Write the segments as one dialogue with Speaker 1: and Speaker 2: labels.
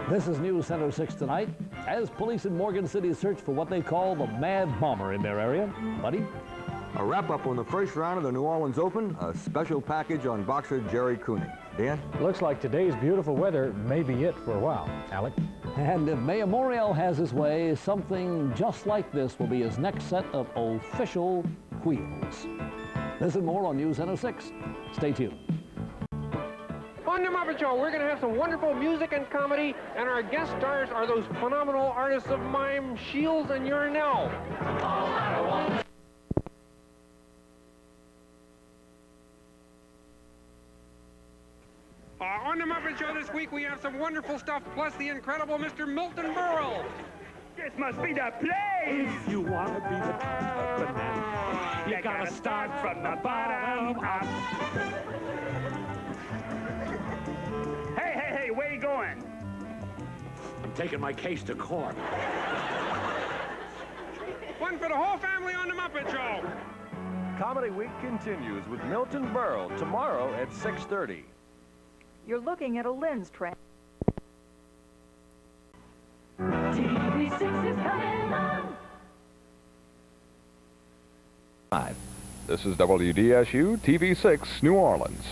Speaker 1: This is News Center 6 tonight. As police in Morgan City search for what they call the Mad Bomber in their area. Buddy?
Speaker 2: A wrap-up on the first round of the New Orleans Open, a special package on boxer Jerry Cooney. Dan?
Speaker 3: Looks like today's beautiful weather may be it for a while. Alec?
Speaker 1: And if Mayor Morial has his way, something just like this will be his next set of official wheels. This and more on News Center 6. Stay tuned.
Speaker 4: On the Muppet Show, we're going to have some wonderful music and comedy, and our guest stars are those phenomenal artists of mime, Shields and Urinell. On the Muppet Show this week, we have some wonderful stuff, plus the incredible Mr. Milton Berle.
Speaker 5: This must be the place!
Speaker 6: If you want to be the top of the banana, you gotta start from the bottom up.
Speaker 5: Hey, where you going?
Speaker 6: I'm taking my case to court.
Speaker 4: One for the whole family on the Muppet Show.
Speaker 7: Comedy Week continues with Milton Berle tomorrow at 6:30.
Speaker 8: You're looking at a lens trap.
Speaker 9: TV6 is coming on.
Speaker 10: This is WDSU-TV 6, New Orleans.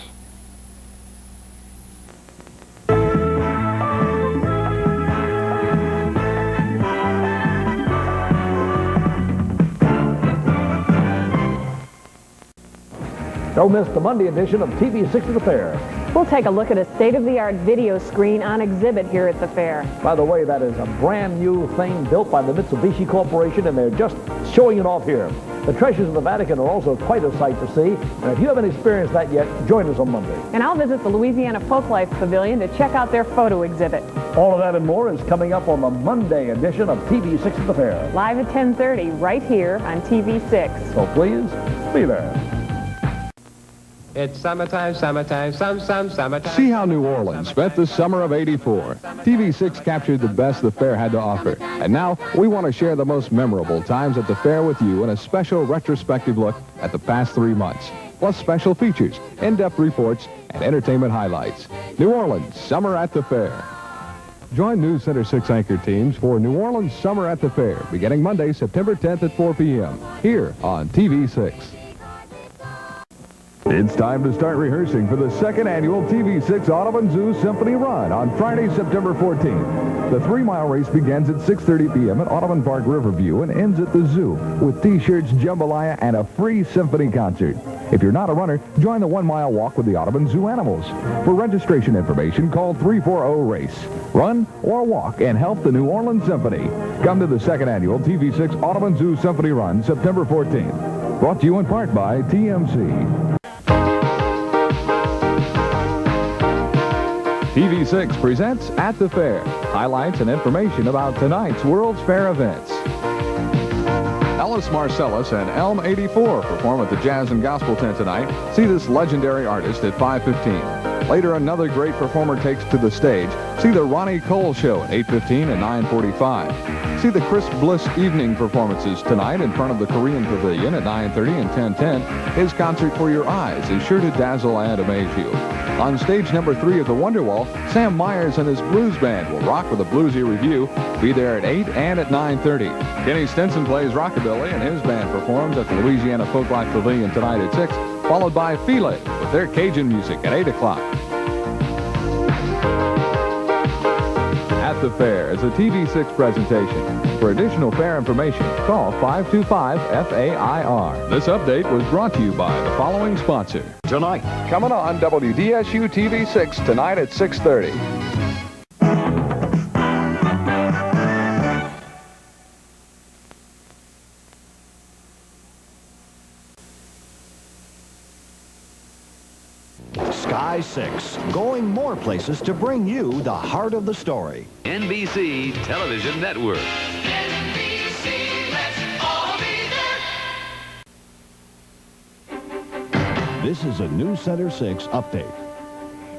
Speaker 1: Don't miss the Monday edition of TV6 at the Fair.
Speaker 11: We'll take a look at a state-of-the-art video screen on exhibit here at the fair.
Speaker 1: By the way, that is a brand new thing built by the Mitsubishi Corporation, and they're just showing it off here. The treasures of the Vatican are also quite a sight to see, and if you haven't experienced that yet, join us on Monday.
Speaker 11: And I'll visit the Louisiana Folklife Pavilion to check out their photo exhibit.
Speaker 1: All of that and more is coming up on the Monday edition of TV6 at the Fair.
Speaker 11: Live at 10:30 right here on TV6.
Speaker 1: So please, be there.
Speaker 4: It's summertime, summertime.
Speaker 10: See how New Orleans spent the summer of '84. TV6 captured the best the fair had to offer. And now, we want to share the most memorable times at the fair with you in a special retrospective look at the past 3 months. Plus special features, in-depth reports, and entertainment highlights. New Orleans Summer at the Fair. Join News Center 6 anchor teams for New Orleans Summer at the Fair, beginning Monday, September 10th at 4 p.m. here on TV6. It's time to start rehearsing for the second annual TV6 Audubon Zoo Symphony Run on Friday, September 14th. The 3-mile race begins at 6:30 p.m. at Audubon Park Riverview and ends at the zoo with T-shirts, jambalaya, and a free symphony concert. If you're not a runner, join the 1-mile walk with the Audubon Zoo animals. For registration information, call 340-RACE. Run or walk and help the New Orleans Symphony. Come to the second annual TV6 Audubon Zoo Symphony Run, September 14th. Brought to you in part by TMC. TV6 presents At the Fair. Highlights and information about tonight's World's Fair events. Ellis Marcellus and Elm 84 perform at the Jazz and Gospel Tent tonight. See this legendary artist at 5:15. Later, another great performer takes to the stage. See the Ronnie Cole Show at 8:15 and 9:45. See the Chris Bliss evening performances tonight in front of the Korean Pavilion at 9:30 and 10:10. His concert for your eyes is sure to dazzle and amaze you. On stage number 3 of the Wonderwall, Sam Myers and his blues band will rock with a bluesy review. Be there at 8 and at 9:30. Kenny Stinson plays rockabilly, and his band performs at the Louisiana Folklife Pavilion tonight at 6, followed by Feel It with their Cajun music at 8 o'clock. At the Fair is a TV6 presentation. For additional fair information, call 525-FAIR. This update was brought to you by the following sponsor. Tonight, coming on WDSU-TV 6 tonight at 6:30.
Speaker 12: Sky 6, going more places to bring you the heart of the story.
Speaker 13: NBC Television Network.
Speaker 9: NBC, let's all be there.
Speaker 12: This is a News Center 6 update.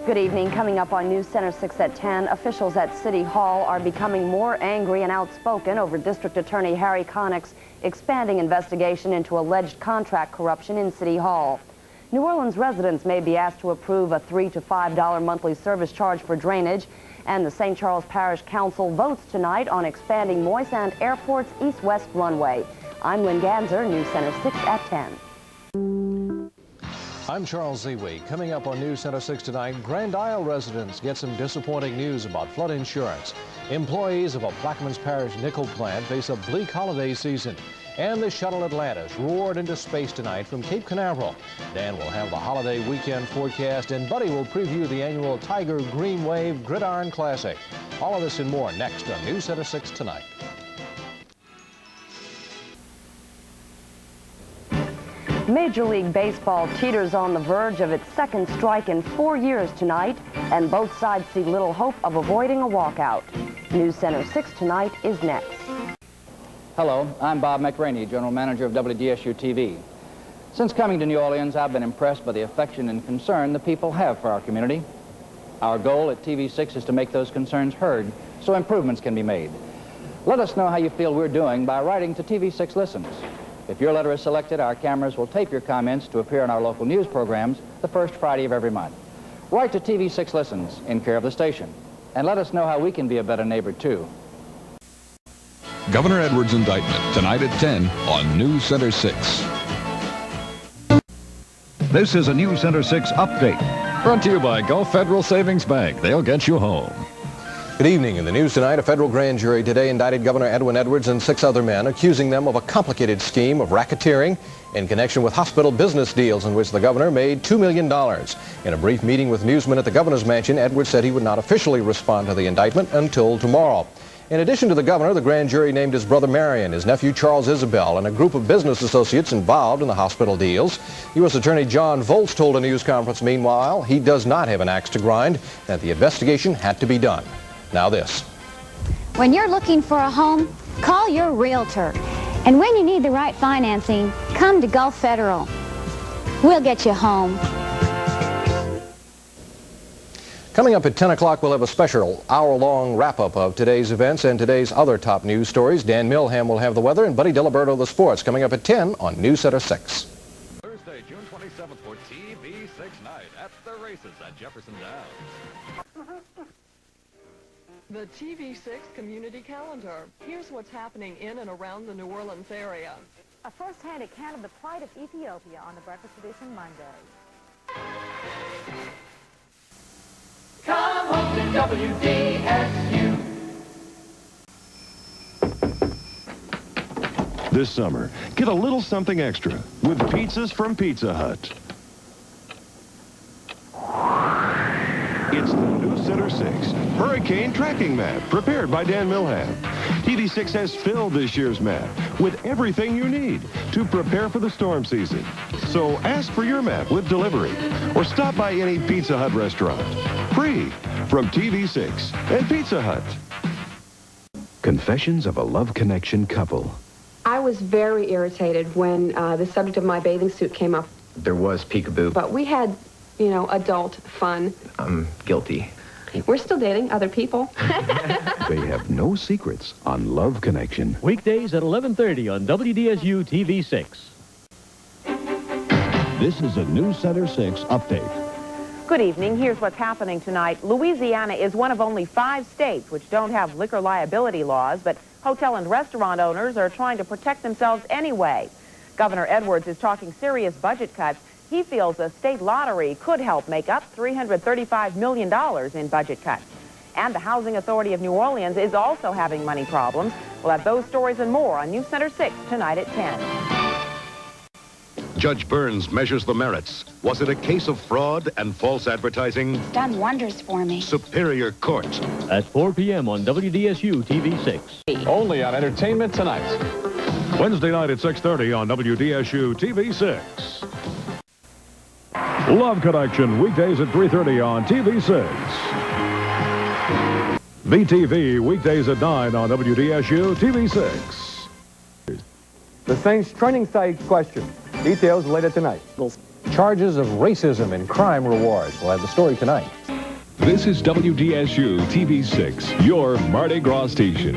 Speaker 14: Good evening. Coming up on News Center 6 at 10, officials at City Hall are becoming more angry and outspoken over District Attorney Harry Connick's expanding investigation into alleged contract corruption in City Hall. New Orleans residents may be asked to approve a $3 to $5 monthly service charge for drainage, and the St. Charles Parish Council votes tonight on expanding Moisant Airport's east-west runway. I'm Lynn Ganser, News Center 6 at 10.
Speaker 15: I'm Charles Zewe. Coming up on News Center 6 tonight, Grand Isle residents get some disappointing news about flood insurance. Employees of a Plaquemines Parish nickel plant face a bleak holiday season. And the shuttle Atlantis roared into space tonight from Cape Canaveral. Dan will have the holiday weekend forecast, and Buddy will preview the annual Tiger Green Wave Gridiron Classic. All of this and more next on News Center 6 tonight.
Speaker 14: Major League Baseball teeters on the verge of its second strike in 4 years tonight, and both sides see little hope of avoiding a walkout. News Center 6 tonight is next.
Speaker 16: Hello, I'm Bob McRaney, General Manager of WDSU-TV. Since coming to New Orleans, I've been impressed by the affection and concern the people have for our community. Our goal at TV6 is to make those concerns heard so improvements can be made. Let us know how you feel we're doing by writing to TV6 Listens. If your letter is selected, our cameras will tape your comments to appear in our local news programs the first Friday of every month. Write to TV6 Listens in care of the station, and let us know how we can be a better neighbor, too.
Speaker 10: Governor Edwards' indictment tonight at 10 on News Center 6.
Speaker 12: This is a News Center 6 update.
Speaker 10: Brought to you by Gulf Federal Savings Bank. They'll get you home.
Speaker 2: Good evening. In the news tonight, a federal grand jury today indicted Governor Edwin Edwards and 6 other men, accusing them of a complicated scheme of racketeering in connection with hospital business deals in which the governor made $2 million. In a brief meeting with newsmen at the governor's mansion, Edwards said he would not officially respond to the indictment until tomorrow. In addition to the governor, the grand jury named his brother Marion, his nephew Charles Isabel, and a group of business associates involved in the hospital deals. U.S. Attorney John Volz told a news conference, meanwhile, he does not have an axe to grind, that the investigation had to be done. Now this.
Speaker 17: When you're looking for a home, call your realtor. And when you need the right financing, come to Gulf Federal. We'll get you home.
Speaker 2: Coming up at 10 o'clock, we'll have a special hour-long wrap-up of today's events and today's other top news stories. Dan Milham will have the weather, and Buddy Diliberto the sports, coming up at 10 on News Center 6.
Speaker 10: Thursday, June 27th for TV6 night at the races at Jefferson Downs.
Speaker 18: The TV6 community calendar. Here's what's happening in and around the New Orleans area.
Speaker 11: A first-hand account of the plight of Ethiopia on the breakfast edition Monday.
Speaker 9: Come home to WDSU.
Speaker 7: This summer, get a little something extra with pizzas from Pizza Hut. It's the News Center 6 Hurricane Tracking Map, prepared by Dan Milham. TV6 has filled this year's map with everything you need to prepare for the storm season. So ask for your map with delivery, or stop by any Pizza Hut restaurant. Free from TV6 and Pizza Hut.
Speaker 19: Confessions of a love connection couple.
Speaker 20: I was very irritated when the subject of my bathing suit came up.
Speaker 21: There was peekaboo.
Speaker 20: But we had, you know, adult fun.
Speaker 21: I'm guilty.
Speaker 20: We're still dating other people.
Speaker 19: They have no secrets on Love Connection.
Speaker 22: Weekdays at 11:30 on WDSU-TV 6.
Speaker 12: This is a News Center 6 update.
Speaker 11: Good evening. Here's what's happening tonight. Louisiana is one of only 5 states which don't have liquor liability laws, but hotel and restaurant owners are trying to protect themselves anyway. Governor Edwards is talking serious budget cuts. He feels a state lottery could help make up $335 million in budget cuts. And the Housing Authority of New Orleans is also having money problems. We'll have those stories and more on News Center 6 tonight at 10.
Speaker 13: Judge Burns measures the merits. Was it a case of fraud and false advertising?
Speaker 17: It's done wonders for me.
Speaker 13: Superior Court.
Speaker 22: At 4 p.m. on WDSU-TV 6.
Speaker 10: Only on Entertainment Tonight.
Speaker 7: Wednesday night at 6:30 on WDSU-TV 6. Love Connection, weekdays at 3:30 on TV6. VTV, weekdays at 9 on WDSU-TV 6.
Speaker 23: The Saints training site question. Details later tonight.
Speaker 15: Charges of racism and crime rewards. We'll have the story tonight.
Speaker 10: This is WDSU-TV 6, your Mardi Gras station.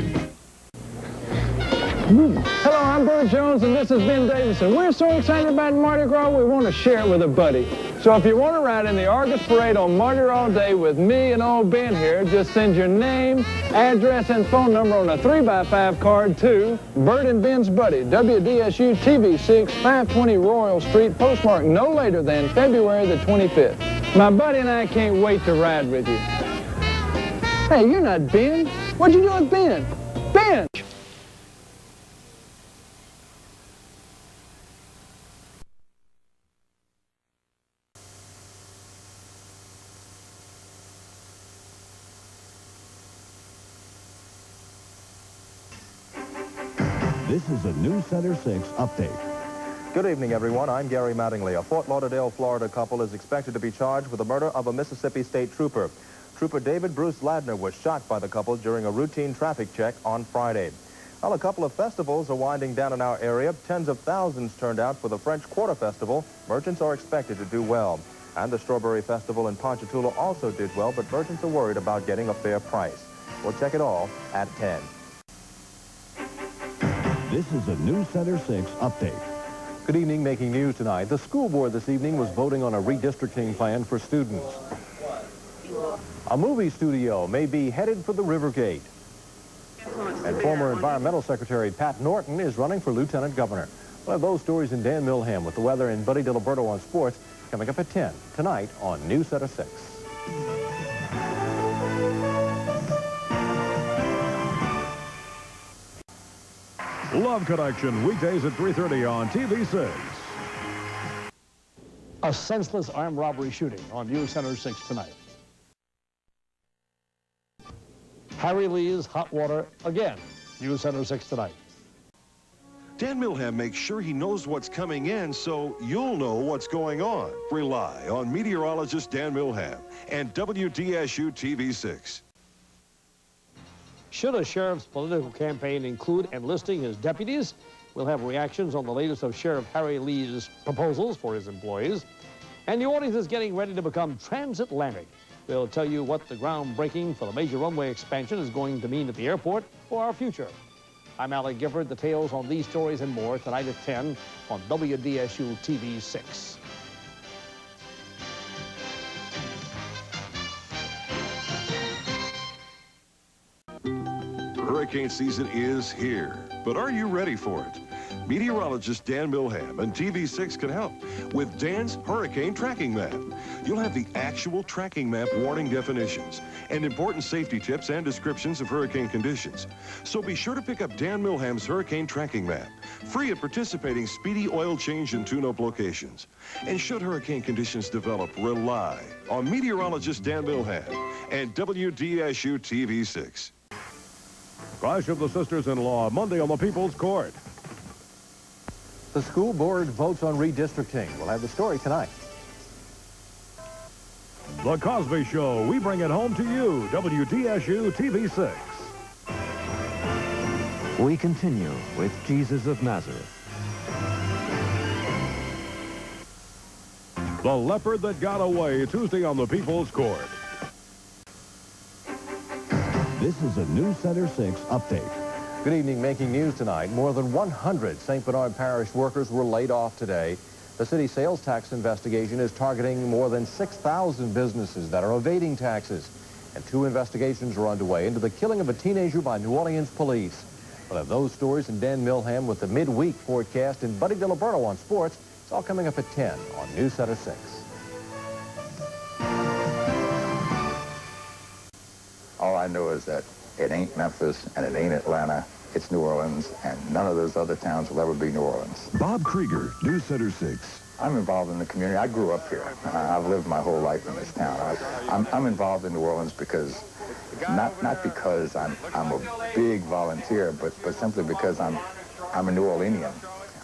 Speaker 23: Hello, I'm
Speaker 3: I'm Bert Jones, and this is Ben Davidson. We're so excited about Mardi Gras, we want to share it with a buddy. So if you want to ride in the Argus Parade on Mardi Gras Day with me and old Ben here, just send your name, address, and phone number on a 3x5 card to Bert and Ben's Buddy, WDSU-TV 6, 520 Royal Street, postmark no later than February the 25th. My buddy and I can't wait to ride with you. Hey, you're not Ben. What'd you do with Ben? Ben!
Speaker 12: This is a News Center 6 update.
Speaker 2: Good evening, everyone. I'm Gary Mattingly. A Fort Lauderdale, Florida couple is expected to be charged with the murder of a Mississippi State trooper. Trooper David Bruce Ladner was shot by the couple during a routine traffic check on Friday. Well, a couple of festivals are winding down in our area. Tens of thousands turned out for the French Quarter Festival. Merchants are expected to do well. And the Strawberry Festival in Ponchatoula also did well, but merchants are worried about getting a fair price. We'll check it all at 10.
Speaker 12: This is a News Center 6 update.
Speaker 2: Good evening. Making news tonight. The school board this evening was voting on a redistricting plan for students. A movie studio may be headed for the River Gate. And former Environmental Secretary Pat Norton is running for Lieutenant Governor. We'll have those stories in Dan Milham with the weather and Buddy DiLiberto on sports coming up at 10 tonight on News Center 6.
Speaker 19: Love Connection, weekdays at 3:30 on TV6.
Speaker 1: A senseless armed robbery shooting on News Center 6 tonight. Harry Lee's hot water again. News Center 6 tonight.
Speaker 7: Dan Milham makes sure he knows what's coming in so you'll know what's going on. Rely on meteorologist Dan Milham and WDSU-TV 6.
Speaker 1: Should a sheriff's political campaign include enlisting his deputies? We'll have reactions on the latest of Sheriff Harry Lee's proposals for his employees. And New Orleans is getting ready to become transatlantic. We'll tell you what the groundbreaking for the major runway expansion is going to mean at the airport for our future. I'm Alec Gifford. The on these stories and more tonight at 10 on WDSU-TV 6.
Speaker 7: Hurricane season is here, but are you ready for it? Meteorologist Dan Milham and TV6 can help with Dan's Hurricane Tracking Map. You'll have the actual tracking map warning definitions and important safety tips and descriptions of hurricane conditions. So be sure to pick up Dan Milham's Hurricane Tracking Map, free at participating Speedy oil change and tune-up locations. And should hurricane conditions develop, rely on meteorologist Dan Milham and WDSU-TV 6.
Speaker 19: Crash of the Sisters-in-Law, Monday on the People's Court.
Speaker 2: The school board votes on redistricting. We'll have the story tonight.
Speaker 19: The Cosby Show, we bring it home to you, WDSU-TV 6.
Speaker 12: We continue with Jesus of Nazareth.
Speaker 19: The Leopard That Got Away, Tuesday on the People's Court.
Speaker 12: This is a News Center 6 update.
Speaker 2: Good evening. Making news tonight. More than 100 St. Bernard Parish workers were laid off today. The city sales tax investigation is targeting more than 6,000 businesses that are evading taxes. And 2 investigations are underway into the killing of a teenager by New Orleans police. We'll have those stories and Dan Milham with the midweek forecast and Buddy DiLiberto on sports. It's all coming up at 10 on News Center 6.
Speaker 5: All I know is that it ain't Memphis and it ain't Atlanta. It's New Orleans, and none of those other towns will ever be New Orleans.
Speaker 7: Bob Krieger, News Center 6.
Speaker 5: I'm involved in the community. I grew up here. I've lived my whole life in this town. I'm involved in New Orleans because, not because I'm a big volunteer, but simply because I'm a New Orleanian.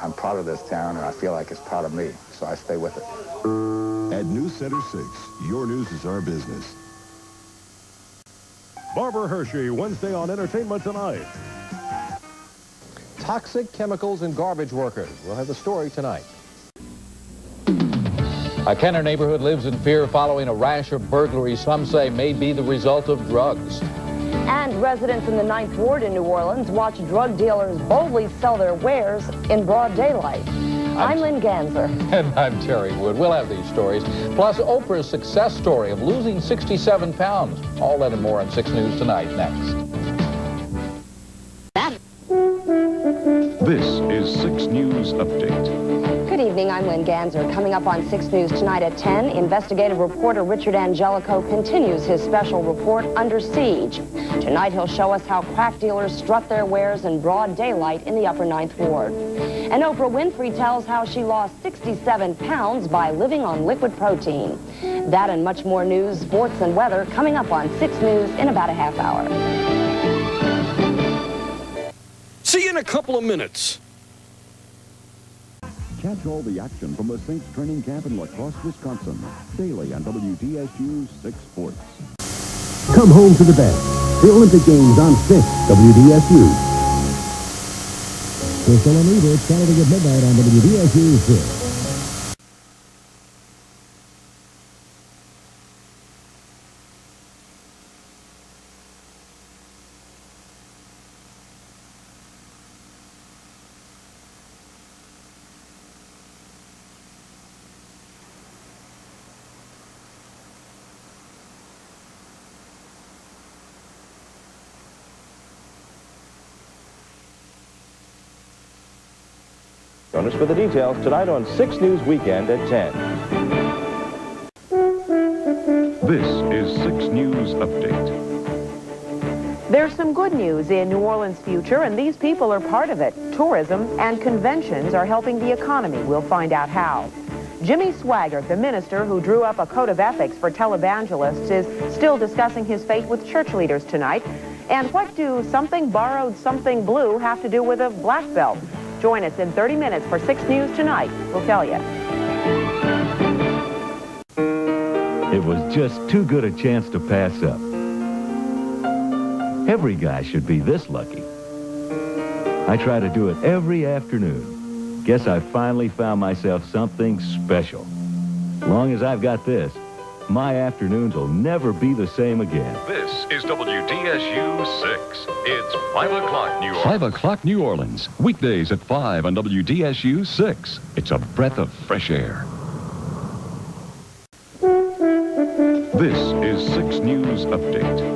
Speaker 5: I'm part of this town, and I feel like it's part of me, so I stay with it.
Speaker 7: At News Center 6, your news is our business.
Speaker 19: Barbara Hershey, Wednesday on Entertainment Tonight.
Speaker 2: Toxic chemicals in garbage workers. We'll have the story tonight.
Speaker 6: A Kenner neighborhood lives in fear following a rash of burglaries some say may be the result of drugs.
Speaker 14: And residents in the 9th Ward in New Orleans watch drug dealers boldly sell their wares in broad daylight. I'm Lynn Ganser.
Speaker 4: And I'm Terry Wood. We'll have these stories, plus Oprah's success story of losing 67 pounds. All that and more on 6 News Tonight next.
Speaker 7: This is 6 News Update.
Speaker 14: Good evening, I'm Lynn Ganser. Coming up on 6 News Tonight at 10, investigative reporter Richard Angelico continues his special report, Under Siege. Tonight he'll show us how crack dealers strut their wares in broad daylight in the upper 9th Ward. And Oprah Winfrey tells how she lost 67 pounds by living on liquid protein. That and much more news, sports, and weather coming up on 6 News in about a half hour.
Speaker 1: See you in a couple of minutes.
Speaker 19: Catch all the action from the Saints training camp in La Crosse, Wisconsin. Daily on WDSU 6 Sports.
Speaker 6: Come home to the best. The Olympic Games on 6 WDSU. We're still on either. It's Saturday at midnight on WDSU 6.
Speaker 8: Join us for the details tonight on 6 News Weekend at 10.
Speaker 7: This is 6 News Update.
Speaker 11: There's some good news in New Orleans' future, and these people are part of it. Tourism and conventions are helping the economy. We'll find out how. Jimmy Swaggart, the minister who drew up a code of ethics for televangelists, is still discussing his fate with church leaders tonight. And what do something borrowed, something blue have to do with a black belt? Join us in 30 minutes for 6 News Tonight. We'll tell you.
Speaker 22: It was just too good a chance to pass up. Every guy should be this lucky. I try to do it every afternoon. Guess I finally found myself something special. As long as I've got this, my afternoons will never be the same again.
Speaker 13: This is WDSU 6. It's 5 o'clock New Orleans.
Speaker 7: 5 o'clock New Orleans. Weekdays at 5 on WDSU 6. It's a breath of fresh air. This is 6 News Update.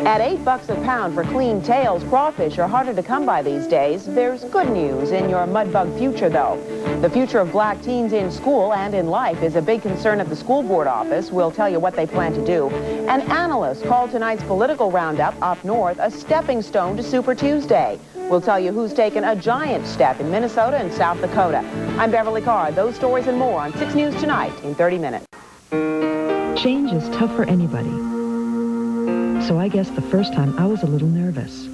Speaker 11: At $8 a pound for clean tails, crawfish are harder to come by these days. There's good news in your mudbug future, though. The future of black teens in school and in life is a big concern at the school board office. We'll tell you what they plan to do. And analysts call tonight's political roundup up north a stepping stone to Super Tuesday. We'll tell you who's taken a giant step in Minnesota and South Dakota. I'm Beverly Carr. Those stories and more on 6 News Tonight in 30 minutes.
Speaker 24: Change is tough for anybody. So I guess the first time I was a little nervous.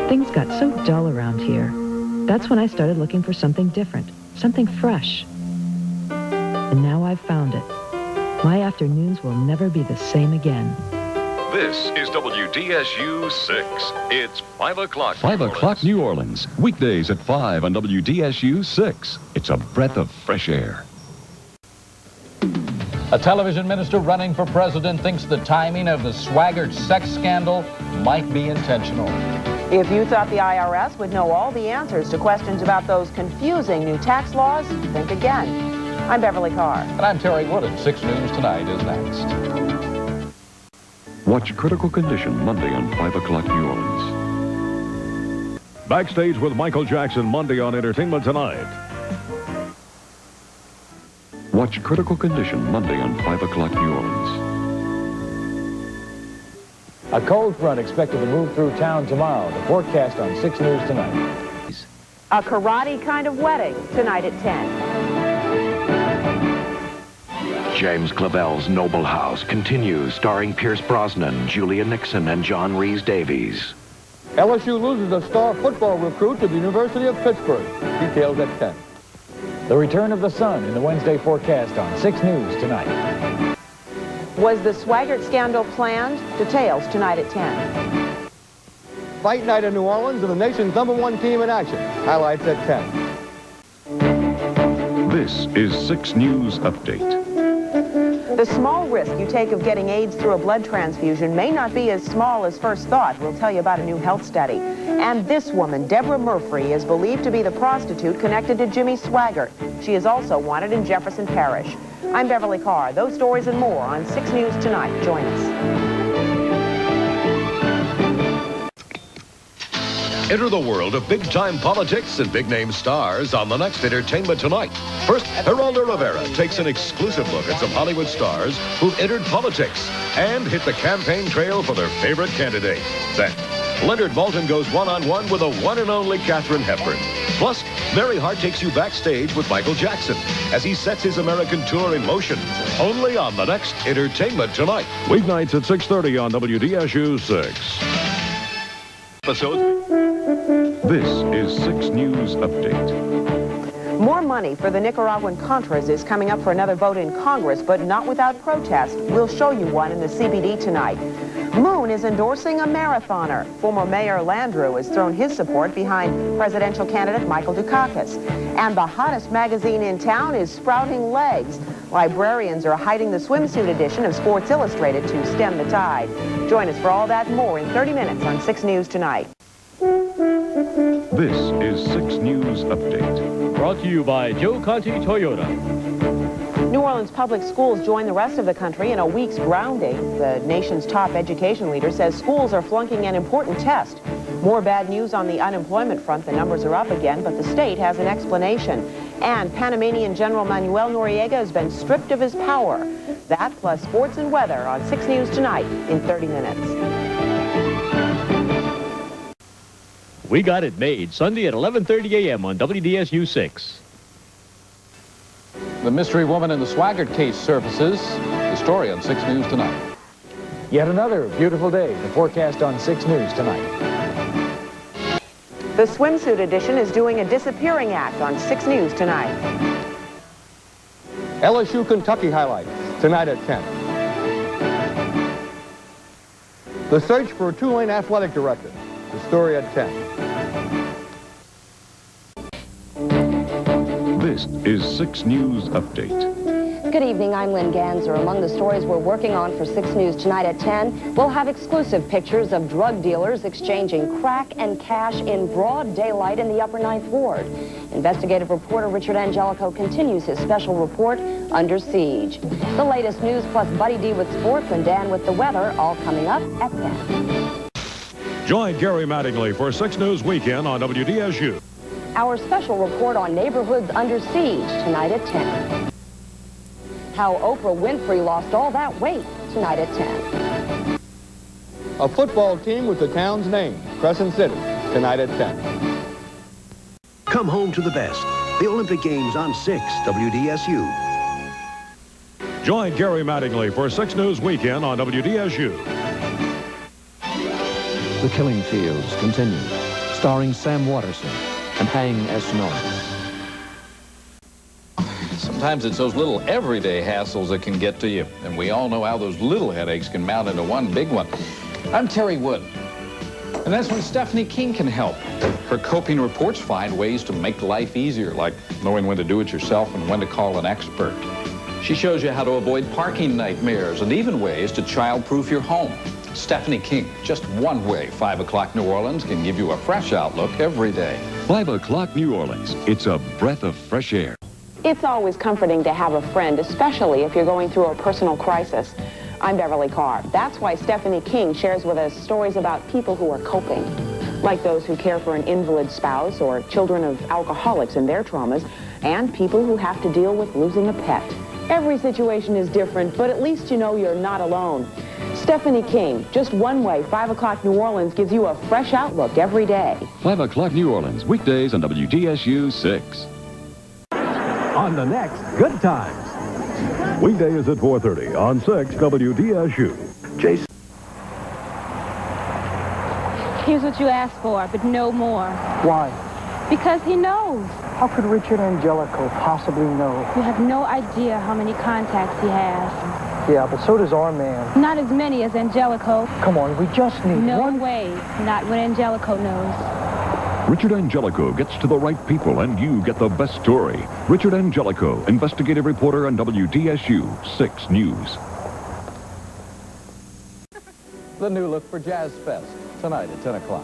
Speaker 24: Things got so dull around here. That's when I started looking for something different, something fresh. And now I've found it. My afternoons will never be the same again.
Speaker 13: This is WDSU 6. It's 5 o'clock.
Speaker 7: 5 o'clock New Orleans. Weekdays at 5 on WDSU 6. It's a breath of fresh air.
Speaker 4: A television minister running for president thinks the timing of the Swaggart sex scandal might be intentional.
Speaker 11: If you thought the IRS would know all the answers to questions about those confusing new tax laws, think again. I'm Beverly Carr.
Speaker 4: And I'm Terry Wood, and 6 News Tonight is next.
Speaker 7: Watch Critical Condition Monday on 5 o'clock New Orleans.
Speaker 19: Backstage with Michael Jackson Monday on Entertainment Tonight.
Speaker 7: Watch Critical Condition Monday on 5 o'clock New Orleans.
Speaker 3: A cold front expected to move through town tomorrow. The forecast on 6 News Tonight.
Speaker 11: A karate kind of wedding tonight at 10.
Speaker 12: James Clavell's Noble House continues, starring Pierce Brosnan, Julia Nixon, and John Rhys-Davies.
Speaker 3: LSU loses a star football recruit to the University of Pittsburgh. Details at 10. The return of the sun in the Wednesday forecast on 6 News Tonight.
Speaker 11: Was the Swaggart scandal planned? Details tonight at 10.
Speaker 3: Fight night in New Orleans and the nation's #1 team in action. Highlights at 10.
Speaker 7: This is 6 News Update.
Speaker 11: The small risk you take of getting AIDS through a blood transfusion may not be as small as first thought. We'll tell you about a new health study. And this woman, Deborah Murphy, is believed to be the prostitute connected to Jimmy Swaggart. She is also wanted in Jefferson Parish. I'm Beverly Carr. Those stories and more on 6 News Tonight. Join us.
Speaker 13: Enter the world of big-time politics and big-name stars on the next Entertainment Tonight. First, Geraldo Rivera takes an exclusive look at some Hollywood stars who've entered politics and hit the campaign trail for their favorite candidate. Then, Leonard Maltin goes one-on-one with the one and only Katharine Hepburn. Plus, Mary Hart takes you backstage with Michael Jackson as he sets his American tour in motion. Only on the next Entertainment Tonight.
Speaker 7: Weeknights at 6:30 on WDSU-6. This is 6 News Update.
Speaker 11: More money for the Nicaraguan Contras is coming up for another vote in Congress, but not without protest. We'll show you one in the CBD tonight. Moon is endorsing a marathoner. Former Mayor Landrieu has thrown his support behind presidential candidate Michael Dukakis. And the hottest magazine in town is sprouting legs. Librarians are hiding the swimsuit edition of Sports Illustrated to stem the tide. Join us for all that and more in 30 minutes on 6 News Tonight.
Speaker 7: This is 6 News Update.
Speaker 9: Brought to you by Joe Conti Toyota.
Speaker 11: New Orleans public schools join the rest of the country in a week's grounding. The nation's top education leader says schools are flunking an important test. More bad news on the unemployment front. The numbers are up again, but the state has an explanation. And Panamanian General Manuel Noriega has been stripped of his power. That plus sports and weather on 6 News Tonight in 30 minutes.
Speaker 9: We got it made Sunday at 11:30 a.m. on WDSU-6.
Speaker 4: The mystery woman in the Swaggart case surfaces. The story on 6 News Tonight.
Speaker 23: Yet another beautiful day. The forecast on 6 News Tonight.
Speaker 11: The swimsuit edition is doing a disappearing act on 6 News Tonight.
Speaker 23: LSU Kentucky highlights tonight at 10. The search for a Tulane athletic director. The story at 10.
Speaker 7: This is 6 News Update.
Speaker 14: Good evening, I'm Lynn Ganser. Among the stories we're working on for 6 News Tonight at 10, we'll have exclusive pictures of drug dealers exchanging crack and cash in broad daylight in the Upper Ninth Ward. Investigative reporter Richard Angelico continues his special report, Under Siege. The latest news plus Buddy D with sports and Dan with the weather, all coming up at 10.
Speaker 7: Join Gary Mattingly for 6 News Weekend on WDSU.
Speaker 14: Our special report on neighborhoods under siege tonight at 10. How Oprah Winfrey lost all that weight tonight at 10.
Speaker 23: A football team with the town's name, Crescent City, tonight at 10.
Speaker 6: Come home to the best. The Olympic Games on 6 WDSU.
Speaker 7: Join Gary Mattingly for 6 News Weekend on WDSU.
Speaker 16: The Killing Fields continue, starring Sam Waterson and Hang S. Norris.
Speaker 4: Sometimes it's those little everyday hassles that can get to you, and we all know how those little headaches can mount into one big one. I'm Terry Wood, and that's when Stephanie King can help. Her coping reports find ways to make life easier, like knowing when to do it yourself and when to call an expert. She shows you how to avoid parking nightmares and even ways to child-proof your home. Stephanie King, just one way 5 o'clock New Orleans can give you a fresh outlook every day.
Speaker 7: 5 o'clock New Orleans. It's a breath of fresh air.
Speaker 11: It's always comforting to have a friend, especially if you're going through a personal crisis. I'm Beverly Carr. That's why Stephanie King shares with us stories about people who are coping, like those who care for an invalid spouse or children of alcoholics and their traumas, and people who have to deal with losing a pet. Every situation is different, but at least you know you're not alone. Stephanie King, just one way 5 o'clock New Orleans gives you a fresh outlook every day.
Speaker 7: 5 o'clock New Orleans, weekdays on WDSU-6.
Speaker 19: On the next Good Times. Weekdays at 4:30 on 6 WDSU. Jason.
Speaker 18: Here's what you asked for, but no more.
Speaker 3: Why?
Speaker 18: Because he knows.
Speaker 3: How could Richard Angelico possibly know?
Speaker 18: You have no idea how many contacts he has.
Speaker 3: Yeah, but so does our man.
Speaker 18: Not as many as Angelico.
Speaker 3: Come on, we just need
Speaker 18: No
Speaker 3: one.
Speaker 18: way. Not when Angelico knows.
Speaker 19: Richard Angelico gets to the right people, and you get the best story. Richard Angelico, investigative reporter on WDSU 6 News.
Speaker 8: The new look for Jazz Fest, tonight at 10 o'clock.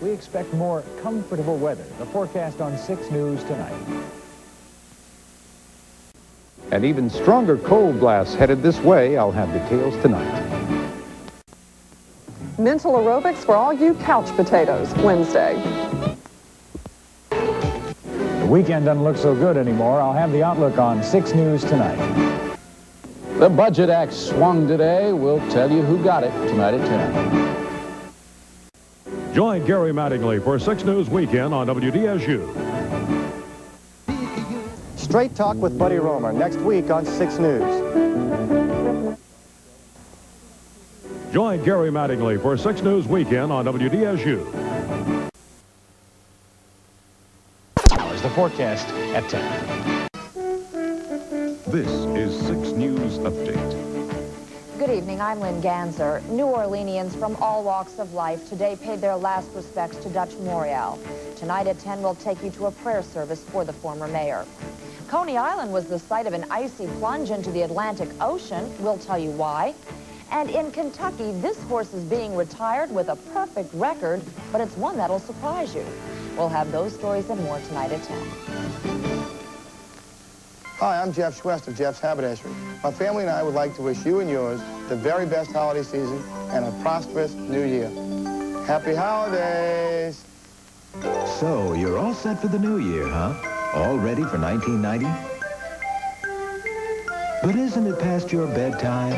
Speaker 8: We expect more comfortable weather. The forecast on 6 News tonight.
Speaker 23: An even stronger cold blast headed this way. I'll have details tonight.
Speaker 15: Mental aerobics for all you couch potatoes, Wednesday.
Speaker 8: The weekend doesn't look so good anymore. I'll have the outlook on 6 News tonight. The budget axe swung today. We'll tell you who got it tonight at 10.
Speaker 19: Join Gary Mattingly for 6 News Weekend on WDSU.
Speaker 17: Straight Talk with Buddy Romer next week on 6 News.
Speaker 19: Join Gary Mattingly for 6 News Weekend on WDSU.
Speaker 8: Here's the forecast at 10.
Speaker 19: This is 6 News Update.
Speaker 20: Good evening, I'm Lynn Ganser. New Orleanians from all walks of life today paid their last respects to Dutch Morial. Tonight at 10, we'll take you to a prayer service for the former mayor. Coney Island was the site of an icy plunge into the Atlantic Ocean. We'll tell you why. And in Kentucky, this horse is being retired with a perfect record, but it's one that'll surprise you. We'll have those stories and more tonight at 10.
Speaker 21: Hi, I'm Jeff Schwest of Jeff's Haberdashery. My family and I would like to wish you and yours the very best holiday season and a prosperous new year. Happy holidays!
Speaker 25: So, you're all set for the new year, huh? All ready for 1990? But isn't it past your bedtime?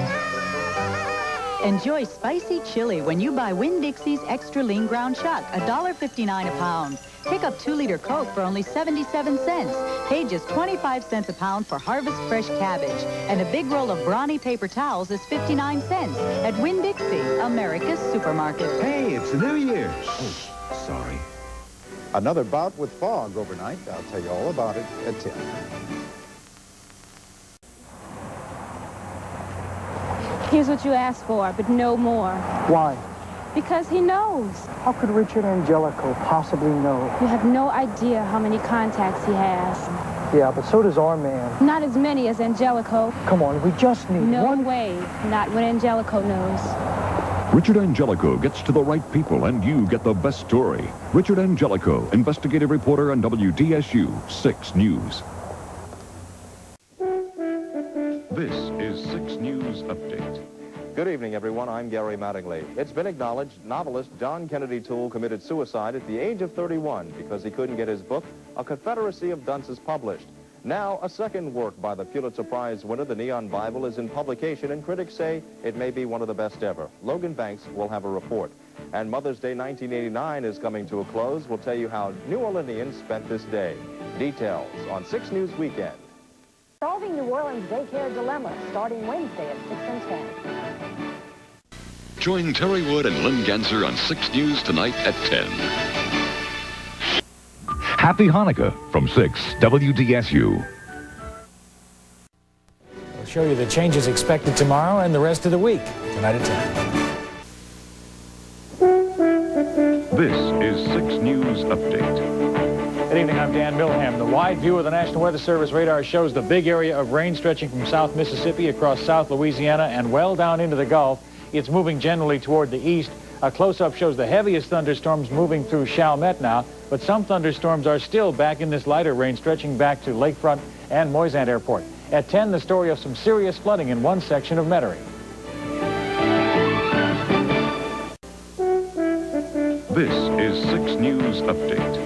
Speaker 26: Enjoy spicy chili when you buy Winn-Dixie's Extra Lean Ground Chuck, $1.59 a pound. Pick up 2-liter Coke for only 77 cents. Pay just 25 cents a pound for Harvest Fresh cabbage. And a big roll of Brawny paper towels is 59 cents at Winn-Dixie, America's supermarket.
Speaker 25: Hey, it's the new year. Oh, sorry.
Speaker 23: Another bout with fog overnight. I'll tell you all about it at 10.
Speaker 18: Here's what you asked for, but no more.
Speaker 15: Why?
Speaker 18: Because he knows.
Speaker 15: How could Richard Angelico possibly know?
Speaker 18: You have no idea how many contacts he has.
Speaker 15: Yeah, but so does our man.
Speaker 18: Not as many as Angelico.
Speaker 15: Come on, we just need
Speaker 18: No
Speaker 15: one.
Speaker 18: way. Not when Angelico knows.
Speaker 19: Richard Angelico gets to the right people, and you get the best story. Richard Angelico, investigative reporter on WDSU 6 News. This is 6 News Update.
Speaker 2: Good evening, everyone. I'm Gary Mattingly. It's been acknowledged novelist John Kennedy Toole committed suicide at the age of 31 because he couldn't get his book, A Confederacy of Dunces, published. Now, a second work by the Pulitzer Prize winner, The Neon Bible, is in publication, and critics say it may be one of the best ever. Logan Banks will have a report. And Mother's Day 1989 is coming to a close. We'll tell you how New Orleanians spent this day. Details on 6 News Weekend.
Speaker 20: Solving New Orleans daycare dilemma, starting Wednesday at 6 and 10.
Speaker 13: Join Terry Wood and Lynn Ganser on 6 News tonight at 10.
Speaker 19: Happy Hanukkah from 6 WDSU.
Speaker 27: We'll show you the changes expected tomorrow and the rest of the week, tonight at
Speaker 19: 10. This is 6 News Update.
Speaker 3: Good evening, I'm Dan Milham. The wide view of the National Weather Service radar shows the big area of rain stretching from South Mississippi across South Louisiana and well down into the Gulf. It's moving generally toward the east. A close-up shows the heaviest thunderstorms moving through Chalmette now, but some thunderstorms are still back in this lighter rain stretching back to Lakefront and Moisant Airport. At 10, the story of some serious flooding in one section of Metairie.
Speaker 19: This is 6 News Update.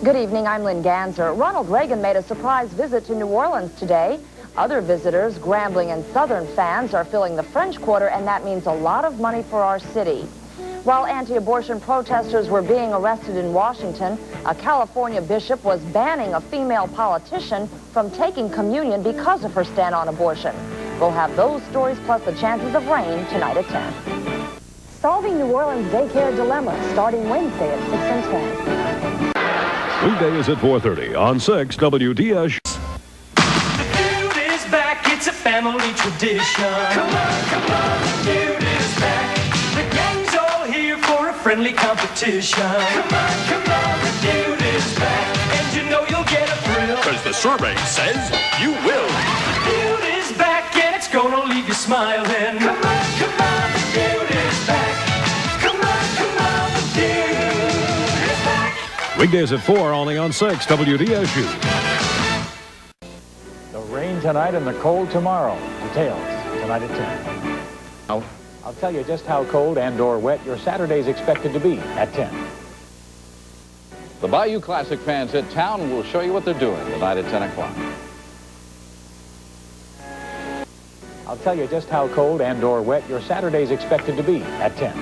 Speaker 20: Good evening, I'm Lynn Ganser. Ronald Reagan made a surprise visit to New Orleans today. Other visitors, Grambling and Southern fans, are filling the French Quarter, and that means a lot of money for our city. While anti-abortion protesters were being arrested in Washington, a California bishop was banning a female politician from taking communion because of her stand on abortion. We'll have those stories plus the chances of rain tonight at 10. Solving New Orleans daycare dilemma, starting Wednesday at 6 and 10.
Speaker 19: Weekdays at 4:30 on 6 WDSU.
Speaker 28: It's a family tradition. Come on, the feud is back. The gang's all here for a friend.
Speaker 1: friendly competition. Come on, the dude is back, and you know you'll get a thrill.
Speaker 5: Because the survey says you will.
Speaker 1: The dude is back, and it's gonna leave you smiling. Come on, the dude is back. Come on, the dude is back.
Speaker 19: Weekdays at 4, only on 6 WDSU.
Speaker 8: The rain tonight and the cold tomorrow. Details tonight at 10. I'll tell you just how cold and/or wet your Saturday's expected to be at 10.
Speaker 4: The Bayou Classic fans hit town and we'll show you what they're doing tonight at 10 o'clock.
Speaker 8: I'll tell you just how cold and/or wet your Saturday's expected to be at 10.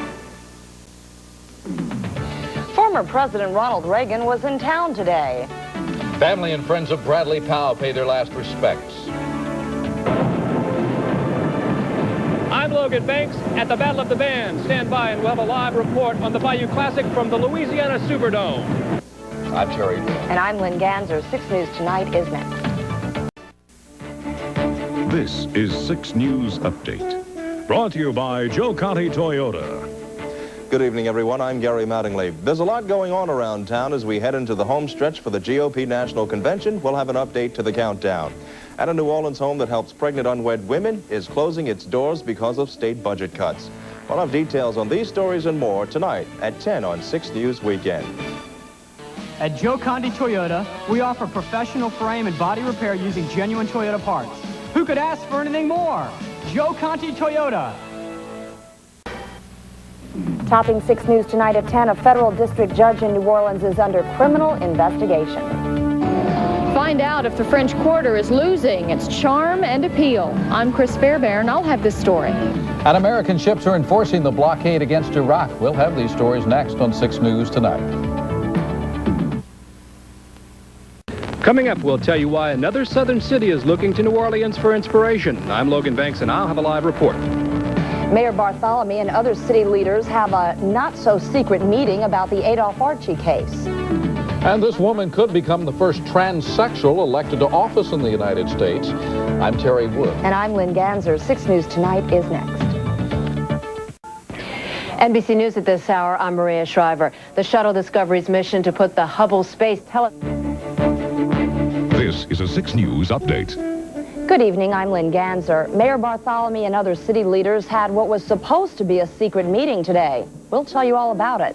Speaker 20: Former President Ronald Reagan was in town today.
Speaker 4: Family and friends of Bradley Powell paid their last respects.
Speaker 3: I'm Logan Banks at the Battle of the Bands. Stand by and we'll have a live report on the Bayou Classic from the Louisiana Superdome.
Speaker 4: I'm Terry Wood.
Speaker 20: And I'm Lynn Ganser. 6 News Tonight is next.
Speaker 19: This is 6 News Update. Brought to you by Joe Conti Toyota.
Speaker 2: Good evening, everyone. I'm Gary Mattingly. There's a lot going on around town as we head into the home stretch for the GOP National Convention. We'll have an update to the countdown. And a New Orleans home that helps pregnant unwed women is closing its doors because of state budget cuts. We'll have details on these stories and more tonight at 10 on 6 News Weekend.
Speaker 9: At Joe Conti Toyota, we offer professional frame and body repair using genuine Toyota parts. Who could ask for anything more? Joe Conti Toyota.
Speaker 20: Topping 6 News Tonight at 10, a federal district judge in New Orleans is under criminal investigation.
Speaker 10: Find out if the French Quarter is losing its charm and appeal. I'm Chris Fairbairn. I'll have this story.
Speaker 8: And American ships are enforcing the blockade against Iraq. We'll have these stories next on 6 News Tonight.
Speaker 3: Coming up, we'll tell you why another southern city is looking to New Orleans for inspiration. I'm Logan Banks, and I'll have a live report.
Speaker 20: Mayor Bartholomew and other city leaders have a not-so-secret meeting about the Adolph Archie case.
Speaker 4: And this woman could become the first transsexual elected to office in the United States. I'm Terry Wood.
Speaker 20: And I'm Lynn Ganser. 6 News Tonight is next.
Speaker 12: NBC News at this hour, I'm Maria Shriver. The Shuttle Discovery's mission to put the Hubble Space
Speaker 19: This is a 6 News Update.
Speaker 20: Good evening, I'm Lynn Ganser. Mayor Bartholomew and other city leaders had what was supposed to be a secret meeting today. We'll tell you all about it.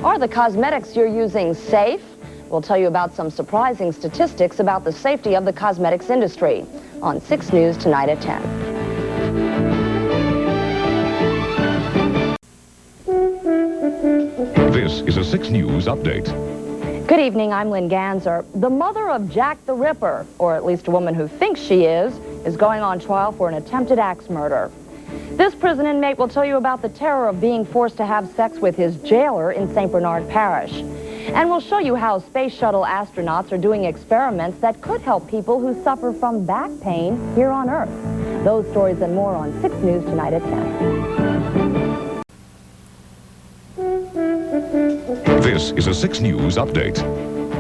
Speaker 20: Are the cosmetics you're using safe? We'll tell you about some surprising statistics about the safety of the cosmetics industry on 6 News Tonight at 10.
Speaker 19: This is a 6 News Update.
Speaker 20: Good evening, I'm Lynn Ganser. The mother of Jack the Ripper, or at least a woman who thinks she is going on trial for an attempted axe murder. This prison inmate will tell you about the terror of being forced to have sex with his jailer in St. Bernard Parish. And we'll show you how space shuttle astronauts are doing experiments that could help people who suffer from back pain here on Earth. Those stories and more on 6 News Tonight at 10.
Speaker 19: This is a 6 News Update.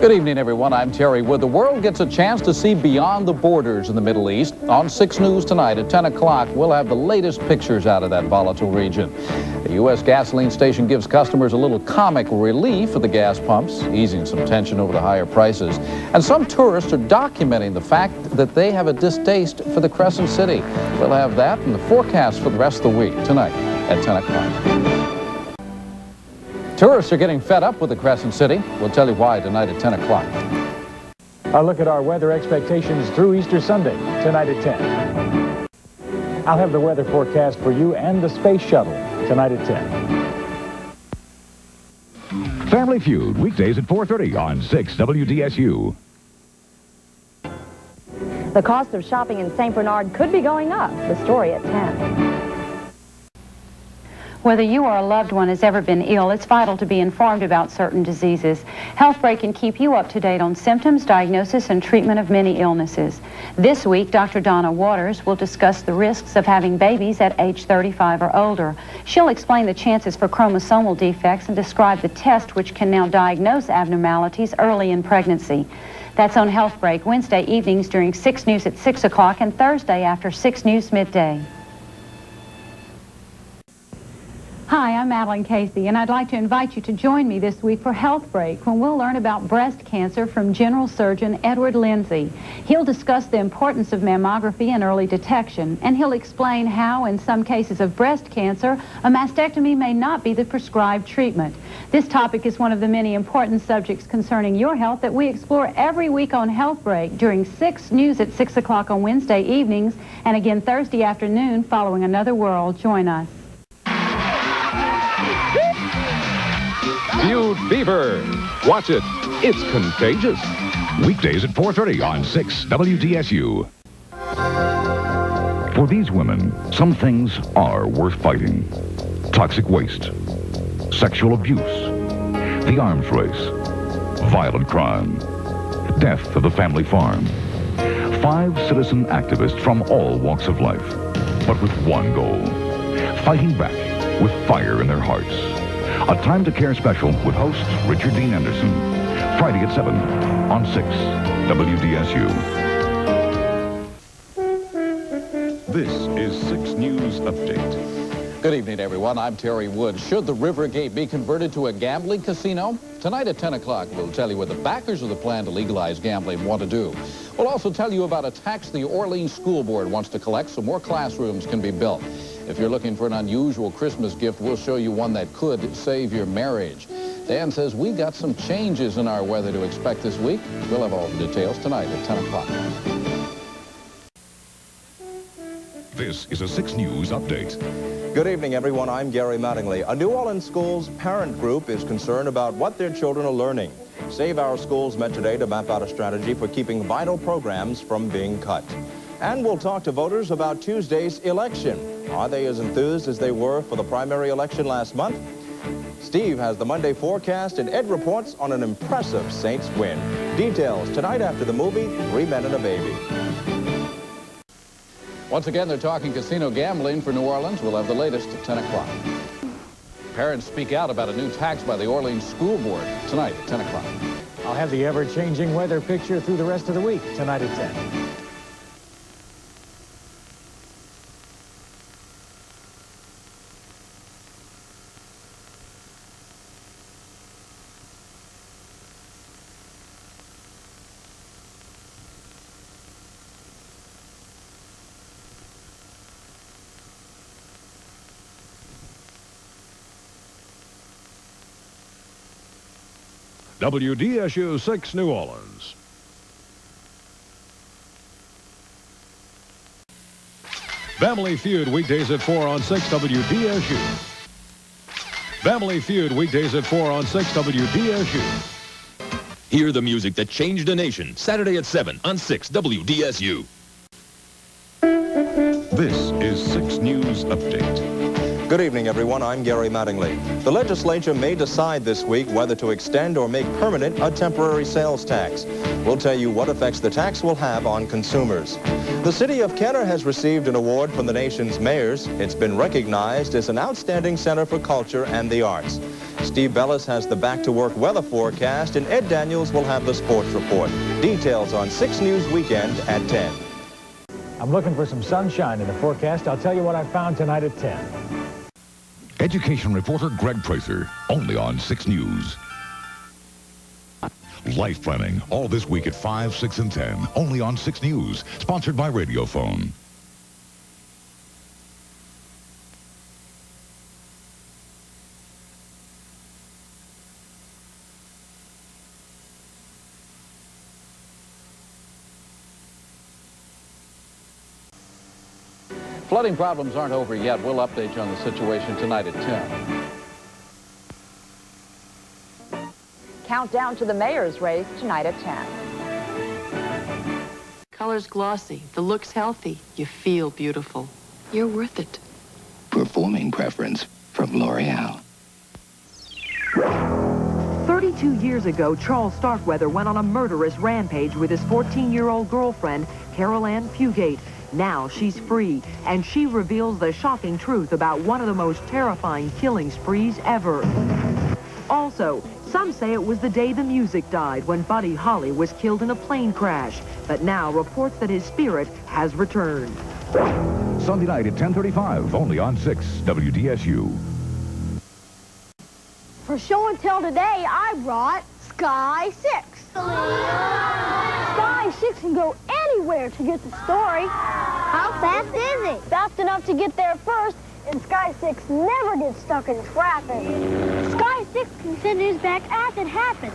Speaker 8: Good evening, everyone. I'm Terry Wood. The world gets a chance to see beyond the borders in the Middle East. On 6 News tonight at 10 o'clock, we'll have the latest pictures out of that volatile region. The U.S. gasoline station gives customers a little comic relief at the gas pumps, easing some tension over the higher prices. And some tourists are documenting the fact that they have a distaste for the Crescent City. We'll have that and the forecast for the rest of the week tonight at 10 o'clock. Tourists are getting fed up with the Crescent City. We'll tell you why tonight at 10 o'clock.
Speaker 27: A look at our weather expectations through Easter Sunday, tonight at 10. I'll have the weather forecast for you and the space shuttle tonight at 10.
Speaker 19: Family Feud, weekdays at 4:30 on 6 WDSU.
Speaker 20: The cost of shopping in St. Bernard could be going up. The story at 10.
Speaker 22: Whether you or a loved one has ever been ill, it's vital to be informed about certain diseases. HealthBreak can keep you up to date on symptoms, diagnosis, and treatment of many illnesses. This week, Dr. Donna Waters will discuss the risks of having babies at age 35 or older. She'll explain the chances for chromosomal defects and describe the test which can now diagnose abnormalities early in pregnancy. That's on HealthBreak Wednesday evenings during 6 News at 6 o'clock and Thursday after 6 News midday. Hi, I'm Madeline Casey, and I'd like to invite you to join me this week for Health Break, when we'll learn about breast cancer from General Surgeon Edward Lindsay. He'll discuss the importance of mammography and early detection, and he'll explain how, in some cases of breast cancer, a mastectomy may not be the prescribed treatment. This topic is one of the many important subjects concerning your health that we explore every week on Health Break during 6 News at 6 o'clock on Wednesday evenings, and again Thursday afternoon following Another World. Join us.
Speaker 19: Feud Fever. Watch it. It's contagious. Weekdays at 4:30 on 6 WDSU. For these women, some things are worth fighting. Toxic waste, sexual abuse, the arms race, violent crime, death of the family farm. 5 citizen activists from all walks of life, but with one goal: fighting back with fire in their hearts. A Time to Care special with host Richard Dean Anderson. Friday at 7 on 6 WDSU. This is 6 News Update.
Speaker 8: Good evening, everyone. I'm Terry Wood. Should the Rivergate be converted to a gambling casino? Tonight at 10 o'clock, we'll tell you what the backers of the plan to legalize gambling want to do. We'll also tell you about a tax the Orleans School Board wants to collect so more classrooms can be built. If you're looking for an unusual Christmas gift, we'll show you one that could save your marriage. Dan says we got some changes in our weather to expect this week. We'll have all the details tonight at 10 o'clock.
Speaker 19: This is a 6 News Update.
Speaker 2: Good evening, everyone. I'm Gary Mattingly. A New Orleans school's parent group is concerned about what their children are learning. Save Our Schools met today to map out a strategy for keeping vital programs from being cut. And we'll talk to voters about Tuesday's election. Are they as enthused as they were for the primary election last month? Steve has the Monday forecast, and Ed reports on an impressive Saints win. Details tonight after the movie 3 Men and a Baby.
Speaker 8: Once again, they're talking casino gambling for New Orleans. We'll have the latest at 10 o'clock. Parents speak out about a new tax by the Orleans School Board tonight at 10 o'clock.
Speaker 27: I'll have the ever-changing weather picture through the rest of the week tonight at 10.
Speaker 19: WDSU 6 New Orleans. Family Feud weekdays at 4 on 6 WDSU. Family Feud weekdays at 4 on 6 WDSU.
Speaker 5: Hear the music that changed a nation. Saturday at 7 on 6 WDSU.
Speaker 19: This is 6 News Update.
Speaker 2: Good evening, everyone. I'm Gary Mattingly. The legislature may decide this week whether to extend or make permanent a temporary sales tax. We'll tell you what effects the tax will have on consumers. The city of Kenner has received an award from the nation's mayors. It's been recognized as an outstanding center for culture and the arts. Steve Bellis has the back-to-work weather forecast, and Ed Daniels will have the sports report. Details on 6 News Weekend at 10.
Speaker 27: I'm looking for some sunshine in the forecast. I'll tell you what I found tonight at 10.
Speaker 19: Education reporter Greg Praser, only on 6 News. Life planning, all this week at 5, 6, and 10, only on 6 News, sponsored by Radiophone.
Speaker 8: Flooding problems aren't over yet. We'll update you on the situation tonight at 10.
Speaker 20: Countdown to the mayor's race tonight at 10.
Speaker 6: Color's glossy, the look's healthy, you feel beautiful. You're worth it.
Speaker 7: Performing preference from L'Oreal.
Speaker 11: 32 years ago, Charles Starkweather went on a murderous rampage with his 14-year-old girlfriend, Carol Ann Fugate. Now she's free, and she reveals the shocking truth about one of the most terrifying killing sprees ever. Also, some say it was the day the music died when Buddy Holly was killed in a plane crash, but now reports that his spirit has returned.
Speaker 19: Sunday night at 10:35, only on 6 WDSU.
Speaker 14: For show and tell today, I brought Sky 6. Sky 6 can go anywhere to get the story. How fast is it? Fast enough to get there first, and Sky 6 never gets stuck in traffic. Sky 6 can send news back as it happens.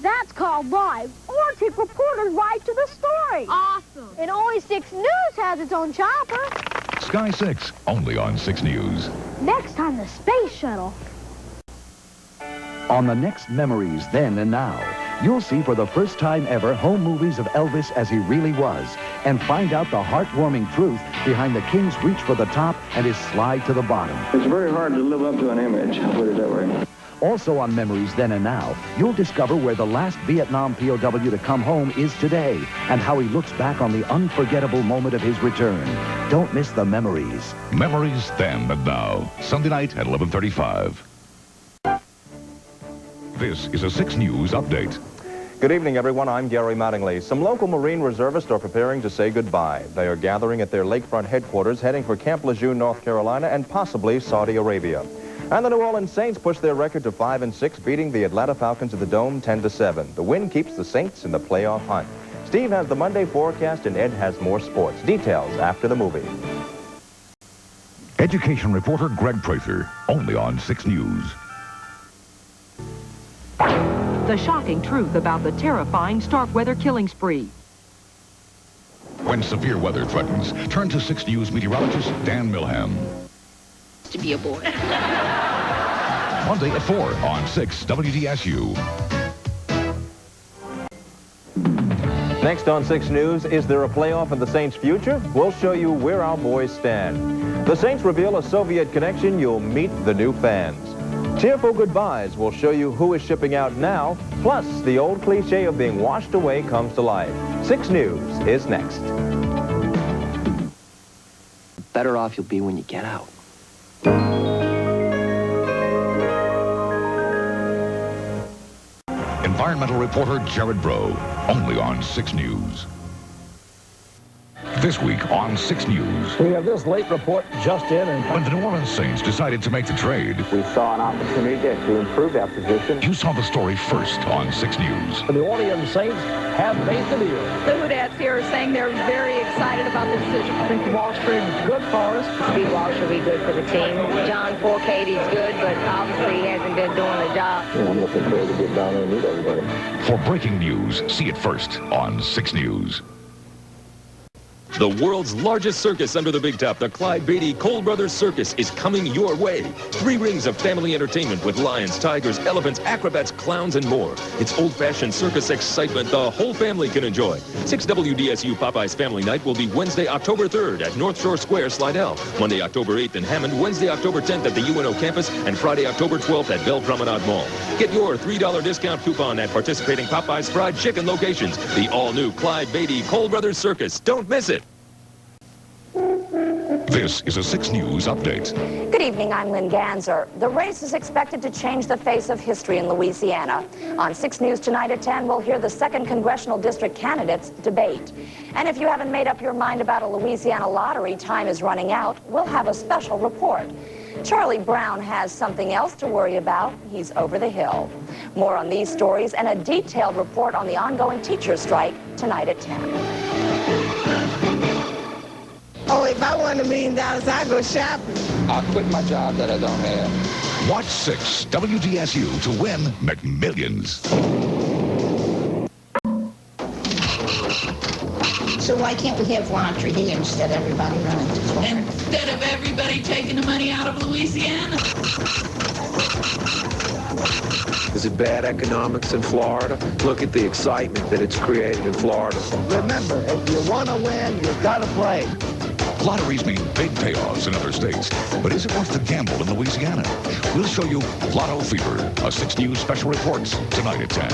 Speaker 14: That's called live, or take reporters right to the story. Awesome. And only 6 News has its own chopper.
Speaker 19: Sky 6, only on 6 News.
Speaker 14: Next time, the space shuttle.
Speaker 16: On the next Memories Then and Now, you'll see for the first time ever home movies of Elvis as he really was, and find out the heartwarming truth behind the King's reach for the top and his slide to the bottom.
Speaker 3: It's very hard to live up to an image, I'll put it that way.
Speaker 16: Also on Memories Then and Now, you'll discover where the last Vietnam POW to come home is today, and how he looks back on the unforgettable moment of his return. Don't miss the Memories.
Speaker 19: Memories Then and Now, Sunday night at 11:35. This is a 6 News update.
Speaker 2: Good evening, everyone. I'm Gary Mattingly. Some local Marine reservists are preparing to say goodbye. They are gathering at their lakefront headquarters, heading for Camp Lejeune, North Carolina, and possibly Saudi Arabia. And the New Orleans Saints pushed their record to 5-6, beating the Atlanta Falcons at the Dome 10-7. The win keeps the Saints in the playoff hunt. Steve has the Monday forecast, and Ed has more sports. Details after the movie.
Speaker 19: Education reporter Greg Prather, only on 6 News.
Speaker 11: The shocking truth about the terrifying Starkweather killing spree.
Speaker 19: When severe weather threatens, turn to 6 News meteorologist Dan Milham.
Speaker 17: To be a boy.
Speaker 19: Monday at 4 on 6 WDSU.
Speaker 2: Next on 6 News, is there a playoff in the Saints' future? We'll show you where our boys stand. The Saints reveal a Soviet connection. You'll meet the new fans. Cheerful goodbyes will show you who is shipping out now. Plus, the old cliche of being washed away comes to life. 6 News is next.
Speaker 21: Better off you'll be when you get out.
Speaker 19: Environmental reporter Jared Bro, only on 6 News. This week on 6 News.
Speaker 27: We have this late report just in.
Speaker 19: When the New Orleans Saints decided to make the trade,
Speaker 24: we saw an opportunity to improve our position.
Speaker 19: You saw the story first on 6 News.
Speaker 27: The New Orleans Saints have made the deal.
Speaker 25: The Houdads here are saying they're very excited about the decision.
Speaker 27: I think Wall Street is good for us.
Speaker 26: Steve Walsh will be good for the team. John Forcady's good, but obviously he hasn't been doing the job.
Speaker 24: Yeah, I'm looking forward to get down there and meet everybody.
Speaker 19: For breaking news, see it first on 6 News.
Speaker 5: The world's largest circus under the big top, the Clyde Beatty Cole Brothers Circus, is coming your way. 3 rings of family entertainment with lions, tigers, elephants, acrobats, clowns, and more. It's old-fashioned circus excitement the whole family can enjoy. 6 WDSU Popeye's Family Night will be Wednesday, October 3rd at North Shore Square, Slidell. Monday, October 8th in Hammond, Wednesday, October 10th at the UNO campus, and Friday, October 12th at Belle Promenade Mall. Get your $3 discount coupon at participating Popeye's fried chicken locations. The all-new Clyde Beatty Cole Brothers Circus. Don't miss it.
Speaker 19: This is a 6 News update.
Speaker 20: Good evening, I'm Lynn Ganser. The race is expected to change the face of history in Louisiana. On 6 News tonight at 10, we'll hear the 2nd Congressional District candidates debate. And if you haven't made up your mind about a Louisiana lottery, time is running out, we'll have a special report. Charlie Brown has something else to worry about. He's over the hill. More on these stories and a detailed report on the ongoing teacher strike tonight at 10.
Speaker 28: Oh, if I won $1 million, I'd go shopping.
Speaker 21: I'll quit my job that I don't have.
Speaker 19: Watch 6 WDSU to win McMillions.
Speaker 28: So why can't we have laundry here instead of everybody running to Florida?
Speaker 29: Instead of everybody taking the money out of Louisiana?
Speaker 30: Is it bad economics in Florida? Look at the excitement that it's created in Florida.
Speaker 28: Remember, if you want to win, you've got to play.
Speaker 19: Lotteries mean big payoffs in other states, but is it worth the gamble in Louisiana? We'll show you Lotto Fever, a 6 News special reports tonight at 10.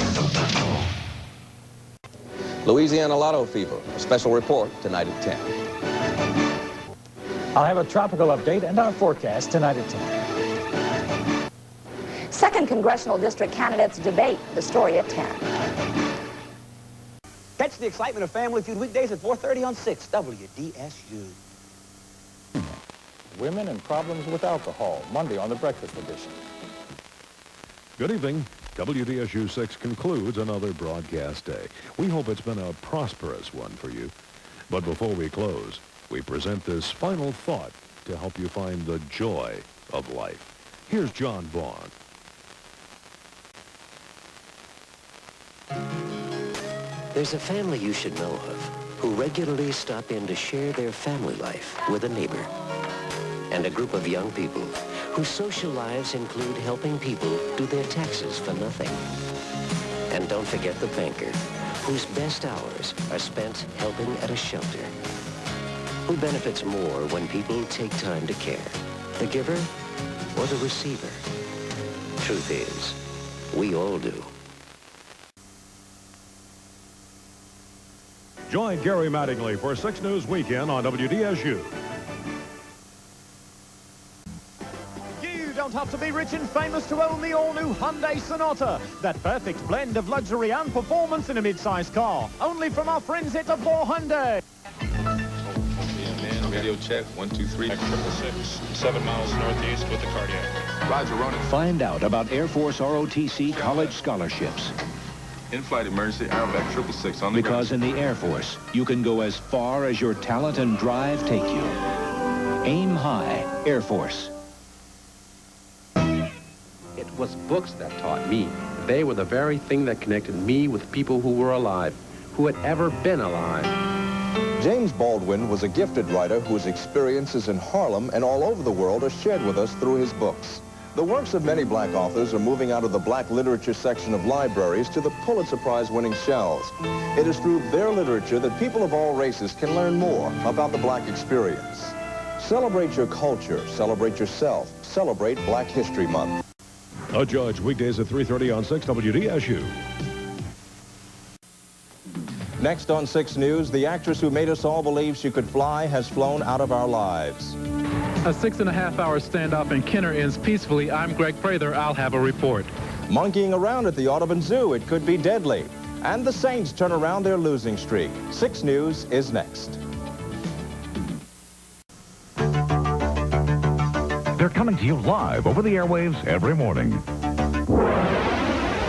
Speaker 2: Louisiana Lotto Fever, a special report tonight at 10.
Speaker 27: I'll have a tropical update and our forecast tonight at 10.
Speaker 20: 2nd Congressional District candidates debate, the story at 10.
Speaker 31: Catch the excitement of Family Feud weekdays at 4:30 on 6 WDSU.
Speaker 27: Women and Problems with Alcohol, Monday on the Breakfast Edition.
Speaker 1: Good evening. WDSU-6 concludes another broadcast day. We hope it's been a prosperous one for you. But before we close, we present this final thought to help you find the joy of life. Here's John Vaughn.
Speaker 4: There's a family you should know of who regularly stop in to share their family life with a neighbor. And a group of young people whose social lives include helping people do their taxes for nothing. And don't forget the banker, whose best hours are spent helping at a shelter. Who benefits more when people take time to care? The giver or the receiver? Truth is, we all do.
Speaker 1: Join Gary Mattingly for 6 News Weekend on WDSU.
Speaker 8: You don't have to be rich and famous to own the all-new Hyundai Sonata. That perfect blend of luxury and performance in a mid-size car. Only from our friends at Abor Hyundai.
Speaker 9: Radio check, 1, 2, 3. 666, 7 miles northeast with the cardiac. Roger, Ronan.
Speaker 10: Find out about Air Force ROTC college scholarships.
Speaker 9: In-flight emergency, Aerobac 666 on the
Speaker 10: Because in the Air Force, you can go as far as your talent and drive take you. Aim high, Air Force.
Speaker 21: It was books that taught me. They were the very thing that connected me with people who were alive, who had ever been alive.
Speaker 12: James Baldwin was a gifted writer whose experiences in Harlem and all over the world are shared with us through his books. The works of many black authors are moving out of the black literature section of libraries to the Pulitzer Prize-winning shelves. It is through their literature that people of all races can learn more about the black experience. Celebrate your culture, celebrate yourself, celebrate Black History Month.
Speaker 1: A Judge, weekdays at 3:30 on 6 WDSU.
Speaker 12: Next on 6 News, the actress who made us all believe she could fly has flown out of our lives.
Speaker 3: A 6.5-hour standoff in Kenner ends peacefully. I'm Greg Prather. I'll have a report.
Speaker 12: Monkeying around at the Audubon Zoo, it could be deadly. And the Saints turn around their losing streak. 6 News is next.
Speaker 19: They're coming to you live over the airwaves every morning.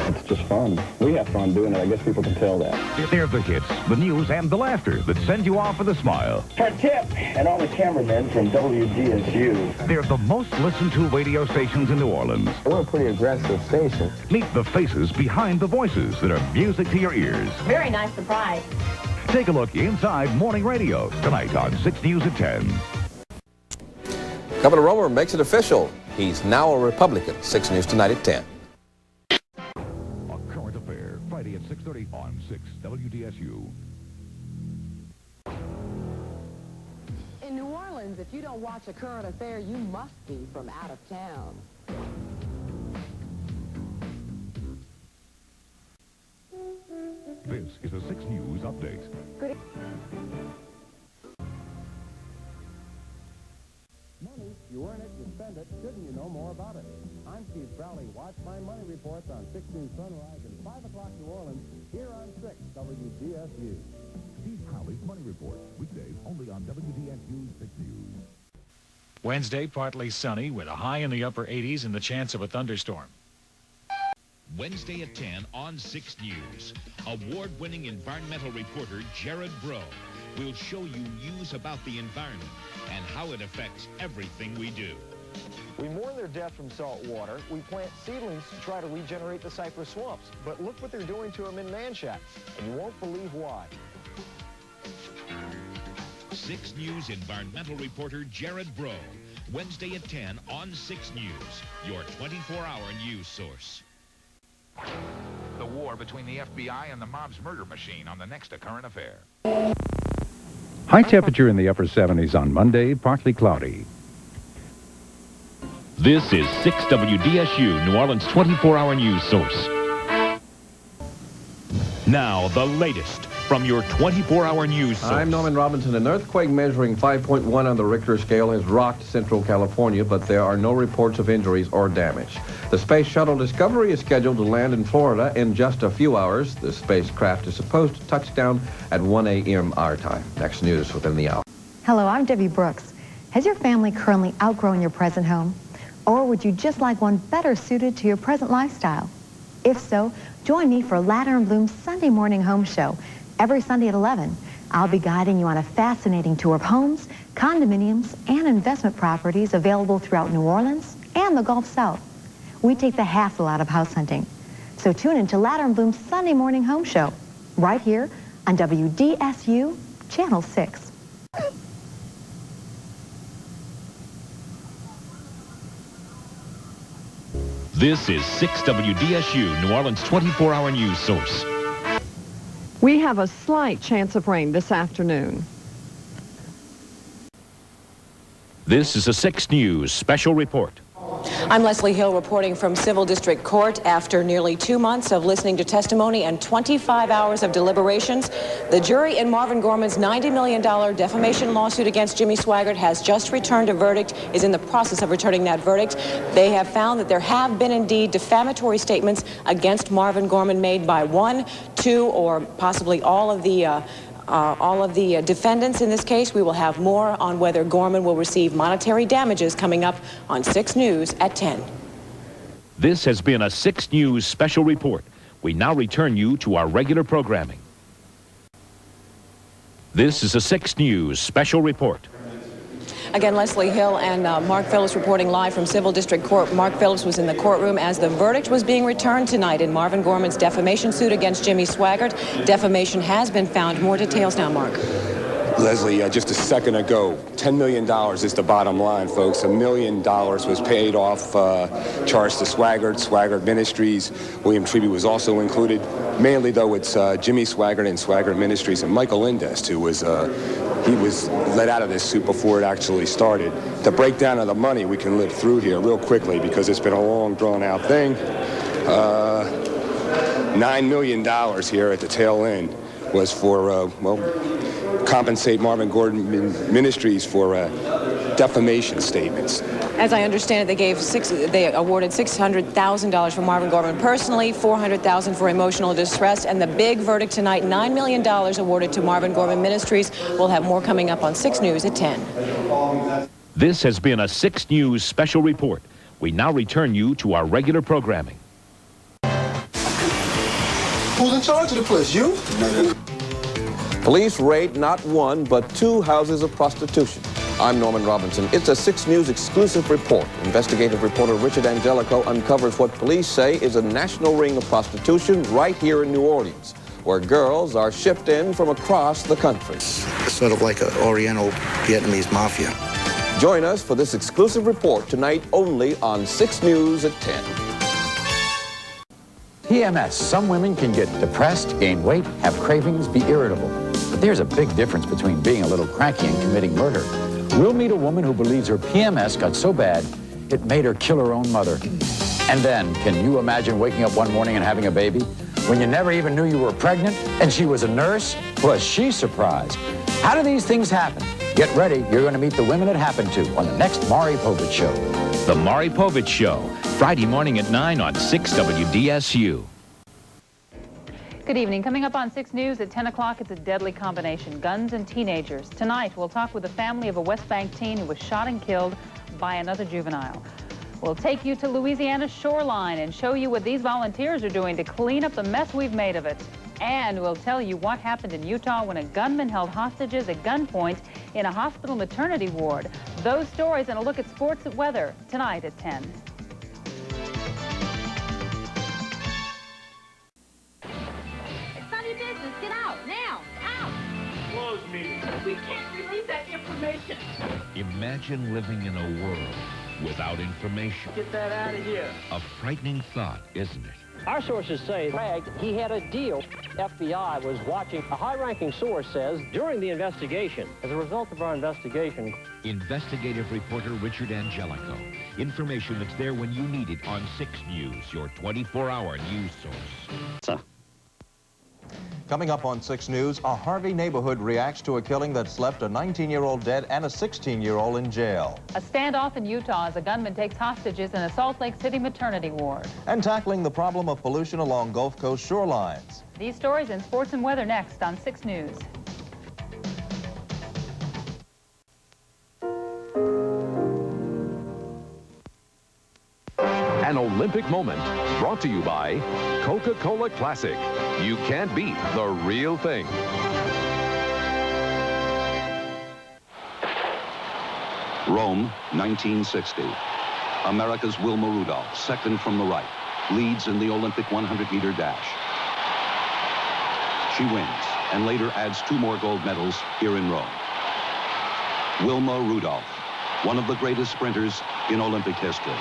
Speaker 24: It's just fun. We have fun doing it. I guess people can tell that.
Speaker 19: They're the hits, the news, and the laughter that send you off with a smile.
Speaker 24: For Tip and all the cameramen from WDSU.
Speaker 19: They're the most listened to radio stations in New Orleans.
Speaker 24: We're a pretty aggressive station.
Speaker 19: Meet the faces behind the voices that are music to your ears.
Speaker 26: Very nice surprise.
Speaker 19: Take a look inside morning radio tonight on 6 News at 10.
Speaker 13: Governor Romer makes it official. He's now a Republican. 6 News tonight at 10.
Speaker 19: A current affair, Friday at 6:30 on 6 WDSU.
Speaker 11: In New Orleans, if you don't watch A Current Affair, you must be from out of town.
Speaker 19: This is a 6 News update.
Speaker 11: Good.
Speaker 27: Money, you earn it, you spend it. Shouldn't you know more about it? I'm Steve Crowley. Watch my money reports on 6 News Sunrise and 5 o'clock New Orleans here on 6 WDSU.
Speaker 19: Steve Crowley's Money Report, weekdays only on WDSU 6 News.
Speaker 15: Wednesday, partly sunny with a high in the upper 80s and the chance of a thunderstorm.
Speaker 18: Wednesday at 10 on 6 News. Award-winning environmental reporter Jared Bro will show you news about the environment and how it affects everything we do.
Speaker 22: We mourn their death from salt water. We plant seedlings to try to regenerate the cypress swamps. But look what they're doing to them in Manchac, and you won't believe why.
Speaker 18: 6 News environmental reporter Jared Bro. Wednesday at 10 on 6 News, your 24-hour news source.
Speaker 23: The war between the FBI and the mob's murder machine on the next A Current Affair.
Speaker 27: High temperature in the upper 70s on Monday, partly cloudy.
Speaker 5: This is 6 WDSU, New Orleans' 24-hour news source. Now, the latest from your 24-hour news source.
Speaker 13: I'm Norman Robinson. An earthquake measuring 5.1 on the Richter scale has rocked Central California, but there are no reports of injuries or damage. The Space Shuttle Discovery is scheduled to land in Florida in just a few hours. The spacecraft is supposed to touch down at 1 a.m. our time. Next news within the hour.
Speaker 32: Hello, I'm Debbie Brooks. Has your family currently outgrown your present home?
Speaker 2: Or would you just like one better suited to your present lifestyle? If so, join me for Ladder and Bloom's Sunday morning home show. Every Sunday at 11, I'll be guiding you on a fascinating tour of homes, condominiums, and investment properties available throughout New Orleans and the Gulf South. We take the hassle out of house hunting. So tune in to Ladder and Bloom's Sunday morning home show, right here on WDSU Channel 6.
Speaker 18: This is 6 WDSU, New Orleans' 24-hour news source.
Speaker 6: We have a slight chance of rain this afternoon.
Speaker 18: This is a 6 News special report.
Speaker 7: I'm Leslie Hill reporting from Civil District Court. After nearly 2 months of listening to testimony and 25 hours of deliberations, the jury in Marvin Gorman's $90 million defamation lawsuit against Jimmy Swaggart has just returned a verdict, is in the process of returning that verdict. They have found that there have been indeed defamatory statements against Marvin Gorman made by 1, 2, or possibly all of the defendants in this case. We will have more on whether Gorman will receive monetary damages coming up on 6 News at 10.
Speaker 18: This has been a 6 News special report. We now return you to our regular programming. This is a 6 News special report.
Speaker 7: Again, Leslie Hill and Mark Phillips reporting live from Civil District Court. Mark Phillips was in the courtroom as the verdict was being returned tonight in Marvin Gorman's defamation suit against Jimmy Swaggart. Defamation has been found. More details now, Mark.
Speaker 14: Leslie, just a second ago, $10 million is the bottom line, folks. $1 million was paid off, charged to Swaggart Ministries. William Treby was also included. Mainly, though, it's Jimmy Swaggart and Swaggart Ministries and Michael Indest, who was he was let out of this suit before it actually started. The breakdown of the money we can live through here real quickly because it's been a long, drawn-out thing. $9 million here at the tail end was for, compensate Marvin Gordon Ministries for defamation statements.
Speaker 7: As I understand it, they awarded $600,000 for Marvin Gorman personally, $400,000 for emotional distress, and the big verdict tonight, $9 million awarded to Marvin Gorman Ministries. We'll have more coming up on 6 News at 10.
Speaker 18: This has been a 6 News special report. We now return you to our regular programming.
Speaker 16: Who's in charge of the place? You?
Speaker 12: Police raid not 1, but 2 houses of prostitution. I'm Norman Robinson. It's a 6 News exclusive report. Investigative reporter Richard Angelico uncovers what police say is a national ring of prostitution right here in New Orleans, where girls are shipped in from across the country.
Speaker 17: It's sort of like an Oriental Vietnamese mafia.
Speaker 12: Join us for this exclusive report tonight only on 6 News at 10.
Speaker 31: PMS. Some women can get depressed, gain weight, have cravings, be irritable. But there's a big difference between being a little cranky and committing murder. We'll meet a woman who believes her PMS got so bad, it made her kill her own mother. And then, can you imagine waking up one morning and having a baby? When you never even knew you were pregnant, and she was a nurse? Was she surprised? How do these things happen? Get ready, you're going to meet the women it happened to on the next Maury Povich Show.
Speaker 18: The Maury Povich Show, Friday morning at 9 on 6 WDSU.
Speaker 20: Good evening. Coming up on 6 News at 10 o'clock, it's a deadly combination, guns and teenagers. Tonight, we'll talk with the family of a West Bank teen who was shot and killed by another juvenile. We'll take you to Louisiana's shoreline and show you what these volunteers are doing to clean up the mess we've made of it. And we'll tell you what happened in Utah when a gunman held hostages at gunpoint in a hospital maternity ward. Those stories and a look at sports and weather tonight at 10.
Speaker 25: Business. Get out, now, out!
Speaker 28: Close meeting.
Speaker 25: We can't release that information.
Speaker 18: Imagine living in a world without information.
Speaker 28: Get that out of here.
Speaker 18: A frightening thought, isn't it?
Speaker 29: Our sources say Craig, he had a deal. FBI was watching. A high-ranking source says during the investigation, as a result of our investigation.
Speaker 18: Investigative reporter Richard Angelico. Information that's there when you need it on 6 News, your 24-hour news source.
Speaker 12: Coming up on 6 News, a Harvey neighborhood reacts to a killing that's left a 19-year-old dead and a 16-year-old in jail.
Speaker 20: A standoff in Utah as a gunman takes hostages in a Salt Lake City maternity ward.
Speaker 12: And tackling the problem of pollution along Gulf Coast shorelines.
Speaker 20: These stories and sports and weather next on 6 News.
Speaker 1: An Olympic moment brought to you by Coca-Cola Classic. You can't beat the real thing.
Speaker 19: Rome, 1960. America's Wilma Rudolph, second from the right, leads in the Olympic 100-meter dash. She wins and later adds 2 more gold medals here in Rome. Wilma Rudolph, one of the greatest sprinters in Olympic history.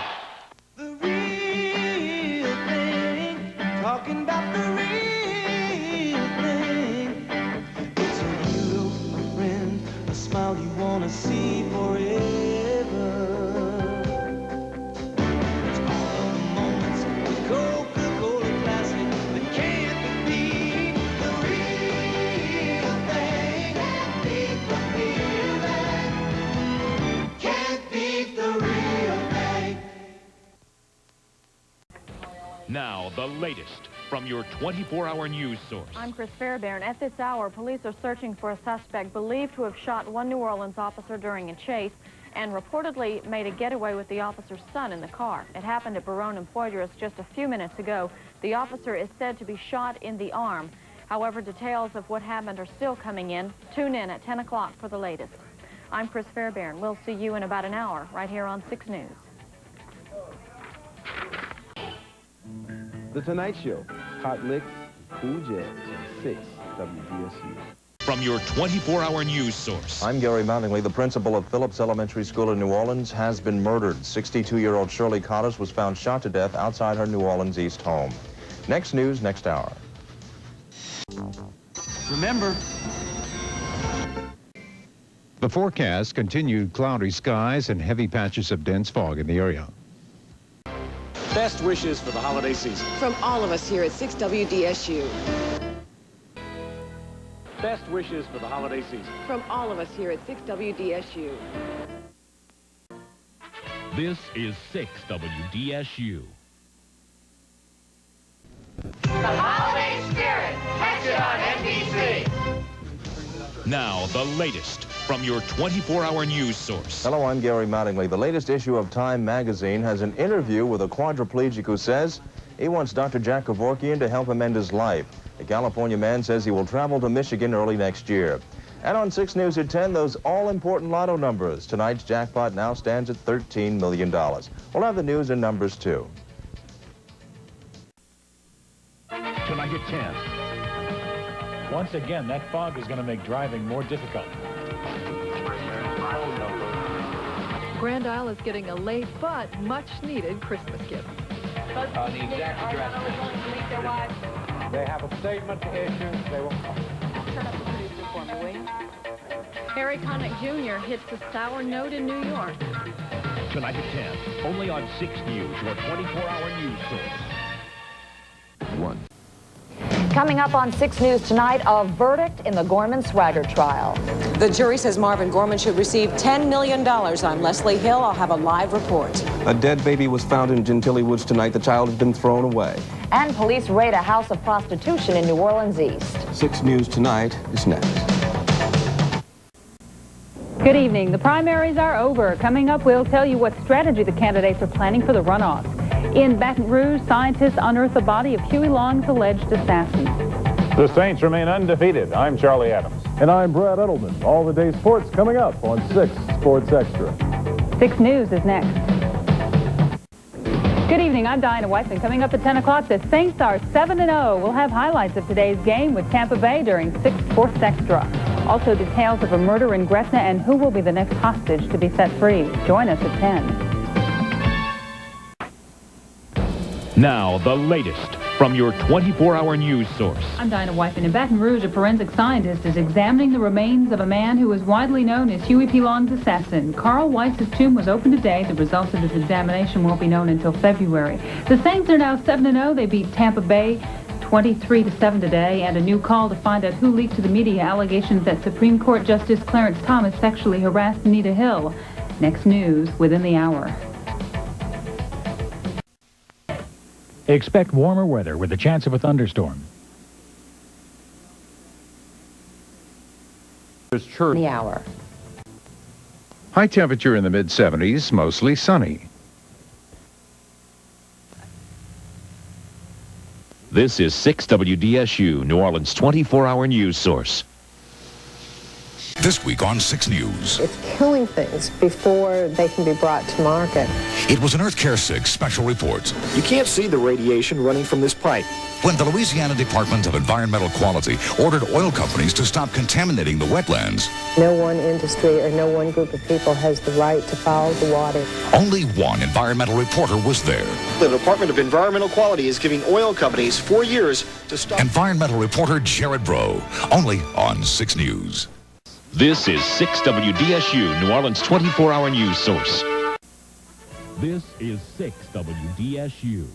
Speaker 3: The real thing, talking about the real thing. It's a hero, a friend, a smile you want to see forever. It's all the moments with Coca-Cola Classic that can't be beat. The real thing, can't beat the feeling. Can't beat the real thing.
Speaker 18: Now, the latest from your 24-hour news source.
Speaker 31: I'm Chris Fairbairn. At this hour, police are searching for a suspect believed to have shot one New Orleans officer during a chase and reportedly made a getaway with the officer's son in the car. It happened at Barone and Poydras just a few minutes ago. The officer is said to be shot in the arm. However, details of what happened are still coming in. Tune in at 10 o'clock for the latest. I'm Chris Fairbairn. We'll see you in about an hour right here on 6 News.
Speaker 27: The Tonight Show, Hot Licks, Cool Jazz, 6 WDSU.
Speaker 18: From your 24-hour news source.
Speaker 12: I'm Gary Mattingly. The principal of Phillips Elementary School in New Orleans has been murdered. 62-year-old Shirley Collis was found shot to death outside her New Orleans East home. Next news, next hour.
Speaker 4: Remember,
Speaker 8: the forecast continued cloudy skies and heavy patches of dense fog in the area.
Speaker 22: Best wishes for the holiday season.
Speaker 7: From all of us here at 6 WDSU.
Speaker 22: Best wishes for the holiday season.
Speaker 7: From all of us here at 6 WDSU.
Speaker 18: This is 6 WDSU.
Speaker 25: The holiday spirit. Catch it on NBC.
Speaker 18: Now, the latest from your 24-hour news source.
Speaker 12: Hello, I'm Gary Mattingly. The latest issue of Time magazine has an interview with a quadriplegic who says he wants Dr. Jack Kevorkian to help him end his life. The California man says he will travel to Michigan early next year. And on 6 News at 10, those all-important lotto numbers. Tonight's jackpot now stands at $13 million. We'll have the news and numbers, too.
Speaker 18: Tonight at 10.
Speaker 15: Once again, that fog is going to make driving more difficult.
Speaker 6: Grand Isle is getting a late but much-needed Christmas gift.
Speaker 22: The exact address. They have a statement to issue. They will.
Speaker 31: Turn up the producer for me, will you? Harry Connick Jr. hits a sour note in New York.
Speaker 18: Tonight at 10, only on 6 News, your 24-hour news source.
Speaker 1: 1.
Speaker 9: Coming up on 6 News tonight, a verdict in the Gorman-Swaggart trial.
Speaker 7: The jury says Marvin Gorman should receive $10 million. I'm Leslie Hill. I'll have a live report.
Speaker 10: A dead baby was found in Gentilly Woods tonight. The child has been thrown away.
Speaker 9: And police raid a house of prostitution in New Orleans East.
Speaker 10: 6 News tonight is next.
Speaker 20: Good evening. The primaries are over. Coming up, we'll tell you what strategy the candidates are planning for the runoffs. In Baton Rouge, scientists unearth the body of Huey Long's alleged assassin.
Speaker 11: The Saints remain undefeated. I'm Charlie Adams.
Speaker 27: And I'm Brad Edelman. All the day's sports coming up on 6 Sports Extra.
Speaker 20: 6 News is next. Good evening. I'm Diana Weissman. Coming up at 10 o'clock, the Saints are 7-0. We'll have highlights of today's game with Tampa Bay during 6 Sports Extra. Also details of a murder in Gretna and who will be the next hostage to be set free. Join us at 10.
Speaker 18: Now, the latest from your 24-hour news source.
Speaker 20: I'm Diana Weissman. In Baton Rouge, a forensic scientist is examining the remains of a man who is widely known as Huey P. Long's assassin. Carl Weiss's tomb was opened today. The results of his examination won't be known until February. The Saints are now 7-0. They beat Tampa Bay 23-7 today, and a new call to find out who leaked to the media allegations that Supreme Court Justice Clarence Thomas sexually harassed Anita Hill. Next news within the hour.
Speaker 15: Expect warmer weather with a chance of a thunderstorm.
Speaker 9: The hour.
Speaker 8: High temperature in the mid-70s, mostly sunny.
Speaker 18: This is 6 WDSU, New Orleans' 24-hour news source.
Speaker 19: This week on 6 News.
Speaker 2: It's killing things before they can be brought to market.
Speaker 19: It was an Earth Care 6 special report.
Speaker 22: You can't see the radiation running from this pipe.
Speaker 19: When the Louisiana Department of Environmental Quality ordered oil companies to stop contaminating the wetlands.
Speaker 2: No one industry or no one group of people has the right to follow the water.
Speaker 19: Only one environmental reporter was there.
Speaker 22: The Department of Environmental Quality is giving oil companies 4 years to stop.
Speaker 19: Environmental reporter Jared Bro, only on 6 News.
Speaker 18: This is 6 WDSU, New Orleans' 24-hour news source. This is 6 WDSU.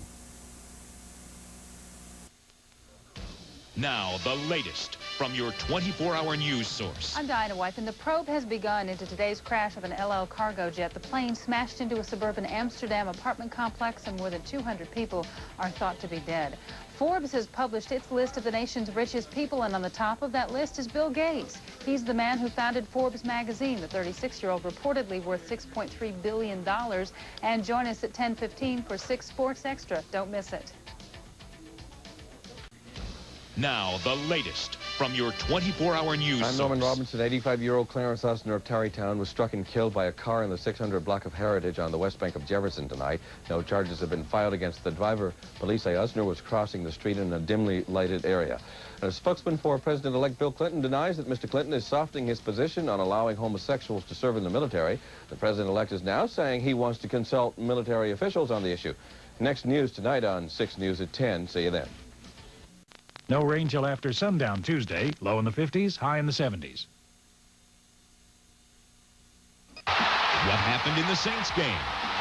Speaker 18: Now, the latest from your 24-hour news source.
Speaker 20: I'm Diana White, and the probe has begun into today's crash of an LL cargo jet. The plane smashed into a suburban Amsterdam apartment complex, and more than 200 people are thought to be dead. Forbes has published its list of the nation's richest people, and on the top of that list is Bill Gates. He's the man who founded Forbes magazine, the 36-year-old reportedly worth $6.3 billion. And join us at 10:15 for 6 Sports Extra. Don't miss it.
Speaker 18: Now, the latest from your 24-hour news
Speaker 10: I'm
Speaker 18: source.
Speaker 10: Norman Robinson. 85-year-old Clarence Usner of Tarrytown was struck and killed by a car in the 600 block of Heritage on the west bank of Jefferson tonight. No charges have been filed against the driver. Police say Usner was crossing the street in a dimly lighted area. And a spokesman for President-elect Bill Clinton denies that Mr. Clinton is softening his position on allowing homosexuals to serve in the military. The president-elect is now saying he wants to consult military officials on the issue. Next news tonight on 6 News at 10. See you then.
Speaker 15: No rain till after sundown Tuesday. Low in the 50s, high in the 70s.
Speaker 18: What happened in the Saints game?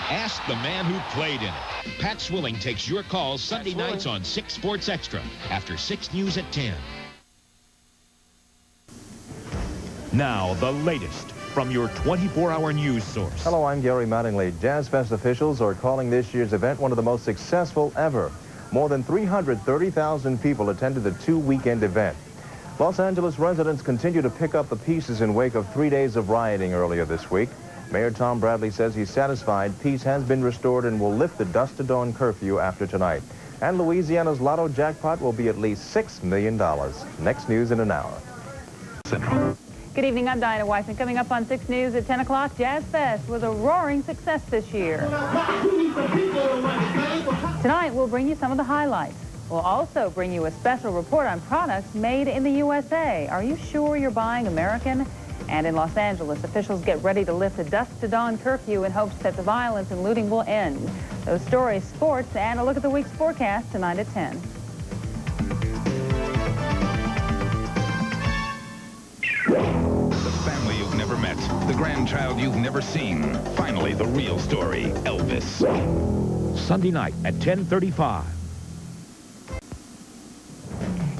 Speaker 18: Ask the man who played in it. Pat Swilling takes your calls Sunday nights on 6 Sports Extra after 6 News at 10. Now, the latest from your 24-hour news source.
Speaker 22: Hello, I'm Gary Mattingly. Jazz Fest officials are calling this year's event one of the most successful ever. More than 330,000 people attended the 2-weekend event. Los Angeles residents continue to pick up the pieces in wake of 3 days of rioting earlier this week. Mayor Tom Bradley says he's satisfied peace has been restored and will lift the dusk to dawn curfew after tonight. And Louisiana's lotto jackpot will be at least $6 million. Next news in an hour.
Speaker 20: Central. Good evening, I'm Diana Weiss, and coming up on 6 News at 10 o'clock, Jazz Fest was a roaring success this year. Tonight, we'll bring you some of the highlights. We'll also bring you a special report on products made in the USA. Are you sure you're buying American? And in Los Angeles, officials get ready to lift the dusk to dawn curfew in hopes that the violence and looting will end. Those stories, sports, and a look at the week's forecast tonight at 10.
Speaker 19: The family you've never met, the grandchild you've never seen. Finally, the real story, Elvis.
Speaker 18: Sunday night at 10:35.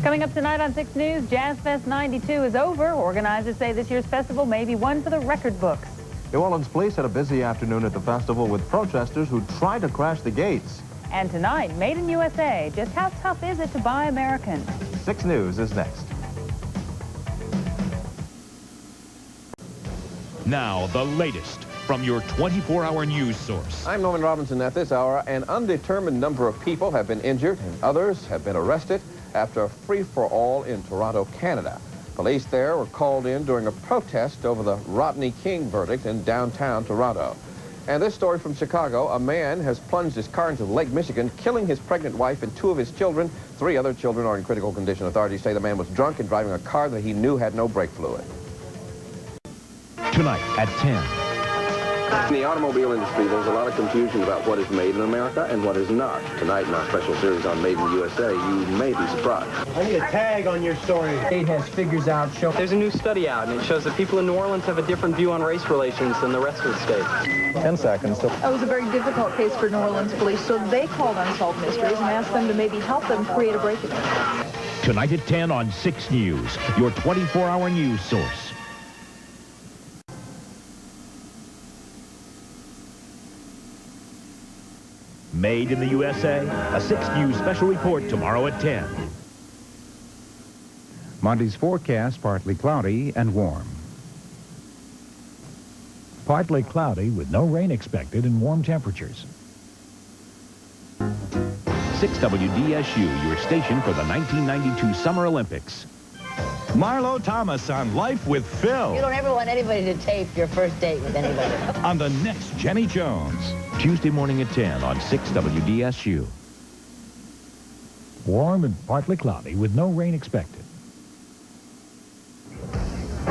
Speaker 20: Coming up tonight on 6 News, Jazz Fest 92 is over. Organizers say this year's festival may be one for the record books.
Speaker 22: New Orleans police had a busy afternoon at the festival with protesters who tried to crash the gates.
Speaker 20: And tonight, Made in USA. Just how tough is it to buy American?
Speaker 22: 6 News is next.
Speaker 18: Now, the latest from your 24-hour news source.
Speaker 10: I'm Norman Robinson. At this hour, an undetermined number of people have been injured and others have been arrested after a free-for-all in Toronto, Canada. Police there were called in during a protest over the Rodney King verdict in downtown Toronto. And this story from Chicago, a man has plunged his car into Lake Michigan, killing his pregnant wife and 2 of his children. 3 other children are in critical condition. Authorities say the man was drunk and driving a car that he knew had no brake fluid.
Speaker 18: Tonight at 10.
Speaker 10: In the automobile industry, there's a lot of confusion about what is made in America and what is not. Tonight in our special series on Made in the USA, you may be surprised.
Speaker 4: I need a tag on your story. It has figures out show.
Speaker 5: There's a new study out, and it shows that people in New Orleans have a different view on race relations than the rest of the state.
Speaker 22: 10 seconds.
Speaker 13: That was a very difficult case for New Orleans police, so they called Unsolved Mysteries and asked them to maybe help them create a breaking point.
Speaker 18: Tonight at 10 on 6 News, your 24-hour news source. Made in the USA, a 6 News special report tomorrow at 10.
Speaker 8: Monday's forecast, partly cloudy and warm.
Speaker 15: Partly cloudy with no rain expected and warm temperatures.
Speaker 18: 6 WDSU, your station for the 1992 Summer Olympics.
Speaker 3: Marlo Thomas on Life with Phil.
Speaker 14: You don't ever want anybody to tape your first date with anybody.
Speaker 3: On the next Jenny Jones.
Speaker 18: Tuesday morning at 10 on 6 WDSU.
Speaker 15: Warm and partly cloudy with no rain expected.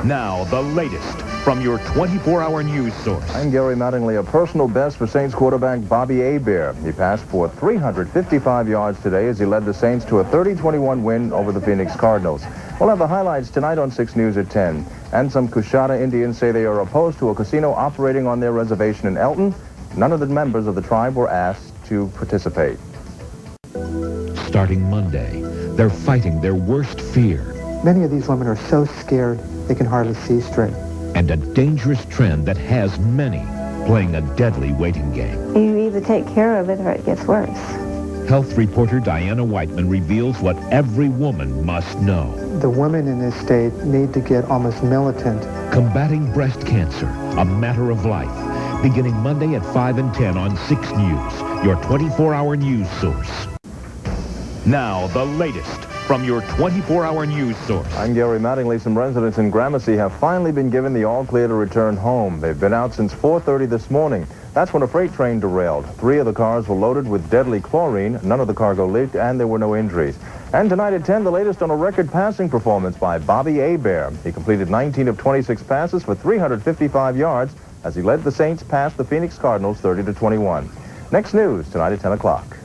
Speaker 18: Now, the latest from your 24-hour news source.
Speaker 22: I'm Gary Mattingly. A personal best for Saints quarterback Bobby Hebert. He passed for 355 yards today as he led the Saints to a 30-21 win over the Phoenix Cardinals. We'll have the highlights tonight on 6 News at 10. And some Coushatta Indians say they are opposed to a casino operating on their reservation in Elton. None of the members of the tribe were asked to participate.
Speaker 18: Starting Monday, they're fighting their worst fear.
Speaker 16: Many of these women are so scared they can hardly see straight.
Speaker 18: And a dangerous trend that has many playing a deadly waiting game.
Speaker 17: You either take care of it or it gets worse.
Speaker 18: Health reporter Diana Whiteman reveals what every woman must know.
Speaker 16: The women in this state need to get almost militant.
Speaker 18: Combating breast cancer, a matter of life. Beginning Monday at 5 and 10 on 6 News, your 24-hour news source. Now, the latest from your 24-hour news source.
Speaker 22: I'm Gary Mattingly. Some residents in Gramercy have finally been given the all clear to return home. They've been out since 4:30 this morning. That's when a freight train derailed. 3 of the cars were loaded with deadly chlorine. None of the cargo leaked, and there were no injuries. And tonight at 10, the latest on a record passing performance by Bobby Hebert. He completed 19 of 26 passes for 355 yards as he led the Saints past the Phoenix Cardinals 30-21. Next news tonight at 10 o'clock.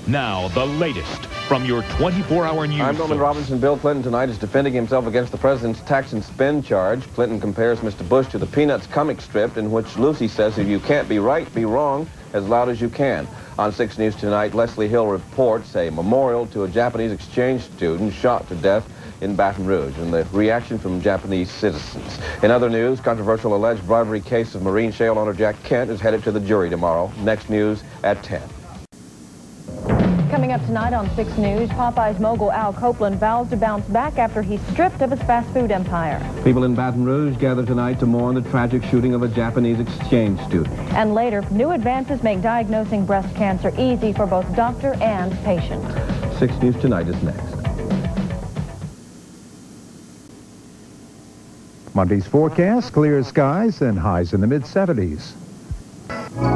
Speaker 18: Now, the latest from your 24-hour news.
Speaker 10: I'm Norman Robinson. Bill Clinton tonight is defending himself against the president's tax and spend charge. Clinton compares Mr. Bush to the Peanuts comic strip in which Lucy says, if you can't be right, be wrong as loud as you can. On 6 News tonight, Leslie Hill reports a memorial to a Japanese exchange student shot to death in Baton Rouge and the reaction from Japanese citizens. In other news, controversial alleged bribery case of Marine Shale owner Jack Kent is headed to the jury tomorrow. Next News at 10.
Speaker 9: Coming up tonight on 6 News, Popeye's mogul Al Copeland vows to bounce back after he's stripped of his fast food empire.
Speaker 10: People in Baton Rouge gather tonight to mourn the tragic shooting of a Japanese exchange student.
Speaker 9: And later, new advances make diagnosing breast cancer easy for both doctor and patient.
Speaker 10: 6 News tonight is next.
Speaker 8: Monday's forecast, clear skies and highs in the mid-70s.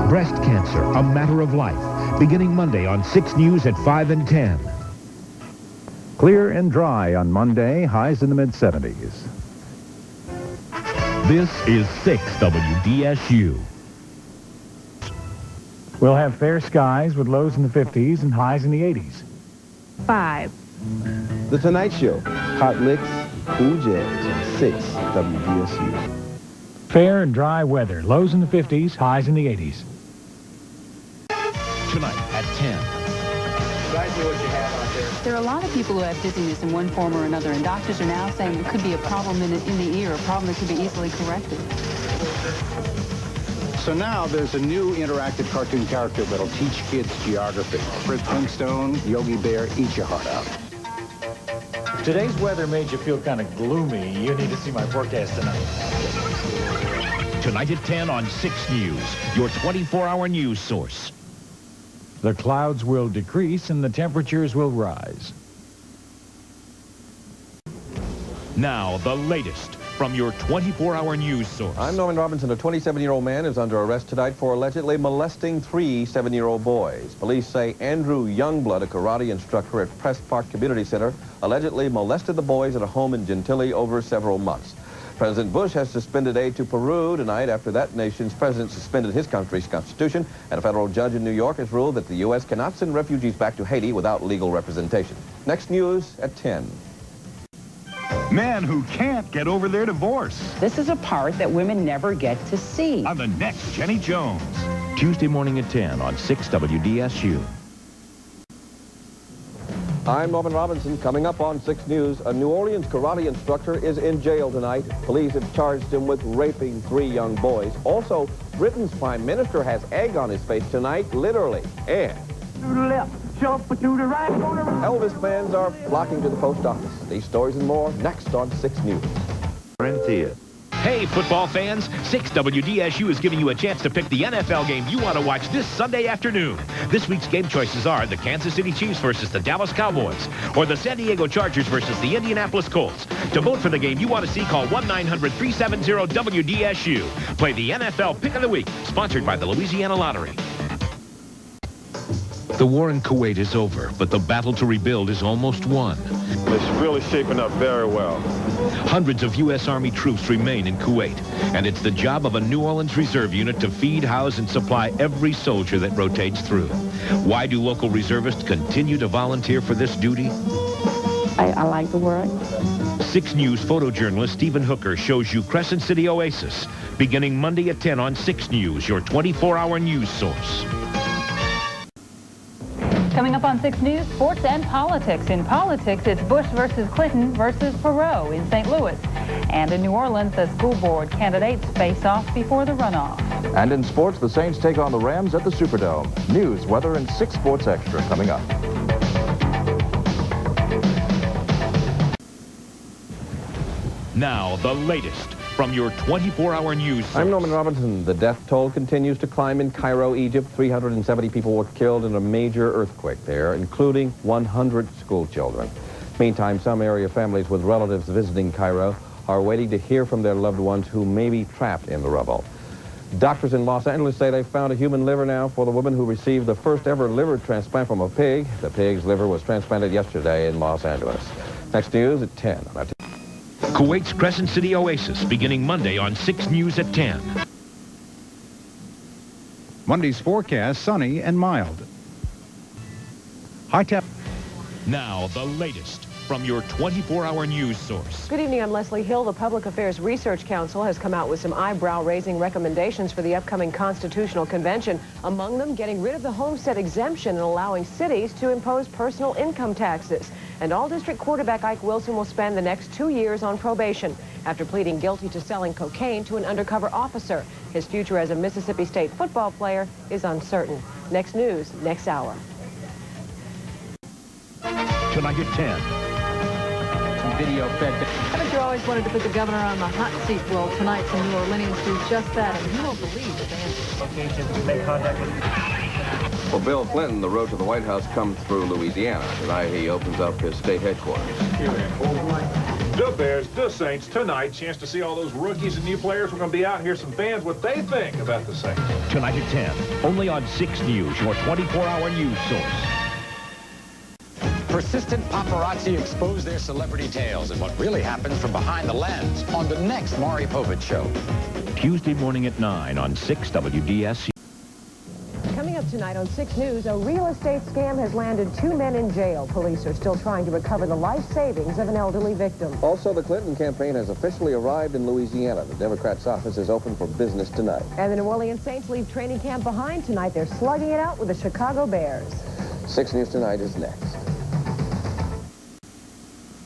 Speaker 18: Breast cancer, a matter of life. Beginning Monday on 6 News at 5 and 10.
Speaker 8: Clear and dry on Monday, highs in the mid-70s.
Speaker 18: This is 6 WDSU.
Speaker 15: We'll have fair skies with lows in the 50s and highs in the 80s.
Speaker 6: 5.
Speaker 21: The Tonight Show. Hot licks, cool jazz on 6 WDSU.
Speaker 15: Fair and dry weather, lows in the 50s, highs in the 80s.
Speaker 18: Tonight at 10.
Speaker 4: Guys, know what you have out there.
Speaker 23: There are a lot of people who have dizziness in one form or another, and doctors are now saying it could be a problem in the ear, a problem that could be easily corrected.
Speaker 27: So now there's a new interactive cartoon character that'll teach kids geography. Fred Flintstone, Yogi Bear, eat your heart out.
Speaker 15: Today's weather made you feel kind of gloomy. You need to see my forecast tonight.
Speaker 18: Tonight at 10 on 6 News, your 24-hour news source.
Speaker 15: The clouds will decrease and the temperatures will rise.
Speaker 18: Now, the latest from your 24-hour news source.
Speaker 10: I'm Norman Robinson. A 27-year-old man is under arrest tonight for allegedly molesting 3 7-year-old boys. Police say Andrew Youngblood, a karate instructor at Press Park Community Center, allegedly molested the boys at a home in Gentilly over several months. President Bush has suspended aid to Peru tonight after that nation's president suspended his country's constitution, and a federal judge in New York has ruled that the U.S. cannot send refugees back to Haiti without legal representation. Next News at 10.
Speaker 3: Men who can't get over their divorce.
Speaker 24: This is a part that women never get to see.
Speaker 3: On the next Jenny Jones.
Speaker 18: Tuesday morning at 10 on 6 WDSU.
Speaker 10: I'm Norman Robinson. Coming up on 6 News, a New Orleans karate instructor is in jail tonight. Police have charged him with raping 3 young boys. Also, Britain's prime minister has egg on his face tonight, literally. And
Speaker 4: To the left, shuffle to the right, go to the right.
Speaker 10: Elvis fans are flocking to the post office. These stories and more next on 6 News.
Speaker 26: Frontier.
Speaker 1: Hey, football fans, 6 WDSU is giving you a chance to pick the NFL game you want to watch this Sunday afternoon. This week's game choices are the Kansas City Chiefs versus the Dallas Cowboys, or the San Diego Chargers versus the Indianapolis Colts. To vote for the game you want to see, call 1-900-370-WDSU. Play the NFL Pick of the Week, sponsored by the Louisiana Lottery.
Speaker 18: The war in Kuwait is over, but the battle to rebuild is almost won.
Speaker 2: It's really shaping up very well.
Speaker 18: Hundreds of U.S. Army troops remain in Kuwait, and it's the job of a New Orleans reserve unit to feed, house, and supply every soldier that rotates through. Why do local reservists continue to volunteer for this duty?
Speaker 17: I like the work.
Speaker 18: 6 News photojournalist Stephen Hooker shows you Crescent City Oasis, beginning Monday at 10 on 6 News, your 24-hour news source.
Speaker 20: Coming up on 6 News, sports and politics. In politics, it's Bush versus Clinton versus Perot in St. Louis. And in New Orleans, the school board candidates face off before the runoff.
Speaker 22: And in sports, the Saints take on the Rams at the Superdome. News, weather, and 6 Sports Extra coming up.
Speaker 1: Now, the latest from your 24-hour news source.
Speaker 10: I'm Norman Robinson. The death toll continues to climb in Cairo, Egypt. 370 people were killed in a major earthquake there, including 100 school children. Meantime, some area families with relatives visiting Cairo are waiting to hear from their loved ones who may be trapped in the rubble. Doctors in Los Angeles say they found a human liver now for the woman who received the first ever liver transplant from a pig. The pig's liver was transplanted yesterday in Los Angeles. Next news at 10.
Speaker 18: Kuwait's Crescent City Oasis, beginning Monday on 6 News at 10.
Speaker 8: Monday's forecast, sunny and mild. High temp.
Speaker 1: Now, the latest from your 24-hour news source.
Speaker 7: Good evening, I'm Leslie Hill. The Public Affairs Research Council has come out with some eyebrow-raising recommendations for the upcoming Constitutional Convention. Among them, getting rid of the homestead exemption and allowing cities to impose personal income taxes. And all-district quarterback Ike Wilson will spend the next 2 years on probation after pleading guilty to selling cocaine to an undercover officer. His future as a Mississippi State football player is uncertain. Next news, next hour.
Speaker 1: Tonight at 10.
Speaker 4: Video fed.
Speaker 6: I bet you always wanted to put the governor on the hot seat. Well, tonight some New Orleanians do just that, and you won't believe the answer.
Speaker 4: Okay, Jim, you make contact with
Speaker 10: For Bill Clinton, the road to the White House comes through Louisiana. Tonight he opens up his state headquarters.
Speaker 3: The Bears, the Saints, tonight. Chance to see all those rookies and new players. We're going to be out here, some fans, what they think about the Saints.
Speaker 1: Tonight at 10, only on 6 News, your 24-hour news source.
Speaker 11: Persistent paparazzi expose their celebrity tales and what really happens from behind the lens on the next Maury Povich Show.
Speaker 1: Tuesday morning at 9 on 6 WDSU.
Speaker 7: Coming up tonight on 6 News, a real estate scam has landed 2 men in jail. Police are still trying to recover the life savings of an elderly victim.
Speaker 10: Also, the Clinton campaign has officially arrived in Louisiana. The Democrats' office is open for business tonight.
Speaker 7: And the New Orleans Saints leave training camp behind tonight. They're slugging it out with the Chicago Bears.
Speaker 10: 6 News Tonight is next.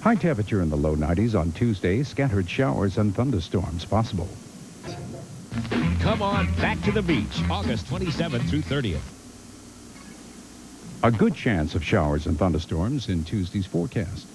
Speaker 8: High temperature in the low 90s on Tuesday. Scattered showers and thunderstorms possible.
Speaker 1: Come on back to the beach, August 27th through 30th.
Speaker 8: A good chance of showers and thunderstorms in Tuesday's forecast.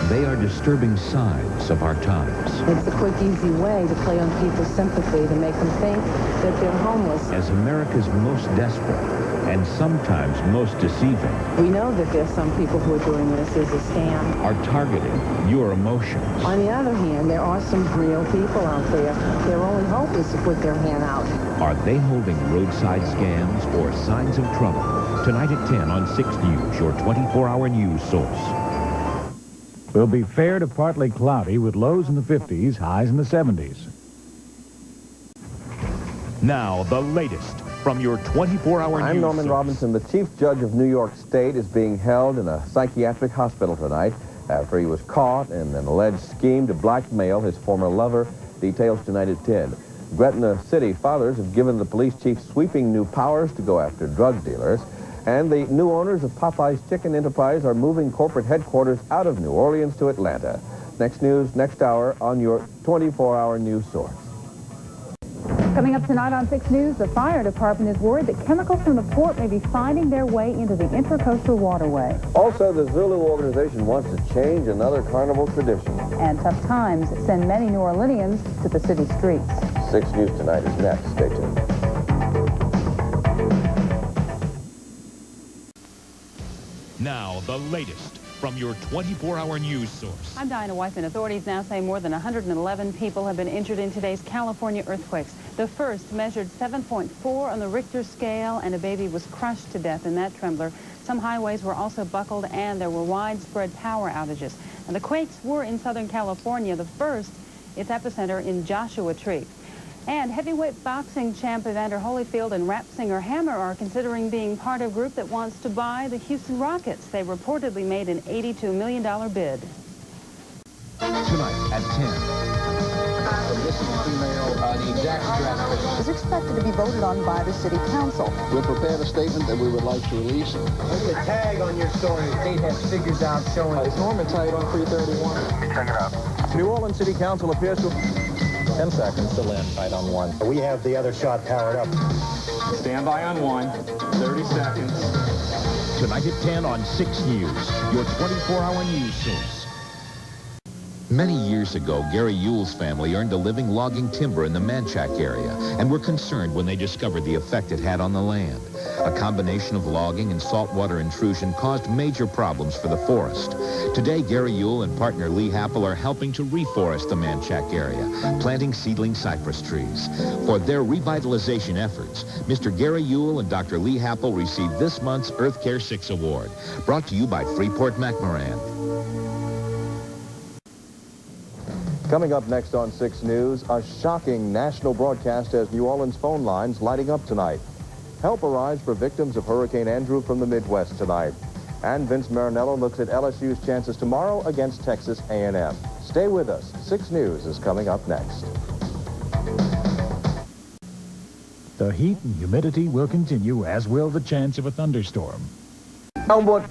Speaker 18: They are disturbing signs of our times.
Speaker 17: It's a quick, easy way to play on people's sympathy, to make them think that they're homeless.
Speaker 18: As America's most desperate and sometimes most deceiving,
Speaker 17: We know that there's some people who are doing this as a scam.
Speaker 18: are targeting your emotions.
Speaker 17: On the other hand, there are some real people out there. Their only hope is to put their hand out.
Speaker 18: Are they holding roadside scams or signs of trouble? Tonight at 10 on 6 News, your 24-hour news source.
Speaker 15: Will be fair to partly cloudy with lows in the 50s, highs in the 70s.
Speaker 1: Now, the latest from your 24-hour news
Speaker 10: I'm Norman
Speaker 1: source.
Speaker 10: Robinson. The Chief Judge of New York State is being held in a psychiatric hospital tonight after he was caught in an alleged scheme to blackmail his former lover. Details tonight at 10. Gretna City fathers have given the police chief sweeping new powers to go after drug dealers. And the new owners of Popeye's Chicken Enterprise are moving corporate headquarters out of New Orleans to Atlanta. Next news, next hour on your 24-hour news source.
Speaker 23: Coming up tonight on 6 News, the fire department is worried that chemicals from the port may be finding their way into the Intracoastal Waterway.
Speaker 10: Also, the Zulu organization wants to change another carnival tradition.
Speaker 23: And tough times send many New Orleanians to the city streets.
Speaker 10: 6 News Tonight is next. Stay tuned.
Speaker 18: Now, the latest from your 24-hour news source.
Speaker 23: I'm Diana Weissman. Authorities now say more than 111 people have been injured in today's California earthquakes. The first measured 7.4 on the Richter scale, and a baby was crushed to death in that trembler. Some highways were also buckled, and there were widespread power outages. And the quakes were in Southern California. The first, its epicenter in Joshua Tree. And heavyweight boxing champ Evander Holyfield and rap singer Hammer are considering being part of a group that wants to buy the Houston Rockets. They reportedly made an $82 million bid.
Speaker 18: Tonight at 10.
Speaker 5: This is the exact draft
Speaker 12: is expected to be voted on by the city council.
Speaker 5: We've prepared a statement that we would like to release.
Speaker 4: There's a tag on your story. State has figures out showing.
Speaker 5: Is Norman tight on 331?
Speaker 2: Check it out.
Speaker 22: New Orleans City Council appears to... 10 seconds to land, right on 1.
Speaker 4: We have the other shot powered up.
Speaker 2: Stand by on 1. 30 seconds.
Speaker 1: Tonight at 10 on 6 News, your 24-hour news source.
Speaker 18: Many years ago, Gary Yule's family earned a living logging timber in the Manchac area and were concerned when they discovered the effect it had on the land. A combination of logging and saltwater intrusion caused major problems for the forest. Today, Gary Yule and partner Lee Happel are helping to reforest the Manchac area, planting seedling cypress trees. For their revitalization efforts, Mr. Gary Yule and Dr. Lee Happel received this month's Earth Care 6 Award, brought to you by Freeport McMoran.
Speaker 22: Coming up next on 6 News, a shocking national broadcast has New Orleans phone lines lighting up tonight. Help arrives for victims of Hurricane Andrew from the Midwest tonight. And Vince Marinello looks at LSU's chances tomorrow against Texas A&M. Stay with us. 6 News is coming up next.
Speaker 13: The heat and humidity will continue, as will the chance of a thunderstorm.
Speaker 22: Elmwood.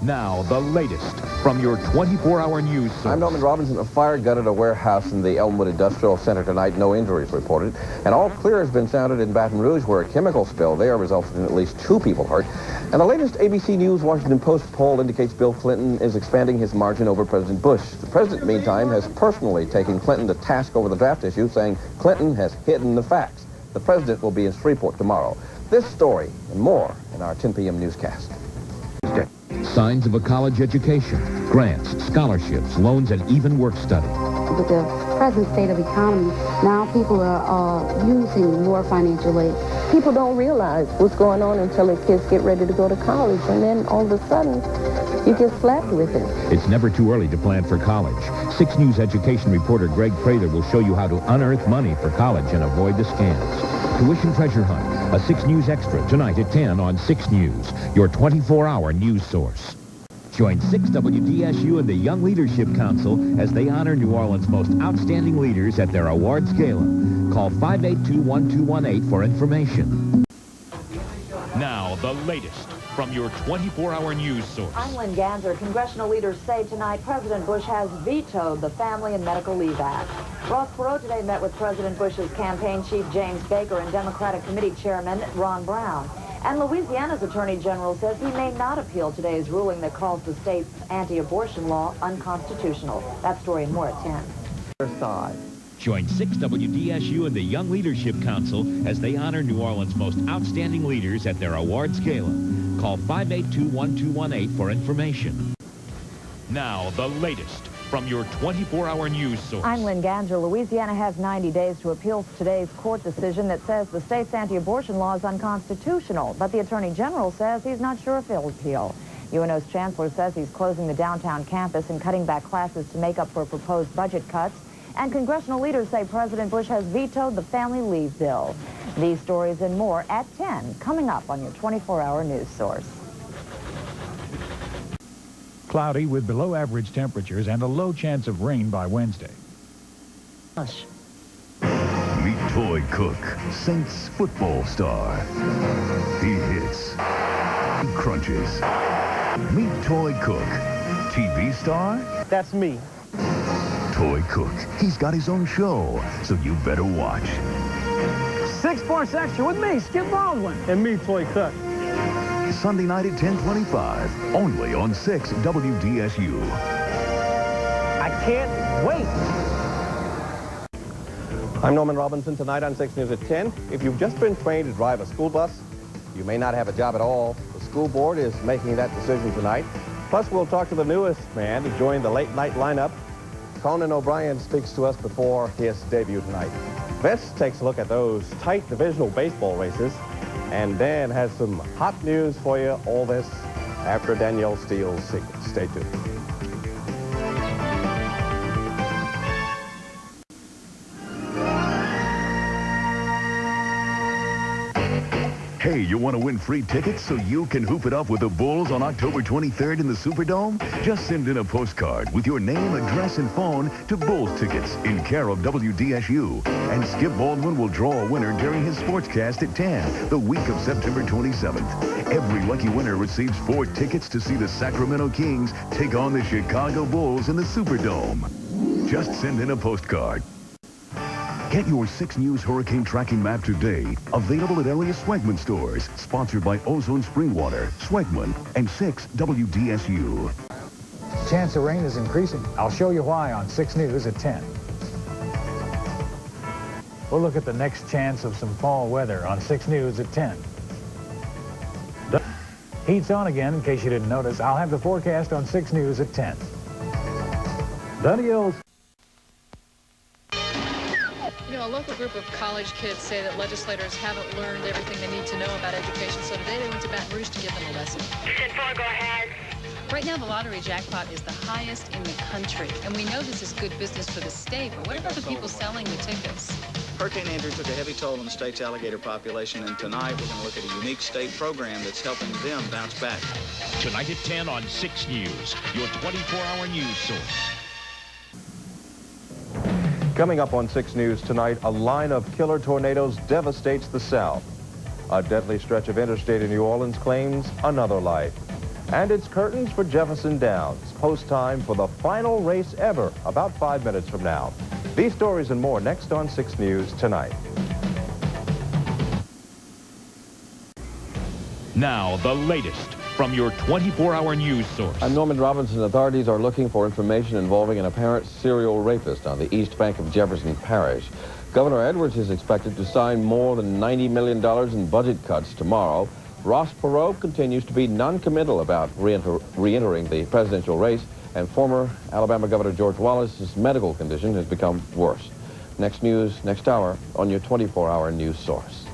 Speaker 1: Now, the latest from your 24-hour news source.
Speaker 10: I'm Norman Robinson. A fire gutted a warehouse in the Elmwood Industrial Center tonight. No injuries reported. And all clear has been sounded in Baton Rouge, where a chemical spill there resulted in at least 2 people hurt. And the latest ABC News Washington Post poll indicates Bill Clinton is expanding his margin over President Bush. The president, meantime, has personally taken Clinton to task over the draft issue, saying Clinton has hidden the facts. The president will be in Freeport tomorrow. This story and more in our 10 p.m. newscast.
Speaker 18: Signs of a college education, grants, scholarships, loans, and even work study.
Speaker 14: With the present state of economy, now people are using more financial aid.
Speaker 17: People don't realize what's going on until their kids get ready to go to college, and then all of a sudden, you get slapped with it.
Speaker 1: It's never too early to plan for college. 6 News education reporter Greg Prather will show you how to unearth money for college and avoid the scams. Tuition Treasure Hunt, a 6 News Extra, tonight at 10 on 6 News, your 24-hour news source. Join 6 WDSU and the Young Leadership Council as they honor New Orleans' most outstanding leaders at their awards gala. Call 582-1218 for information. Now, the latest from your 24-hour news source.
Speaker 9: I'm Lynn Ganser. Congressional leaders say tonight President Bush has vetoed the Family and Medical Leave Act. Ross Perot today met with President Bush's campaign chief James Baker and Democratic Committee Chairman Ron Brown. And Louisiana's Attorney General says he may not appeal today's ruling that calls the state's anti-abortion law unconstitutional. That story and more at 10.
Speaker 1: Join 6 WDSU and the Young Leadership Council as they honor New Orleans' most outstanding leaders at their awards gala. Call 582-1218 for information. Now, the latest from your 24-hour news source.
Speaker 9: I'm Lynn Ganser. Louisiana has 90 days to appeal today's court decision that says the state's anti-abortion law is unconstitutional. But the Attorney General says he's not sure if he'll appeal. UNO's chancellor says he's closing the downtown campus and cutting back classes to make up for proposed budget cuts. And congressional leaders say President Bush has vetoed the family leave bill. These stories and more at 10, coming up on your 24-hour news source.
Speaker 13: Cloudy with below average temperatures and a low chance of rain by Wednesday.
Speaker 19: Meet Toy Cook, Saints football star. He hits, he crunches. Meet Toy Cook, TV star.
Speaker 4: That's me.
Speaker 19: Toy Cook, he's got his own show, so you better watch.
Speaker 4: 6 Sports Extra with me, Skip Baldwin. And me, Toy Cook.
Speaker 19: Sunday night at 10:25, only on 6 WDSU.
Speaker 4: I can't wait.
Speaker 16: I'm Norman Robinson. Tonight on 6 News at 10. If you've just been trained to drive a school bus, you may not have a job at all. The school board is making that decision tonight. Plus, we'll talk to the newest man to join the late-night lineup. Conan O'Brien speaks to us before his debut tonight. Vets takes a look at those tight divisional baseball races. And Dan has some hot news for you. All this after Danielle Steele's secret. Stay tuned.
Speaker 19: Hey, you want to win free tickets so you can hoop it up with the Bulls on October 23rd in the Superdome? Just send in a postcard with your name, address, and phone to Bulls Tickets in care of WDSU. And Skip Baldwin will draw a winner during his sportscast at 10, the week of September 27th. Every lucky winner receives 4 tickets to see the Sacramento Kings take on the Chicago Bulls in the Superdome. Just send in a postcard. Get your 6 News hurricane tracking map today. Available at area Swagman stores. Sponsored by Ozone Spring Water, Swagman, and 6 WDSU.
Speaker 13: Chance of rain is increasing. I'll show you why on 6 News at 10. We'll look at the next chance of some fall weather on 6 News at 10. Heat's on again, in case you didn't notice. I'll have the forecast on 6 News at 10. WDSU.
Speaker 6: A local group of college kids say that legislators haven't learned everything they need to know about education, so today they went to Baton Rouge to give them a lesson.
Speaker 20: 10-4, go ahead.
Speaker 6: Right now, the lottery jackpot is the highest in the country, and we know this is good business for the state, but what about the people selling the tickets?
Speaker 21: Hurricane Andrew took a heavy toll on the state's alligator population, and tonight we're going to look at a unique state program that's helping them bounce back.
Speaker 18: Tonight at 10 on 6 News, your 24-hour news source.
Speaker 22: Coming up on 6 News tonight, a line of killer tornadoes devastates the South. A deadly stretch of interstate in New Orleans claims another life. And it's curtains for Jefferson Downs. Post time for the final race ever, about 5 minutes from now. These stories and more next on 6 News tonight.
Speaker 1: Now, the latest from your 24-hour news source.
Speaker 10: I'm Norman Robinson. Authorities are looking for information involving an apparent serial rapist on the East Bank of Jefferson Parish. Governor Edwards is expected to sign more than $90 million in budget cuts tomorrow. Ross Perot continues to be non-committal about re-entering the presidential race, and former Alabama Governor George Wallace's medical condition has become worse. Next news, next hour on your 24-hour news source.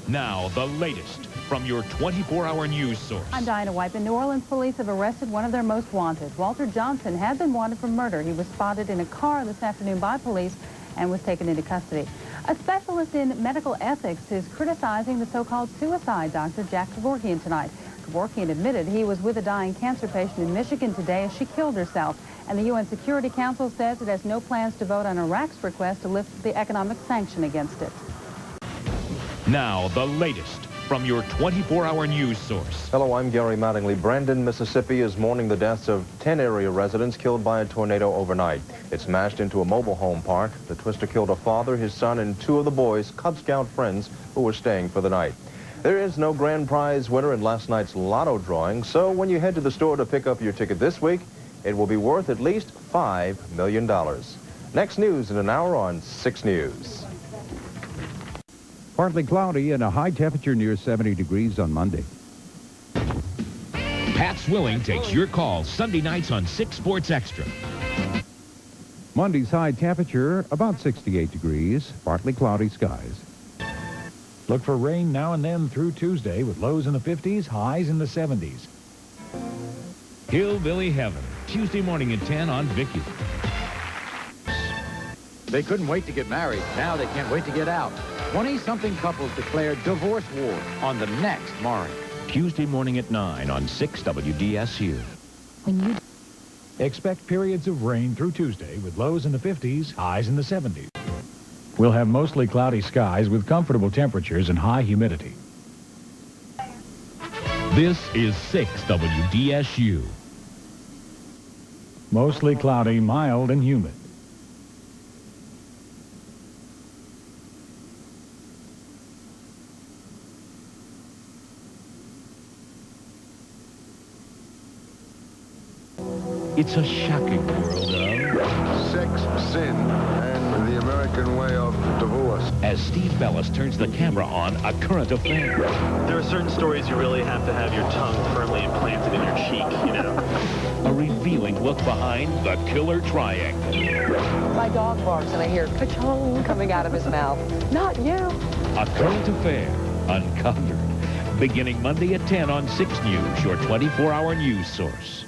Speaker 1: Now, the latest from your 24-hour news source.
Speaker 23: I'm Diana White. The New Orleans police have arrested one of their most wanted. Walter Johnson had been wanted for murder. He was spotted in a car this afternoon by police and was taken into custody. A specialist in medical ethics is criticizing the so-called suicide doctor, Jack Kevorkian, tonight. Kevorkian admitted he was with a dying cancer patient in Michigan today as she killed herself. And the UN Security Council says it has no plans to vote on Iraq's request to lift the economic sanction against it.
Speaker 1: Now, the latest from your 24-hour news source.
Speaker 22: Hello, I'm Gary Mattingly. Brandon, Mississippi is mourning the deaths of 10 area residents killed by a tornado overnight. It smashed into a mobile home park. The twister killed a father, his son, and 2 of the boys' Cub Scout friends who were staying for the night. There is no grand prize winner in last night's lotto drawing, so when you head to the store to pick up your ticket this week, it will be worth at least $5 million. Next news in an hour on 6 News.
Speaker 8: Partly cloudy and a high temperature near 70 degrees on Monday.
Speaker 1: Pat Swilling takes your call Sunday nights on 6 Sports Extra.
Speaker 8: Monday's high temperature about 68 degrees, partly cloudy skies.
Speaker 13: Look for rain now and then through Tuesday with lows in the 50s, highs in the 70s.
Speaker 1: Hillbilly Heaven, Tuesday morning at 10 on Vicky.
Speaker 11: They couldn't wait to get married. Now they can't wait to get out. 20-something couples declared divorce war on the next Maury.
Speaker 1: Tuesday morning at 9 on 6 WDSU.
Speaker 13: Expect periods of rain through Tuesday with lows in the 50s, highs in the 70s. We'll have mostly cloudy skies with comfortable temperatures and high humidity.
Speaker 1: This is 6 WDSU.
Speaker 13: Mostly cloudy, mild, and humid.
Speaker 1: It's a shocking world of
Speaker 3: sex, sin, and the American way of divorce.
Speaker 1: As Steve Bellis turns the camera on a current affair.
Speaker 7: There are certain stories you really have to have your tongue firmly implanted in your cheek, you know.
Speaker 1: A revealing look behind the killer triangle.
Speaker 20: My dog barks and I hear ka-chong coming out of his mouth. Not you.
Speaker 1: A current affair uncovered. Beginning Monday at 10 on 6 News, your 24-hour news source.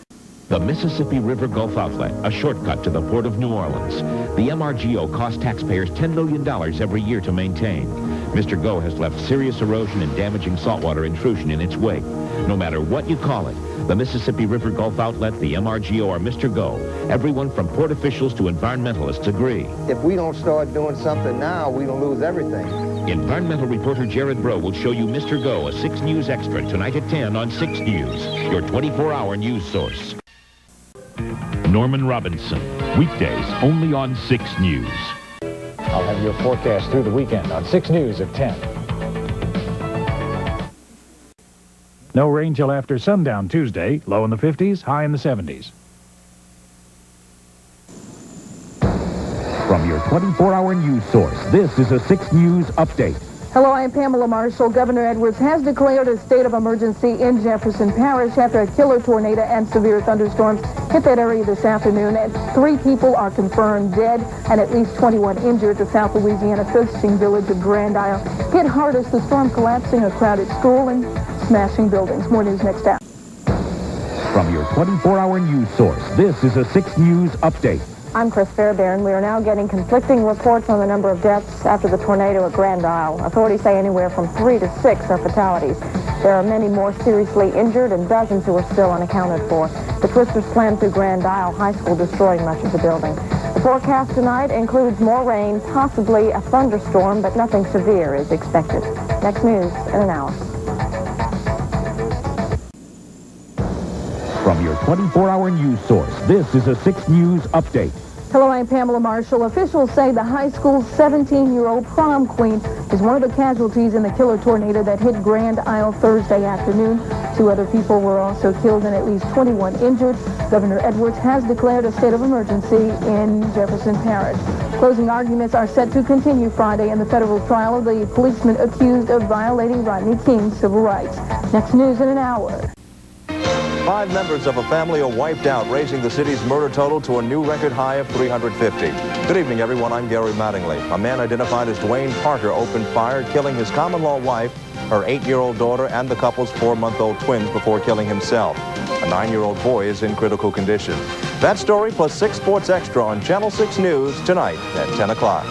Speaker 1: The Mississippi River Gulf Outlet, a shortcut to the Port of New Orleans. The MRGO costs taxpayers $10 million every year to maintain. Mr. Go has left serious erosion and damaging saltwater intrusion in its wake. No matter what you call it, the Mississippi River Gulf Outlet, the MRGO, or Mr. Go, everyone from port officials to environmentalists agree.
Speaker 5: If we don't start doing something now, we're going to lose everything.
Speaker 1: Environmental reporter Jared Bro will show you Mr. Go, a 6 News extra, tonight at 10 on 6 News, your 24-hour news source. Norman Robinson, weekdays only on 6 News.
Speaker 13: I'll have your forecast through the weekend on 6 News at 10. No rain till after sundown Tuesday, low in the 50s, high in the 70s. From your 24-hour news source, this is a 6 News update.
Speaker 12: Hello, I'm Pamela Marshall. Governor Edwards has declared a state of emergency in Jefferson Parish after a killer tornado and severe thunderstorms hit that area this afternoon. And 3 people are confirmed dead and at least 21 injured. The South Louisiana fishing village of Grand Isle hit hardest, the storm collapsing a crowded school and smashing buildings. More news next hour.
Speaker 1: From your 24-hour news source, this is a 6 News update.
Speaker 9: I'm Chris Fairbairn. We are now getting conflicting reports on the number of deaths after the tornado at Grand Isle. Authorities say anywhere from 3 to 6 are fatalities. There are many more seriously injured and dozens who are still unaccounted for. The twisters slammed through Grand Isle High School, destroying much of the building. The forecast tonight includes more rain, possibly a thunderstorm, but nothing severe is expected. Next news in an hour.
Speaker 1: From your 24-hour news source, this is a 6 News update.
Speaker 12: Hello, I'm Pamela Marshall. Officials say the high school's 17-year-old prom queen is one of the casualties in the killer tornado that hit Grand Isle Thursday afternoon. 2 other people were also killed and at least 21 injured. Governor Edwards has declared a state of emergency in Jefferson Parish. Closing arguments are set to continue Friday in the federal trial of the policeman accused of violating Rodney King's civil rights. Next news in an hour.
Speaker 16: 5 members of a family are wiped out, raising the city's murder total to a new record high of 350. Good evening, everyone. I'm Gary Mattingly. A man identified as Dwayne Parker opened fire, killing his common-law wife, her 8-year-old daughter, and the couple's 4-month-old twins before killing himself. A 9-year-old boy is in critical condition. That story plus 6 Sports Extra on Channel 6 News tonight at 10 o'clock.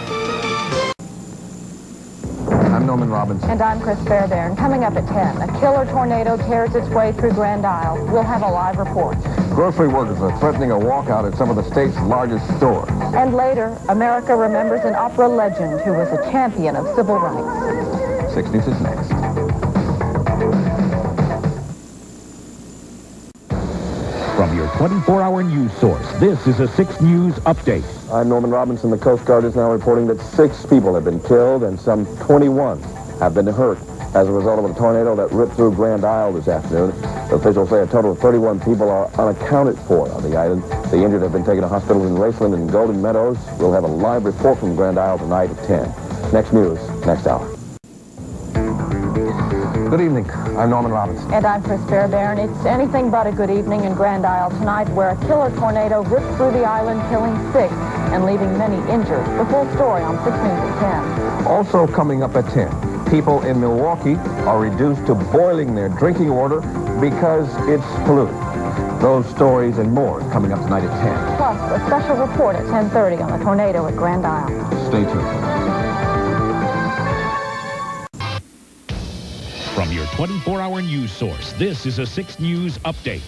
Speaker 5: I'm Norman Robinson.
Speaker 9: And I'm Chris Fairbairn. Coming up at 10, a killer tornado tears its way through Grand Isle. We'll have a live report.
Speaker 5: Grocery workers are threatening a walkout at some of the state's largest stores.
Speaker 9: And later, America remembers an opera legend who was a champion of civil rights.
Speaker 5: 6 News is next.
Speaker 1: From your 24-hour news source, this is a 6 News update.
Speaker 24: I'm Norman Robinson. The Coast Guard is now reporting that 6 people have been killed and some 21 have been hurt as a result of a tornado that ripped through Grand Isle this afternoon. Officials say a total of 31 people are unaccounted for on the island. The injured have been taken to hospitals in Raceland and Golden Meadows. We'll have a live report from Grand Isle tonight at 10. Next news, next hour.
Speaker 5: Good evening. I'm Norman Robinson.
Speaker 9: And I'm Chris Fairbairn. It's anything but a good evening in Grand Isle tonight, where a killer tornado ripped through the island, killing 6 and leaving many injured. The full story on 6 News at 10.
Speaker 5: Also coming up at 10, people in Milwaukee are reduced to boiling their drinking water because it's polluted. Those stories and more coming up tonight at 10.
Speaker 9: Plus, a special report at 10:30 on the tornado at Grand Isle.
Speaker 5: Stay tuned.
Speaker 1: From your 24-hour news source, this is a 6 News update.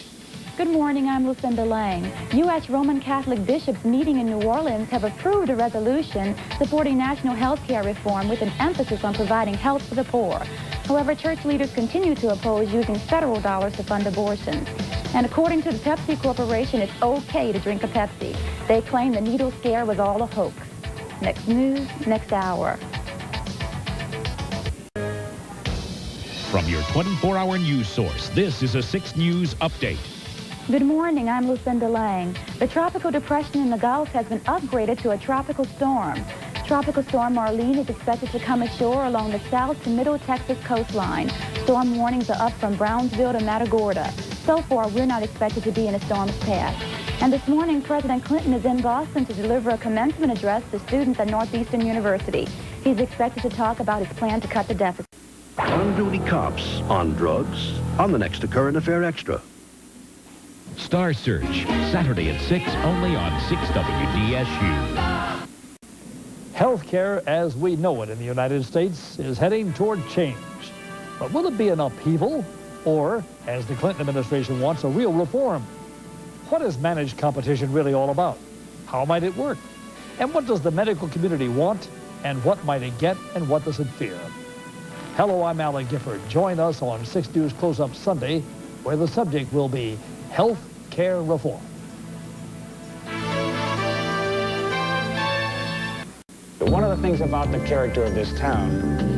Speaker 25: Good morning, I'm Lucinda Lang. U.S. Roman Catholic bishops meeting in New Orleans have approved a resolution supporting national health care reform with an emphasis on providing health for the poor. However, church leaders continue to oppose using federal dollars to fund abortions. And according to the Pepsi Corporation, it's okay to drink a Pepsi. They claim the needle scare was all a hoax. Next news, next hour.
Speaker 1: From your 24-hour news source, this is a 6 News update.
Speaker 25: Good morning, I'm Lucinda Lang. The tropical depression in the Gulf has been upgraded to a tropical storm. Tropical Storm Marlene is expected to come ashore along the south to middle Texas coastline. Storm warnings are up from Brownsville to Matagorda. So far, we're not expected to be in a storm's path. And this morning, President Clinton is in Boston to deliver a commencement address to students at Northeastern University. He's expected to talk about his plan to cut the deficit.
Speaker 2: On-duty cops on drugs on the next Current Affair Extra.
Speaker 1: Star Search, Saturday at 6, only on 6 WDSU.
Speaker 4: Healthcare as we know it in the United States is heading toward change. But will it be an upheaval or, as the Clinton administration wants, a real reform? What is managed competition really all about? How might it work? And what does the medical community want? And what might it get? And what does it fear? Hello, I'm Alan Gifford. Join us on 6 News Close-Up Sunday, where the subject will be health care reform.
Speaker 11: One of the things about the character of this town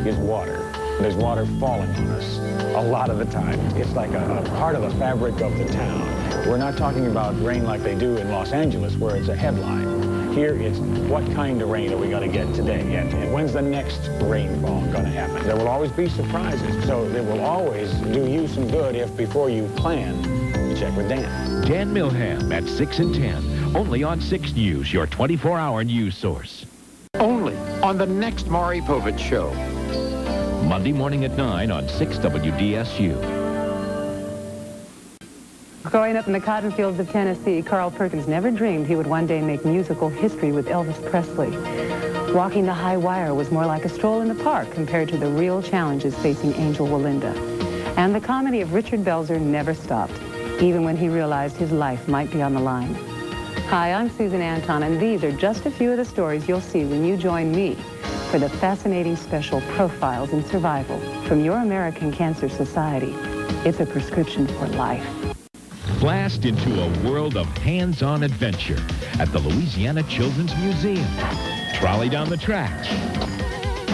Speaker 11: is water. There's water falling on us a lot of the time. It's like a part of the fabric of the town. We're not talking about rain like they do in Los Angeles, where it's a headline. Here it's what kind of rain are we going to get today, and when's the next rainfall going to happen. There will always be surprises, so it will always do you some good if before you plan, you check with Dan.
Speaker 1: Dan Milham at 6 and 10, only on 6 News, your 24-hour news source.
Speaker 11: Only on the next Maury Povich Show.
Speaker 1: Monday morning at 9 on 6 WDSU.
Speaker 23: Growing up in the cotton fields of Tennessee, Carl Perkins never dreamed he would one day make musical history with Elvis Presley. Walking the high wire was more like a stroll in the park compared to the real challenges facing Angel Walinda. And the comedy of Richard Belzer never stopped, even when he realized his life might be on the line. Hi, I'm Susan Anton, and these are just a few of the stories you'll see when you join me for the fascinating special Profiles in Survival from Your American Cancer Society. It's a prescription for life.
Speaker 1: Blast into a world of hands-on adventure at the Louisiana Children's Museum. Trolley down the tracks,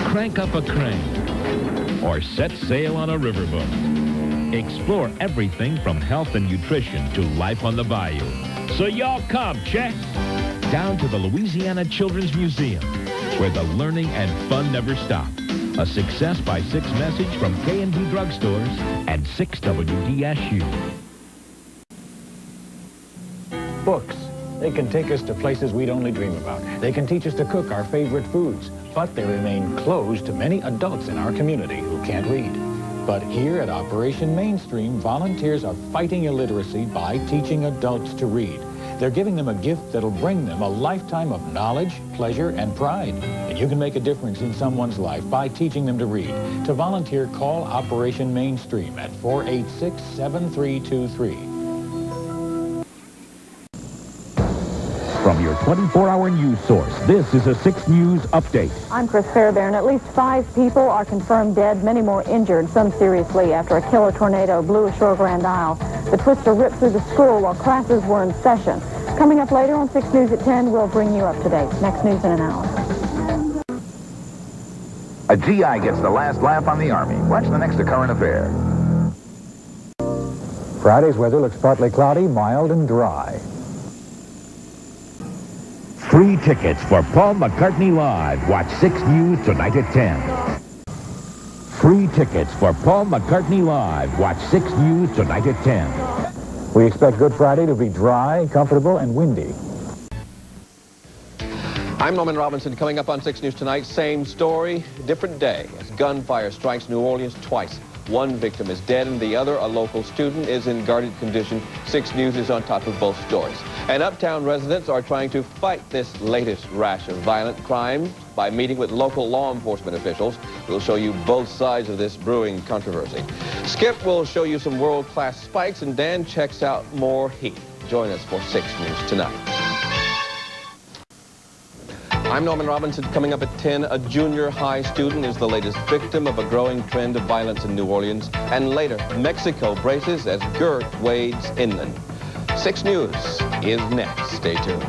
Speaker 1: crank up a crane, or set sail on a riverboat. Explore everything from health and nutrition to life on the bayou. So y'all come, check, down to the Louisiana Children's Museum, where the learning and fun never stop. A Success by 6 message from K&B Drugstores and 6 WDSU.
Speaker 11: Books. They can take us to places we'd only dream about. They can teach us to cook our favorite foods, but they remain closed to many adults in our community who can't read. But here at Operation Mainstream, volunteers are fighting illiteracy by teaching adults to read. They're giving them a gift that'll bring them a lifetime of knowledge, pleasure, and pride. And you can make a difference in someone's life by teaching them to read. To volunteer, call Operation Mainstream at 486-7323.
Speaker 1: From your 24-hour news source, this is a 6 News Update.
Speaker 9: I'm Chris Fairbairn. At least 5 people are confirmed dead, many more injured, some seriously, after a killer tornado blew ashore Grand Isle. The twister ripped through the school while classes were in session. Coming up later on 6 News at 10, we'll bring you up to date. Next news in an hour.
Speaker 14: A GI gets the last laugh on the Army. Watch the next Current Affair.
Speaker 15: Friday's weather looks partly cloudy, mild, and dry.
Speaker 1: Free tickets for Paul McCartney Live. Watch 6 News tonight at 10. Free tickets for Paul McCartney Live. Watch 6 News tonight at 10.
Speaker 15: We expect Good Friday to be dry, comfortable, and windy.
Speaker 10: I'm Norman Robinson. Coming up on 6 News tonight, same story, different day, as gunfire strikes New Orleans twice. One victim is dead and the other, a local student, is in guarded condition. 6 News is on top of both stories. And uptown residents are trying to fight this latest rash of violent crime by meeting with local law enforcement officials. We'll show you both sides of this brewing controversy. Skip will show you some world-class spikes, and Dan checks out more heat. Join us for 6 News tonight. I'm Norman Robinson. Coming up at 10, a junior high student is the latest victim of a growing trend of violence in New Orleans. And later, Mexico braces as Gert wades inland. 6 News is next. Stay tuned.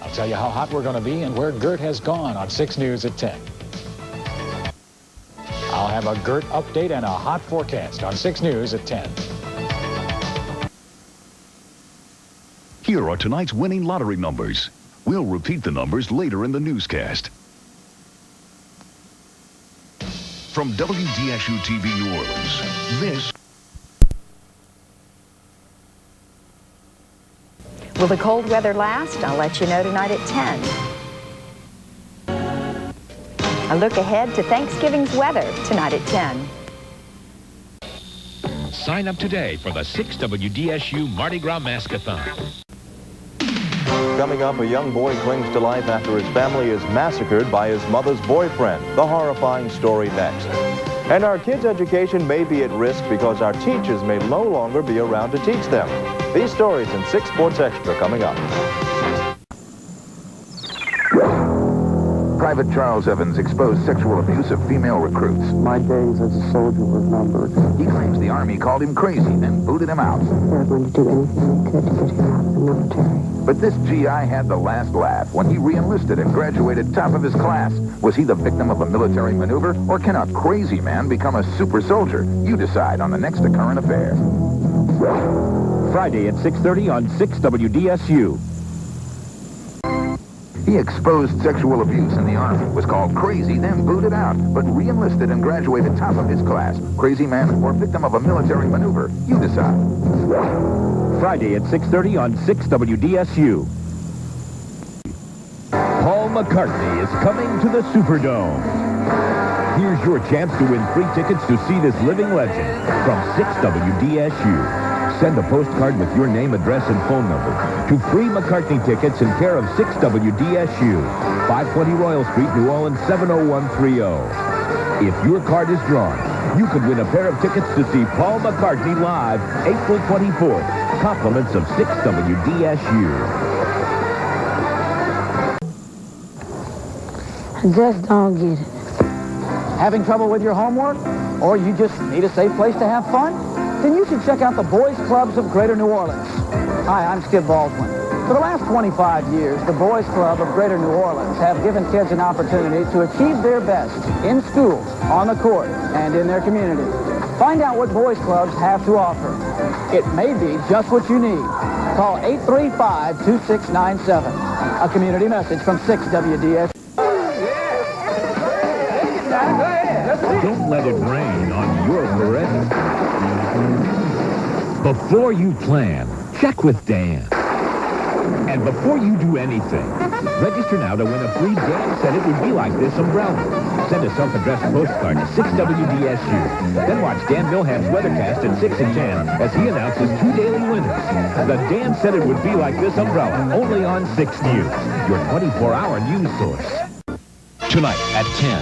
Speaker 11: I'll tell you how hot we're going to be and where Gert has gone on 6 News at 10. I'll have a GERT update and a hot forecast on 6 News at 10.
Speaker 6: Here are tonight's winning lottery numbers. We'll repeat the numbers later in the newscast. From WDSU-TV New Orleans, this...
Speaker 17: Will the cold weather last? I'll let you know tonight at 10. A look ahead to Thanksgiving's weather tonight at 10.
Speaker 1: Sign up today for the 6 WDSU Mardi Gras Mask-a-thon.
Speaker 22: Coming up, a young boy clings to life after his family is massacred by his mother's boyfriend. The horrifying story next. And our kids' education may be at risk because our teachers may no longer be around to teach them. These stories in 6 Sports Extra coming up.
Speaker 14: Private Charles Evans exposed sexual abuse of female recruits.
Speaker 18: My days as a soldier were numbered.
Speaker 14: He claims the Army called him crazy, then booted him out.
Speaker 18: They were going to do anything they could to get him out of the military.
Speaker 14: But this GI had the last laugh when he re-enlisted and graduated top of his class. Was he the victim of a military maneuver, or can a crazy man become a super soldier? You decide on the next Current Affair.
Speaker 1: Friday at 6:30 on 6 WDSU.
Speaker 14: He exposed sexual abuse in the Army, was called crazy, then booted out, but re-enlisted and graduated top of his class. Crazy man or victim of a military maneuver? You decide.
Speaker 1: Friday at 6:30 on 6 WDSU. Paul McCartney is coming to the Superdome. Here's your chance to win free tickets to see this living legend from 6 WDSU. Send a postcard with your name, address, and phone number to free McCartney tickets in care of 6 WDSU, 520 Royal Street, New Orleans, 70130. If your card is drawn, you could win a pair of tickets to see Paul McCartney live April 24th. Compliments of 6 WDSU.
Speaker 18: I just don't get it.
Speaker 19: Having trouble with your homework? Or you just need a safe place to have fun? Then you should check out the Boys Clubs of Greater New Orleans. Hi, I'm Skip Baldwin. For the last 25 years, the Boys Club of Greater New Orleans have given kids an opportunity to achieve their best in school, on the court, and in their community. Find out what Boys Clubs have to offer. It may be just what you need. Call 835-2697. A community message from 6 WDS.
Speaker 1: Don't let it rain on your parade. Before you plan, check with Dan. And before you do anything, register now to win a free Dan Said It Would Be Like This umbrella. Send a self-addressed postcard to 6 WDSU. Then watch Dan Milham's weathercast at 6 and 10 as he announces 2 daily winners. The Dan Said It Would Be Like This umbrella, only on 6 News, your 24-hour news source. Tonight at 10.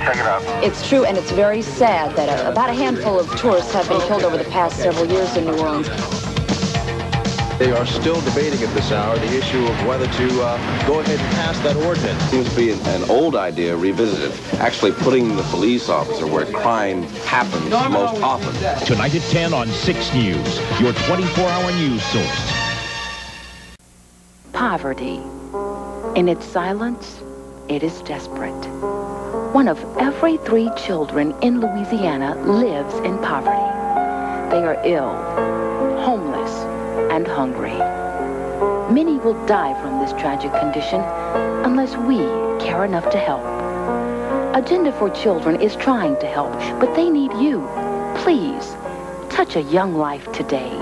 Speaker 21: Check it out.
Speaker 26: It's true, and it's very sad that about a handful of tourists have been killed over the past several years in New Orleans.
Speaker 22: They are still debating at this hour the issue of whether to go ahead and pass that ordinance.
Speaker 27: Seems to be an old idea revisited. Actually putting the police officer where crime happens most often.
Speaker 1: Tonight at 10 on 6 News, your 24-hour news source.
Speaker 28: Poverty. In its silence, it is desperate. 1 of every 3 children in Louisiana lives in poverty. They are ill, homeless, and hungry. Many will die from this tragic condition unless we care enough to help. Agenda for Children is trying to help, but they need you. Please, touch a young life today.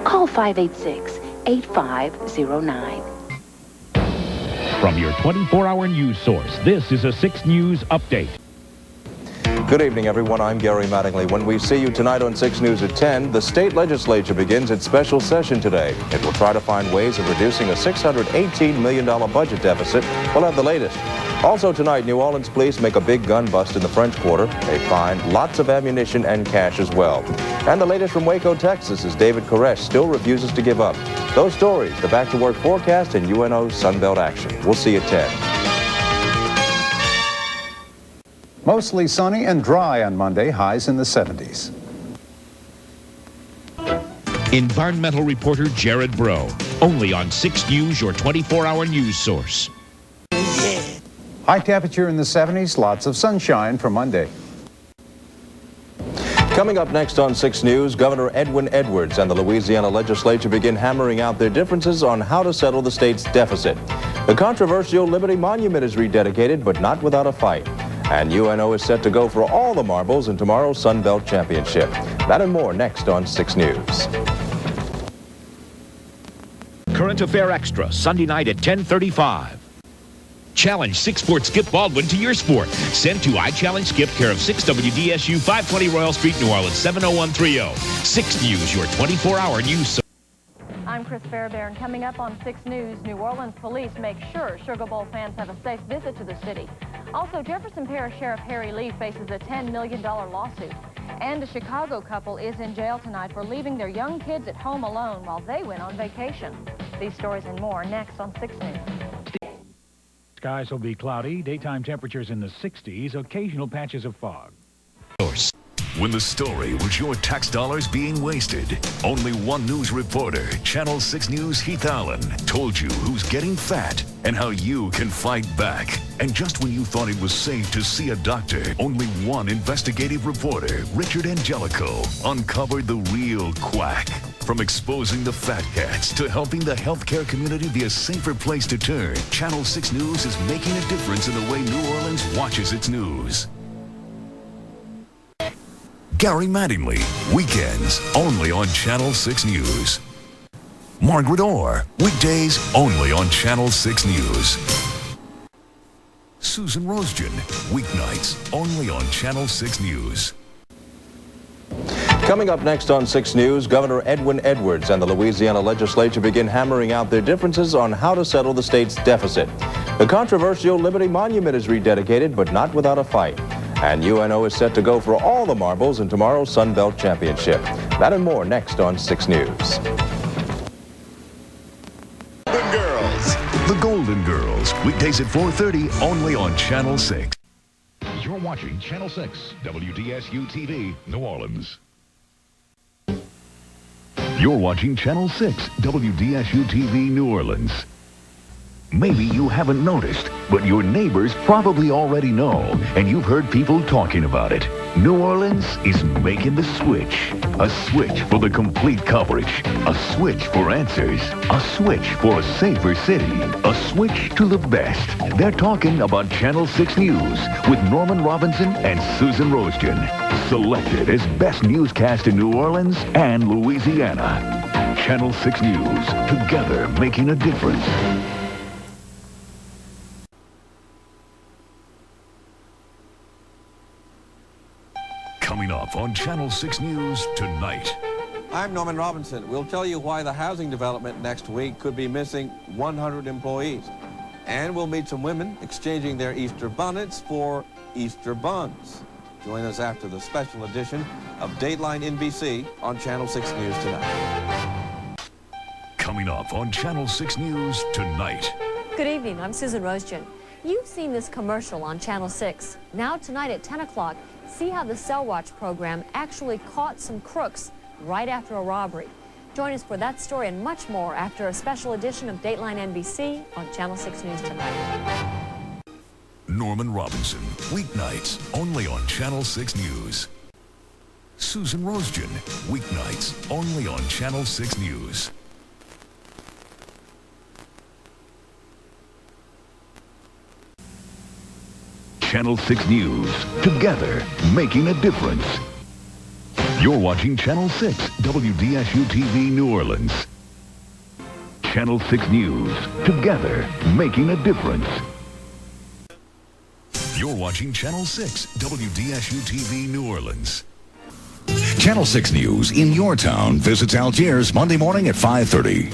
Speaker 28: Call 586-8509.
Speaker 1: From your 24-hour news source, this is a 6 News update.
Speaker 22: Good evening, everyone. I'm Gary Mattingly. When we see you tonight on 6 News at 10, the state legislature begins its special session today. It will try to find ways of reducing a $618 million budget deficit. We'll have the latest. Also tonight, New Orleans police make a big gun bust in the French Quarter. They find lots of ammunition and cash as well. And the latest from Waco, Texas, is David Koresh still refuses to give up. Those stories, the back-to-work forecast, and UNO's Sunbelt action. We'll see you at 10.
Speaker 8: Mostly sunny and dry on Monday, highs in the 70s.
Speaker 1: Environmental reporter Jared Bro, only on 6 News, your 24-hour news source.
Speaker 8: High temperature in the 70s, lots of sunshine for Monday.
Speaker 22: Coming up next on 6 News, Governor Edwin Edwards and the Louisiana legislature begin hammering out their differences on how to settle the state's deficit. The controversial Liberty Monument is rededicated, but not without a fight. And UNO is set to go for all the marbles in tomorrow's Sun Belt Championship. That and more next on 6 News.
Speaker 1: Current Affair Extra, Sunday night at 10:35. Challenge 6 Sports Skip Baldwin to your sport. Send to I Challenge Skip, care of 6 WDSU 520 Royal Street, New Orleans, 70130. 6 News, your 24-hour news.
Speaker 3: I'm Chris Fairbairn. Coming up on 6 News, New Orleans police make sure Sugar Bowl fans have a safe visit to the city. Also, Jefferson Parish Sheriff Harry Lee faces a $10 million lawsuit. And a Chicago couple is in jail tonight for leaving their young kids at home alone while they went on vacation. These stories and more next on 6 News.
Speaker 11: Skies will be cloudy, daytime temperatures in the 60s, occasional patches of fog.
Speaker 6: When the story was your tax dollars being wasted, only one news reporter, Channel 6 News Heath Allen, told you who's getting fat and how you can fight back. And just when you thought it was safe to see a doctor, only one investigative reporter, Richard Angelico, uncovered the real quack. From exposing the fat cats to helping the healthcare community be a safer place to turn, Channel 6 News is making a difference in the way New Orleans watches its news. Gary Mattingly, weekends only on Channel 6 News. Margaret Orr, weekdays only on Channel 6 News. Susan Rosejan, weeknights only on Channel 6 News.
Speaker 22: Coming up next on 6 News, Governor Edwin Edwards and the Louisiana legislature begin hammering out their differences on how to settle the state's deficit. The controversial Liberty Monument is rededicated, but not without a fight. And UNO is set to go for all the marbles in tomorrow's Sun Belt Championship. That and more next on 6 News.
Speaker 6: The Golden Girls, weekdays at 4:30 only on Channel 6.
Speaker 7: You're watching Channel 6, WDSU-TV, New Orleans.
Speaker 6: You're watching Channel 6, WDSU-TV, New Orleans. Maybe you haven't noticed, but your neighbors probably already know, and you've heard people talking about it. New Orleans is making the switch. A switch for the complete coverage. A switch for answers. A switch for a safer city. A switch to the best. They're talking about Channel 6 News with Norman Robinson and Susan Rosejan. Selected as best newscast in New Orleans and Louisiana. Channel 6 News, together making a difference. Coming up on Channel 6 News tonight.
Speaker 27: I'm Norman Robinson. We'll tell you why the housing development next week could be missing 100 employees. And we'll meet some women exchanging their Easter bonnets for Easter buns. Join us after the special edition of Dateline NBC on Channel 6 News tonight.
Speaker 6: Coming up on Channel 6 News tonight.
Speaker 12: Good evening. I'm Susan Rosejan. You've seen this commercial on Channel 6. Now tonight at 10 o'clock, see how the Cell Watch program actually caught some crooks right after a robbery. Join us for that story and much more after a special edition of Dateline NBC on Channel 6 News tonight.
Speaker 6: Norman Robinson, weeknights only on Channel 6 News. Susan Rosejan, weeknights only on Channel 6 News. Channel 6 News, together making a difference. You're watching Channel 6, WDSU-TV, New Orleans. Channel 6 News, together making a difference. You're watching Channel 6, WDSU-TV, New Orleans.
Speaker 13: Channel 6 News in your town visits Algiers Monday morning at 5:30.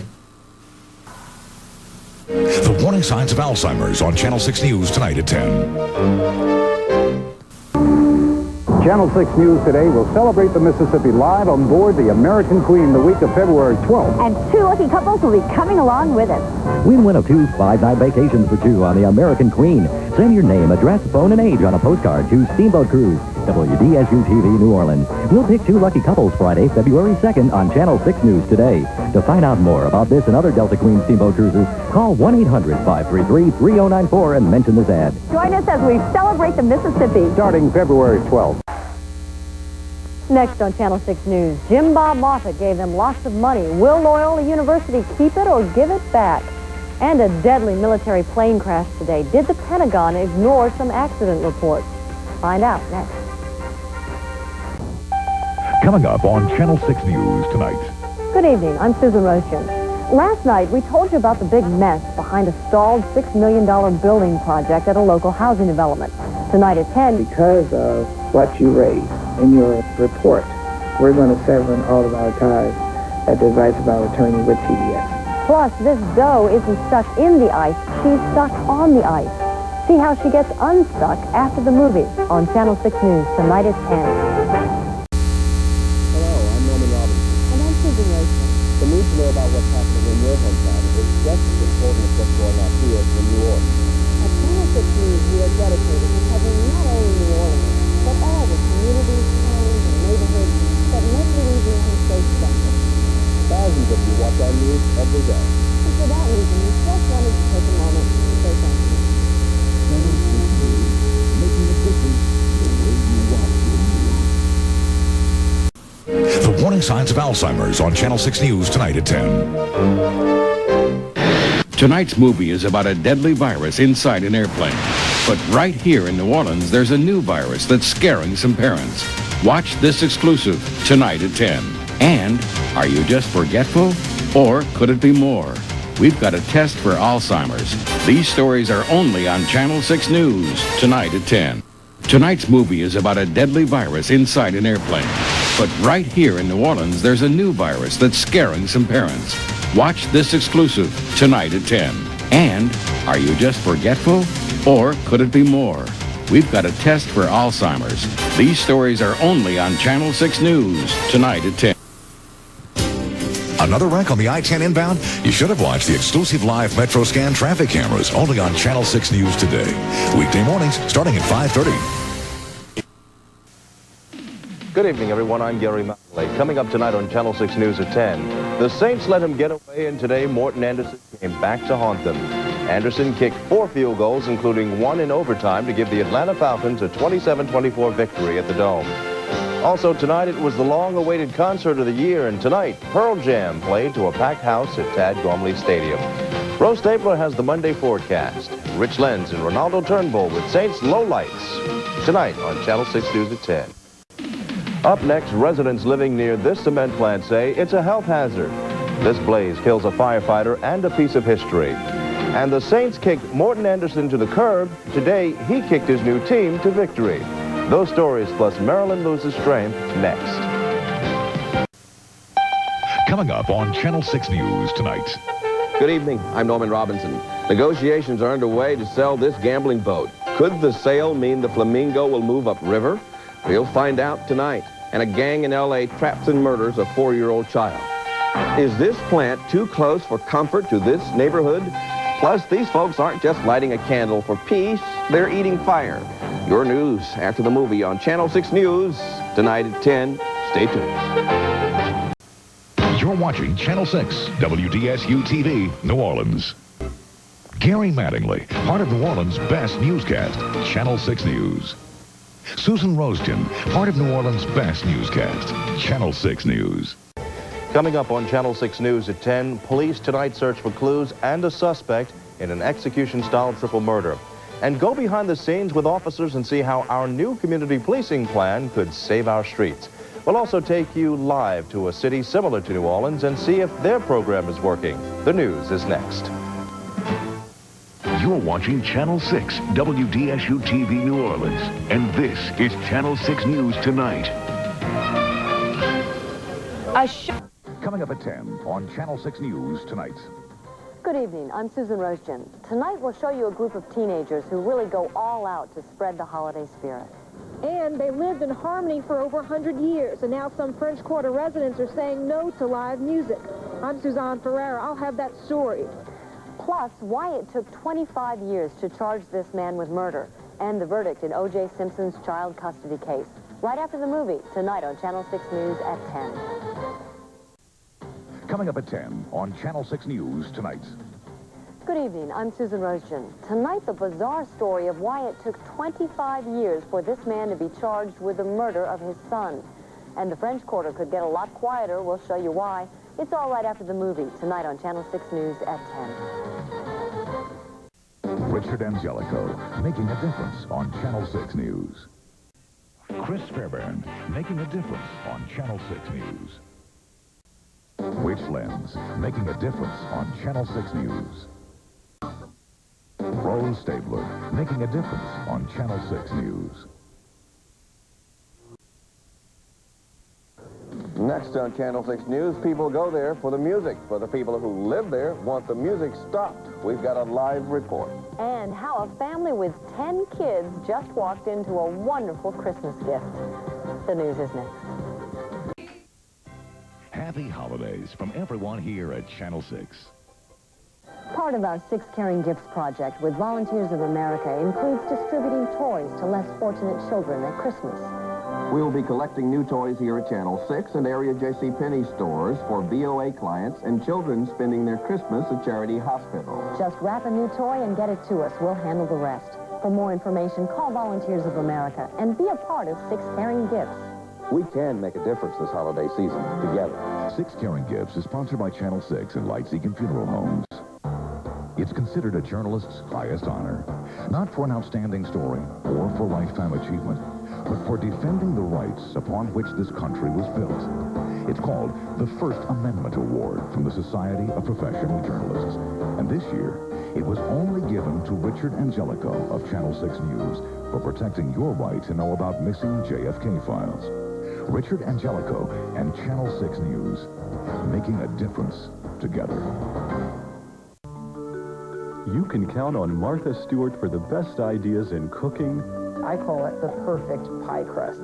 Speaker 13: The warning signs of Alzheimer's on Channel 6 News tonight at 10.
Speaker 15: Channel 6 News today will celebrate the Mississippi live on board the American Queen the week of February 12th.
Speaker 16: And 2 lucky couples will be coming along with us.
Speaker 20: Win one of 2 5-night vacations for 2 on the American Queen. Send your name, address, phone, and age on a postcard to Steamboat Cruise,
Speaker 2: WDSU-TV New Orleans. We'll pick 2 lucky couples Friday, February 2nd on Channel 6 News Today. To find out more about this and other Delta Queen Steamboat cruises, call 1-800-533-3094 and mention this ad.
Speaker 16: Join us as we celebrate the Mississippi.
Speaker 15: Starting February 12th.
Speaker 3: Next on Channel 6 News, Jim Bob Moffat gave them lots of money. Will Loyola University keep it or give it back? And a deadly military plane crash today. Did the Pentagon ignore some accident reports? Find out next.
Speaker 7: Coming up on Channel 6 News tonight.
Speaker 3: Good evening. I'm Susan Roschen. Last night, we told you about the big mess behind a stalled $6 million building project at a local housing development. Tonight at 10...
Speaker 4: Because of what you raised in your report, we're going to sever all of our ties at the advice of our attorney with TDS.
Speaker 3: Plus, this dough isn't stuck in the ice, she's stuck on the ice. See how she gets unstuck after the movie on Channel 6 News tonight at 10.
Speaker 5: Hello, I'm Norman Robinson.
Speaker 3: And I'm Susan Rosen.
Speaker 5: The need to know about what's happening in your hometown is just as important as what's going on here in New Orleans.
Speaker 3: At Channel 6 News, we are dedicated to covering not only New Orleans, but all the communities, towns, and neighborhoods that make Louisiana so special.
Speaker 5: Thousands of you watch our news every day.
Speaker 3: And for that reason, we just wanted to take a moment to say thank you.
Speaker 6: Channel 6 News, making a difference the way you watch your news.
Speaker 13: The warning signs of Alzheimer's on Channel 6 News tonight at 10.
Speaker 20: Tonight's movie is about a deadly virus inside an airplane. But right here in New Orleans, there's a new virus that's scaring some parents. Watch this exclusive tonight at 10. And are you just forgetful? Or could it be more? We've got a test for Alzheimer's. These stories are only on Channel 6 News tonight at 10. Tonight's movie is about a deadly virus inside an airplane. But right here in New Orleans, there's a new virus that's scaring some parents. Watch this exclusive tonight at 10. And are you just forgetful? Or could it be more? We've got a test for Alzheimer's. These stories are only on Channel 6 News tonight at 10.
Speaker 13: Another wreck on the I-10 inbound? You should have watched the exclusive live Metro Scan traffic cameras only on Channel 6 News today. Weekday mornings starting at 5:30.
Speaker 22: Good evening, everyone. I'm Gary Mattingly. Coming up tonight on Channel 6 News at 10. The Saints let him get away, and today Morton Anderson came back to haunt them. Anderson kicked 4 field goals, including 1 in overtime, to give the Atlanta Falcons a 27-24 victory at the Dome. Also tonight, it was the long-awaited concert of the year, and tonight, Pearl Jam played to a packed house at Tad Gormley Stadium. Rose Stapler has the Monday forecast. Rich Lenz and Ronaldo Turnbull with Saints lowlights. Tonight on Channel 6 News at 10. Up next, residents living near this cement plant say it's a health hazard. This blaze kills a firefighter and a piece of history. And the Saints kicked Morton Anderson to the curb. Today, he kicked his new team to victory. Those stories plus Maryland loses strength next.
Speaker 7: Coming up on Channel 6 News tonight.
Speaker 27: Good evening. I'm Norman Robinson. Negotiations are underway to sell this gambling boat. Could the sale mean the Flamingo will move upriver? We'll find out tonight. And a gang in L.A. traps and murders a 4-year-old child. Is this plant too close for comfort to this neighborhood? Plus, these folks aren't just lighting a candle for peace, they're eating fire. Your news after the movie on Channel 6 News, tonight at 10. Stay tuned.
Speaker 7: You're watching Channel 6, WDSU-TV, New Orleans. Gary Mattingly, part of New Orleans' best newscast, Channel 6 News. Susan Rosen, part of New Orleans' best newscast, Channel 6 News.
Speaker 22: Coming up on Channel 6 News at 10, police tonight search for clues and a suspect in an execution-style triple murder. And go behind the scenes with officers and see how our new community policing plan could save our streets. We'll also take you live to a city similar to New Orleans and see if their program is working. The news is next.
Speaker 6: You're watching Channel 6, WDSU-TV New Orleans. And this is Channel 6 News tonight.
Speaker 7: Coming up at 10 on Channel 6 News tonight.
Speaker 3: Good evening. I'm Susan Roschen. Tonight we'll show you a group of teenagers who really go all out to spread the holiday spirit.
Speaker 21: And they lived in harmony for over 100 years, and now some French Quarter residents are saying no to live music. I'm Suzanne Ferreira. I'll have that story.
Speaker 3: Plus, why it took 25 years to charge this man with murder.
Speaker 12: and the verdict in O.J. Simpson's child custody case. Right after the movie, tonight on Channel 6 News at 10.
Speaker 6: Coming up at 10 on Channel 6 News tonight.
Speaker 12: Good evening, I'm Susan Rosejan. Tonight, the bizarre story of why it took 25 years for this man to be charged with the murder of his son. And the French Quarter could get a lot quieter. We'll show you why. It's all right after the movie, tonight on Channel 6 News at 10.
Speaker 6: Richard Angelico, making a difference on Channel 6 News. Chris Fairbairn, making a difference on Channel 6 News. Rich Lenz, making a difference on Channel 6 News. Rose Stabler, making a difference on Channel 6 News.
Speaker 27: Next on Channel 6 News, people go there for the music. For the people who live there want the music stopped. We've got a live report.
Speaker 12: And how a family with 10 kids just walked into a wonderful Christmas gift. The news is next.
Speaker 6: Happy holidays from everyone here at Channel 6.
Speaker 12: Part of our Six Caring Gifts project with Volunteers of America includes distributing toys to less fortunate children at Christmas.
Speaker 27: We'll be collecting new toys here at Channel 6 and area JCPenney stores for VOA clients and children spending their Christmas at Charity Hospital.
Speaker 12: Just wrap a new toy and get it to us. We'll handle the rest. For more information, call Volunteers of America and be a part of Six Caring Gifts.
Speaker 27: We can make a difference this holiday season together.
Speaker 6: Six Caring Gifts is sponsored by Channel 6 and Lightseeking Funeral Homes. It's considered a journalist's highest honor, not for an outstanding story or for lifetime achievement, but for defending the rights upon which this country was built. It's called the First Amendment Award from the Society of Professional Journalists. And this year, it was only given to Richard Angelico of Channel 6 News for protecting your right to know about missing JFK files. Richard Angelico and Channel 6 News, making a difference together.
Speaker 9: You can count on Martha Stewart for the best ideas in cooking.
Speaker 4: I call it the perfect pie crust.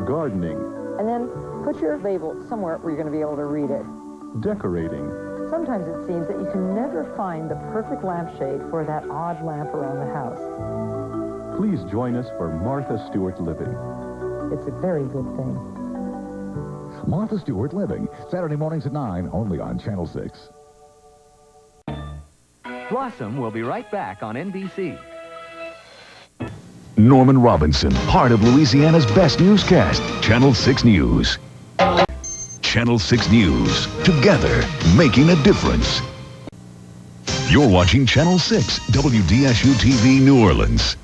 Speaker 9: Gardening.
Speaker 4: And then put your label somewhere where you're going to be able to read it.
Speaker 9: Decorating.
Speaker 4: Sometimes it seems that you can never find the perfect lampshade for that odd lamp around the house.
Speaker 9: Please join us for Martha Stewart Living.
Speaker 4: It's a very good thing.
Speaker 6: Martha Stewart Living, Saturday mornings at 9, only on Channel 6.
Speaker 2: Blossom will be right back on NBC.
Speaker 6: Norman Robinson, part of Louisiana's best newscast, Channel 6 News. Channel 6 News, together, making a difference. You're watching Channel 6, WDSU-TV New Orleans.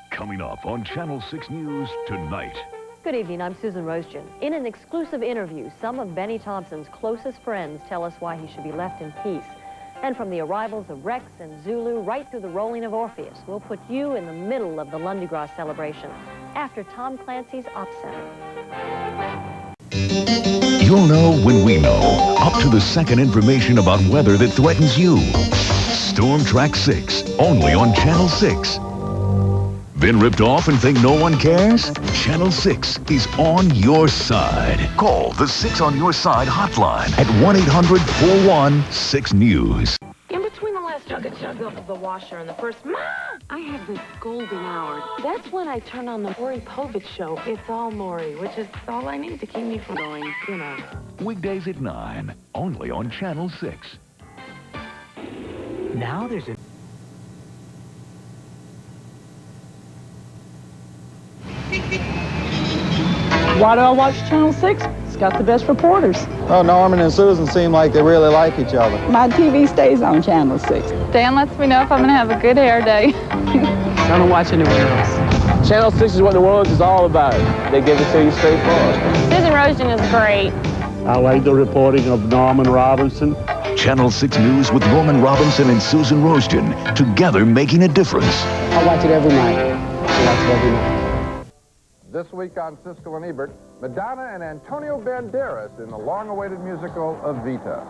Speaker 6: Coming up on Channel 6 News tonight.
Speaker 12: Good evening, I'm Susan Rosejan. In an exclusive interview, some of Benny Thompson's closest friends tell us why he should be left in peace. And from the arrivals of Rex and Zulu right through the rolling of Orpheus, we'll put you in the middle of the Lundi Gras celebration after Tom Clancy's Op Center.
Speaker 6: You'll know when we know. Up to the second information about weather that threatens you. Storm Track 6, only on Channel 6. Been ripped off and think no one cares? Channel 6 is on your side. Call the 6 on Your Side hotline at 1-800-41-6-NEWS.
Speaker 10: In between the last chug of the washer and the first, Ma, I have this golden hour. That's when I turn on the Maury Povich show. It's all Maury, which is all I need to keep me from going, you know.
Speaker 6: Weekdays at 9, only on Channel 6.
Speaker 2: Now there's a...
Speaker 19: Why do I watch Channel 6? It's got the best reporters.
Speaker 14: Oh, Norman and Susan seem like they really like each other.
Speaker 16: My TV stays on Channel 6.
Speaker 17: Dan lets me know if I'm going to have a good hair day.
Speaker 19: I don't watch anywhere else.
Speaker 14: Channel 6 is what New Orleans is all about. They give it to you straightforward.
Speaker 17: Susan Rosejan is great.
Speaker 14: I like the reporting of Norman Robinson.
Speaker 6: Channel 6 News with Norman Robinson and Susan Rosejan, together making a difference.
Speaker 19: I watch it every night.
Speaker 15: This week on Siskel and Ebert, Madonna and Antonio Banderas in the long-awaited musical Evita.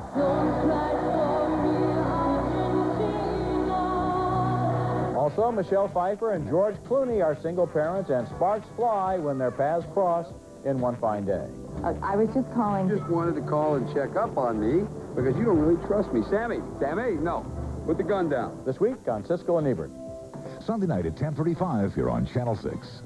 Speaker 15: Also, Michelle Pfeiffer and George Clooney are single parents, and sparks fly when their paths cross in one fine day.
Speaker 16: I was just calling.
Speaker 14: Just wanted to call and check up on me because you don't really trust me. Sammy, no. Put the gun down.
Speaker 15: This week on Siskel and Ebert.
Speaker 13: Sunday night at 10:35 here on Channel 6.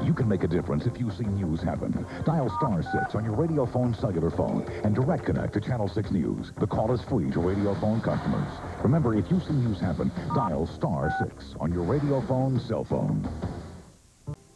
Speaker 13: You can make a difference if you see news happen. Dial star 6 on your radio phone cellular phone and direct connect to Channel 6 News. The call is free to radio phone customers. Remember, if you see news happen, dial star 6 on your radio phone cell phone.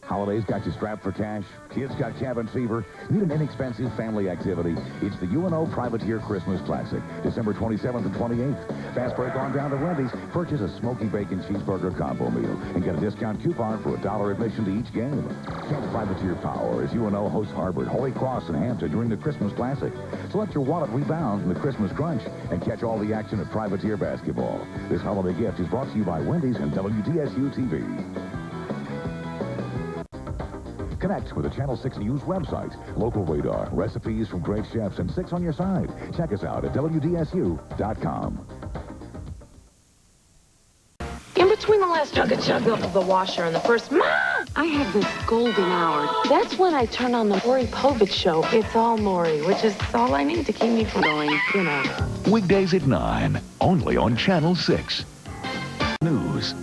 Speaker 13: Holidays got you strapped for cash? Kids got cabin fever? Need an inexpensive family activity? It's the UNO Privateer Christmas Classic, December 27th and 28th. Fast break on down to Wendy's. Purchase a smoky bacon cheeseburger combo meal and get a discount coupon for $1 admission to each game. Catch Privateer Power as UNO hosts Harvard, Holy Cross, and Hampton during the Christmas Classic. So let your wallet rebound from the Christmas crunch and catch all the action at Privateer basketball. This holiday gift is brought to you by Wendy's and WDSU-TV. Connect with the Channel 6 News website, local radar, recipes from great chefs, and 6 on your side. Check us out at WDSU.com.
Speaker 10: In between the last chug of the washer and the first I have this golden hour. That's when I turn on the Maury Povich Show. It's all Maury, which is all I need to keep me from going, you know.
Speaker 6: Weekdays at 9, only on Channel 6. News.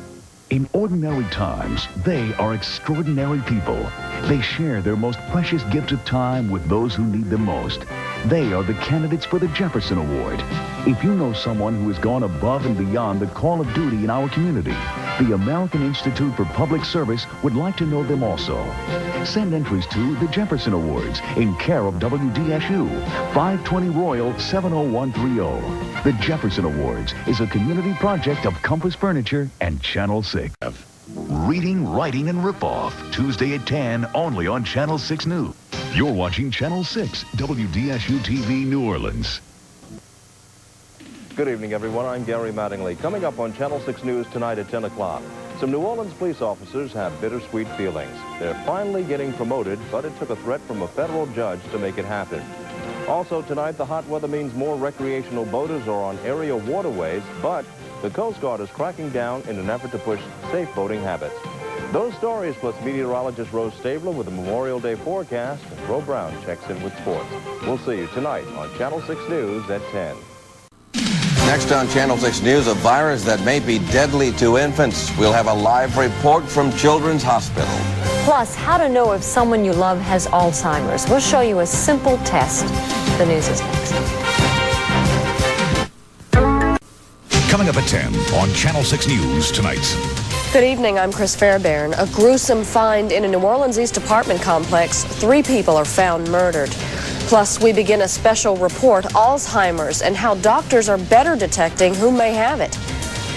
Speaker 6: In ordinary times, they are extraordinary people. They share their most precious gift of time with those who need them most. They are the candidates for the Jefferson Award. If you know someone who has gone above and beyond the call of duty in our community, the American Institute for Public Service would like to know them also. Send entries to the Jefferson Awards in care of WDSU, 520 Royal 70130. The Jefferson Awards is a community project of Compass Furniture and Channel 6. Reading, Writing, and Ripoff, Tuesday at 10, only on Channel 6 News. You're watching Channel 6, WDSU-TV, New Orleans.
Speaker 22: Good evening, everyone. I'm Gary Mattingly. Coming up on Channel 6 News tonight at 10 o'clock, some New Orleans police officers have bittersweet feelings. They're finally getting promoted, but it took a threat from a federal judge to make it happen. Also tonight, the hot weather means more recreational boaters are on area waterways, but the Coast Guard is cracking down in an effort to push safe boating habits. Those stories plus meteorologist Rose Stabler with the Memorial Day forecast, and Ro Brown checks in with sports. We'll see you tonight on Channel 6 News at 10.
Speaker 27: Next on Channel 6 News, a virus that may be deadly to infants. We'll have a live report from Children's Hospital.
Speaker 12: Plus, how to know if someone you love has Alzheimer's. We'll show you a simple test. The news is next.
Speaker 13: Coming up at 10 on Channel 6 News tonight.
Speaker 1: Good evening, I'm Chris Fairbairn. A gruesome find in a New Orleans East apartment complex. 3 people are found murdered. Plus, we begin a special report, Alzheimer's, and how doctors are better detecting who may have it.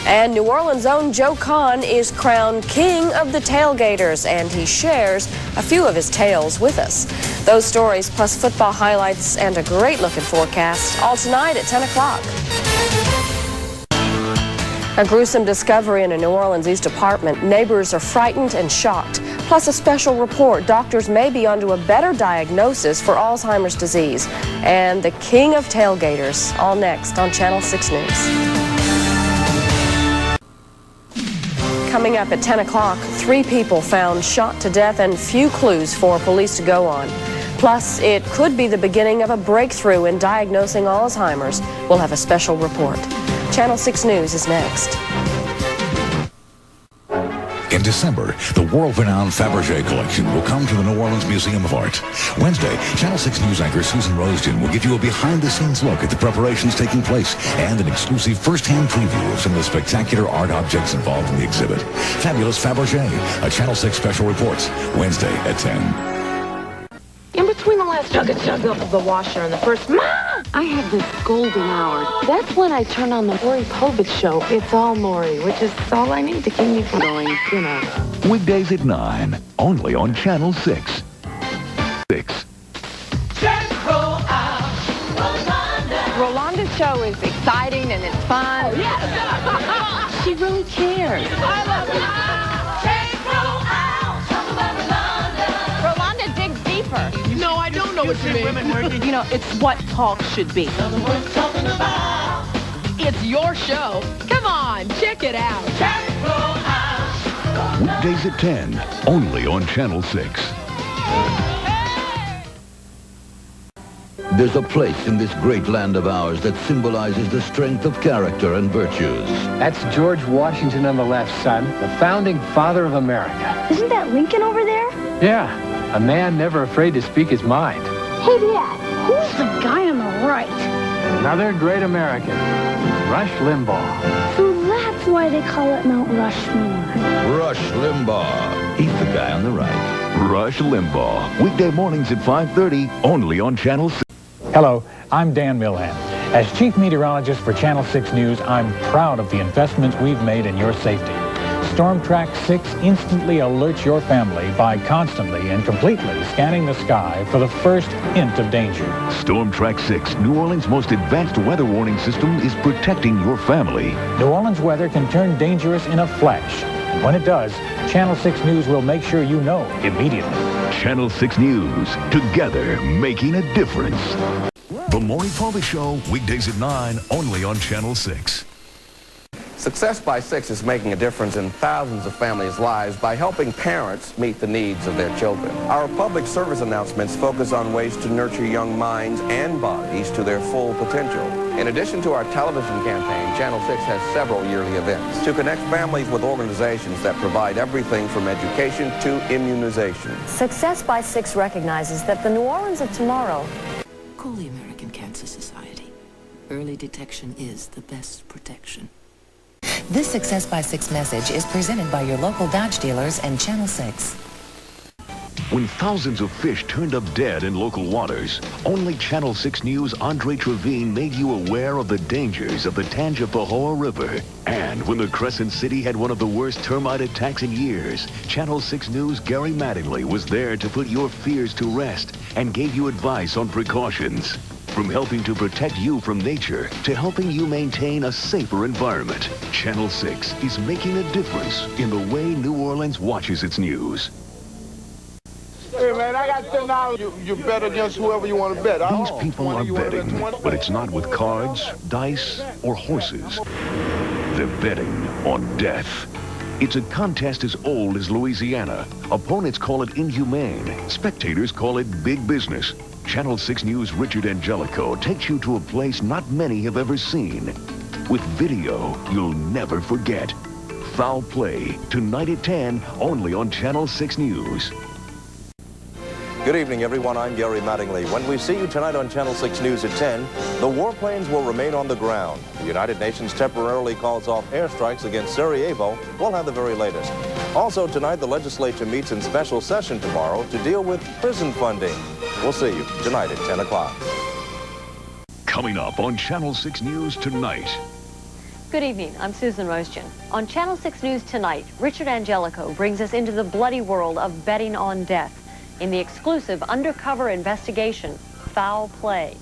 Speaker 1: And New Orleans' own Joe Kahn is crowned king of the tailgaters, and he shares a few of his tales with us. Those stories, plus football highlights and a great-looking forecast, all tonight at 10 o'clock. A gruesome discovery in a New Orleans East apartment. Neighbors are frightened and shocked. Plus a special report. Doctors may be onto a better diagnosis for Alzheimer's disease. And the king of tailgaters. All next on Channel 6 News. Coming up at 10 o'clock, 3 people found shot to death and few clues for police to go on. Plus, it could be the beginning of a breakthrough in diagnosing Alzheimer's. We'll have a special report. Channel 6 News is next.
Speaker 13: In December, the world-renowned Fabergé collection will come to the New Orleans Museum of Art. Wednesday, Channel 6 News anchor Susan Rosedin will give you a behind-the-scenes look at the preparations taking place and an exclusive first-hand preview of some of the spectacular art objects involved in the exhibit. Fabulous Fabergé, a Channel 6 special reports, Wednesday at 10.
Speaker 10: In between the last chug of the washer and the first I have this golden hour. That's when I turn on the Maury Povich Show. It's all Maury, which is all I need to keep me from going, you know.
Speaker 6: Weekdays at 9, only on Channel 6. 6.
Speaker 17: Rolanda's show is exciting and it's fun.
Speaker 10: Oh, yes. She really cares.
Speaker 17: I love it. Rolanda digs deeper.
Speaker 8: No, I don't know what you mean.
Speaker 17: You know, it's what talk should be.
Speaker 8: It's your show. Come on, check it out.
Speaker 6: Weekdays at 10, only on Channel 6.
Speaker 5: There's a place in this great land of ours that symbolizes the strength of character and virtues.
Speaker 11: That's George Washington on the left, son, the founding father of America.
Speaker 21: Isn't that Lincoln over there?
Speaker 11: Yeah, a man never afraid to speak his mind.
Speaker 21: Hey, Dad, who's the guy on the right?
Speaker 11: Another great American, Rush Limbaugh.
Speaker 21: So that's why they call it Mount Rushmore.
Speaker 5: Rush Limbaugh. He's the guy on the right.
Speaker 6: Rush Limbaugh. Weekday mornings at 5:30, only on Channel 6.
Speaker 18: Hello, I'm Dan Milham. As Chief Meteorologist for Channel 6 News, I'm proud of the investments we've made in your safety. Storm Track 6 instantly alerts your family by constantly and completely scanning the sky for the first hint of danger.
Speaker 6: Storm Track 6, New Orleans' most advanced weather warning system, is protecting your family.
Speaker 18: New Orleans weather can turn dangerous in a flash. And when it does, Channel 6 News will make sure you know immediately.
Speaker 6: Channel 6 News, together making a difference. The Maury Povich Show, weekdays at 9, only on Channel 6.
Speaker 27: Success by 6 is making a difference in thousands of families' lives by helping parents meet the needs of their children. Our public service announcements focus on ways to nurture young minds and bodies to their full potential. In addition to our television campaign, Channel 6 has several yearly events to connect families with organizations that provide everything from education to immunization.
Speaker 12: Success by 6 recognizes that the New Orleans of tomorrow.
Speaker 23: Call the American Cancer Society. Early detection is the best protection.
Speaker 24: This Success by 6 message is presented by your local Dodge dealers and Channel 6.
Speaker 6: When thousands of fish turned up dead in local waters, only Channel 6 News' Andre Trevine made you aware of the dangers of the Tangipahoa River. And when the Crescent City had one of the worst termite attacks in years, Channel 6 News' Gary Mattingly was there to put your fears to rest and gave you advice on precautions. From helping to protect you from nature to helping you maintain a safer environment, Channel 6 is making a difference in the way New Orleans watches its news.
Speaker 25: Hey, man, I got $10. You bet against whoever you want to bet.
Speaker 6: These people are betting, but it's not with cards, dice, or horses. They're betting on death. It's a contest as old as Louisiana. Opponents call it inhumane. Spectators call it big business. Channel 6 News' Richard Angelico takes you to a place not many have ever seen. With video you'll never forget. Foul Play, tonight at 10, only on Channel 6 News.
Speaker 22: Good evening, everyone. I'm Gary Mattingly. When we see you tonight on Channel 6 News at 10, the warplanes will remain on the ground. The United Nations temporarily calls off airstrikes against Sarajevo. We'll have the very latest. Also tonight, the legislature meets in special session tomorrow to deal with prison funding. We'll see you tonight at 10 o'clock.
Speaker 6: Coming up on Channel 6 News tonight.
Speaker 12: Good evening, I'm Susan Rosejan. On Channel 6 News tonight, Richard Angelico brings us into the bloody world of betting on death in the exclusive undercover investigation, Foul Play.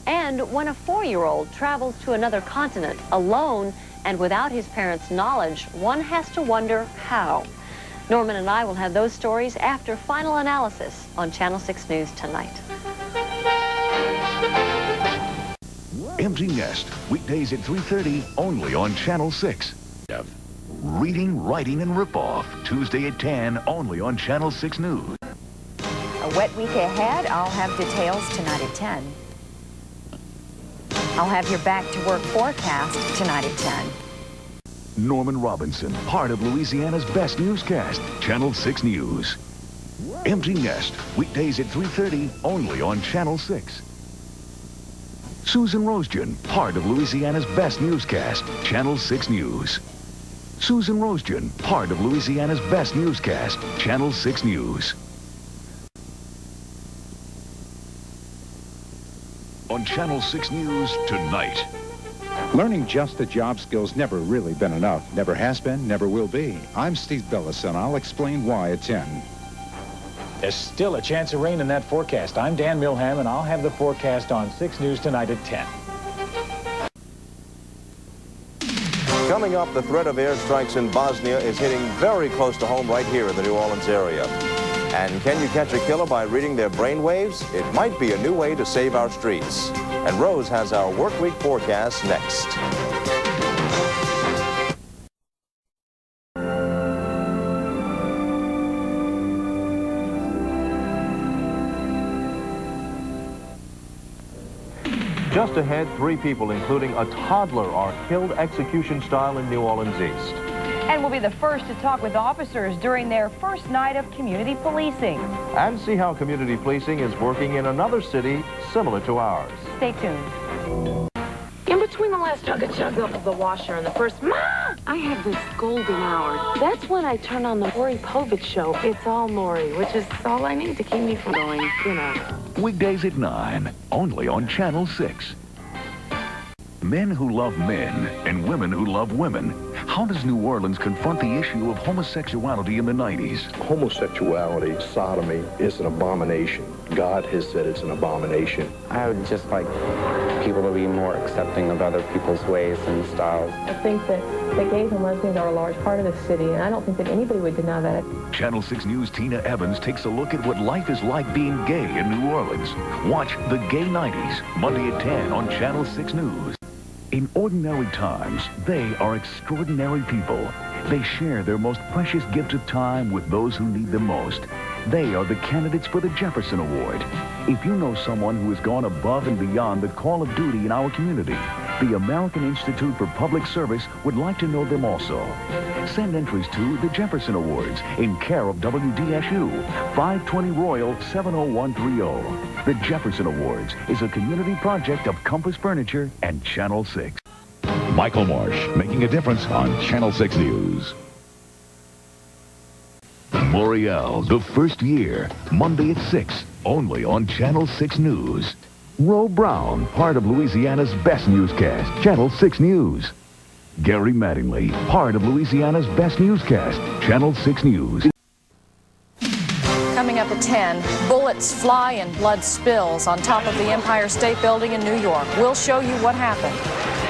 Speaker 12: And when a 4-year-old travels to another continent alone and without his parents' knowledge, one has to wonder how. Norman and I will have those stories after final analysis on Channel 6 News tonight.
Speaker 6: Empty Nest, weekdays at 3:30, only on Channel 6. Reading, Writing, and Ripoff, Tuesday at 10, only on Channel 6 News.
Speaker 26: A wet week ahead. I'll have details tonight at 10. I'll have your back to work forecast tonight at 10.
Speaker 6: Norman Robinson, part of Louisiana's best newscast, Channel 6 News. Empty Nest, weekdays at 3:30, only on Channel 6. Susan Rosejan, part of Louisiana's best newscast, Channel 6 News. Susan Rosejan, part of Louisiana's best newscast, Channel 6 News. On Channel 6 News tonight.
Speaker 28: Learning just the job skills never really been enough. Never has been, never will be. I'm Steve Billis, and I'll explain why at 10.
Speaker 18: There's still a chance of rain in that forecast. I'm Dan Milham, and I'll have the forecast on 6 News tonight at 10.
Speaker 22: Coming up, the threat of airstrikes in Bosnia is hitting very close to home right here in the New Orleans area. And can you catch a killer by reading their brainwaves? It might be a new way to save our streets. And Rose has our work week forecast next. Just ahead, 3 people, including a toddler, are killed execution style in New Orleans East.
Speaker 2: And we'll be the first to talk with officers during their first night of community policing.
Speaker 22: And see how community policing is working in another city similar to ours.
Speaker 2: Stay tuned.
Speaker 10: In between the last chug of the washer and the first I have this golden hour. That's when I turn on the Maury Povich show. It's all Maury, which is all I need to keep me from going, you know.
Speaker 6: Weekdays at 9, only on Channel 6. Men who love men and women who love women. How does New Orleans confront the issue of homosexuality in the 90s?
Speaker 3: Homosexuality, sodomy, is an abomination. God has said it's an abomination.
Speaker 4: I would just like people to be more accepting of other people's ways and styles.
Speaker 21: I think that gays and lesbians are a large part of the city, and I don't think that anybody would deny that.
Speaker 6: Channel 6 News' Tina Evans takes a look at what life is like being gay in New Orleans. Watch The Gay 90s, Monday at 10 on Channel 6 News. In ordinary times, they are extraordinary people. They share their most precious gift of time with those who need them most. They are the candidates for the Jefferson Award. If you know someone who has gone above and beyond the call of duty in our community, the American Institute for Public Service would like to know them also. Send entries to the Jefferson Awards in care of WDSU, 520 Royal 70130. The Jefferson Awards is a community project of Compass Furniture and Channel 6.
Speaker 13: Michael Marsh, making a difference on Channel 6 News.
Speaker 6: L'Oreal, the first year, Monday at 6, only on Channel 6 News. Ro Brown, part of Louisiana's best newscast, Channel 6 News. Gary Mattingly, part of Louisiana's best newscast, Channel 6 News.
Speaker 1: Coming up at 10, bullets fly and blood spills on top of the Empire State Building in New York. We'll show you what happened.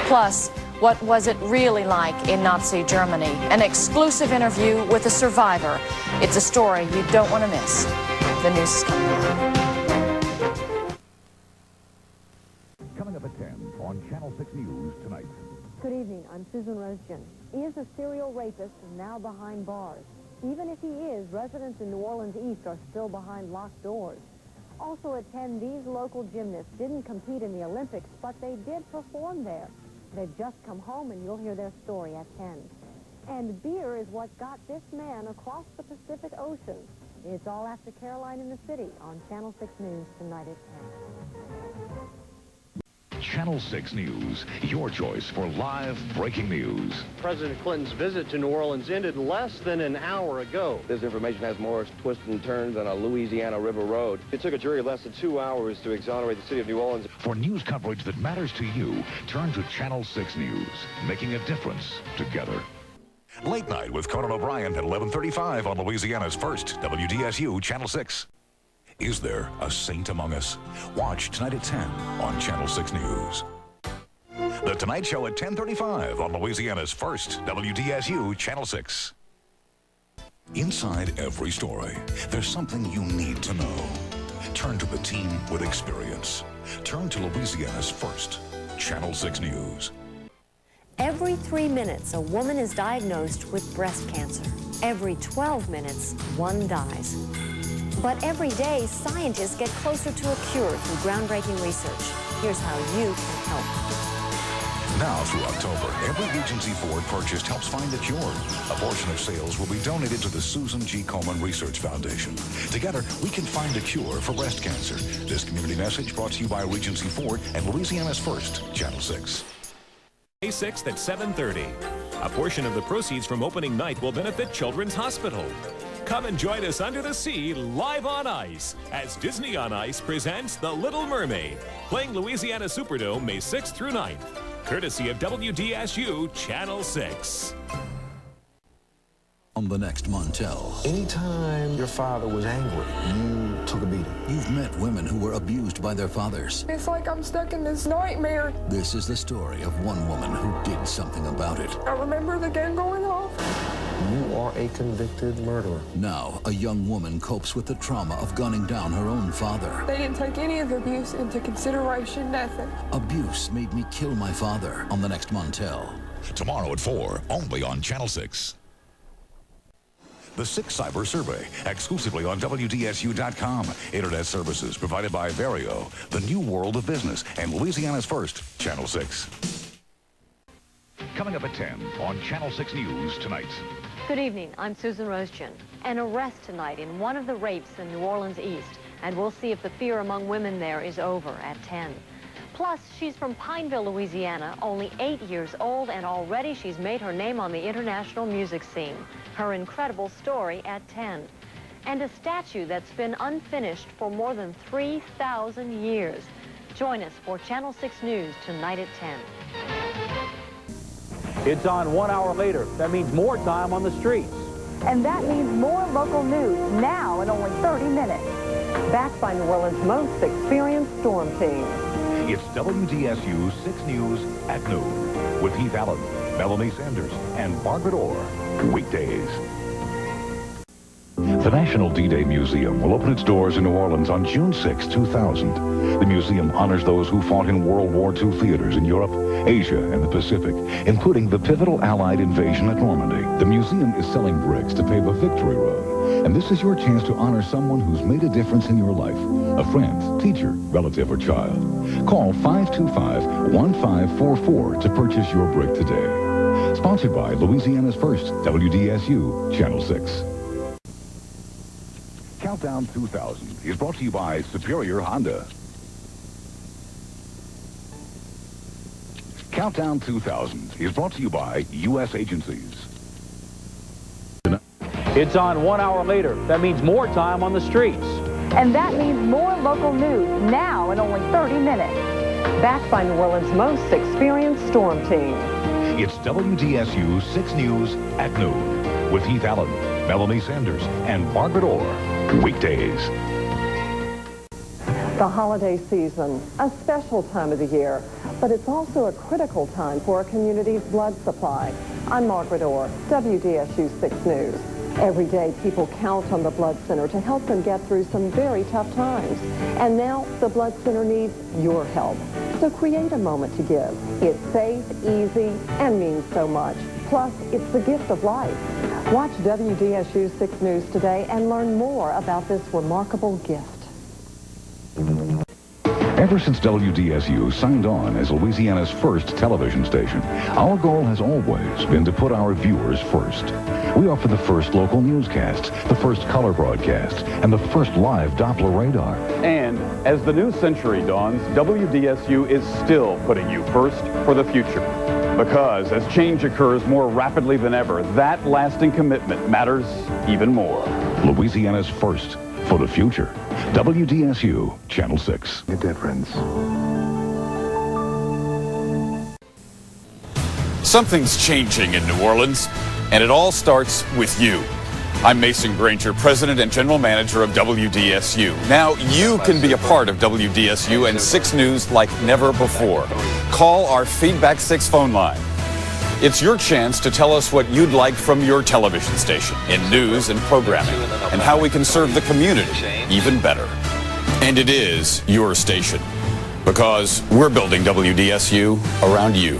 Speaker 1: Plus, what was it really like in Nazi Germany? An exclusive interview with a survivor. It's a story you don't want to miss. The news is coming up.
Speaker 13: Coming up at 10 on Channel 6 News tonight.
Speaker 12: Good evening. I'm Susan Rosgen. Is a serial rapist now behind bars? Even if he is, residents in New Orleans East are still behind locked doors. Also at 10, these local gymnasts didn't compete in the Olympics, but they did perform there. They've just come home, and you'll hear their story at 10. And beer is what got this man across the Pacific Ocean. It's all after Caroline in the City on Channel 6 News tonight at 10.
Speaker 13: Channel 6 News, your choice for live breaking news.
Speaker 7: President Clinton's visit to New Orleans ended less than an hour ago.
Speaker 9: This information has more twists and turns than a Louisiana River road. It took a jury less than 2 hours to exonerate the city of New Orleans.
Speaker 13: For news coverage that matters to you, turn to Channel 6 News, making a difference together. Late Night with Conan O'Brien at 11:35 on Louisiana's first WDSU Channel 6. Is there a saint among us? Watch tonight at 10 on Channel 6 News. The Tonight Show at 10:35 on Louisiana's first WDSU Channel 6. Inside every story, there's something you need to know. Turn to the team with experience. Turn to Louisiana's first Channel 6 News.
Speaker 12: Every 3 minutes, a woman is diagnosed with breast cancer. Every 12 minutes, one dies. But every day, scientists get closer to a cure through groundbreaking research. Here's how you can help.
Speaker 13: Now through October, every Regency Ford purchased helps find a cure. A portion of sales will be donated to the Susan G. Komen Research Foundation. Together, we can find a cure for breast cancer. This community message brought to you by Regency Ford and Louisiana's first Channel 6.
Speaker 16: May 6th at 7:30. A portion of the proceeds from opening night will benefit Children's Hospital. Come and join us under the sea, live on ice, as Disney on Ice presents The Little Mermaid, playing Louisiana Superdome May 6th through 9th, courtesy of WDSU Channel 6.
Speaker 19: On the next Montel.
Speaker 20: Anytime your father was angry, you took a beating.
Speaker 19: You've met women who were abused by their fathers.
Speaker 29: It's like I'm stuck in this nightmare.
Speaker 19: This is the story of one woman who did something about it.
Speaker 29: I remember the gun going off.
Speaker 20: You are a convicted murderer.
Speaker 19: Now, a young woman copes with the trauma of gunning down her own father.
Speaker 29: They didn't take any of the abuse into consideration, nothing.
Speaker 19: Abuse made me kill my father on the next Montel.
Speaker 13: Tomorrow at 4, only on Channel 6. The 6 Cyber Survey, exclusively on WDSU.com. Internet services provided by Vario, the new world of business, and Louisiana's first, Channel 6. Coming up at 10 on Channel 6 News tonight.
Speaker 12: Good evening. I'm Susan Rosejan. An arrest tonight in one of the rapes in New Orleans East, and we'll see if the fear among women there is over at 10. Plus, she's from Pineville, Louisiana, only 8 years old, and already she's made her name on the international music scene. Her incredible story at 10. And a statue that's been unfinished for more than 3,000 years. Join us for Channel 6 News tonight at 10.
Speaker 5: It's on 1 hour later. That means more time on the streets.
Speaker 2: And that means more local news now in only 30 minutes. Backed by New Orleans' most experienced storm team.
Speaker 13: It's WDSU 6 News at noon with Heath Allen, Melanie Sanders, and Margaret Orr. Weekdays. The National D-Day Museum will open its doors in New Orleans on June 6, 2000. The museum honors those who fought in World War II theaters in Europe, Asia, and the Pacific, including the pivotal Allied invasion at Normandy. The museum is selling bricks to pave a victory road, and this is your chance to honor someone who's made a difference in your life, a friend, teacher, relative, or child. Call 525-1544 to purchase your brick today. Sponsored by Louisiana's first WDSU, Channel 6. Countdown 2000 is brought to you by Superior Honda. Countdown 2000 is brought to you by U.S. agencies.
Speaker 5: It's on 1 hour later. That means more time on the streets.
Speaker 2: And that means more local news now in only 30 minutes. Backed by New Orleans' most experienced storm team.
Speaker 13: It's WDSU 6 News at noon with Heath Allen, Melanie Sanders, and Margaret Orr. Weekdays.
Speaker 2: The holiday season, a special time of the year, but it's also a critical time for our community's blood supply. I'm Margaret Orr, WDSU 6 News. Every day, people count on the blood center to help them get through some very tough times. And now, the blood center needs your help. So create a moment to give. It's safe, easy, and means so much. Plus, it's the gift of life. Watch WDSU 6 News today and learn more about this remarkable gift.
Speaker 13: Ever since WDSU signed on as Louisiana's first television station, our goal has always been to put our viewers first. We offer the first local newscasts, the first color broadcasts, and the first live Doppler radar.
Speaker 8: And as the new century dawns, WDSU is still putting you first for the future. Because as change occurs more rapidly than ever, that lasting commitment matters even more.
Speaker 13: Louisiana's first for the future. WDSU, Channel 6.
Speaker 3: A difference.
Speaker 11: Something's changing in New Orleans, and it all starts with you. I'm Mason Granger, President and General Manager of WDSU. Now you can be a part of WDSU and 6 News like never before. Call our Feedback 6 phone line. It's your chance to tell us what you'd like from your television station in news and programming, and how we can serve the community even better. And it is your station, because we're building WDSU around you.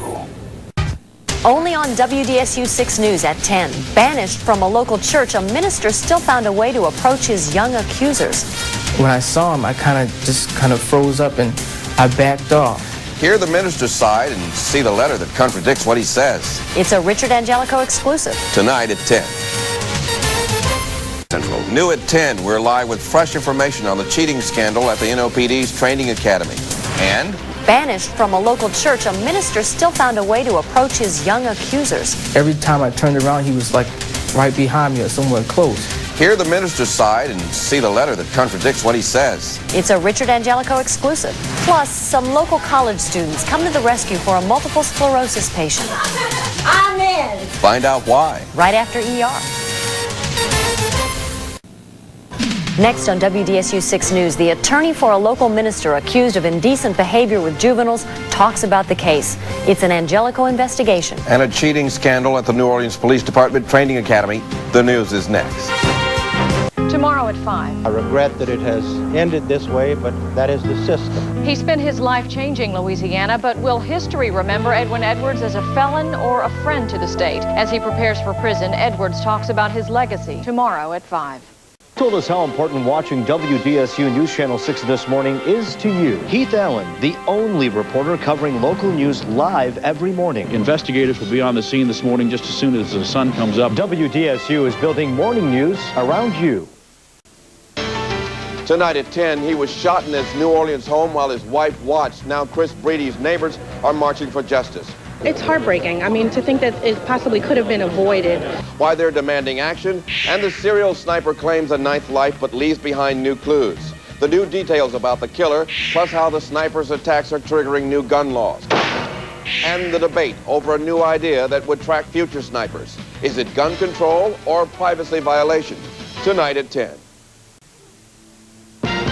Speaker 12: Only on WDSU 6 News at 10. Banished from a local church, a minister still found a way to approach his young accusers.
Speaker 14: When I saw him, I kind of froze up and I backed off.
Speaker 9: Hear the minister's side and see the letter that contradicts what he says.
Speaker 12: It's a Richard Angelico exclusive.
Speaker 9: Tonight at 10. Central. New at 10, we're live with fresh information on the cheating scandal at the NOPD's Training Academy. And
Speaker 12: banished from a local church, a minister still found a way to approach his young accusers.
Speaker 14: Every time I turned around, he was like right behind me or somewhere close.
Speaker 9: Hear the minister's side and see the letter that contradicts what he says.
Speaker 12: It's a Richard Angelico exclusive. Plus, some local college students come to the rescue for a multiple sclerosis patient.
Speaker 9: I'm in. Find out why.
Speaker 12: Right after ER. Next on WDSU 6 News, the attorney for a local minister accused of indecent behavior with juveniles talks about the case. It's an Angelico investigation.
Speaker 9: And a cheating scandal at the New Orleans Police Department Training Academy. The news is next.
Speaker 15: tomorrow at 5.
Speaker 17: I regret that it has ended this way, but that is the system.
Speaker 15: He spent his life changing Louisiana, but will history remember Edwin Edwards as a felon or a friend to the state? As he prepares for prison, Edwards talks about his legacy tomorrow at 5.
Speaker 18: Told us how important watching WDSU News Channel 6 this morning is to you. Heath Allen, the only reporter covering local news live every morning.
Speaker 5: Investigators will be on the scene this morning just as soon as the sun comes up.
Speaker 18: WDSU is building morning news around you.
Speaker 9: Tonight at 10, he was shot in his New Orleans home while his wife watched. Now Chris Brady's neighbors are marching for justice.
Speaker 23: It's heartbreaking. I mean, to think that it possibly could have been avoided.
Speaker 9: Why they're demanding action, and the serial sniper claims a ninth life but leaves behind new clues. The new details about the killer, plus how the sniper's attacks are triggering new gun laws. And the debate over a new idea that would track future snipers. Is it gun control or privacy violation? Tonight at 10.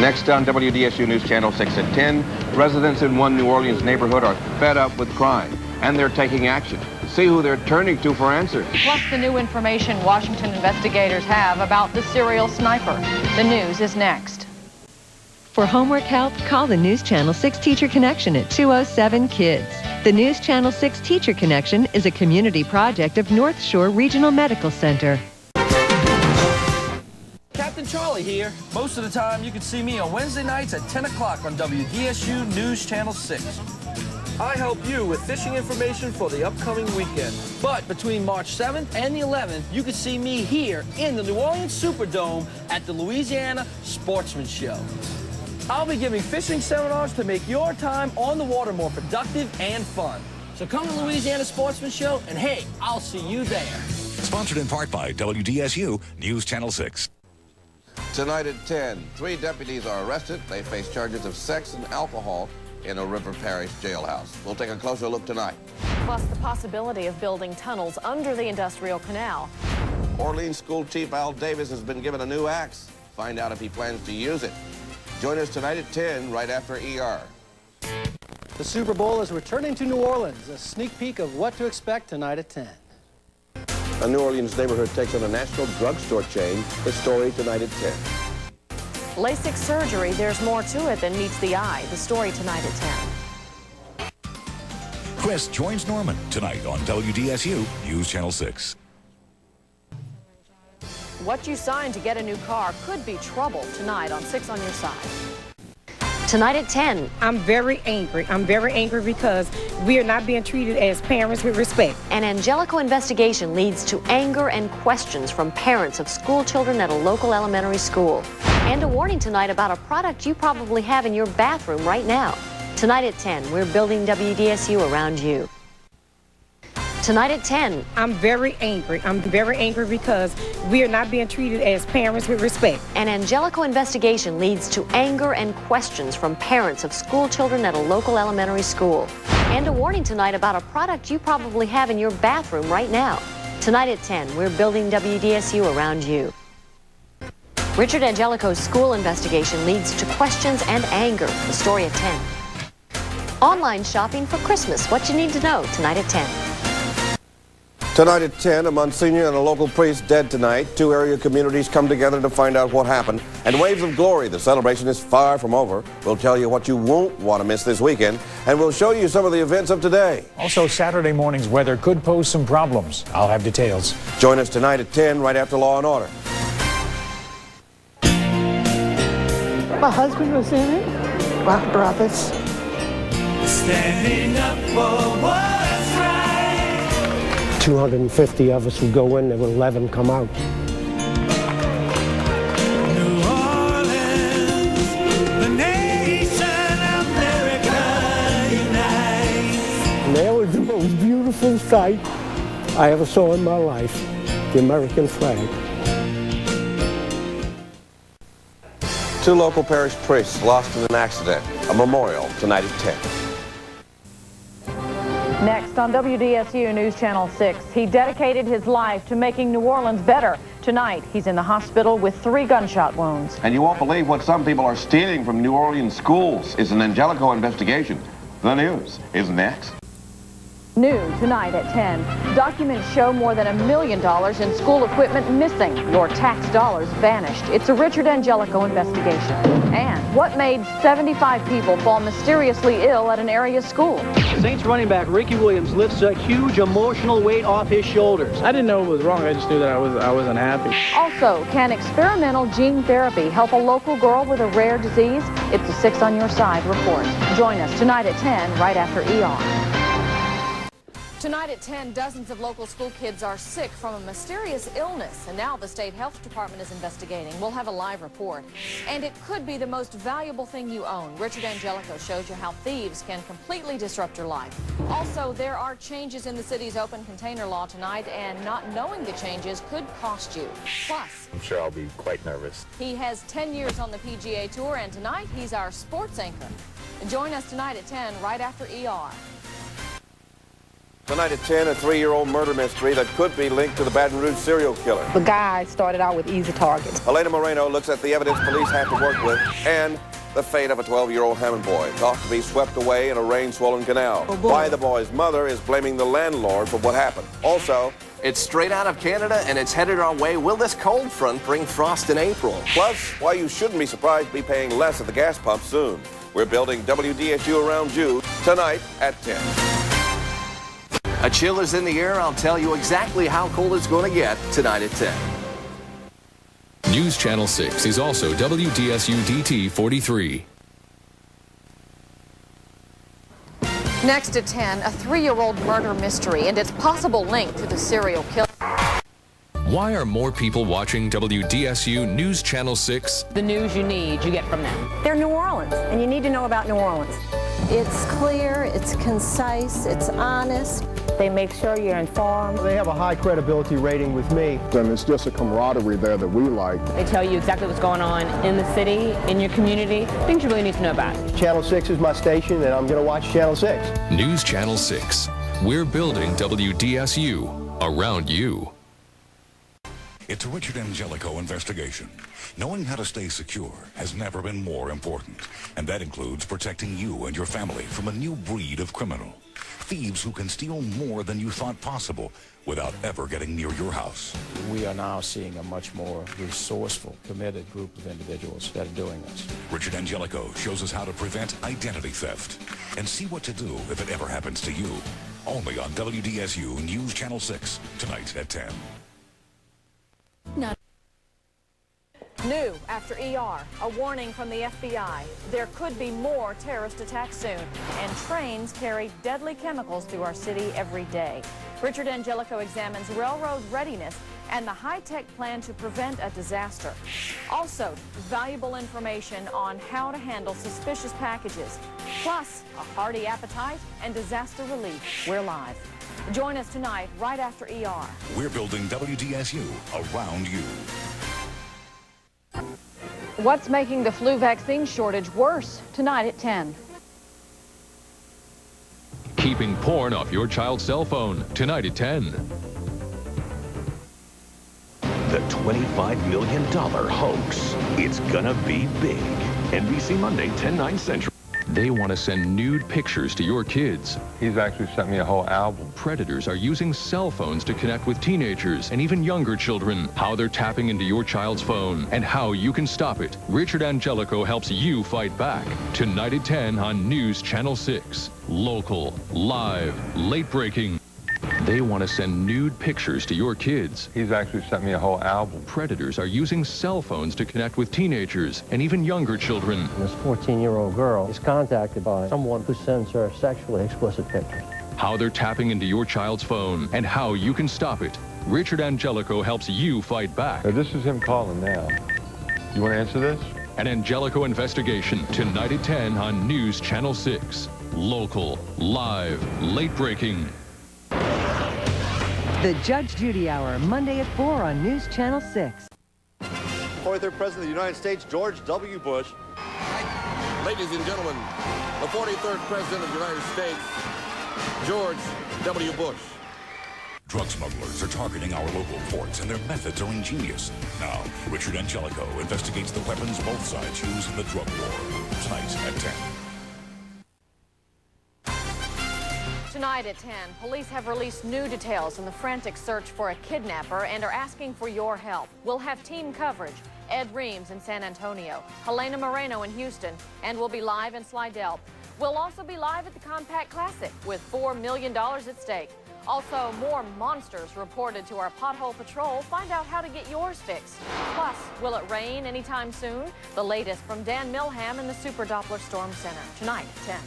Speaker 9: Next on WDSU News Channel 6 at 10, residents in one New Orleans neighborhood are fed up with crime, and they're taking action. See who they're turning to for answers.
Speaker 15: Plus the new information Washington investigators have about the serial sniper. The news is next.
Speaker 24: For homework help, call the News Channel 6 Teacher Connection at 207-KIDS. The News Channel 6 Teacher Connection is a community project of North Shore Regional Medical Center.
Speaker 25: Captain Charlie here. Most of the time, you can see me on Wednesday nights at 10 o'clock on WDSU News Channel 6. I help you with fishing information for the upcoming weekend. But between March 7th and the 11th, you can see me here in the New Orleans Superdome at the Louisiana Sportsman Show. I'll be giving fishing seminars to make your time on the water more productive and fun. So come to Louisiana Sportsman Show, and hey, I'll see you there.
Speaker 13: Sponsored in part by WDSU News Channel 6.
Speaker 9: Tonight at 10, 3 deputies are arrested. They face charges of sex and alcohol in a River Parish jailhouse. We'll take a closer look tonight.
Speaker 12: Plus the possibility of building tunnels under the industrial canal.
Speaker 9: Orleans School Chief Al Davis has been given a new axe. Find out if he plans to use it. Join us tonight at 10, right after ER.
Speaker 26: The Super Bowl is returning to New Orleans. A sneak peek of what to expect tonight at 10.
Speaker 9: A New Orleans neighborhood takes on a national drugstore chain. The story tonight at 10.
Speaker 12: LASIK surgery, there's more to it than meets the eye. The story tonight at 10.
Speaker 13: Chris joins Norman tonight on WDSU News Channel 6.
Speaker 12: What you signed to get a new car could be trouble tonight on 6 on Your Side. Tonight at 10.
Speaker 21: I'm very angry. I'm very angry because we are not being treated as parents with respect.
Speaker 12: An Angelico investigation leads to anger and questions from parents of school children at a local elementary school. And a warning tonight about a product you probably have in your bathroom right now. Tonight at 10, we're building WDSU around you. Tonight at 10.
Speaker 21: I'm very angry. I'm very angry because we are not being treated as parents with respect.
Speaker 12: An Angelico investigation leads to anger and questions from parents of school children at a local elementary school. And a warning tonight about a product you probably have in your bathroom right now. Tonight at 10, we're building WDSU around you. Richard Angelico's school investigation leads to questions and anger. The story at 10. Online shopping for Christmas. What you need to know tonight at 10.
Speaker 9: Tonight at 10, a Monsignor and a local priest dead tonight. 2 area communities come together to find out what happened. And Waves of Glory, the celebration is far from over. We'll tell you what you won't want to miss this weekend, and we'll show you some of the events of today.
Speaker 5: Also, Saturday morning's weather could pose some problems. I'll have details.
Speaker 9: Join us tonight at 10, right after Law and Order.
Speaker 21: My husband was in it. My brothers.
Speaker 27: Standing up for what's right.
Speaker 28: 250 of us would go in, there were 11 come out.
Speaker 27: New Orleans, the nation, America unites.
Speaker 28: And that was the most beautiful sight I ever saw in my life, the American flag.
Speaker 9: 2 local parish priests lost in an accident. A memorial tonight at 10.
Speaker 15: Next on WDSU News Channel 6, he dedicated his life to making New Orleans better. Tonight, he's in the hospital with 3 gunshot wounds.
Speaker 9: And you won't believe what some people are stealing from New Orleans schools. It's an Angelico investigation. The news is next.
Speaker 15: New tonight at 10. Documents show more than $1 million in school equipment missing. Your tax dollars vanished. It's a Richard Angelico investigation. And what made 75 people fall mysteriously ill at an area school?
Speaker 1: Saints running back Ricky Williams lifts a huge emotional weight off his shoulders. I didn't know it was wrong. I just knew that I was unhappy.
Speaker 15: Also, can experimental gene therapy help a local girl with a rare disease? It's a 6 on Your Side report. Join us tonight at 10, right after ER. Tonight at 10, dozens of local school kids are sick from a mysterious illness, and now the state health department is investigating. We'll have a live report. And it could be the most valuable thing you own. Richard Angelico shows you how thieves can completely disrupt your life. Also, there are changes in the city's open container law tonight, and not knowing the changes could cost you. Plus,
Speaker 4: I'm sure I'll be quite nervous.
Speaker 15: he has 10 years on the PGA Tour, and tonight he's our sports anchor. Join us tonight at 10, right after ER.
Speaker 9: Tonight at 10, a 3-year-old murder mystery that could be linked to the Baton Rouge serial killer.
Speaker 21: The guy started out with easy targets.
Speaker 9: Elena Moreno looks at the evidence police have to work with and the fate of a 12-year-old Hammond boy thought to be swept away in a rain-swollen canal. Why the boy's mother is blaming the landlord for what happened. Also,
Speaker 6: it's straight out of Canada and it's headed our way. Will this cold front bring frost in April?
Speaker 9: Plus, why you shouldn't be surprised to be paying less at the gas pump soon. We're building WDSU around you tonight at 10.
Speaker 6: A chill is in the air. I'll tell you exactly how cold it's going to get tonight at 10.
Speaker 7: News Channel 6 is also WDSU-DT 43.
Speaker 15: Next at 10, a 3-year-old murder mystery and its possible link to the serial killer.
Speaker 7: Why are more people watching WDSU News Channel 6?
Speaker 10: The news you need, you get from them.
Speaker 16: They're New Orleans, and you need to know about New Orleans. It's clear, it's concise, it's honest. They make sure you're informed.
Speaker 20: They have a high credibility rating with me. And it's just a camaraderie there that we like.
Speaker 10: They tell you exactly what's going on in the city, in your community, things you really need to know about.
Speaker 20: Channel 6 is my station, and I'm going to watch Channel 6.
Speaker 7: News Channel 6. We're building WDSU around you.
Speaker 22: It's a Richard Angelico investigation. Knowing how to stay secure has never been more important, and that includes protecting you and your family from a new breed of criminal. Thieves who can steal more than you thought possible without ever getting near your house.
Speaker 29: We are now seeing a much more resourceful, committed group of individuals that are doing this.
Speaker 22: Richard Angelico shows us how to prevent identity theft and see what to do if it ever happens to you. Only on WDSU News Channel 6, tonight at 10.
Speaker 15: New after ER, a warning from the FBI. There could be more terrorist attacks soon, and trains carry deadly chemicals through our city every day. Richard Angelico examines railroad readiness and the high-tech plan to prevent a disaster. Also, valuable information on how to handle suspicious packages. Plus, a hearty appetite and disaster relief. We're live. Join us tonight, right after ER.
Speaker 22: We're building WDSU around you.
Speaker 15: What's making the flu vaccine shortage worse? Tonight at 10.
Speaker 7: Keeping porn off your child's cell phone. Tonight at 10.
Speaker 30: The $25 million hoax. It's gonna be big. NBC Monday, 10/9 Central.
Speaker 7: They want to send nude pictures to your kids.
Speaker 31: He's actually sent me a whole album.
Speaker 7: Predators are using cell phones to connect with teenagers and even younger children. How they're tapping into your child's phone and how you can stop it. Richard Angelico helps you fight back. Tonight at 10 on News Channel 6. Local, live, late breaking. They want to send nude pictures to your kids.
Speaker 31: He's actually sent me a whole album.
Speaker 7: Predators are using cell phones to connect with teenagers and even younger children.
Speaker 28: This 14-year-old girl is contacted by someone who sends her sexually explicit pictures.
Speaker 7: How they're tapping into your child's phone and how you can stop it. Richard Angelico helps you fight back.
Speaker 31: This is him calling now. You want to answer this?
Speaker 7: An Angelico investigation tonight at 10 on News Channel 6. Local, live, late breaking.
Speaker 24: The Judge Judy Hour, Monday at 4 on News Channel 6.
Speaker 32: 43rd President of the United States, George W. Bush.
Speaker 9: Ladies and gentlemen, the 43rd President of the United States, George W. Bush.
Speaker 22: Drug smugglers are targeting our local ports, and their methods are ingenious. Now, Richard Angelico investigates the weapons both sides use in the drug war. Tonight at 10.
Speaker 15: Tonight at 10, police have released new details in the frantic search for a kidnapper and are asking for your help. We'll have team coverage. Ed Reams in San Antonio, Helena Moreno in Houston, and we'll be live in Slidell. We'll also be live at the Compact Classic with $4 million at stake. Also, more monsters reported to our pothole patrol. Find out how to get yours fixed. Plus, will it rain anytime soon? The latest from Dan Milham in the Super Doppler Storm Center. Tonight at 10.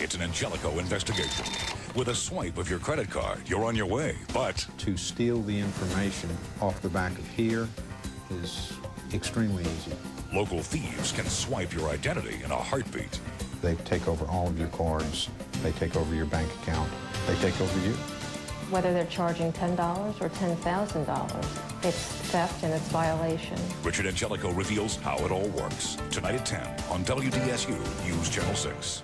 Speaker 22: It's an Angelico investigation. With a swipe of your credit card, you're on your way, but
Speaker 2: to steal the information off the back of here is extremely easy.
Speaker 22: Local thieves can swipe your identity in a heartbeat.
Speaker 2: They take over all of your cards. They take over your bank account. They take over you.
Speaker 16: Whether they're charging $10 or $10,000, it's theft and it's violation.
Speaker 22: Richard Angelico reveals how it all works. Tonight at 10 on WDSU News Channel 6.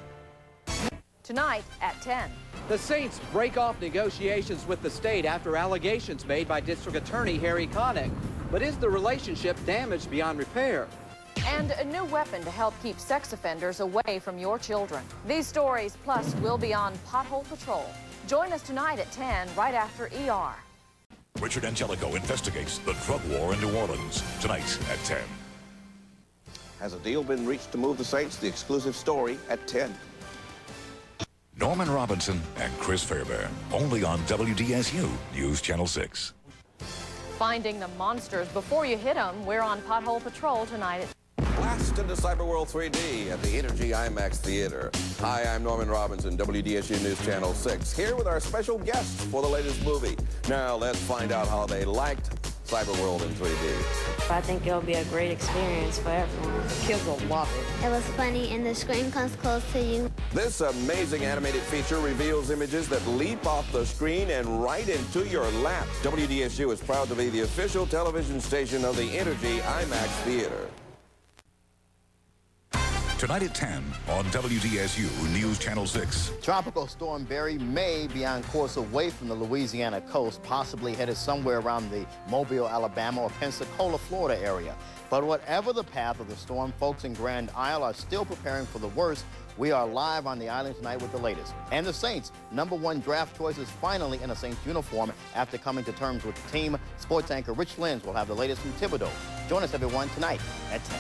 Speaker 15: Tonight at 10.
Speaker 3: The Saints break off negotiations with the state after allegations made by District Attorney Harry Connick. But is the relationship damaged beyond repair?
Speaker 15: And a new weapon to help keep sex offenders away from your children. These stories, plus, will be on Pothole Patrol. Join us tonight at 10, right after ER.
Speaker 22: Richard Angelico investigates the drug war in New Orleans. Tonight at 10.
Speaker 9: Has a deal been reached to move the Saints? The exclusive story at 10.
Speaker 22: Norman Robinson and Chris Fairbairn, only on WDSU News Channel 6.
Speaker 15: Finding the monsters before you hit them. We're on Pothole Patrol tonight at
Speaker 9: Blast into Cyberworld 3D at the Energy IMAX Theater. Hi, I'm Norman Robinson, WDSU News Channel 6, here with our special guests for the latest movie. Now, let's find out how they liked Cyberworld in 3D.
Speaker 4: I think it'll be a great experience for everyone. Kids will love it.
Speaker 8: It was funny, and the screen comes close to you.
Speaker 9: This amazing animated feature reveals images that leap off the screen and right into your lap. WDSU is proud to be the official television station of the Energy IMAX Theater.
Speaker 22: Tonight at 10 on WDSU News Channel 6.
Speaker 11: Tropical Storm Barry may be on course away from the Louisiana coast, possibly headed somewhere around the Mobile, Alabama, or Pensacola, Florida area. But whatever the path of the storm, folks in Grand Isle are still preparing for the worst. We are live on the island tonight with the latest. And the Saints' #1 draft choice is finally in a Saints uniform after coming to terms with the team. Sports anchor Rich Lenz will have the latest from Thibodeau. Join us, everyone, tonight at 10.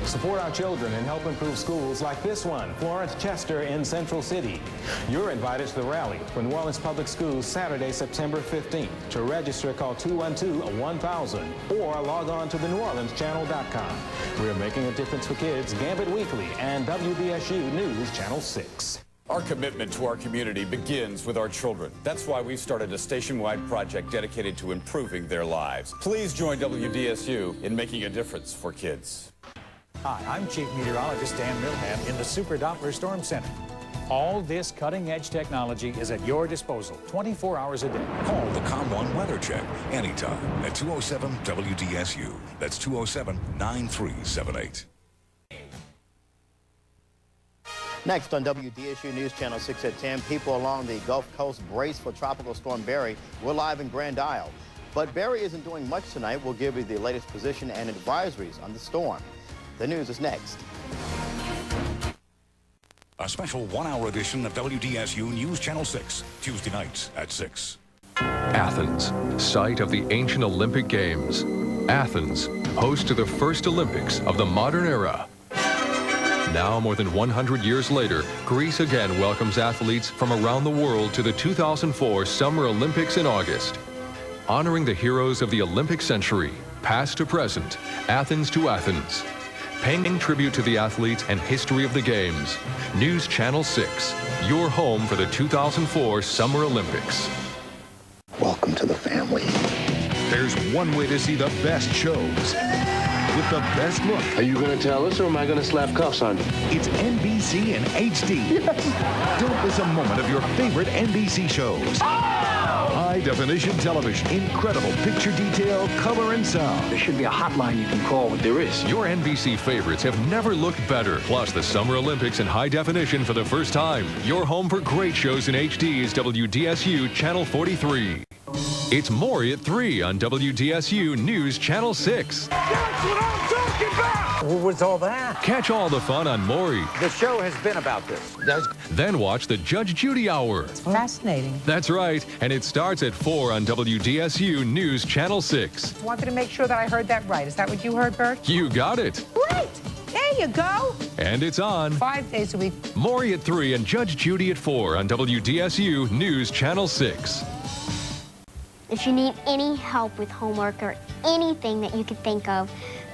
Speaker 14: Support our children and help improve schools like this one, Florence Chester in Central City. You're invited to the rally for New Orleans Public Schools Saturday, September 15th. To register, call 212-1000 or log on to theneworleanschannel.com. We're making a difference for kids, Gambit Weekly, and WDSU News Channel 6.
Speaker 17: Our commitment to our community begins with our children. That's why we've started a station-wide project dedicated to improving their lives. Please join WDSU in making a difference for kids.
Speaker 5: Hi, I'm Chief Meteorologist Dan Milham in the Super Doppler Storm Center. All this cutting-edge technology is at your disposal 24 hours a day.
Speaker 22: Call the Com1 Weather Check anytime at 207-WDSU. That's 207-9378.
Speaker 11: Next on WDSU News Channel 6 at 10, people along the Gulf Coast brace for Tropical Storm Barry. We're live in Grand Isle. But Barry isn't doing much tonight. We'll give you the latest position and advisories on the storm. The news is next.
Speaker 22: A special 1-hour edition of WDSU News Channel 6, Tuesday nights at 6.
Speaker 7: Athens, site of the ancient Olympic Games. Athens, host to the first Olympics of the modern era. Now, more than 100 years later, Greece again welcomes athletes from around the world to the 2004 Summer Olympics in August. Honoring the heroes of the Olympic century, past to present, Athens to Athens. Paying tribute to the athletes and history of the Games. News Channel 6, your home for the 2004 Summer Olympics.
Speaker 11: Welcome to the family.
Speaker 18: There's one way to see the best shows. With the best look.
Speaker 19: Are you going to tell us, or am I going to slap cuffs on you?
Speaker 18: It's NBC in HD. Yes. Don't miss a moment of your favorite NBC shows. Oh! High-definition television, incredible picture detail, color, and sound.
Speaker 19: There should be a hotline you can call, but there is.
Speaker 7: Your NBC favorites have never looked better. Plus, the Summer Olympics in high definition for the first time. Your home for great shows in HD is WDSU Channel 43. It's Maury at 3 on WDSU News Channel 6.
Speaker 1: That's what I'm talking about!
Speaker 5: What was all that?
Speaker 7: Catch all the fun on Maury.
Speaker 1: The show has been about this.
Speaker 7: Then watch the Judge Judy Hour.
Speaker 6: It's fascinating.
Speaker 7: That's right, and it starts at 4 on WDSU News Channel 6.
Speaker 6: I wanted to make sure that I heard that right. Is that what you heard, Bert?
Speaker 7: You got it.
Speaker 6: Great! There you go.
Speaker 7: And it's on
Speaker 6: 5 days a week.
Speaker 7: Maury at 3 and Judge Judy at 4 on WDSU News Channel 6.
Speaker 8: If you need any help with homework or anything that you could think of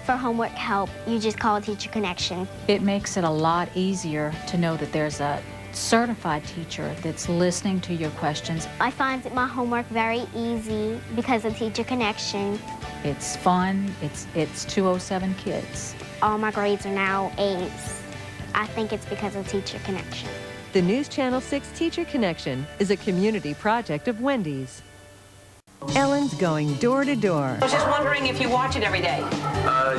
Speaker 8: for homework help, you just call Teacher Connection.
Speaker 10: It makes it a lot easier to know that there's a certified teacher that's listening to your questions.
Speaker 8: I find my homework very easy because of Teacher Connection.
Speaker 10: It's fun. It's 207 kids.
Speaker 8: All my grades are now A's. I think it's because of Teacher Connection.
Speaker 24: The News Channel 6 Teacher Connection is a community project of Wendy's. Ellen's going door to door.
Speaker 12: I was just wondering if you watch it every day.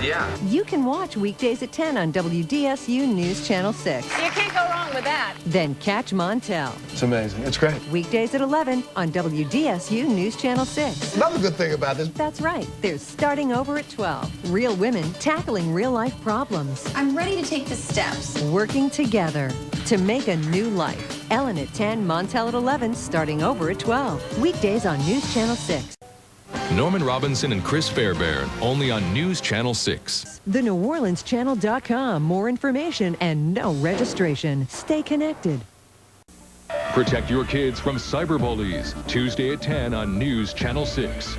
Speaker 12: Yeah.
Speaker 24: You can watch weekdays at 10 on WDSU News Channel 6.
Speaker 12: You can't go wrong with that.
Speaker 24: Then catch Montel.
Speaker 31: It's amazing. It's great.
Speaker 24: Weekdays at 11 on WDSU News Channel 6.
Speaker 31: Another good thing about this.
Speaker 24: That's right. There's Starting Over at 12. Real women tackling real-life problems.
Speaker 12: I'm ready to take the steps.
Speaker 24: Working together to make a new life. Ellen at 10, Montel at 11, Starting Over at 12. Weekdays on News Channel 6.
Speaker 7: Norman Robinson and Chris Fairbairn, only on News Channel 6.
Speaker 24: The NewOrleansChannel.com. More information and no registration. Stay connected.
Speaker 7: Protect your kids from cyberbullies. Tuesday at 10 on News Channel 6.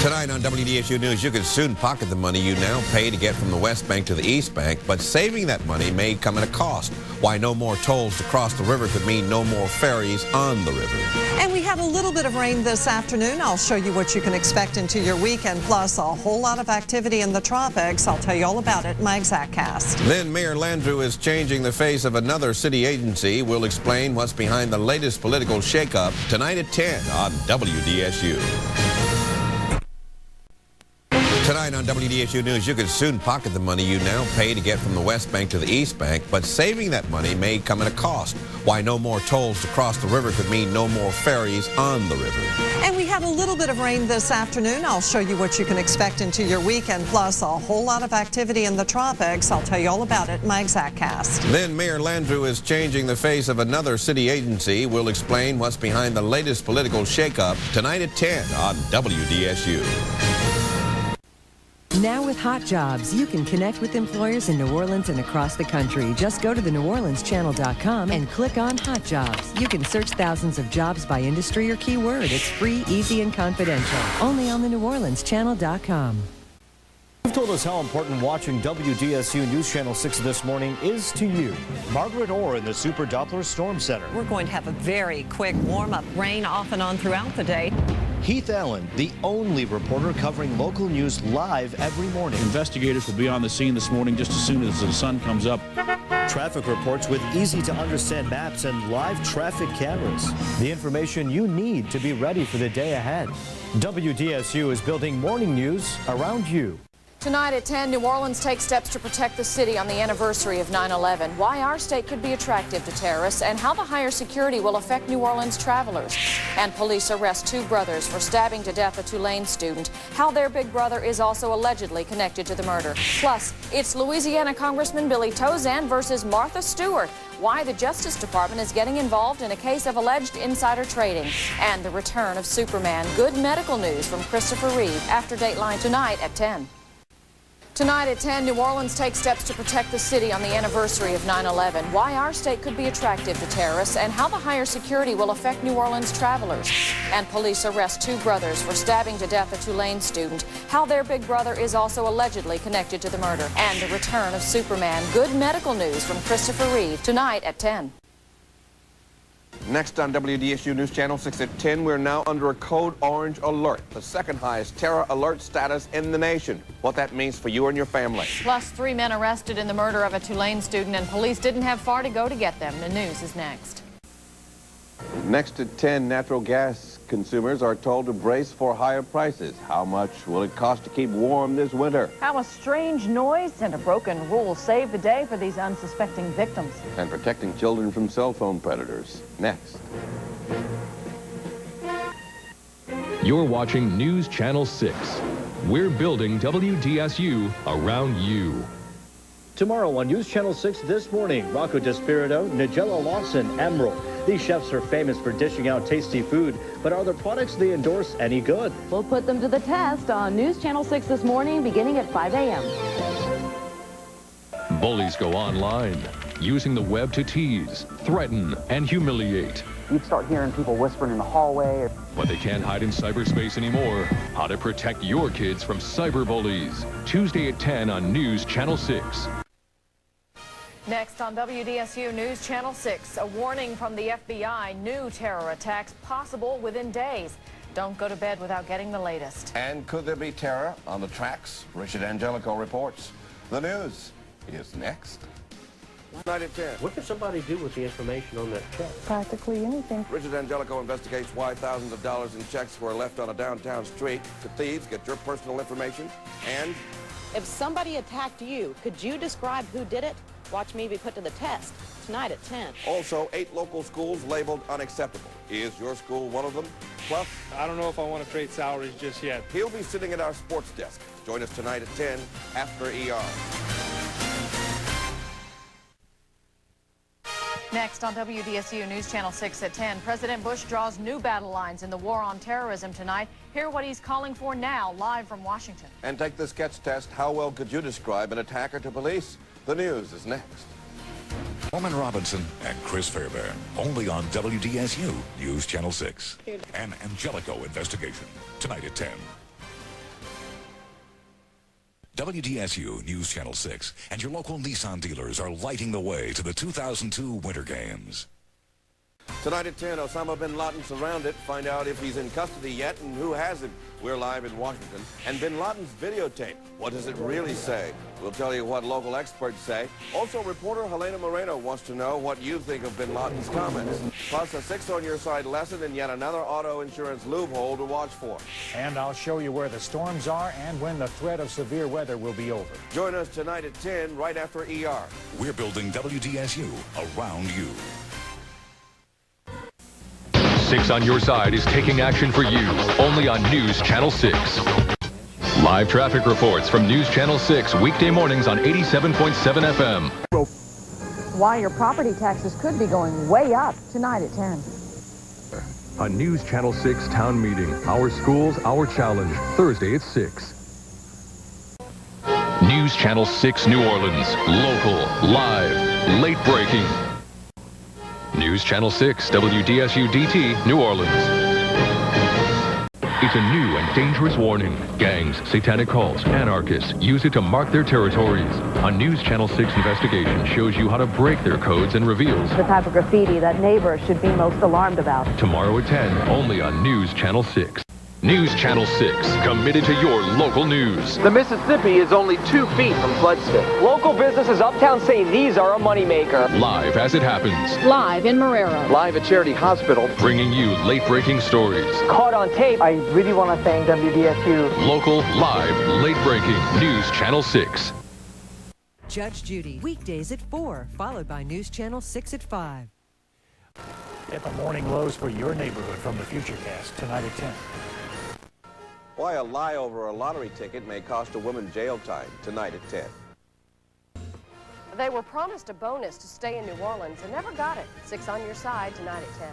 Speaker 9: Tonight on WDSU News, you can soon pocket the money you now pay to get from the West Bank to the East Bank, but saving that money may come at a cost. Why no more tolls to cross the river could mean no more ferries on the river.
Speaker 13: And we had a little bit of rain this afternoon. I'll show you what you can expect into your weekend, plus a whole lot of activity in the tropics. I'll tell you all about it in my exactcast.
Speaker 9: Then Mayor Landrieu is changing the face of another city agency. We'll explain what's behind the latest political shakeup tonight at 10 on WDSU. Tonight on WDSU News, you can soon pocket the money you now pay to get from the West Bank to the East Bank, but saving that money may come at a cost. Why no more tolls to cross the river could mean no more ferries on the river.
Speaker 13: And we had a little bit of rain this afternoon. I'll show you what you can expect into your weekend, plus a whole lot of activity in the tropics. I'll tell you all about it in my exactcast.
Speaker 9: Then Mayor Landrieu is changing the face of another city agency. We'll explain what's behind the latest political shakeup tonight at 10 on WDSU.
Speaker 24: Now with Hot Jobs, you can connect with employers in New Orleans and across the country. Just go to the NewOrleansChannel.com and click on Hot Jobs. You can search thousands of jobs by industry or keyword. It's free, easy, and confidential. Only on the NewOrleansChannel.com.
Speaker 20: You've told us how important watching WDSU News Channel 6 this morning is to you. Margaret Orr in the Super Doppler Storm Center.
Speaker 13: We're going to have a very quick warm-up. Rain off and on throughout the day.
Speaker 20: Heath Allen, the only reporter covering local news live every morning.
Speaker 21: Investigators will be on the scene this morning just as soon as the sun comes up.
Speaker 20: Traffic reports with easy-to-understand maps and live traffic cameras. The information you need to be ready for the day ahead. WDSU is building morning news around you.
Speaker 15: Tonight at 10, New Orleans takes steps to protect the city on the anniversary of 9/11. Why our state could be attractive to terrorists and how the higher security will affect New Orleans travelers. And police arrest two brothers for stabbing to death a Tulane student. How their big brother is also allegedly connected to the murder. Plus, it's Louisiana Congressman Billy Tozan versus Martha Stewart. Why the Justice Department is getting involved in a case of alleged insider trading. And the return of Superman. Good medical news from Christopher Reeve after Dateline tonight at 10. Tonight at 10, New Orleans takes steps to protect the city on the anniversary of 9/11. Why our state could be attractive to terrorists and how the higher security will affect New Orleans travelers. And police arrest two brothers for stabbing to death a Tulane student. How their big brother is also allegedly connected to the murder. And the return of Superman. Good medical news from Christopher Reeve tonight at 10.
Speaker 9: Next on WDSU News Channel 6 at 10, we're now under a code orange alert, the second highest terror alert status in the nation. What that means for you and your family.
Speaker 15: Plus, 3 men arrested in the murder of a Tulane student, and police didn't have far to go to get them. The news is next.
Speaker 9: Next at 10, natural gas consumers are told to brace for higher prices. How much will it cost to keep warm this winter?
Speaker 15: How a strange noise and a broken rule saved the day for these unsuspecting victims.
Speaker 9: And protecting children from cell phone predators. Next.
Speaker 7: You're watching News Channel 6. We're building WDSU around you.
Speaker 20: Tomorrow on News Channel 6 This Morning, Rocco Despirito, Nigella Lawson, Emerald. These chefs are famous for dishing out tasty food, but are the products they endorse any good?
Speaker 15: We'll put them to the test on News Channel 6 This Morning, beginning at 5 a.m.
Speaker 7: Bullies go online, using the web to tease, threaten, and humiliate.
Speaker 2: You'd start hearing people whispering in the hallway.
Speaker 7: But they can't hide in cyberspace anymore. How to protect your kids from cyber bullies. Tuesday at 10 on News Channel 6.
Speaker 15: Next on WDSU News Channel 6, a warning from the FBI, new terror attacks possible within days. Don't go to bed without getting the latest.
Speaker 9: And could there be terror on the tracks? Richard Angelico reports. The news is next. Tonight at 10.
Speaker 19: What could somebody do with the information on that check?
Speaker 6: Practically anything.
Speaker 9: Richard Angelico investigates why thousands of dollars in checks were left on a downtown street. Could thieves get your personal information? And
Speaker 12: If somebody attacked you, could you describe who did it? Watch me be put to the test tonight at 10.
Speaker 9: also 8 local schools labeled unacceptable. Is your school one of them? Plus,
Speaker 3: I don't know if I want to trade salaries just yet.
Speaker 9: he'll be sitting at our sports desk. Join us tonight at 10 after ER.
Speaker 15: Next on WDSU News Channel 6 at 10, President Bush draws new battle lines in the war on terrorism tonight. Hear what he's calling for now, live from Washington.
Speaker 9: And take the sketch test. How well could you describe an attacker to police? The news is next.
Speaker 22: Norman Robinson and Chris Fairbairn, only on WDSU News Channel 6. An Angelico investigation, tonight at 10. WDSU News Channel 6 and your local Nissan dealers are lighting the way to the 2002 Winter Games.
Speaker 9: Tonight at 10, Osama bin Laden surrounded. Find out if he's in custody yet and who has him. We're live in Washington. And bin Laden's videotape. What does it really say? We'll tell you what local experts say. Also, reporter Helena Moreno wants to know what you think of bin Laden's comments. Plus, a 6 on your side lesson and yet another auto insurance loophole to watch for.
Speaker 5: And I'll show you where the storms are and when the threat of severe weather will be over.
Speaker 9: Join us tonight at 10, right after ER.
Speaker 22: We're building WDSU around you.
Speaker 7: 6 on your side is taking action for you, only on News Channel 6. Live traffic reports from News Channel 6, weekday mornings on 87.7 FM.
Speaker 15: Why your property taxes could be going way up tonight at 10.
Speaker 7: A News Channel 6 town meeting. Our schools, our challenge. Thursday at 6. News Channel 6 New Orleans. Local, live, late breaking. News Channel 6, WDSU-DT, New Orleans. It's a new and dangerous warning. Gangs, satanic cults, anarchists use it to mark their territories. A News Channel 6 investigation shows you how to break their codes and reveals
Speaker 15: The type of graffiti that neighbors should be most alarmed about.
Speaker 7: tomorrow at 10, only on News Channel 6. News Channel 6, committed to your local news.
Speaker 2: The Mississippi is only 2 feet from flood state. Local businesses uptown saying these are a moneymaker.
Speaker 7: Live as it happens.
Speaker 15: Live in Marrero.
Speaker 2: Live at Charity Hospital.
Speaker 7: Bringing you late-breaking stories.
Speaker 2: Caught on tape. I really want to thank WDSU.
Speaker 7: Local, live, late-breaking. News Channel 6.
Speaker 24: Judge Judy, weekdays at 4, followed by News Channel 6 at 5.
Speaker 5: Get the morning lows for your neighborhood from the Futurecast tonight at 10.
Speaker 9: Why a lie over a lottery ticket may cost a woman jail time. Tonight at 10.
Speaker 12: They were promised a bonus to stay in New Orleans and never got it. 6 on your side tonight at 10.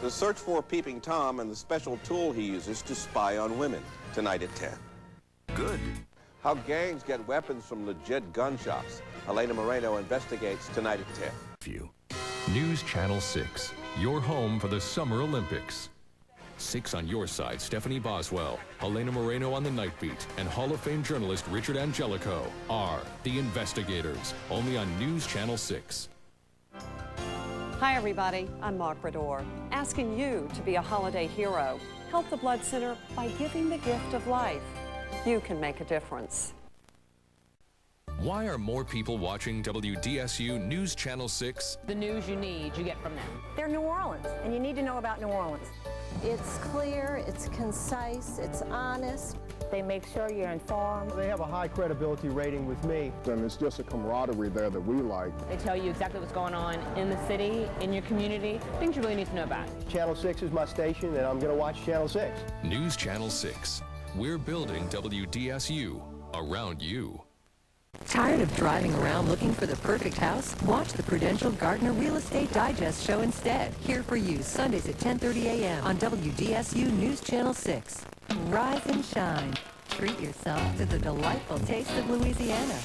Speaker 9: The search for Peeping Tom and the special tool he uses to spy on women. Tonight at 10.
Speaker 22: Good.
Speaker 9: How gangs get weapons from legit gun shops. Helena Moreno investigates tonight at 10.
Speaker 7: News Channel 6, your home for the Summer Olympics. 6 on your side, Stephanie Boswell, Helena Moreno on the Night Beat, and Hall of Fame journalist Richard Angelico are The Investigators, only on News Channel 6.
Speaker 4: Hi everybody, I'm Mark Brador, asking you to be a holiday hero. Help the Blood Center by giving the gift of life. You can make a difference.
Speaker 7: Why are more people watching WDSU News Channel 6?
Speaker 12: The news you need, you get from them.
Speaker 16: They're New Orleans, and you need to know about New Orleans. It's clear, it's concise, it's honest.
Speaker 11: They make sure you're informed.
Speaker 14: They have a high credibility rating with me. And it's just a camaraderie there that we like.
Speaker 16: They tell you exactly what's going on in the city, in your community, things you really need to know about.
Speaker 14: Channel 6 is my station, and I'm going to watch Channel 6.
Speaker 7: News Channel 6. We're building WDSU around you.
Speaker 24: Tired of driving around looking for the perfect house? Watch the Prudential Gardner Real Estate Digest show instead. Here for you Sundays at 10:30 a.m. on WDSU News Channel 6. Rise and shine. Treat yourself to the delightful taste of Louisiana.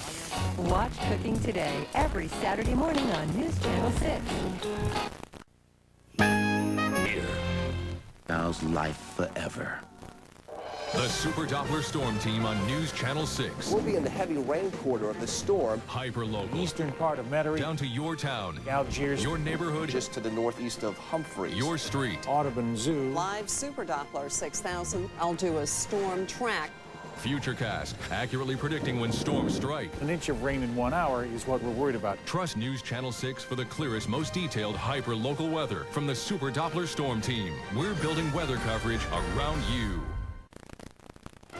Speaker 24: Watch Cooking Today every Saturday morning on News Channel 6.
Speaker 17: Here. How's life forever?
Speaker 7: The Super Doppler Storm Team on News Channel 6.
Speaker 23: We'll be in the heavy rain quarter of the storm.
Speaker 7: Hyper-local.
Speaker 5: Eastern part of Metairie.
Speaker 7: Down to your town.
Speaker 5: Algiers.
Speaker 7: Your neighborhood.
Speaker 23: Just to the northeast of Humphreys.
Speaker 7: Your street.
Speaker 5: Audubon Zoo.
Speaker 4: Live Super Doppler 6000. I'll do a storm track.
Speaker 7: Futurecast, accurately predicting when storms strike.
Speaker 5: An inch of rain in 1 hour is what we're worried about.
Speaker 7: Trust News Channel 6 for the clearest, most detailed, hyper-local weather from the Super Doppler Storm Team. We're building weather coverage around you.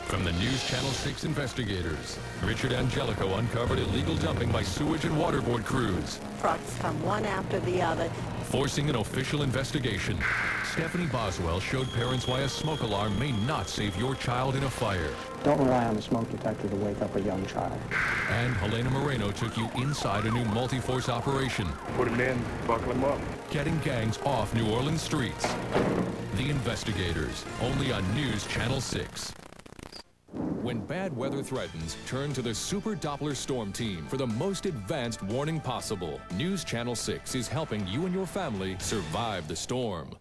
Speaker 7: From the News Channel 6 investigators, Richard Angelico uncovered illegal dumping by sewage and water board crews.
Speaker 25: Trucks come one after the other.
Speaker 7: Forcing an official investigation, Stephanie Boswell showed parents why a smoke alarm may not save your child in a fire.
Speaker 26: Don't rely on the smoke detector to wake up a young child.
Speaker 7: And Helena Moreno took you inside a new multi-force operation.
Speaker 31: Put him in, buckle him up.
Speaker 7: Getting gangs off New Orleans streets. The Investigators, only on News Channel 6. When bad weather threatens, turn to the Super Doppler Storm Team for the most advanced warning possible. News Channel 6 is helping you and your family survive the storm.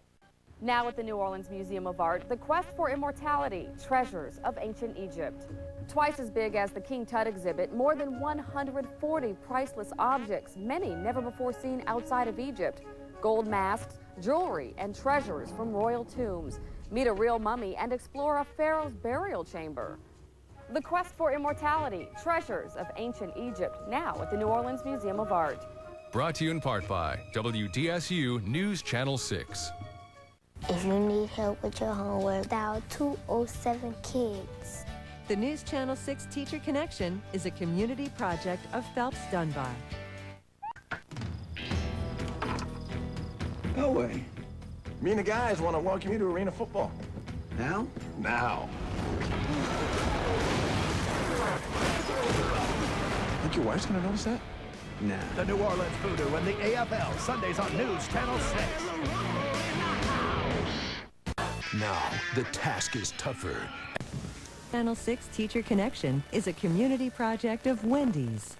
Speaker 12: Now at the New Orleans Museum of Art, the quest for immortality, treasures of ancient Egypt. Twice as big as the King Tut exhibit, more than 140 priceless objects, many never before seen outside of Egypt. Gold masks, jewelry, and treasures from royal tombs. Meet a real mummy and explore a pharaoh's burial chamber. The quest for immortality, treasures of ancient Egypt, now at the New Orleans Museum of Art.
Speaker 7: Brought to you in part by WDSU News Channel 6.
Speaker 8: If you need help with your homework, dial 207 Kids.
Speaker 24: The News Channel 6 Teacher Connection is a community project of Phelps Dunbar.
Speaker 31: No way. Me and the guys want to welcome you to arena football. Now? Now. Think your wife's gonna notice that?
Speaker 17: Nah.
Speaker 18: The New Orleans Voodoo and the AFL, Sundays on News Channel 6.
Speaker 17: Now, the task is tougher.
Speaker 24: Channel 6 Teacher Connection is a community project of Wendy's.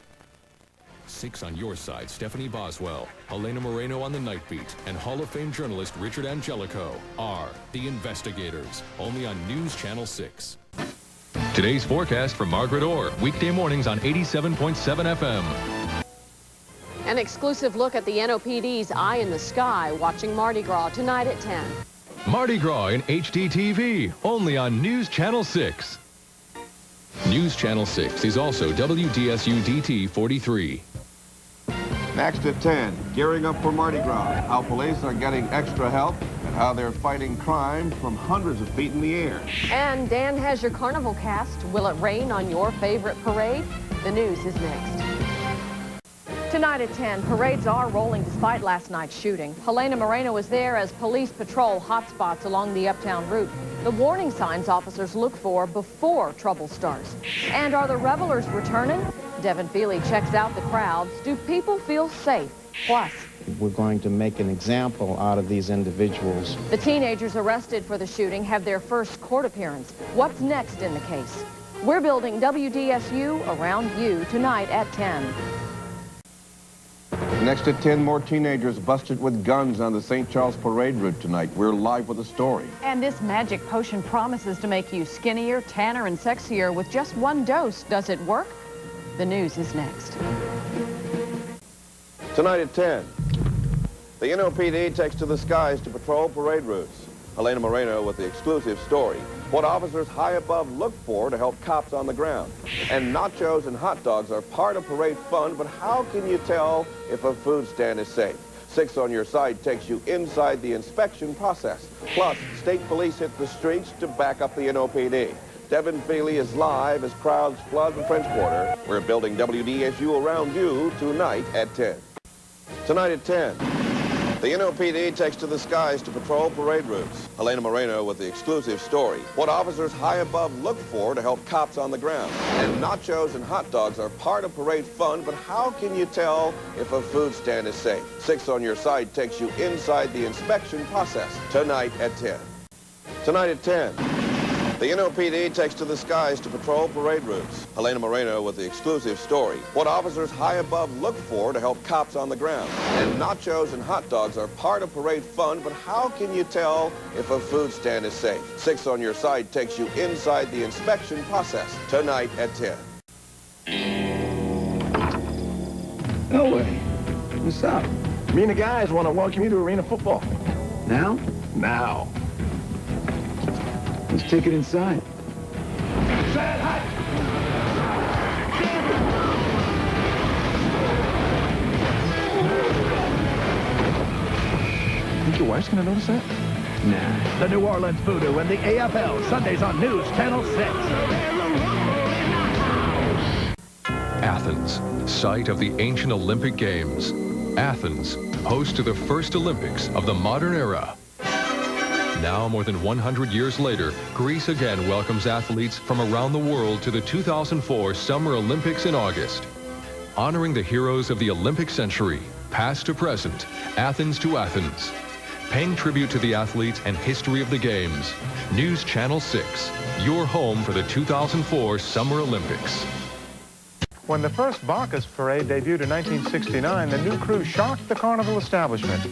Speaker 7: 6 on your side, Stephanie Boswell, Helena Moreno on the Night Beat, and Hall of Fame journalist Richard Angelico are The Investigators, only on News Channel 6. Today's forecast from Margaret Orr, weekday mornings on 87.7 FM.
Speaker 12: An exclusive look at the NOPD's Eye in the Sky, watching Mardi Gras tonight at 10.
Speaker 7: Mardi Gras in HD TV, only on News Channel 6. News Channel 6 is also WDSU-DT 43.
Speaker 9: Next at 10, gearing up for Mardi Gras, how police are getting extra help and how they're fighting crime from hundreds of feet in the air.
Speaker 12: And Dan has your carnival cast. Will it rain on your favorite parade? The news is next. Tonight at 10, parades are rolling despite last night's shooting. Helena Moreno was there as police patrol hotspots along the uptown route. The warning signs officers look for before trouble starts. And are the revelers returning? Devin Feely checks out the crowds. Do people feel safe? Plus,
Speaker 27: we're going to make an example out of these individuals.
Speaker 12: The teenagers arrested for the shooting have their first court appearance. What's next in the case? We're building WDSU around you tonight at 10.
Speaker 9: Next at 10, more teenagers busted with guns on the St. Charles Parade route tonight. We're live with a story.
Speaker 12: And this magic potion promises to make you skinnier, tanner, and sexier with just one dose. Does it work? The news is next.
Speaker 9: Tonight at 10, the NOPD takes to the skies to patrol parade routes. Helena Moreno with the exclusive story. What officers high above look for to help cops on the ground. And nachos and hot dogs are part of parade fun, but how can you tell if a food stand is safe? 6 on your side takes you inside the inspection process. Plus, state police hit the streets to back up the NOPD. Devin Feely is live as crowds flood the French Quarter. We're building WDSU around you tonight at 10. Tonight at 10, the NOPD takes to the skies to patrol parade routes. Elena Moreno with the exclusive story. What officers high above look for to help cops on the ground. And nachos and hot dogs are part of parade fun, but how can you tell if a food stand is safe? 6 on Your Side takes you inside the inspection process. Tonight at 10. Tonight at 10. The NOPD takes to the skies to patrol parade routes. Elena Moreno with the exclusive story. What officers high above look for to help cops on the ground. And nachos and hot dogs are part of parade fun, but how can you tell if a food stand is safe? 6 on Your Side takes you inside the inspection process. Tonight at 10.
Speaker 31: No way. What's up? Me and the guys want to welcome you to arena football. Now? Now.
Speaker 1: Let's take it inside.
Speaker 31: Think your wife's gonna notice that?
Speaker 1: Nah.
Speaker 3: The New Orleans Voodoo and the AFL, Sundays on News Channel 6.
Speaker 7: Athens, site of the ancient Olympic Games. Athens, host to the first Olympics of the modern era. Now, more than 100 years later, Greece again welcomes athletes from around the world to the 2004 Summer Olympics in August. Honoring the heroes of the Olympic century, past to present, Athens to Athens. Paying tribute to the athletes and history of the Games. News Channel 6, your home for the 2004 Summer Olympics.
Speaker 6: When the first Bacchus parade debuted in 1969, the new crew shocked the carnival establishment.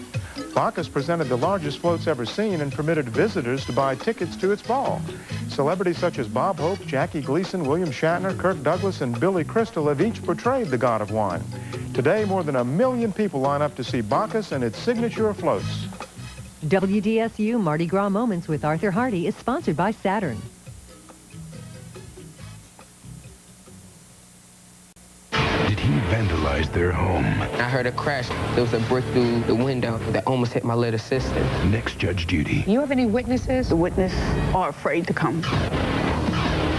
Speaker 6: Bacchus presented the largest floats ever seen and permitted visitors to buy tickets to its ball. Celebrities such as Bob Hope, Jackie Gleason, William Shatner, Kirk Douglas, and Billy Crystal have each portrayed the god of wine. Today, more than 1 million people line up to see Bacchus and its signature floats.
Speaker 24: WDSU Mardi Gras Moments with Arthur Hardy is sponsored by Saturn.
Speaker 17: Did he vandalize their home?
Speaker 10: I heard a crash. There was a brick through the window that almost hit my little assistant.
Speaker 17: Next Judge Judy.
Speaker 25: You have any witnesses? The witness are afraid to come.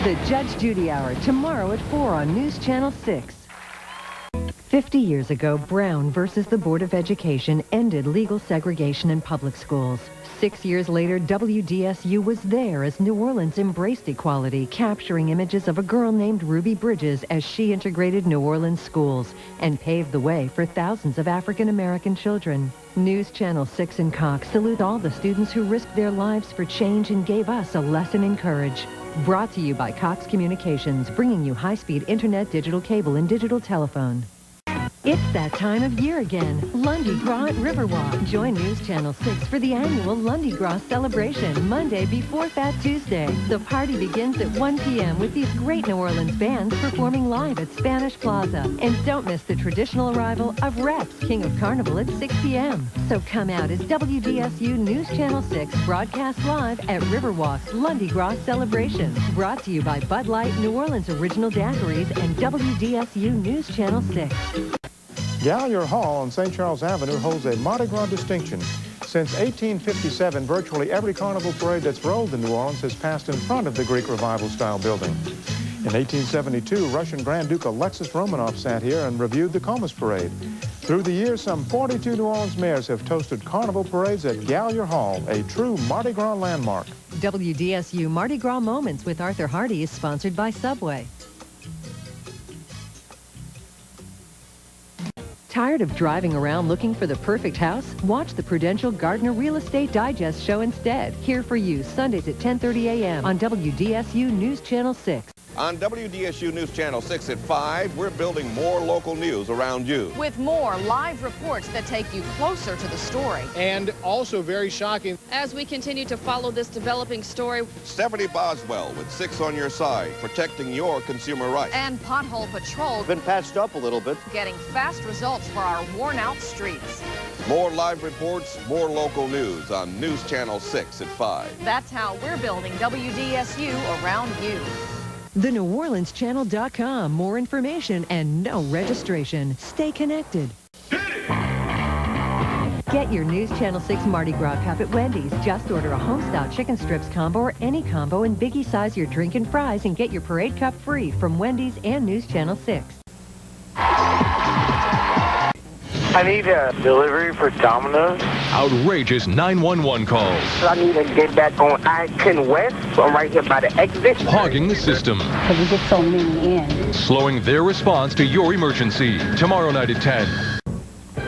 Speaker 24: The Judge Judy Hour, tomorrow at 4 on News Channel 6. 50 years ago, Brown versus the Board of Education ended legal segregation in public schools. 6 years later, WDSU was there as New Orleans embraced equality, capturing images of a girl named Ruby Bridges as she integrated New Orleans schools and paved the way for thousands of African-American children. News Channel 6 in Cox salute all the students who risked their lives for change and gave us a lesson in courage. Brought to you by Cox Communications, bringing you high-speed internet, digital cable, and digital telephone. It's that time of year again. Lundi Gras at Riverwalk. Join News Channel 6 for the annual Lundi Gras celebration, Monday before Fat Tuesday. The party begins at 1 p.m. with these great New Orleans bands performing live at Spanish Plaza. And don't miss the traditional arrival of Reps, King of Carnival, at 6 p.m. So come out as WDSU News Channel 6 broadcasts live at Riverwalk's Lundi Gras celebration. Brought to you by Bud Light, New Orleans Original Daiquiris, and WDSU News Channel 6.
Speaker 6: Gallier Hall on St. Charles Avenue holds a Mardi Gras distinction. Since 1857, virtually every carnival parade that's rolled in New Orleans has passed in front of the Greek Revival-style building. In 1872, Russian Grand Duke Alexis Romanov sat here and reviewed the Comus Parade. Through the years, some 42 New Orleans mayors have toasted carnival parades at Gallier Hall, a true Mardi Gras landmark.
Speaker 24: WDSU Mardi Gras Moments with Arthur Hardy is sponsored by Subway. Tired of driving around looking for the perfect house? Watch the Prudential Gardner Real Estate Digest show instead. Here for you, Sundays at 10:30 a.m. on WDSU News Channel 6.
Speaker 9: On WDSU News Channel 6 at 5, we're building more local news around you.
Speaker 13: With more live reports that take you closer to the story.
Speaker 19: And also very shocking.
Speaker 13: As we continue to follow this developing story.
Speaker 9: Stephanie Boswell with 6 on Your Side, protecting your consumer rights.
Speaker 13: And Pothole Patrol.
Speaker 23: Been patched up a little bit.
Speaker 13: Getting fast results for our worn-out streets.
Speaker 9: More live reports, more local news on News Channel 6 at 5.
Speaker 13: That's how we're building WDSU around you.
Speaker 24: TheNewOrleansChannel.com. More information and no registration. Stay connected. Get Get your News Channel 6 Mardi Gras Cup at Wendy's. Just order a Homestyle Chicken Strips combo or any combo and biggie size your drink and fries and get your Parade Cup free from Wendy's and News Channel 6.
Speaker 2: I need a delivery for Domino's.
Speaker 7: Outrageous 911 calls.
Speaker 2: I need to get back on I-10 West. I'm right here by the exit.
Speaker 7: Hogging the system.
Speaker 25: Because we get so many in.
Speaker 7: Slowing their response to your emergency. Tomorrow night at 10.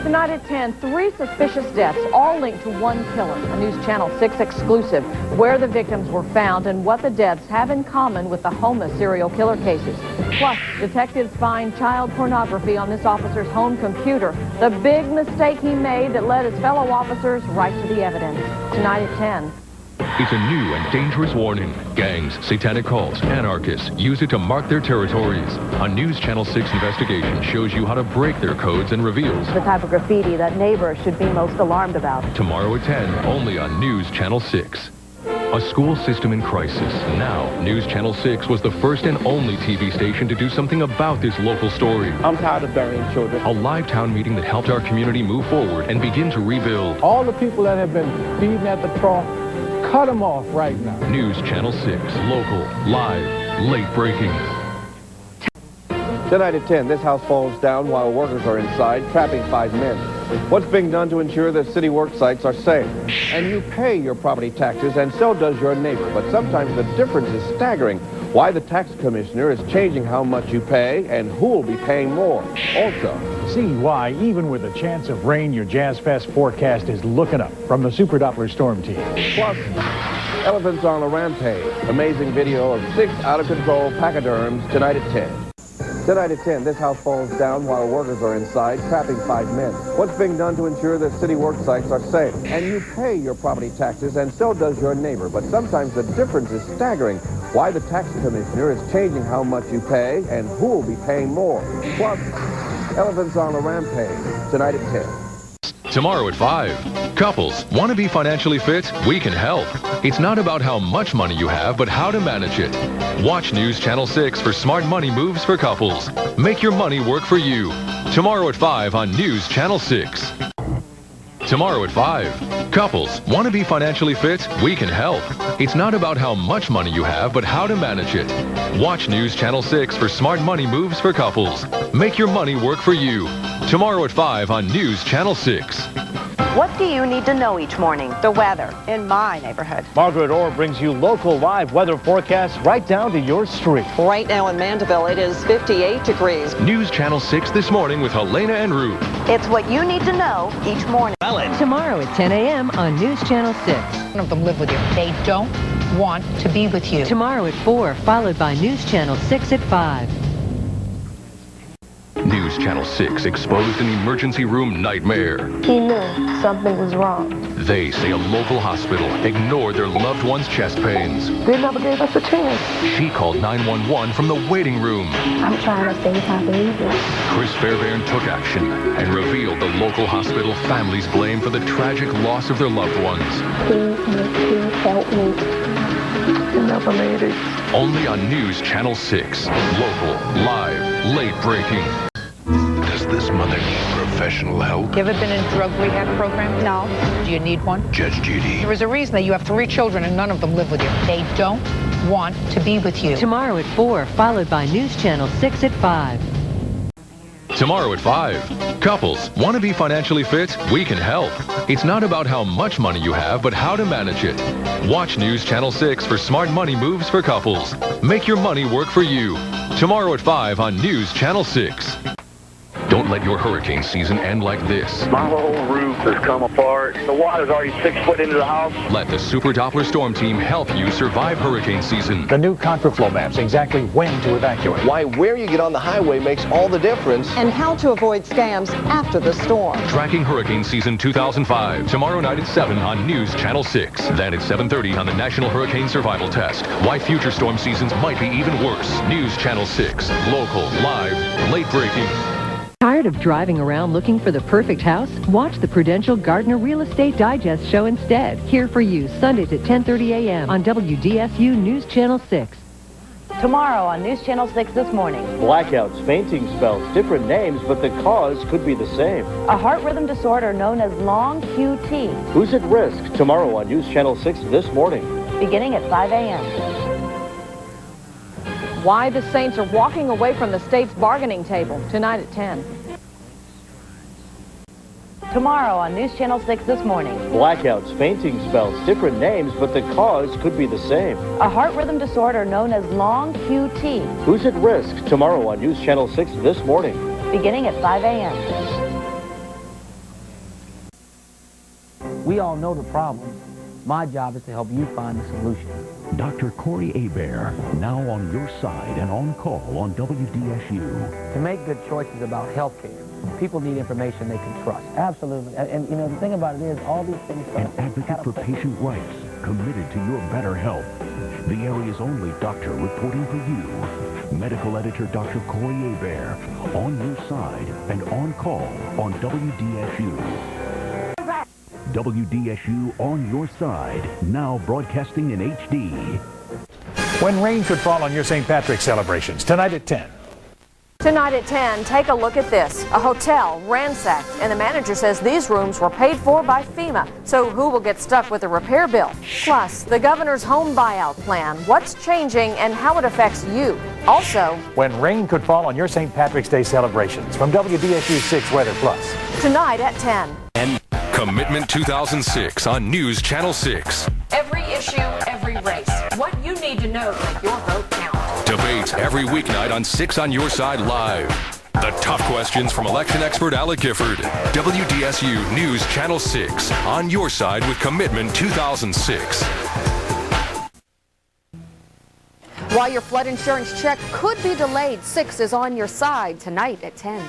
Speaker 12: Tonight at 10, 3 suspicious deaths, all linked to one killer. A News Channel 6 exclusive, where the victims were found and what the deaths have in common with the Houma serial killer cases. Plus, detectives find child pornography on this officer's home computer. The big mistake he made that led his fellow officers right to the evidence. Tonight at 10.
Speaker 7: It's a new and dangerous warning. Gangs, satanic cults, anarchists use it to mark their territories. A News Channel 6 investigation shows you how to break their codes and reveals
Speaker 12: The type of graffiti that neighbors should be most alarmed about.
Speaker 7: tomorrow at 10, only on News Channel 6. A school system in crisis. Now, News Channel 6 was the first and only TV station to do something about this local story.
Speaker 31: I'm tired of burying children.
Speaker 7: A live town meeting that helped our community move forward and begin to rebuild.
Speaker 26: All the people that have been feeding at the trough, cut them off right now.
Speaker 7: News Channel 6, local, live, late breaking.
Speaker 9: Tonight at 10, this house falls down while workers are inside, trapping 5 men. What's being done to ensure that city work sites are safe? And you pay your property taxes, and so does your neighbor. But sometimes the difference is staggering. Why the tax commissioner is changing how much you pay and who will be paying more. Also,
Speaker 5: see why, even with a chance of rain, your Jazz Fest forecast is looking up from the Super Doppler Storm Team.
Speaker 9: Plus, elephants on a rampage. Amazing video of 6 out-of-control pachyderms tonight at 10. Tonight at 10, this house falls down while workers are inside, trapping 5 men. What's being done to ensure that city work sites are safe? And you pay your property taxes, and so does your neighbor. But sometimes the difference is staggering. Why the tax commissioner is changing how much you pay and who will be paying more. Plus, elephants on a rampage. Tonight at 10.
Speaker 7: Tomorrow at 5. Couples, want to be financially fit? We can help. It's not about how much money you have, but how to manage it. Watch News Channel 6 for smart money moves for couples. Make your money work for you. Tomorrow at 5 on News Channel 6. Tomorrow at 5. Couples, want to be financially fit? We can help. It's not about how much money you have, but how to manage it. Watch News Channel 6 for smart money moves for couples. Make your money work for you. Tomorrow at 5 on News Channel 6.
Speaker 11: What do you need to know each morning? The weather in my neighborhood.
Speaker 14: Margaret Orr brings you local live weather forecasts right down to your street.
Speaker 4: Right now in Mandeville, it is 58 degrees.
Speaker 7: News Channel 6 this morning with Helena and Ruth.
Speaker 11: It's what you need to know each morning.
Speaker 24: Tomorrow at 10 a.m. on News Channel 6.
Speaker 13: None of them live with you. They don't want to be with you.
Speaker 24: Tomorrow at 4, followed by News Channel 6 at 5.
Speaker 7: News Channel 6 exposed an emergency room nightmare.
Speaker 8: He knew something was wrong.
Speaker 7: They say a local hospital ignored their loved one's chest pains.
Speaker 8: They never gave us a chance.
Speaker 7: She called 911 from the waiting room.
Speaker 8: I'm trying to save my baby.
Speaker 7: Chris Fairbairn took action and revealed the local hospital family's blame for the tragic loss of their loved ones.
Speaker 8: Please help me. I never made it.
Speaker 7: Only on News Channel 6. Local, live, late breaking.
Speaker 17: Does this mother need professional help?
Speaker 13: You ever been in a drug rehab program? No. Do you need one?
Speaker 17: Judge Judy.
Speaker 13: There is a reason that you have 3 children and none of them live with you. They don't want to be with you.
Speaker 24: Tomorrow at 4, followed by News Channel 6 at 5.
Speaker 7: Tomorrow at 5. Couples, want to be financially fit? We can help. It's not about how much money you have, but how to manage it. Watch News Channel 6 for smart money moves for couples. Make your money work for you. Tomorrow at 5 on News Channel 6. Don't let your hurricane season end like this.
Speaker 2: My whole roof has come apart. The water's already 6 foot into the house.
Speaker 7: Let the Super Doppler Storm Team help you survive hurricane season.
Speaker 5: The new contraflow maps exactly when to evacuate.
Speaker 23: Why where you get on the highway makes all the difference.
Speaker 4: And how to avoid scams after the storm.
Speaker 7: Tracking hurricane season 2005. Tomorrow night at 7 on News Channel 6. Then at 7:30 on the National Hurricane Survival Test. Why future storm seasons might be even worse. News Channel 6. Local, live, late breaking.
Speaker 24: Tired of driving around looking for the perfect house? Watch the Prudential Gardner Real Estate Digest show instead. Here for you Sundays at 10:30 a.m. on WDSU News Channel 6.
Speaker 11: Tomorrow on News Channel 6 this morning.
Speaker 14: Blackouts, fainting spells, different names, but the cause could be the same.
Speaker 11: A heart rhythm disorder known as long QT.
Speaker 14: Who's at risk? Tomorrow on News Channel 6 this morning.
Speaker 11: Beginning at 5 a.m.
Speaker 12: Why the Saints are walking away from the state's bargaining table tonight at 10.
Speaker 11: Tomorrow on News Channel 6 this morning.
Speaker 14: Blackouts, fainting spells, different names, but the cause could be the same.
Speaker 11: A heart rhythm disorder known as long QT.
Speaker 14: Who's at risk? Tomorrow on News Channel 6 this morning.
Speaker 11: Beginning at 5 a.m.
Speaker 1: We all know the problem. My job is to help you find the solution.
Speaker 17: Dr. Corey Hebert, now on your side and on call on WDSU.
Speaker 1: To make good choices about health care, people need information they can trust. Absolutely. And you know, the thing about it is, all these things...
Speaker 17: An advocate for patient rights, committed to your better health. The area's only doctor reporting for you. Medical editor Dr. Corey Hebert, on your side and on call on WDSU. WDSU on your side, now broadcasting in HD.
Speaker 5: When rain could fall on your St. Patrick's celebrations, tonight at 10.
Speaker 12: Tonight at 10, take a look at this. A hotel ransacked, and the manager says these rooms were paid for by FEMA. So who will get stuck with a repair bill? Plus, the governor's home buyout plan, what's changing and how it affects you. Also,
Speaker 5: when rain could fall on your St. Patrick's Day celebrations, from WDSU 6 Weather Plus.
Speaker 12: Tonight at 10.
Speaker 7: And Commitment 2006 on News Channel 6.
Speaker 12: Every issue, every race. What you need to know to make your vote count.
Speaker 7: Debates every weeknight on 6 on Your Side Live. The tough questions from election expert Alec Gifford. WDSU News Channel 6 on your side with Commitment 2006.
Speaker 12: While your flood insurance check could be delayed, 6 is on your side tonight at 10.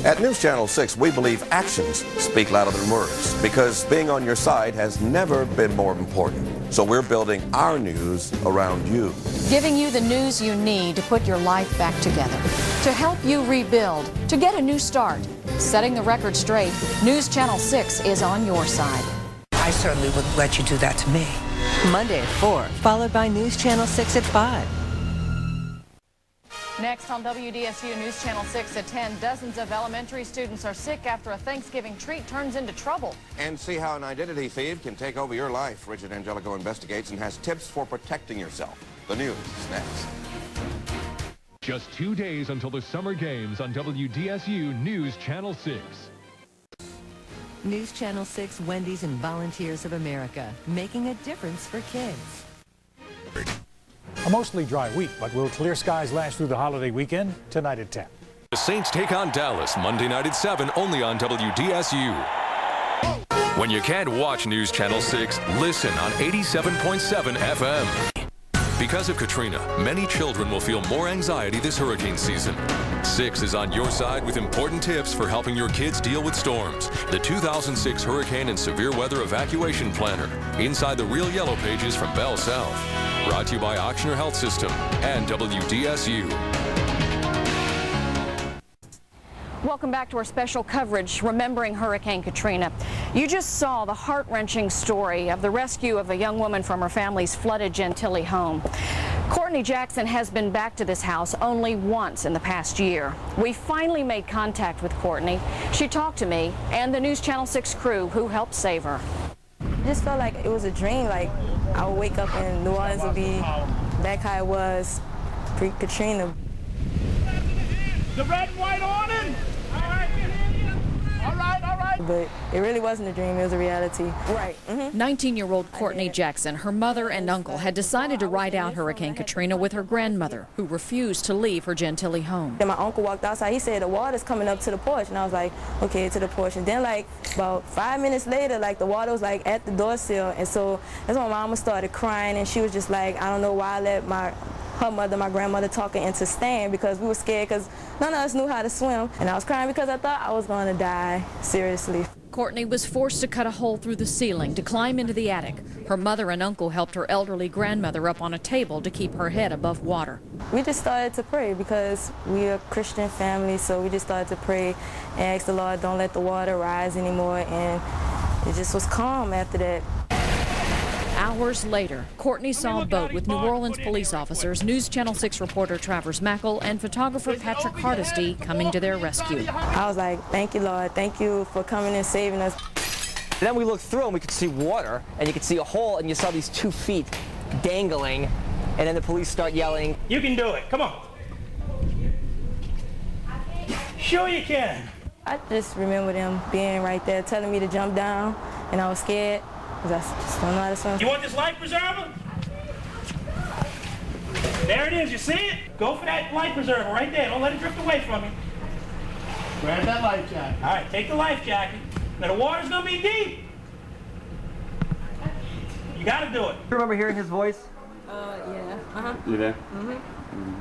Speaker 9: At News Channel 6, we believe actions speak louder than words, because being on your side has never been more important. So we're building our news around you.
Speaker 15: Giving you the news you need to put your life back together, to help you rebuild, to get a new start. Setting the record straight, News Channel 6 is on your side.
Speaker 24: I certainly wouldn't let you do that to me. Monday at 4, followed by News Channel 6 at 5.
Speaker 12: Next on WDSU News Channel 6 at 10, dozens of elementary students are sick after a Thanksgiving treat turns into trouble.
Speaker 9: And see how an identity thief can take over your life. Richard Angelico investigates and has tips for protecting yourself. The news is next.
Speaker 7: Just 2 days until the summer games on WDSU News Channel 6.
Speaker 24: News Channel 6, Wendy's and Volunteers of America, making a difference for kids.
Speaker 5: A mostly dry week, but will clear skies last through the holiday weekend? Tonight at 10.
Speaker 7: The Saints take on Dallas Monday night at 7, only on WDSU. When you can't watch News Channel 6, listen on 87.7 FM. Because of Katrina, many children will feel more anxiety this hurricane season. 6 is on your side with important tips for helping your kids deal with storms. The 2006 Hurricane and Severe Weather Evacuation Planner. Inside the Real Yellow Pages from Bell South. Brought to you by Auctioner Health System and WDSU.
Speaker 12: Welcome back to our special coverage, Remembering Hurricane Katrina. You just saw the heart-wrenching story of the rescue of a young woman from her family's flooded Gentilly home. Courtney Jackson has been back to this house only once in the past year. We finally made contact with Courtney. She talked to me and the News Channel 6 crew who helped save her.
Speaker 16: I just felt like it was a dream, like I would wake up and New Orleans would be back how it was pre-Katrina.
Speaker 3: The red and white awning! All right, all right, all right.
Speaker 16: But it really wasn't a dream, it was a reality.
Speaker 12: Right.
Speaker 15: 19-year-old Courtney Jackson, her mother and uncle had decided to ride out Hurricane Katrina with her grandmother, who refused to leave her Gentilly home.
Speaker 16: Then my uncle walked outside, he said the water's coming up to the porch, and I was like, okay, to the porch. And then like about 5 minutes later, like the water was like at the door sill, and so that's when my mama started crying, and she was just like, I don't know why I let her mother, my grandmother, talking into staying, because we were scared because none of us knew how to swim. And I was crying because I thought I was going to die, seriously.
Speaker 15: Courtney was forced to cut a hole through the ceiling to climb into the attic. Her mother and uncle helped her elderly grandmother up on a table to keep her head above water.
Speaker 16: We just started to pray because we're a Christian family, so we just started to pray and ask the Lord, don't let the water rise anymore, and it just was calm after that.
Speaker 15: Hours later, Courtney saw a boat with New Orleans police officers, News Channel 6 reporter Travers Mackle, and photographer Patrick Hardesty coming to their rescue.
Speaker 16: I was like, thank you, Lord. Thank you for coming and saving us.
Speaker 6: Then we looked through and we could see water, and you could see a hole, and you saw these 2 feet dangling, and then the police start yelling.
Speaker 3: You can do it. Come on. Sure you can.
Speaker 16: I just remember them being right there telling me to jump down, and I was scared because I just don't know how to swim.
Speaker 3: You want this life preserver? There it is. You see it? Go for that life preserver right there. Don't let it drift away from you.
Speaker 26: Grab that life jacket.
Speaker 3: All right, take the life jacket. Now the water's gonna be deep. You gotta do it.
Speaker 6: You remember hearing his voice?
Speaker 16: Yeah.
Speaker 10: You did?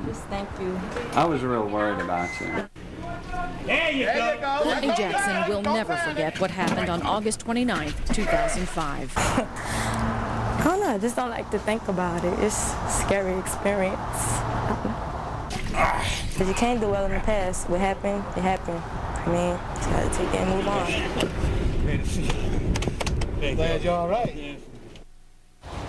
Speaker 16: Just thank you.
Speaker 10: I was real worried about you.
Speaker 3: There you go.
Speaker 15: Courtney Jackson will never forget what happened on August 29th, 2005.
Speaker 16: I don't know, I just don't like to think about it. It's a scary experience. But you can't dwell in the past. What happened, it happened. I mean, you gotta take it and move on.
Speaker 26: Glad you're all right.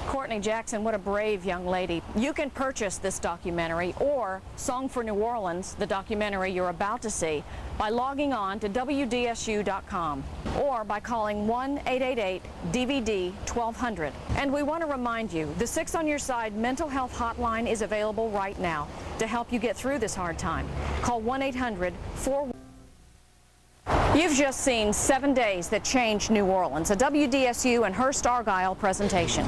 Speaker 15: Courtney Jackson, what a brave young lady. You can purchase this documentary or Song for New Orleans, the documentary you're about to see, by logging on to WDSU.com or by calling 1-888-DVD-1200. And we want to remind you, the 6 on Your Side mental health hotline is available right now to help you get through this hard time. Call 1-800-4... You've just seen 7 days that changed New Orleans, a WDSU and Hearst Argyle presentation.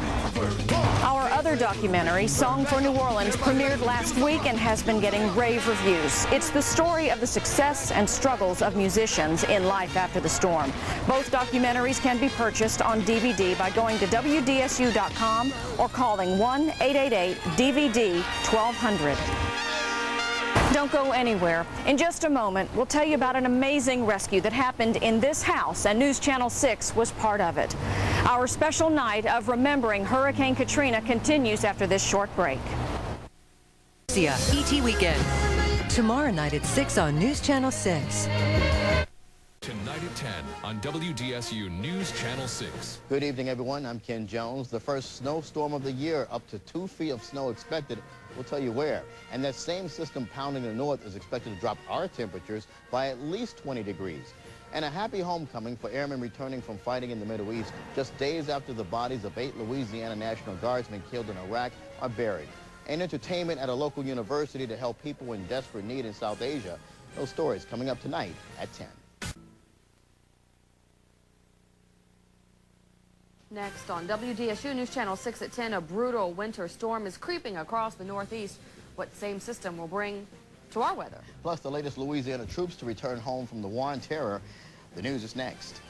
Speaker 15: Our other documentary, Song for New Orleans, premiered last week and has been getting rave reviews. It's the story of the success and struggles of musicians in life after the storm. Both documentaries can be purchased on DVD by going to WDSU.com or calling 1-888-DVD-1200. Don't go anywhere. In just a moment, we'll tell you about an amazing rescue that happened in this house, and News Channel 6 was part of it. Our special night of remembering Hurricane Katrina continues after this short break.
Speaker 24: ET Weekend. Tomorrow night at 6 on News Channel 6.
Speaker 7: Tonight at 10 on WDSU News Channel 6.
Speaker 18: Good evening, everyone. I'm Ken Jones. The first snowstorm of the year, up to 2 feet of snow expected. We'll tell you where. And that same system pounding the north is expected to drop our temperatures by at least 20 degrees. And a happy homecoming for airmen returning from fighting in the Middle East just days after the bodies of 8 Louisiana National Guardsmen killed in Iraq are buried. And entertainment at a local university to help people in desperate need in South Asia. Those stories coming up tonight at 10.
Speaker 12: Next on WDSU News Channel 6 at 10, a brutal winter storm is creeping across the Northeast. What same system will bring to our weather?
Speaker 18: Plus the latest Louisiana troops to return home from the war on terror. The news is next.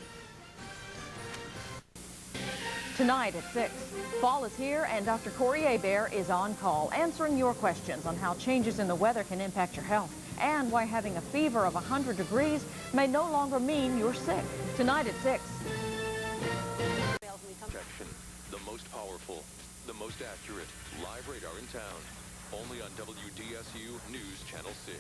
Speaker 15: Tonight at 6, fall is here and Dr. Corey Hebert is on call, answering your questions on how changes in the weather can impact your health and why having a fever of 100 degrees may no longer mean you're sick. Tonight at 6.
Speaker 7: The most powerful, the most accurate live radar in town. Only on WDSU News Channel 6.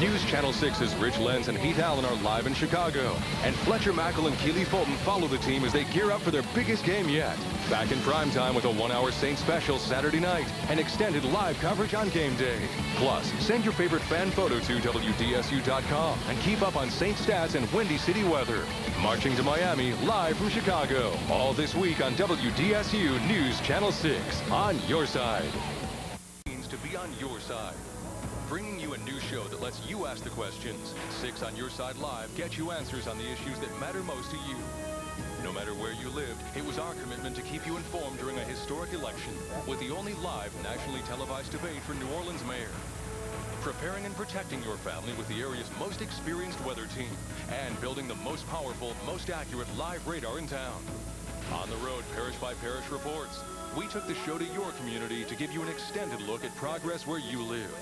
Speaker 7: News Channel 6's Rich Lenz and Heath Allen are live in Chicago. And Fletcher Mackle and Keely Fulton follow the team as they gear up for their biggest game yet. Back in prime time with a 1-hour Saints special Saturday night and extended live coverage on game day. Plus, send your favorite fan photo to WDSU.com and keep up on Saints stats and Windy City weather. Marching to Miami, live from Chicago. All this week on WDSU News Channel 6. On your side. Means to be on your side. Bringing you a new show that lets you ask the questions. 6 on Your Side Live gets you answers on the issues that matter most to you. No matter where you lived, it was our commitment to keep you informed during a historic election with the only live nationally televised debate for New Orleans mayor. Preparing and protecting your family with the area's most experienced weather team and building the most powerful, most accurate live radar in town. On the road, parish by parish reports. We took the show to your community to give you an extended look at progress where you live.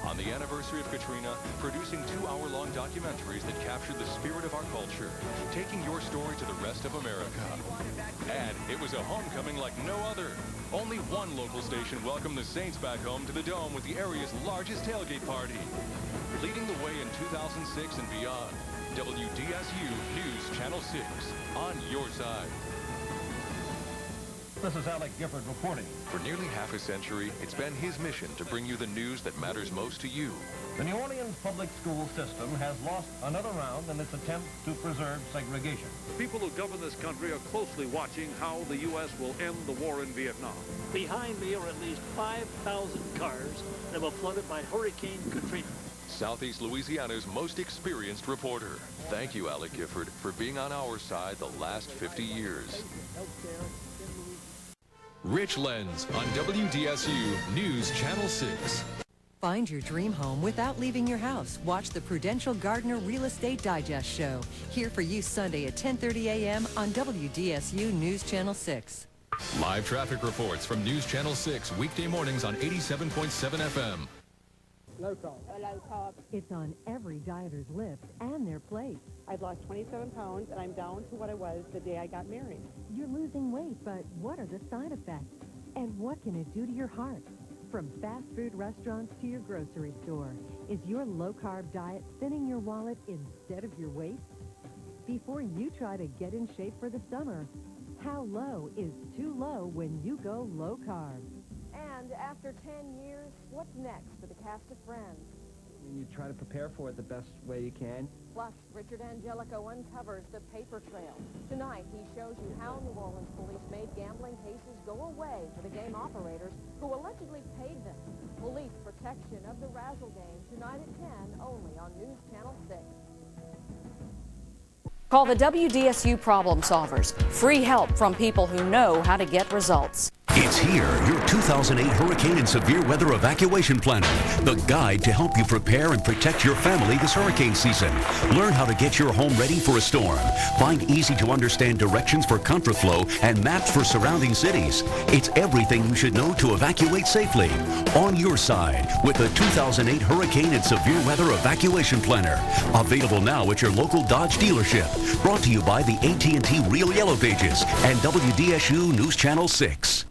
Speaker 7: On the anniversary of Katrina, producing 2-hour-long documentaries that captured the spirit of our culture, taking your story to the rest of America. And it was a homecoming like no other. Only one local station welcomed the Saints back home to the Dome with the area's largest tailgate party. Leading the way in 2006 and beyond, WDSU News Channel 6, on your side.
Speaker 8: This is Alec Gifford reporting.
Speaker 7: For nearly half a century, it's been his mission to bring you the news that matters most to you.
Speaker 8: The New Orleans public school system has lost another round in its attempt to preserve segregation.
Speaker 19: The people who govern this country are closely watching how the U.S. will end the war in Vietnam.
Speaker 20: Behind me are at least 5,000 cars that were flooded by Hurricane Katrina.
Speaker 7: Southeast Louisiana's most experienced reporter. Thank you, Alec Gifford, for being on our side the last 50 years. Rich Lens on WDSU News Channel 6.
Speaker 24: Find your dream home without leaving your house. Watch the Prudential Gardner Real Estate Digest Show. Here for you Sunday at 10:30 a.m. on WDSU News Channel 6.
Speaker 7: Live traffic reports from News Channel 6 weekday mornings on 87.7 FM.
Speaker 24: Low carb. Low carb. It's on every dieter's lips and their plate.
Speaker 21: I've lost 27 pounds and I'm down to what I was the day I got married.
Speaker 24: You're losing weight, but what are the side effects? And what can it do to your heart? From fast food restaurants to your grocery store, is your low-carb diet thinning your wallet instead of your waist? Before you try to get in shape for the summer, how low is too low when you go low-carb?
Speaker 12: And after 10 years, what's next for the cast of Friends?
Speaker 6: You try to prepare for it the best way you can.
Speaker 12: Plus, Richard Angelico uncovers the paper trail. Tonight, he shows you how New Orleans police made gambling cases go away for the game operators who allegedly paid them. Police protection of the Razzle game tonight at 10, only on News Channel 6.
Speaker 15: Call the WDSU Problem Solvers. Free help from people who know how to get results.
Speaker 22: It's here, your 2008 Hurricane and Severe Weather Evacuation Planner, the guide to help you prepare and protect your family this hurricane season. Learn how to get your home ready for a storm. Find easy-to-understand directions for contraflow and maps for surrounding cities. It's everything you should know to evacuate safely. On your side with the 2008 Hurricane and Severe Weather Evacuation Planner. Available now at your local Dodge dealership. Brought to you by the AT&T Real Yellow Pages and WDSU News Channel 6.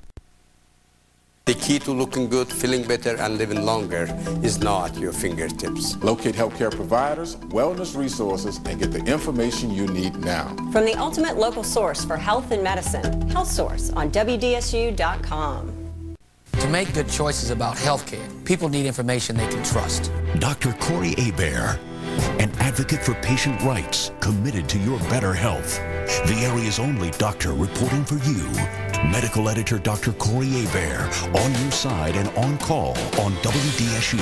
Speaker 25: The key to looking good, feeling better, and living longer is now at your fingertips.
Speaker 27: Locate healthcare providers, wellness resources, and get the information you need now.
Speaker 28: From the ultimate local source for health and medicine, HealthSource on WDSU.com.
Speaker 1: To make good choices about healthcare, people need information they can trust.
Speaker 22: Dr. Corey Hebert, an advocate for patient rights, committed to your better health. The area's only doctor reporting for you. Medical editor Dr. Corey Hebert, on your side and on call on WDSU.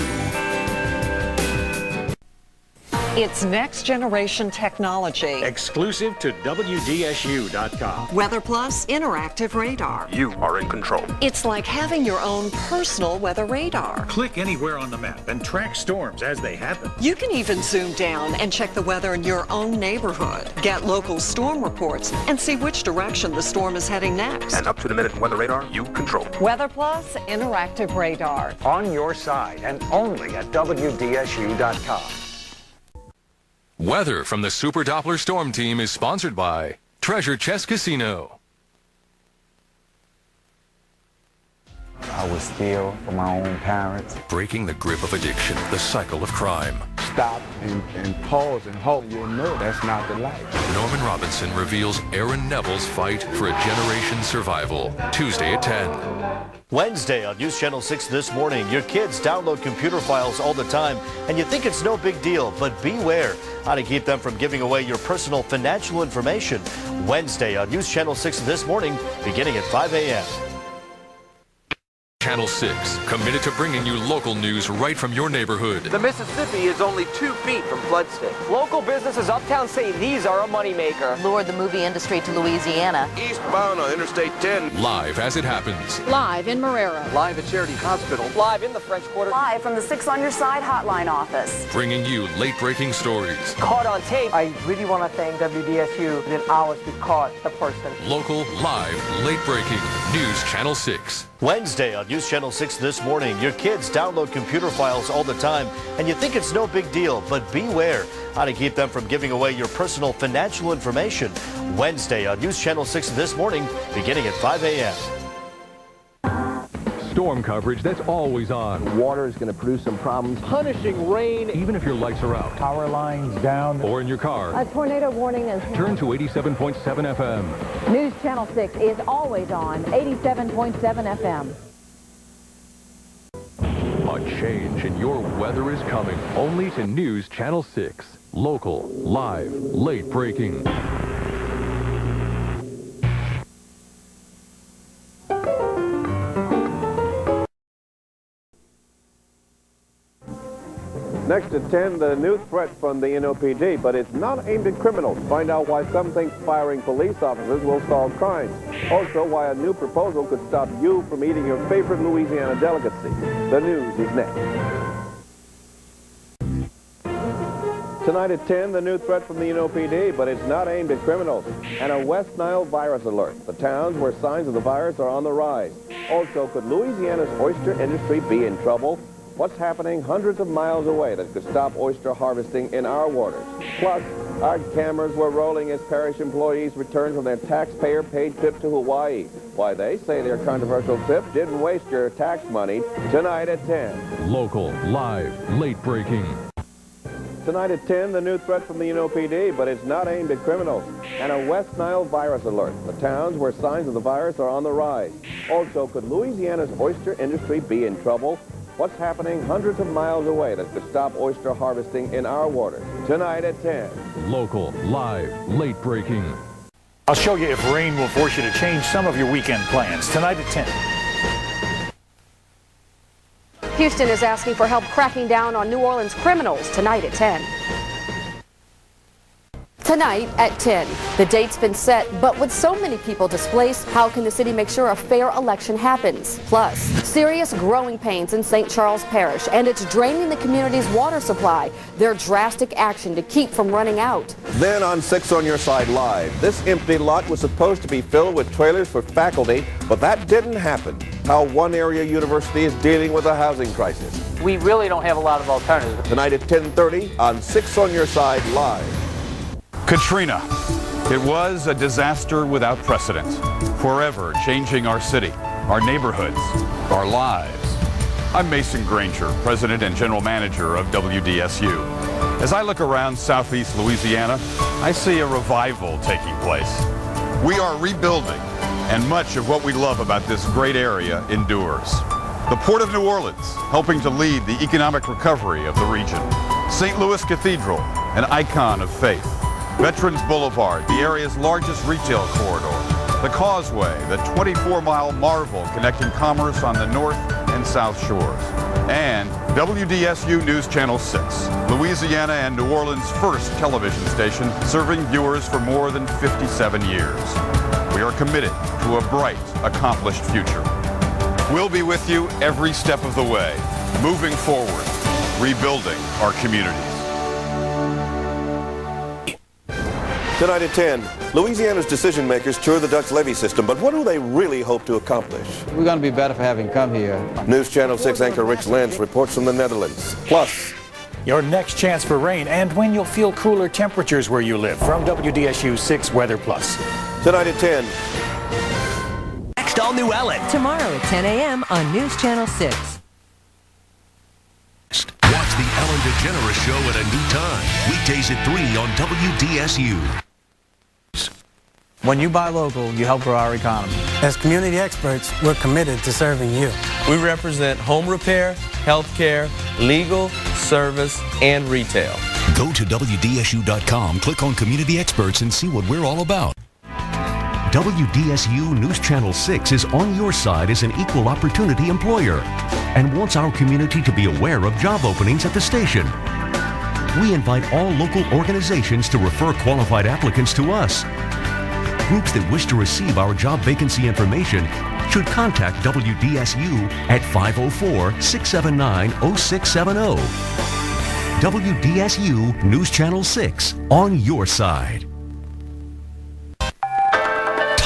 Speaker 4: It's next-generation technology.
Speaker 5: Exclusive to WDSU.com.
Speaker 4: Weather Plus Interactive Radar.
Speaker 5: You are in control.
Speaker 4: It's like having your own personal weather radar.
Speaker 5: Click anywhere on the map and track storms as they happen.
Speaker 4: You can even zoom down and check the weather in your own neighborhood. Get local storm reports and see which direction the storm is heading next.
Speaker 5: And up to the minute weather radar, you control.
Speaker 4: Weather Plus Interactive Radar.
Speaker 5: On your side and only at WDSU.com.
Speaker 7: Weather from the Super Doppler Storm Team is sponsored by Treasure Chest Casino.
Speaker 10: I would steal from my own parents.
Speaker 7: Breaking the grip of addiction, the cycle of crime.
Speaker 10: Stop and pause and hope you'll know that's not the life.
Speaker 7: Norman Robinson reveals Aaron Neville's fight for a generation's survival. Tuesday at 10.
Speaker 29: Wednesday on News Channel 6 this morning. Your kids download computer files all the time, and you think it's no big deal, but beware how to keep them from giving away your personal financial information. Wednesday on News Channel 6 this morning, beginning at 5 a.m.
Speaker 7: Channel 6, committed to bringing you local news right from your neighborhood.
Speaker 6: The Mississippi is only 2 feet from flood stage. Local businesses uptown say these are a moneymaker.
Speaker 11: Lured the movie industry to Louisiana.
Speaker 9: Eastbound on Interstate 10.
Speaker 7: Live as it happens.
Speaker 15: Live in Marrero.
Speaker 6: Live at Charity Hospital. Live in the French Quarter.
Speaker 11: Live from the 6 on Your Side hotline office.
Speaker 7: Bringing you late-breaking stories.
Speaker 6: Caught on tape. I really want to thank WDSU. Within hours, we caught the person.
Speaker 7: Local, live, late-breaking. News Channel 6.
Speaker 29: Wednesday on News Channel 6 this morning. Your kids download computer files all the time, and you think it's no big deal, but beware how to keep them from giving away your personal financial information. Wednesday on News Channel 6 this morning, beginning at 5 a.m.
Speaker 7: storm coverage that's always on.
Speaker 2: Water is going to produce some problems.
Speaker 8: Punishing rain.
Speaker 7: Even if your lights are out.
Speaker 5: Power lines down.
Speaker 7: Or in your car.
Speaker 11: A tornado warning is...
Speaker 7: Turn to 87.7 FM.
Speaker 11: News Channel 6 is always on 87.7 FM.
Speaker 7: A change in your weather is coming. Only to News Channel 6. Local, live, late breaking.
Speaker 9: Next at 10, the new threat from the NOPD, but it's not aimed at criminals. Find out why some think firing police officers will solve crimes. Also, why a new proposal could stop you from eating your favorite Louisiana delicacy. The news is next. Tonight at 10, the new threat from the NOPD, but it's not aimed at criminals. And a West Nile virus alert. The towns where signs of the virus are on the rise. Also, could Louisiana's oyster industry be in trouble? What's happening hundreds of miles away that could stop oyster harvesting in our waters? Plus, our cameras were rolling as parish employees returned from their taxpayer-paid trip to Hawaii. Why, they say their controversial trip didn't waste your tax money. Tonight at 10.
Speaker 7: Local, live, late breaking.
Speaker 9: Tonight at 10, the new threat from the NOPD, but it's not aimed at criminals. And a West Nile virus alert. The towns where signs of the virus are on the rise. Also, could Louisiana's oyster industry be in trouble? What's happening hundreds of miles away that could stop oyster harvesting in our waters? Tonight at 10.
Speaker 7: Local, live, late breaking.
Speaker 5: I'll show you if rain will force you to change some of your weekend plans. Tonight at 10.
Speaker 12: Houston is asking for help cracking down on New Orleans criminals tonight at 10. Tonight at 10. The date's been set, but with so many people displaced, how can the city make sure a fair election happens? Plus, serious growing pains in St. Charles Parish, and it's draining the community's water supply. Their drastic action to keep from running out.
Speaker 9: Then on 6 on Your Side Live, this empty lot was supposed to be filled with trailers for faculty, but that didn't happen. How one area university is dealing with a housing crisis.
Speaker 3: We really don't have a lot of alternatives.
Speaker 9: Tonight at 10:30 on 6 on Your Side Live.
Speaker 13: Katrina. It was a disaster without precedent, forever changing our city, our neighborhoods, our lives. I'm Mason Granger, President and General Manager of WDSU. As I look around Southeast Louisiana, I see a revival taking place. We are rebuilding, and much of what we love about this great area endures. The Port of New Orleans, helping to lead the economic recovery of the region. St. Louis Cathedral, an icon of faith. Veterans Boulevard, the area's largest retail corridor. The Causeway, the 24-mile marvel connecting commerce on the north and south shores. And WDSU News Channel 6, Louisiana and New Orleans' first television station, serving viewers for more than 57 years. We are committed to a bright, accomplished future. We'll be with you every step of the way, moving forward, rebuilding our communities.
Speaker 9: Tonight at 10, Louisiana's decision makers tour the Dutch levee system, but what do they really hope to accomplish?
Speaker 14: We're going to be better for having come here.
Speaker 9: News Channel 6 anchor Rich Lentz reports from the Netherlands. Plus,
Speaker 5: your next chance for rain and when you'll feel cooler temperatures where you live from WDSU 6 Weather Plus.
Speaker 9: Tonight at 10.
Speaker 24: Next all New Ellen. Tomorrow at 10 a.m. on News Channel 6.
Speaker 22: Watch the Ellen DeGeneres Show at a new time. Weekdays at 3 on WDSU.
Speaker 3: When you buy local, you help grow our economy.
Speaker 16: As community experts, we're committed to serving you.
Speaker 17: We represent home repair, healthcare, legal, service, and retail.
Speaker 22: Go to WDSU.com, click on Community Experts, and see what we're all about. WDSU News Channel 6 is on your side as an equal opportunity employer and wants our community to be aware of job openings at the station. We invite all local organizations to refer qualified applicants to us. Groups that wish to receive our job vacancy information should contact WDSU at 504-679-0670. WDSU News Channel 6, on your side.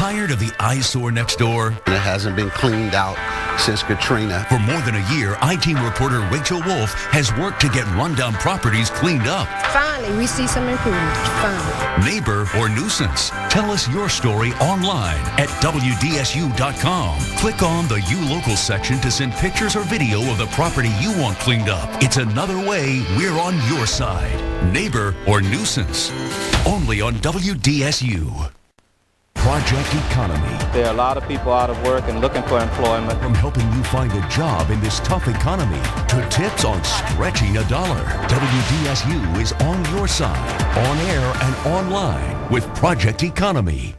Speaker 22: Tired of the eyesore next door?
Speaker 2: It hasn't been cleaned out since Katrina.
Speaker 22: For more than a year, I-Team reporter Rachel Wolf has worked to get rundown properties cleaned up.
Speaker 18: Finally, we see some improvement. Finally.
Speaker 22: Neighbor or nuisance? Tell us your story online at WDSU.com. Click on the You Local section to send pictures or video of the property you want cleaned up. It's another way we're on your side. Neighbor or nuisance? Only on WDSU. Project Economy.
Speaker 14: There are a lot of people out of work and looking for employment.
Speaker 22: From helping you find a job in this tough economy to tips on stretching a dollar, WDSU is on your side, on air and online with Project Economy.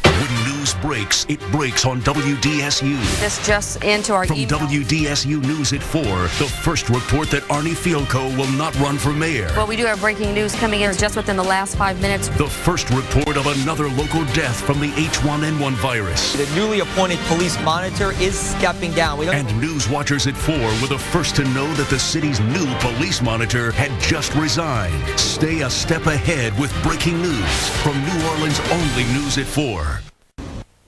Speaker 22: When news breaks, it breaks on WDSU.
Speaker 12: This just into our
Speaker 22: From
Speaker 12: email.
Speaker 22: WDSU News at 4, the first report that Arnie Fielko will not run for mayor.
Speaker 12: Well, we do have breaking news coming in just within the last 5 minutes.
Speaker 22: The first report of another local death from the H1N1 virus.
Speaker 6: The newly appointed police monitor is stepping down.
Speaker 22: And news watchers at 4 were the first to know that the city's new police monitor had just resigned. Stay a step ahead with breaking news from New Orleans' only News at 4.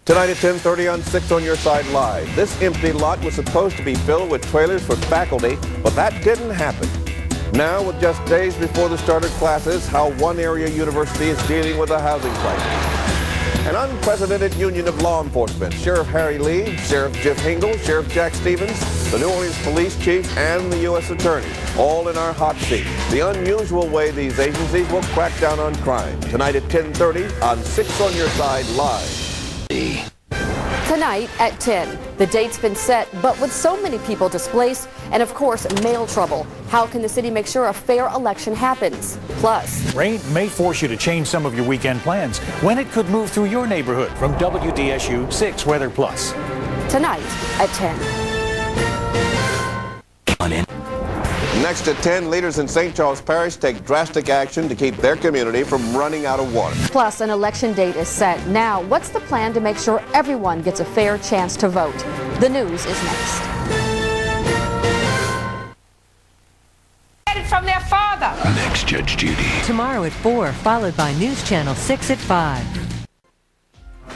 Speaker 9: Tonight at 10:30 on 6 on Your Side Live. This empty lot was supposed to be filled with trailers for faculty, but that didn't happen. Now, with just days before the start of classes, how one area university is dealing with a housing crisis. An unprecedented union of law enforcement. Sheriff Harry Lee, Sheriff Jeff Hingle, Sheriff Jack Stevens, the New Orleans Police Chief, and the U.S. Attorney, all in our hot seat. The unusual way these agencies will crack down on crime. Tonight at 10:30 on 6 on Your Side Live.
Speaker 12: Tonight at 10. The date's been set, but with so many people displaced and, of course, mail trouble, how can the city make sure a fair election happens? Plus,
Speaker 5: rain may force you to change some of your weekend plans when it could move through your neighborhood. From WDSU 6 Weather Plus.
Speaker 12: Tonight at 10.
Speaker 9: Next at 10, leaders in St. Charles Parish take drastic action to keep their community from running out of water.
Speaker 12: Plus, an election date is set. Now, what's the plan to make sure everyone gets a fair chance to vote? The news is next.
Speaker 19: Get it from their father.
Speaker 22: Next, Judge Judy.
Speaker 24: Tomorrow at 4, followed by News Channel 6 at 5.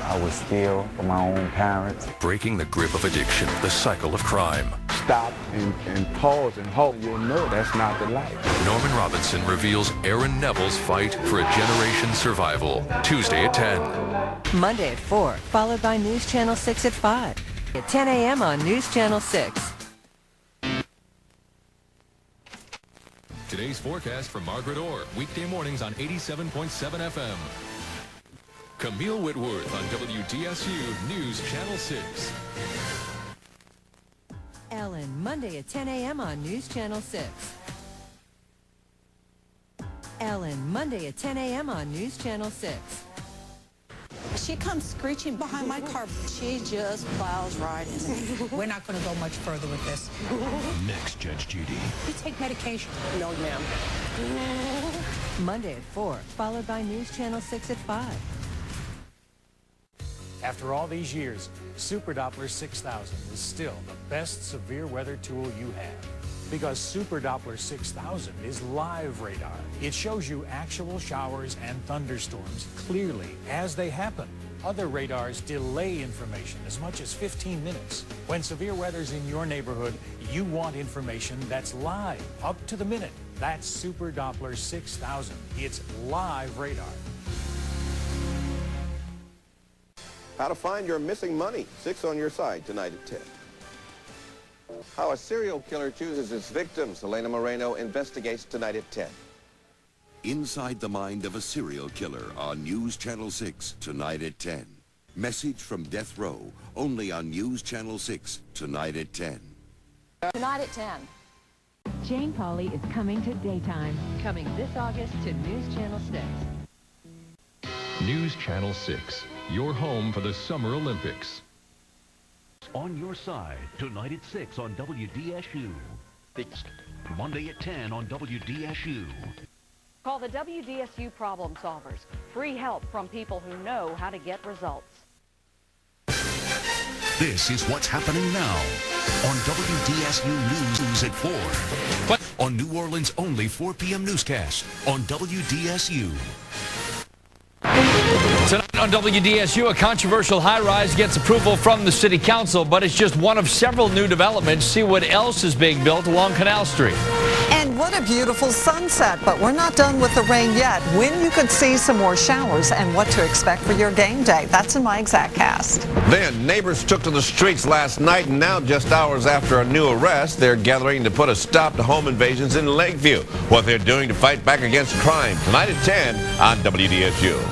Speaker 10: I was steal from my own parents.
Speaker 7: Breaking the grip of addiction, the cycle of crime.
Speaker 10: Stop and pause and hope. You'll know that's not the life.
Speaker 7: Norman Robinson reveals Aaron Neville's fight for a generation's survival. Tuesday at 10.
Speaker 24: Monday at 4, followed by News Channel 6 at 5. At 10 a.m. on News Channel 6.
Speaker 7: Today's forecast from Margaret Orr. Weekday mornings on 87.7 FM. Camille Whitworth on WDSU News Channel 6.
Speaker 24: Ellen, Monday at 10 a.m. on News Channel 6. Ellen, Monday at 10 a.m. on News Channel 6.
Speaker 19: She comes screeching behind my car. She just plows right in. We're not going to go much further with this.
Speaker 22: Next, Judge Judy.
Speaker 19: You take medication? No, ma'am.
Speaker 24: Monday at 4, followed by News Channel 6 at 5.
Speaker 5: After all these years, Super Doppler 6000 is still the best severe weather tool you have. Because Super Doppler 6000 is live radar. It shows you actual showers and thunderstorms clearly as they happen. Other radars delay information as much as 15 minutes. When severe weather's in your neighborhood, you want information that's live, up to the minute. That's Super Doppler 6000. It's live radar.
Speaker 9: How to find your missing money. 6 on Your Side tonight at 10. How a serial killer chooses his victims. Elena Moreno investigates tonight at 10.
Speaker 22: Inside the mind of a serial killer on News Channel 6 tonight at 10. Message from Death Row only on News Channel 6 tonight at 10.
Speaker 15: Tonight at 10.
Speaker 24: Jane Pauley is coming to daytime, coming this August to News Channel 6.
Speaker 7: News Channel 6, your home for the Summer Olympics.
Speaker 22: On Your Side tonight at 6 on WDSU. Monday at 10 on WDSU.
Speaker 15: Call the WDSU Problem Solvers. Free help from people who know how to get results.
Speaker 22: This is what's happening now on WDSU News at 4. On New Orleans' only 4 p.m. newscast on WDSU.
Speaker 29: Tonight
Speaker 1: on WDSU, a controversial high-rise gets approval from the City Council, but it's just one of several new developments. See what else is being built along Canal Street.
Speaker 4: And what a beautiful sunset, but we're not done with the rain yet. When you could see some more showers and what to expect for your game day. That's in my exactcast.
Speaker 9: Then neighbors took to the streets last night, and now just hours after a new arrest, they're gathering to put a stop to home invasions in Lakeview. What they're doing to fight back against crime. Tonight at 10 on WDSU.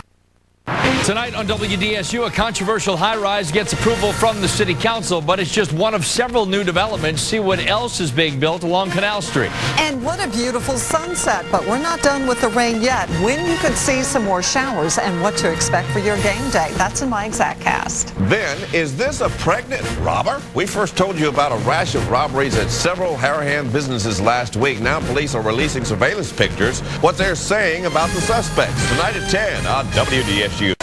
Speaker 1: Tonight on WDSU, a controversial high-rise gets approval from the City Council, but it's just one of several new developments. See what else is being built along Canal Street.
Speaker 4: And what a beautiful sunset, but we're not done with the rain yet. When you could see some more showers and what to expect for your game day. That's in my exactcast.
Speaker 9: Then, is this a pregnant robber? We first told you about a rash of robberies at several Harahan businesses last week. Now police are releasing surveillance pictures. What they're saying about the suspects. Tonight at 10 on WDSU.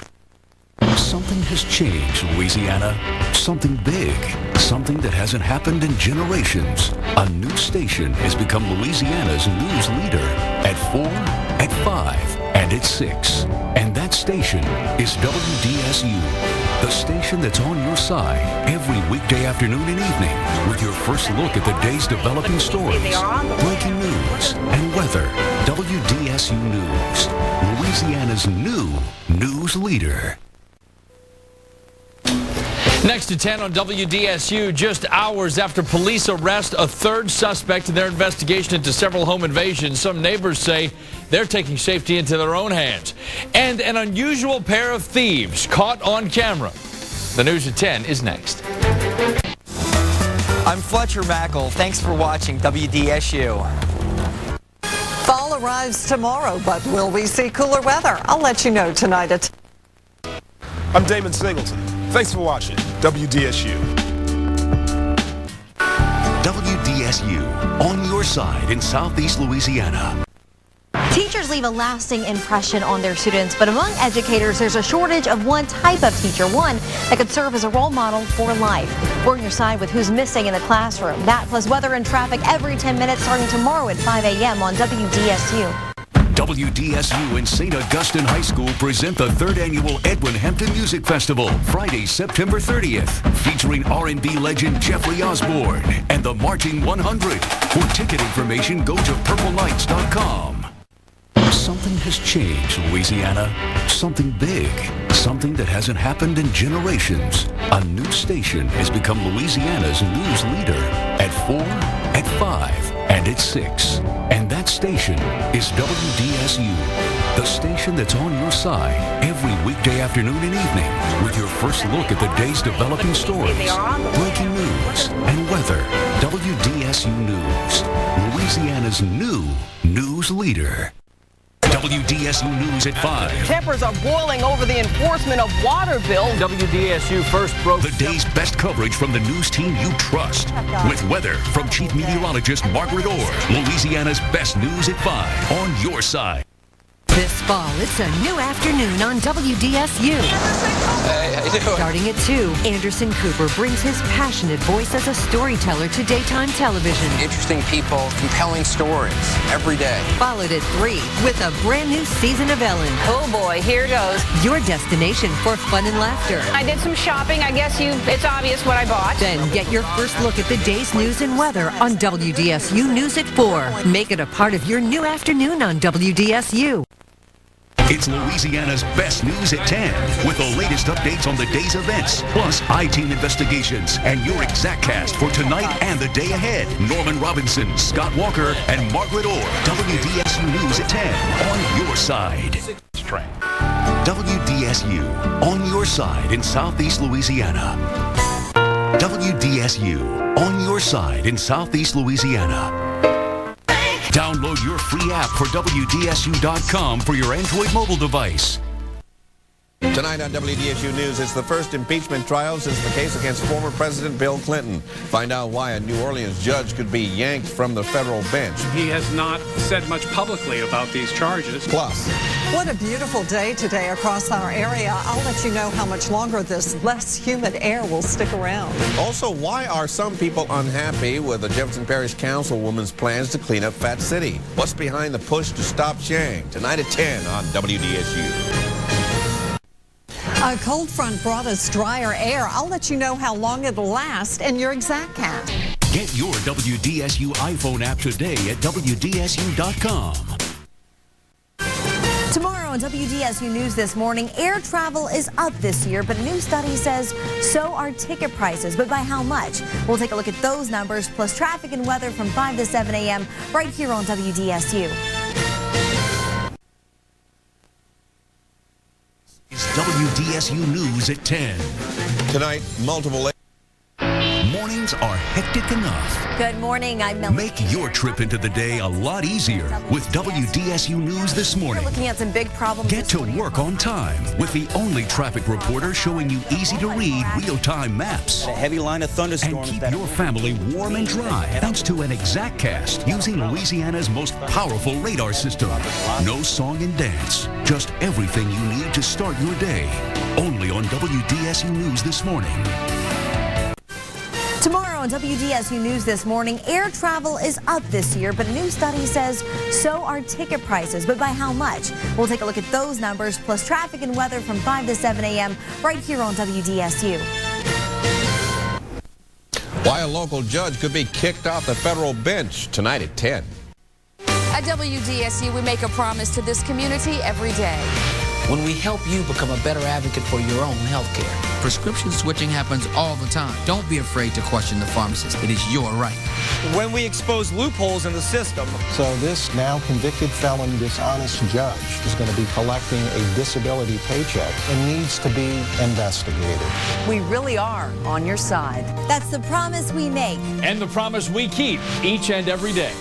Speaker 22: Something has changed, Louisiana. Something big. Something that hasn't happened in generations. A new station has become Louisiana's news leader. At 4, at 5, and at 6. And that station is WDSU. The station that's on your side every weekday afternoon and evening with your first look at the day's developing stories, breaking news, and weather. WDSU News. Louisiana's new news leader.
Speaker 1: Next to 10 on WDSU, just hours after police arrest a third suspect in their investigation into several home invasions, some neighbors say they're taking safety into their own hands. And an unusual pair of thieves caught on camera. The news at 10 is next.
Speaker 6: I'm Fletcher Mackle. Thanks for watching WDSU.
Speaker 4: Fall arrives tomorrow, but will we see cooler weather? I'll let you know tonight at 10.
Speaker 20: I'm Damon Singleton. Thanks for watching WDSU.
Speaker 22: WDSU, on your side in Southeast Louisiana.
Speaker 21: Teachers leave a lasting impression on their students, but among educators, there's a shortage of one type of teacher, one that could serve as a role model for life. We're on your side with who's missing in the classroom. That plus weather and traffic every 10 minutes starting tomorrow at 5 a.m. on WDSU.
Speaker 22: WDSU and St. Augustine High School present the 3rd Annual Edwin Hampton Music Festival, Friday, September 30th, featuring R&B legend Jeffrey Osborne and the Marching 100. For ticket information, go to purplelights.com. Something has changed, Louisiana. Something big. Something that hasn't happened in generations. A new station has become Louisiana's news leader. At 4, at 5, and at 6. And that station is WDSU. The station that's on your side every weekday afternoon and evening with your first look at the day's developing stories, breaking news, and weather. WDSU News. Louisiana's new news leader. WDSU News at 5.
Speaker 6: Tempers are boiling over the enforcement of water bills.
Speaker 1: WDSU first broke
Speaker 22: the day's best coverage from the news team you trust. With weather from Chief Meteorologist Margaret Orr. Louisiana's best news at 5 on your side.
Speaker 24: This fall, it's a new afternoon on WDSU.
Speaker 23: Hey, how you doing?
Speaker 24: Starting at 2, Anderson Cooper brings his passionate voice as a storyteller to daytime television.
Speaker 23: Interesting people, compelling stories every day.
Speaker 24: Followed at 3 with a brand new season of Ellen.
Speaker 15: Oh boy, here goes.
Speaker 24: Your destination for fun and laughter.
Speaker 15: I did some shopping. I guess it's obvious what I bought.
Speaker 24: Then get your first look at the day's news and weather on WDSU News at 4. Make it a part of your new afternoon on WDSU.
Speaker 22: It's Louisiana's best news at 10 with the latest updates on the day's events, plus I-Team investigations and your exact cast for tonight and the day ahead. Norman Robinson, Scott Walker, and Margaret Orr. WDSU News at 10 on your side. WDSU on your side in Southeast Louisiana. WDSU on your side in Southeast Louisiana. Download your free app for WDSU.com for your Android mobile device.
Speaker 9: Tonight on WDSU News, it's the first impeachment trial since the case against former President Bill Clinton. Find out why a New Orleans judge could be yanked from the federal bench.
Speaker 25: He has not said much publicly about these charges.
Speaker 9: Plus,
Speaker 4: what a beautiful day today across our area. I'll let you know how much longer this less humid air will stick around.
Speaker 9: Also, why are some people unhappy with the Jefferson Parish Councilwoman's plans to clean up Fat City? What's behind the push to stop Chang? Tonight at 10 on WDSU.
Speaker 4: A cold front brought us drier air. I'll let you know how long it'll last in your exactcast.
Speaker 22: Get your WDSU iPhone app today at WDSU.com.
Speaker 21: Tomorrow on WDSU News This Morning, air travel is up this year, but a new study says so are ticket prices. But by how much? We'll take a look at those numbers, plus traffic and weather from 5 to 7 a.m. right here on WDSU.
Speaker 22: It's WDSU News at 10.
Speaker 9: Tonight, multiple...
Speaker 22: Mornings are hectic enough.
Speaker 21: Good morning, I'm Melanie.
Speaker 22: Make your trip into the day a lot easier with WDSU News This Morning.
Speaker 21: We're looking at some big problems.
Speaker 22: Get to work on time with the only traffic reporter showing you easy-to-read real-time maps.
Speaker 3: A heavy line of thunderstorms.
Speaker 22: And keep your family warm and dry thanks to an exactcast using Louisiana's most powerful radar system. No song and dance, just everything you need to start your day. Only on WDSU News This Morning.
Speaker 21: Tomorrow on WDSU News This Morning, air travel is up this year, but a new study says so are ticket prices. But by how much? We'll take a look at those numbers, plus traffic and weather from 5 to 7 a.m. right here on WDSU.
Speaker 9: Why a local judge could be kicked off the federal bench tonight at 10.
Speaker 12: At WDSU, we make a promise to this community every day.
Speaker 8: When we help you become a better advocate for your own health care. Prescription switching happens all the time. Don't be afraid to question the pharmacist. It is your right.
Speaker 11: When we expose loopholes in the system.
Speaker 13: So this now convicted felon, dishonest judge is going to be collecting a disability paycheck and needs to be investigated.
Speaker 4: We really are on your side.
Speaker 21: That's the promise we make.
Speaker 1: And the promise we keep each and every day.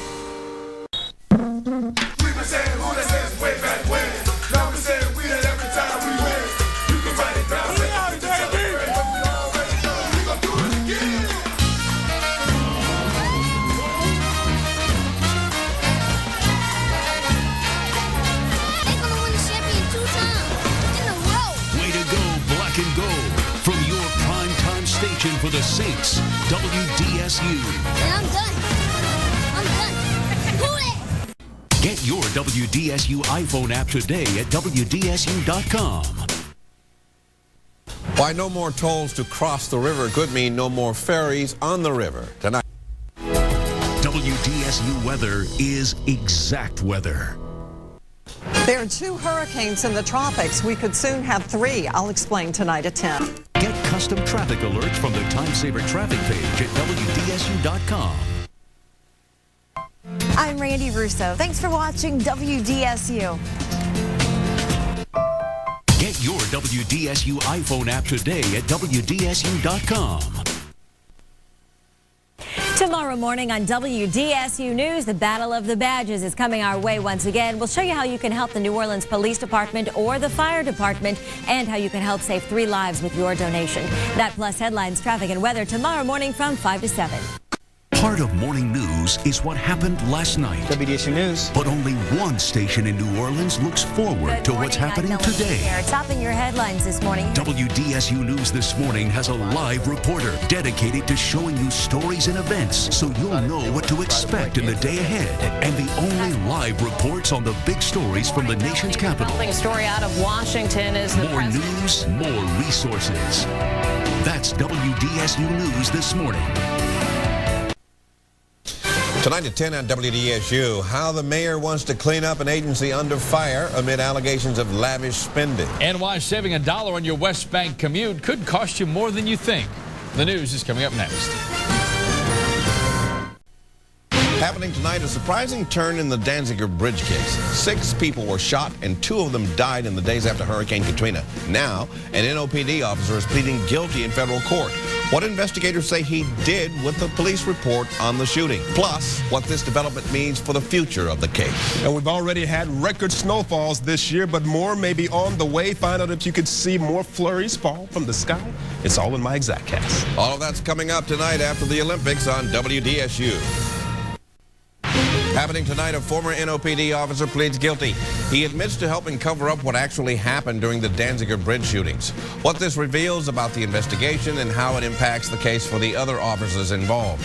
Speaker 22: For the Saints, WDSU.
Speaker 18: And I'm done. Pull it.
Speaker 22: Get your WDSU iPhone app today at WDSU.com.
Speaker 9: Why no more tolls to cross the river could mean no more ferries on the river tonight.
Speaker 22: WDSU weather is exact weather.
Speaker 4: There are 2 hurricanes in the tropics. We could soon have 3. I'll explain tonight at 10.
Speaker 22: Get custom traffic alerts from the Time Saver traffic page at WDSU.com.
Speaker 21: I'm Randy Russo. Thanks for watching WDSU.
Speaker 22: Get your WDSU iPhone app today at WDSU.com.
Speaker 21: Tomorrow morning on WDSU News, the Battle of the Badges is coming our way once again. We'll show you how you can help the New Orleans Police Department or the Fire Department and how you can help save 3 lives with your donation. That plus headlines, traffic, and weather tomorrow morning from 5 to 7.
Speaker 22: Part of morning news is what happened last night.
Speaker 11: WDSU News.
Speaker 22: But only one station in New Orleans looks forward to what's happening today.
Speaker 21: Topping your headlines this morning.
Speaker 22: WDSU News This Morning has a live reporter dedicated to showing you stories and events so you'll know what to expect in the day ahead. And the only live reports on the big stories from the nation's capital.
Speaker 15: A story out of Washington is the
Speaker 22: more news, more resources. That's WDSU News This Morning.
Speaker 9: Tonight at 10 on WDSU, how the mayor wants to clean up an agency under fire amid allegations of lavish spending.
Speaker 1: And why saving $1 on your West Bank commute could cost you more than you think. The news is coming up next.
Speaker 9: Happening tonight, a surprising turn in the Danziger Bridge case. 6 people were shot and 2 of them died in the days after Hurricane Katrina. Now, an NOPD officer is pleading guilty in federal court. What investigators say he did with the police report on the shooting. Plus, what this development means for the future of the case.
Speaker 20: And we've already had record snowfalls this year, but more may be on the way. Find out if you could see more flurries fall from the sky. It's all in my exactcast.
Speaker 9: All of that's coming up tonight after the Olympics on WDSU. Happening tonight, a former NOPD officer pleads guilty. He admits to helping cover up what actually happened during the Danziger Bridge shootings. What this reveals about the investigation and how it impacts the case for the other officers involved.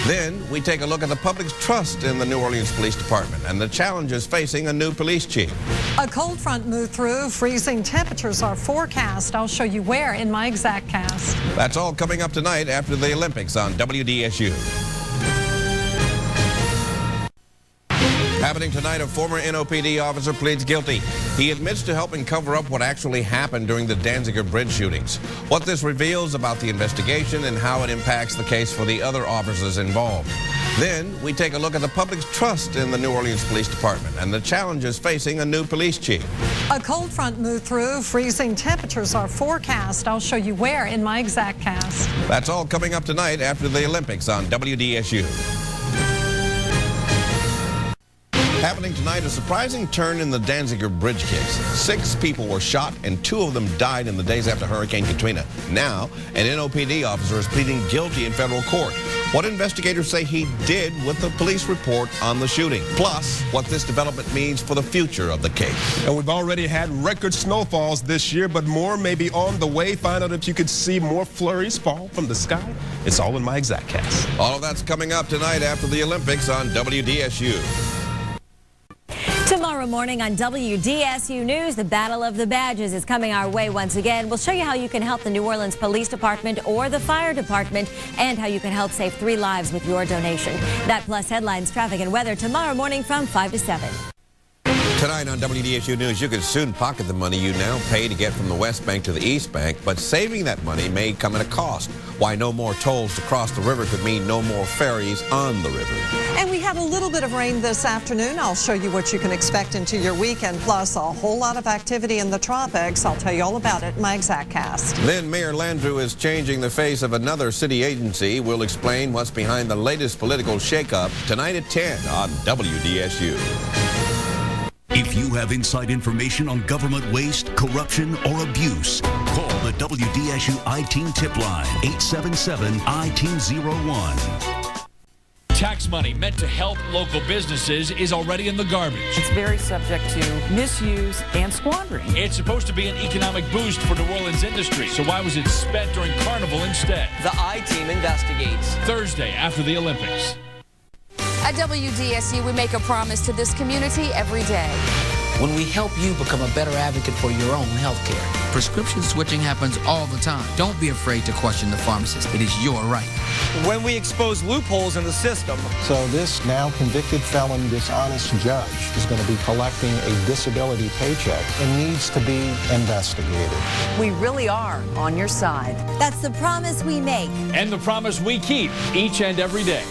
Speaker 9: Then we take a look at the public's trust in the New Orleans Police Department and the challenges facing a new police chief.
Speaker 4: A cold front moved through. Freezing temperatures are forecast. I'll show you where in my exact cast.
Speaker 9: That's all coming up tonight after the Olympics on WDSU. Happening tonight, a former NOPD officer pleads guilty. He admits to helping cover up what actually happened during the Danziger Bridge shootings. What this reveals about the investigation and how it impacts the case for the other officers involved. Then we take a look at the public's trust in the New Orleans Police Department and the challenges facing a new police chief.
Speaker 4: A cold front moved through. Freezing temperatures are forecast. I'll show you where in my exact cast.
Speaker 9: That's all coming up tonight after the Olympics on WDSU. Happening tonight, a surprising turn in the Danziger Bridge case. 6 people were shot and 2 of them died in the days after Hurricane Katrina. Now, an NOPD officer is pleading guilty in federal court. What investigators say he did with the police report on the shooting. Plus, what this development means for the future of the case.
Speaker 20: And we've already had record snowfalls this year, but more may be on the way. Find out if you could see more flurries fall from the sky. It's all in my exact cast.
Speaker 9: All of that's coming up tonight after the Olympics on WDSU.
Speaker 2: Tomorrow morning on WDSU News, the Battle of the Badges is coming our way once again. We'll show you how you can help the New Orleans Police Department or the Fire Department and how you can help save 3 lives with your donation. That plus headlines, traffic, and weather tomorrow morning from 5 to 7.
Speaker 9: Tonight on WDSU News, you can soon pocket the money you now pay to get from the West Bank to the East Bank, but saving that money may come at a cost. Why no more tolls to cross the river could mean no more ferries on the river.
Speaker 4: And we had a little bit of rain this afternoon. I'll show you what you can expect into your weekend, plus a whole lot of activity in the tropics. I'll tell you all about it in my exact cast.
Speaker 9: Then Mayor Landrieu is changing the face of another city agency. We'll explain what's behind the latest political shakeup tonight at 10 on WDSU.
Speaker 22: If you have inside information on government waste, corruption, or abuse, call the WDSU I-Teen tip line, 877-I-Teen-01.
Speaker 1: Tax money meant to help local businesses is already in the garbage.
Speaker 3: It's very subject to misuse and squandering.
Speaker 1: It's supposed to be an economic boost for New Orleans industry, so why was it spent during Carnival instead?
Speaker 6: The I-Team investigates.
Speaker 1: Thursday after the Olympics.
Speaker 12: At WDSU, we make a promise to this community every day.
Speaker 8: When we help you become a better advocate for your own health care. Prescription switching happens all the time. Don't be afraid to question the pharmacist. It is your right.
Speaker 11: When we expose loopholes in the system.
Speaker 13: So this now convicted felon, dishonest judge is going to be collecting a disability paycheck and needs to be investigated.
Speaker 3: We really are on your side.
Speaker 2: That's the promise we make.
Speaker 1: And the promise we keep each and every day.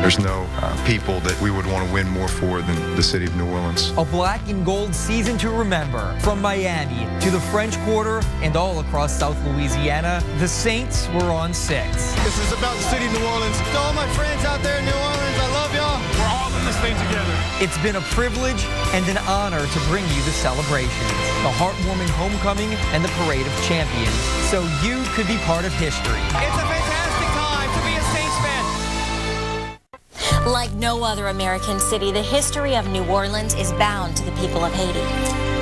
Speaker 10: There's no people that we would want to win more for than the city of New Orleans.
Speaker 11: A black and gold season to remember. From Miami to the French Quarter and all across South Louisiana, the Saints were on 6.
Speaker 14: This is about the city of New Orleans. To all my friends out there in New Orleans, I love y'all. We're all in this thing together.
Speaker 11: It's been a privilege and an honor to bring you the celebrations, the heartwarming homecoming and the parade of champions, so you could be part of history. It's a fantastic time to be a Saints fan.
Speaker 2: Like no other American city, the history of New Orleans is bound to the people of Haiti.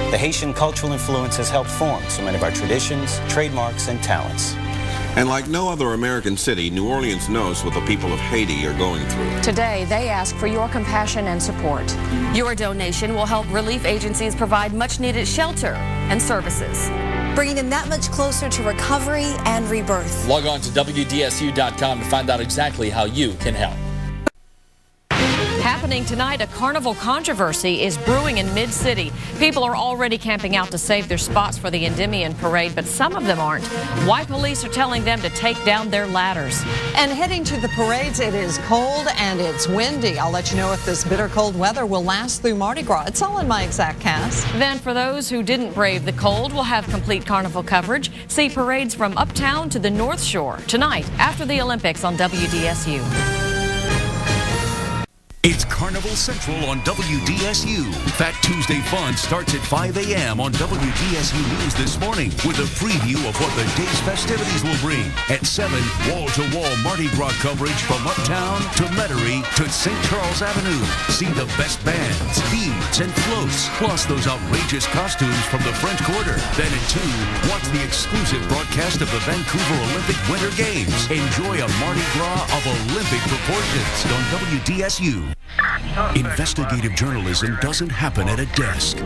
Speaker 16: The Haitian cultural influence has helped form so many of our traditions, trademarks, and talents.
Speaker 9: And like no other American city, New Orleans knows what the people of Haiti are going through.
Speaker 12: Today, they ask for your compassion and support. Your donation will help relief agencies provide much-needed shelter and services,
Speaker 2: bringing them that much closer to recovery and rebirth.
Speaker 1: Log on to WDSU.com to find out exactly how you can help.
Speaker 15: Happening tonight, a carnival controversy is brewing in Mid-City. People are already camping out to save their spots for the Endymion Parade, but some of them aren't. Why police are telling them to take down their ladders.
Speaker 4: And heading to the parades, it is cold and it's windy. I'll let you know if this bitter cold weather will last through Mardi Gras. It's all in my exact cast.
Speaker 15: Then for those who didn't brave the cold, we'll have complete carnival coverage. See parades from uptown to the North Shore tonight after the Olympics on WDSU.
Speaker 22: It's Carnival Central on WDSU. Fat Tuesday fun starts at 5 a.m. on WDSU News this morning with a preview of what the day's festivities will bring. At 7, wall-to-wall Mardi Gras coverage from Uptown to Metairie to St. Charles Avenue. See the best bands, beads, and floats, plus those outrageous costumes from the French Quarter. Then at 2, watch the exclusive broadcast of the Vancouver Olympic Winter Games. Enjoy a Mardi Gras of Olympic proportions on WDSU. Investigative journalism doesn't happen at a desk.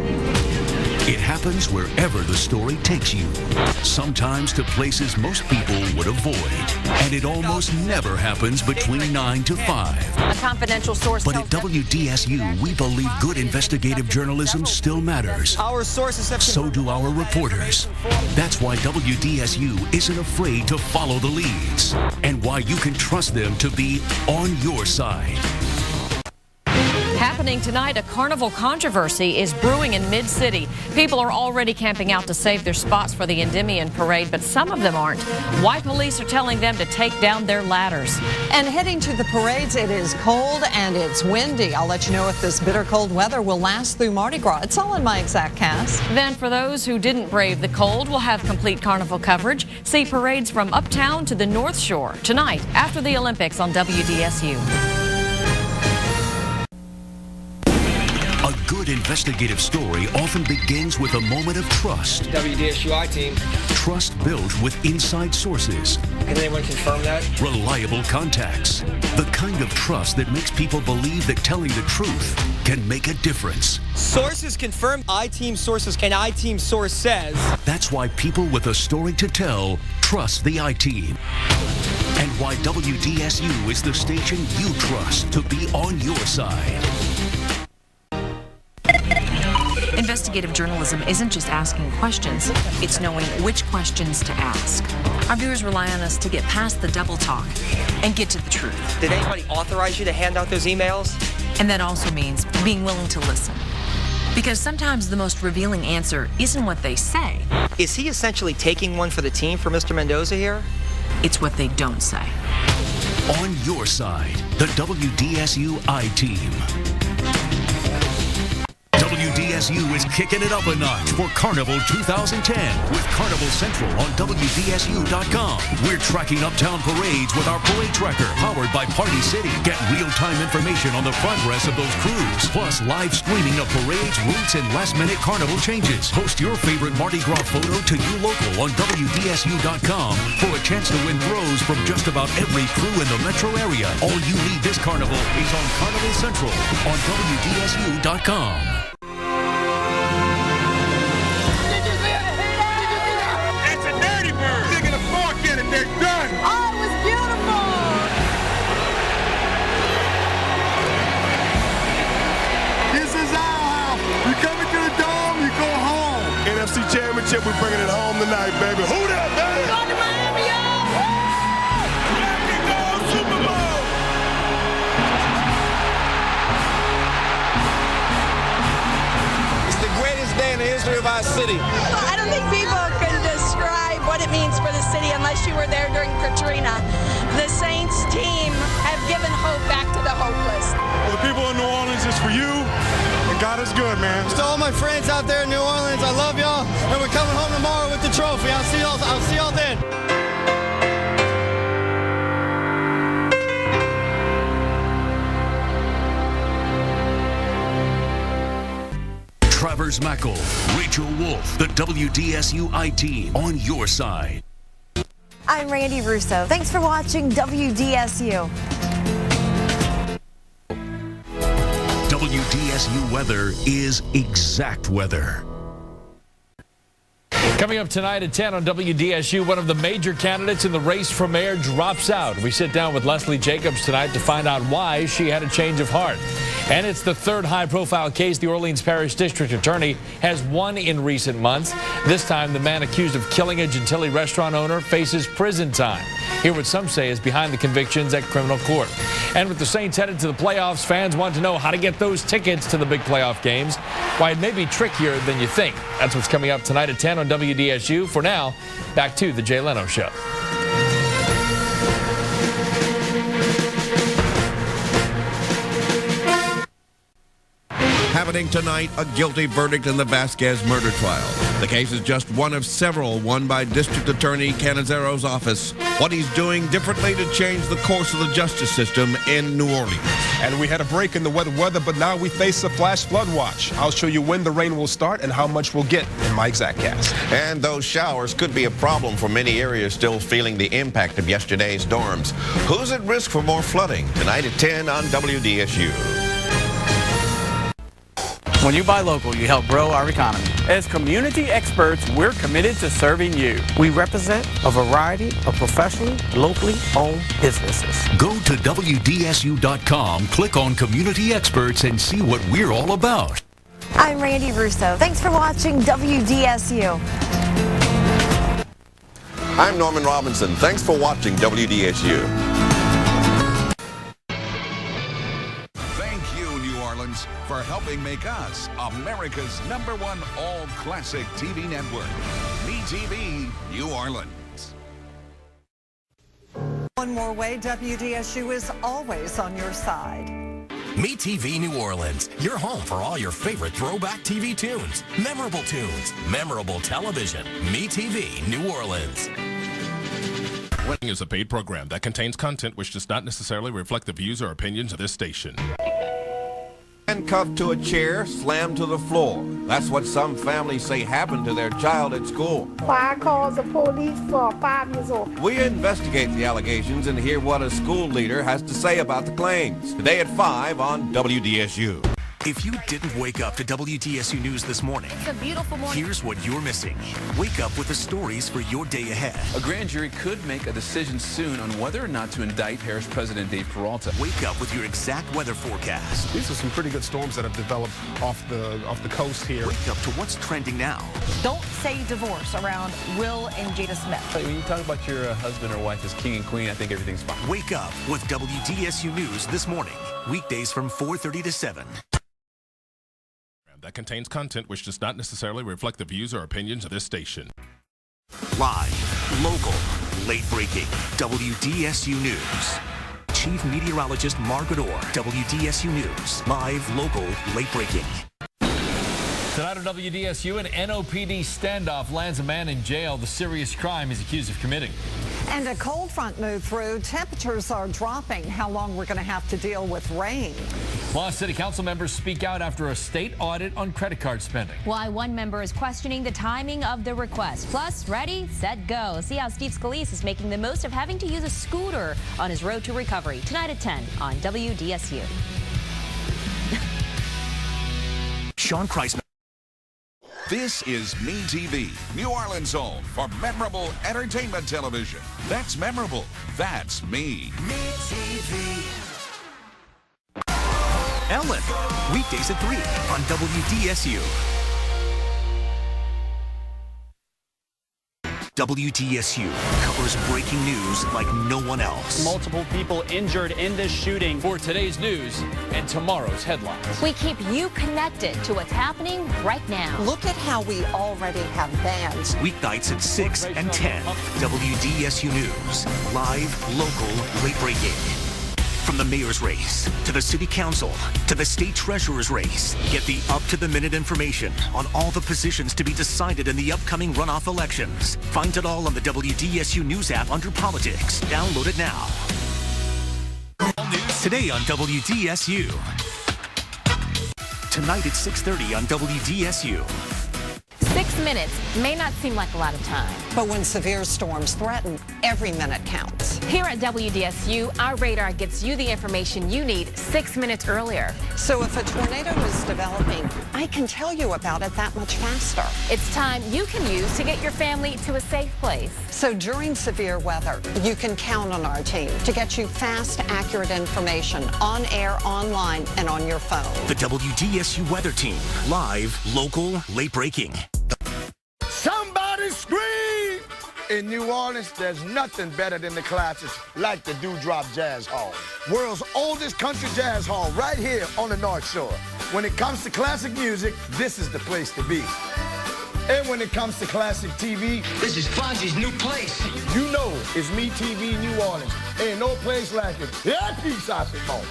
Speaker 22: It happens wherever the story takes you. Sometimes to places most people would avoid. And it almost never happens between 9 to 5.
Speaker 15: A confidential source.
Speaker 22: But at WDSU, we believe good investigative journalism still matters.
Speaker 11: Our sources have...
Speaker 22: So do our reporters. That's why WDSU isn't afraid to follow the leads. And why you can trust them to be on your side.
Speaker 15: Happening tonight, a carnival controversy is brewing in Mid-City. People are already camping out to save their spots for the Endymion parade, but some of them aren't. Why police are telling them to take down their ladders.
Speaker 4: And heading to the parades, it is cold and it's windy. I'll let you know if this bitter cold weather will last through Mardi Gras. It's all in my exact cast.
Speaker 15: Then for those who didn't brave the cold, we'll have complete carnival coverage. See parades from Uptown to the North Shore tonight after the Olympics on WDSU.
Speaker 22: A good investigative story often begins with a moment of trust.
Speaker 6: WDSU-I team.
Speaker 22: Trust built with inside sources.
Speaker 6: Can anyone confirm that?
Speaker 22: Reliable contacts. The kind of trust that makes people believe that telling the truth can make a difference.
Speaker 11: Sources confirm. I-team sources. An I-team source says.
Speaker 22: That's why people with a story to tell trust the I-team. And why WDSU is the station you trust to be on your side.
Speaker 3: Investigative journalism isn't just asking questions, it's knowing which questions to ask. Our viewers rely on us to get past the double talk and get to the truth.
Speaker 11: Did anybody authorize you to hand out those emails?
Speaker 3: And that also means being willing to listen. Because sometimes the most revealing answer isn't what they say.
Speaker 11: Is he essentially taking one for the team for Mr. Mendoza here?
Speaker 3: It's what they don't say.
Speaker 22: On your side, the WDSU I-team. WDSU is kicking it up a notch for Carnival 2010 with Carnival Central on WDSU.com. We're tracking Uptown parades with our parade tracker powered by Party City. Get real-time information on the progress of those crews, plus live streaming of parades, routes, and last-minute Carnival changes. Post your favorite Mardi Gras photo to You Local on WDSU.com for a chance to win throws from just about every crew in the metro area. All you need this Carnival is on Carnival Central on WDSU.com.
Speaker 14: They're done!
Speaker 18: Oh, it was beautiful!
Speaker 14: This is our house. You come into the dome, you go home. NFC Championship, we're bringing it home tonight, baby. Who that, baby?
Speaker 18: Going to Miami, y'all!
Speaker 14: Miami goes Super Bowl! It's the greatest day in the history of our city.
Speaker 5: Well, I don't think people can describe what it means for the city unless you were there during Katrina. The Saints team have given hope back to the hopeless.
Speaker 14: For the people in New Orleans, it's for you, and God is good, man. To all my friends out there in New Orleans, I love y'all, and we're coming home tomorrow with the trophy. I'll see y'all then.
Speaker 22: Travers Mackle, Rachel Wolf, the WDSU I-team on your side.
Speaker 21: I'm Randy Russo. Thanks for watching WDSU.
Speaker 22: WDSU weather is exact weather.
Speaker 1: Coming up tonight at 10 on WDSU, one of the major candidates in the race for mayor drops out. We sit down with Leslie Jacobs tonight to find out why she had a change of heart. And it's the third high-profile case the Orleans Parish District Attorney has won in recent months. This time, the man accused of killing a Gentilly restaurant owner faces prison time. Hear what some say is behind the convictions at criminal court. And with the Saints headed to the playoffs, fans want to know how to get those tickets to the big playoff games. Why it may be trickier than you think. That's what's coming up tonight at 10 on WDSU. For now, back to the Jay Leno Show.
Speaker 7: Happening tonight, a guilty verdict in the Vasquez murder trial. The case is just one of several won by District Attorney Canizaro's office. What he's doing differently to change the course of the justice system in New Orleans.
Speaker 20: And we had a break in the weather, but now we face a flash flood watch. I'll show you when the rain will start and how much we'll get in my exact cast.
Speaker 9: And those showers could be a problem for many areas still feeling the impact of yesterday's storms. Who's at risk for more flooding? Tonight at 10 on WDSU.
Speaker 17: When you buy local, you help grow our economy. As community experts, we're committed to serving you. We represent a variety of professionally, locally owned businesses.
Speaker 22: Go to WDSU.com, click on Community Experts, and see what we're all about.
Speaker 21: I'm Randy Russo. Thanks for watching WDSU.
Speaker 9: I'm Norman Robinson. Thanks for watching WDSU.
Speaker 19: For helping make us America's #1 all-classic TV network. MeTV New Orleans.
Speaker 4: One more way, WDSU is always on your side.
Speaker 23: MeTV New Orleans, your home for all your favorite throwback TV tunes, memorable television. MeTV New Orleans.
Speaker 24: Is a paid program that contains content which does not necessarily reflect the views or opinions of this station.
Speaker 7: Handcuffed to a chair, slammed to the floor. That's what some families say happened to their child at school.
Speaker 26: 5 calls the police for 5 years old.
Speaker 7: We investigate the allegations and hear what a school leader has to say about the claims. Today at 5 on WDSU.
Speaker 23: If you didn't wake up to WDSU News this morning,
Speaker 27: it's a beautiful morning.
Speaker 23: Here's what you're missing. Wake up with the stories for your day ahead.
Speaker 28: A grand jury could make a decision soon on whether or not to indict Parish President Dave Peralta.
Speaker 23: Wake up with your exact weather forecast.
Speaker 20: These are some pretty good storms that have developed off the coast here.
Speaker 23: Wake up to what's trending now.
Speaker 27: Don't say divorce around Will and Jada Smith.
Speaker 28: When you talk about your husband or wife as king and queen, I think everything's fine.
Speaker 23: Wake up with WDSU News this morning. Weekdays from 4:30 to 7.
Speaker 24: That contains content which does not necessarily reflect the views or opinions of this station.
Speaker 23: Live, local, late-breaking, WDSU News. Chief Meteorologist Margaret Orr, WDSU News. Live, local, late-breaking.
Speaker 1: Tonight on WDSU, an NOPD standoff lands a man in jail. The serious crime he's accused of committing.
Speaker 4: And a cold front moved through. Temperatures are dropping. How long we're going to have to deal with rain.
Speaker 1: Los City Council members speak out after a state audit on credit card spending.
Speaker 29: Why one member is questioning the timing of the request. Plus, ready, set, go. See how Steve Scalise is making the most of having to use a scooter on his road to recovery. Tonight at 10 on WDSU.
Speaker 23: Sean Kreisman.
Speaker 19: This is MeTV, New Orleans' home for memorable entertainment television. That's memorable. That's me.
Speaker 23: MeTV. Ellen, weekdays at 3 on WDSU. WDSU covers breaking news like no one else.
Speaker 30: Multiple people injured in this shooting.
Speaker 1: For today's news and tomorrow's headlines.
Speaker 29: We keep you connected to what's happening right now.
Speaker 4: Look at how we already have bans.
Speaker 23: Weeknights at 6 and 10. WDSU News. Live, local, late breaking. From the mayor's race, to the city council, to the state treasurer's race, get the up-to-the-minute information on all the positions to be decided in the upcoming runoff elections. Find it all on the WDSU News app under Politics. Download it now. Today on WDSU. Tonight at 6:30 on WDSU.
Speaker 29: 6 minutes may not seem like a lot of time.
Speaker 4: But when severe storms threaten, every minute counts.
Speaker 29: Here at WDSU, our radar gets you the information you need 6 minutes earlier.
Speaker 4: So if a tornado is developing, I can tell you about it that much faster.
Speaker 29: It's time you can use to get your family to a safe place.
Speaker 4: So during severe weather, you can count on our team to get you fast, accurate information on air, online, and on your phone.
Speaker 23: The WDSU Weather Team. Live, local, late breaking.
Speaker 31: Somebody scream! In New Orleans, there's nothing better than the classics like the Dewdrop Jazz Hall. World's oldest country jazz hall right here on the North Shore. When it comes to classic music, this is the place to be. And when it comes to classic TV, this is Fonzie's new place. You know it's MeTV New Orleans. Ain't no place like it. Yeah, peace out, Simone.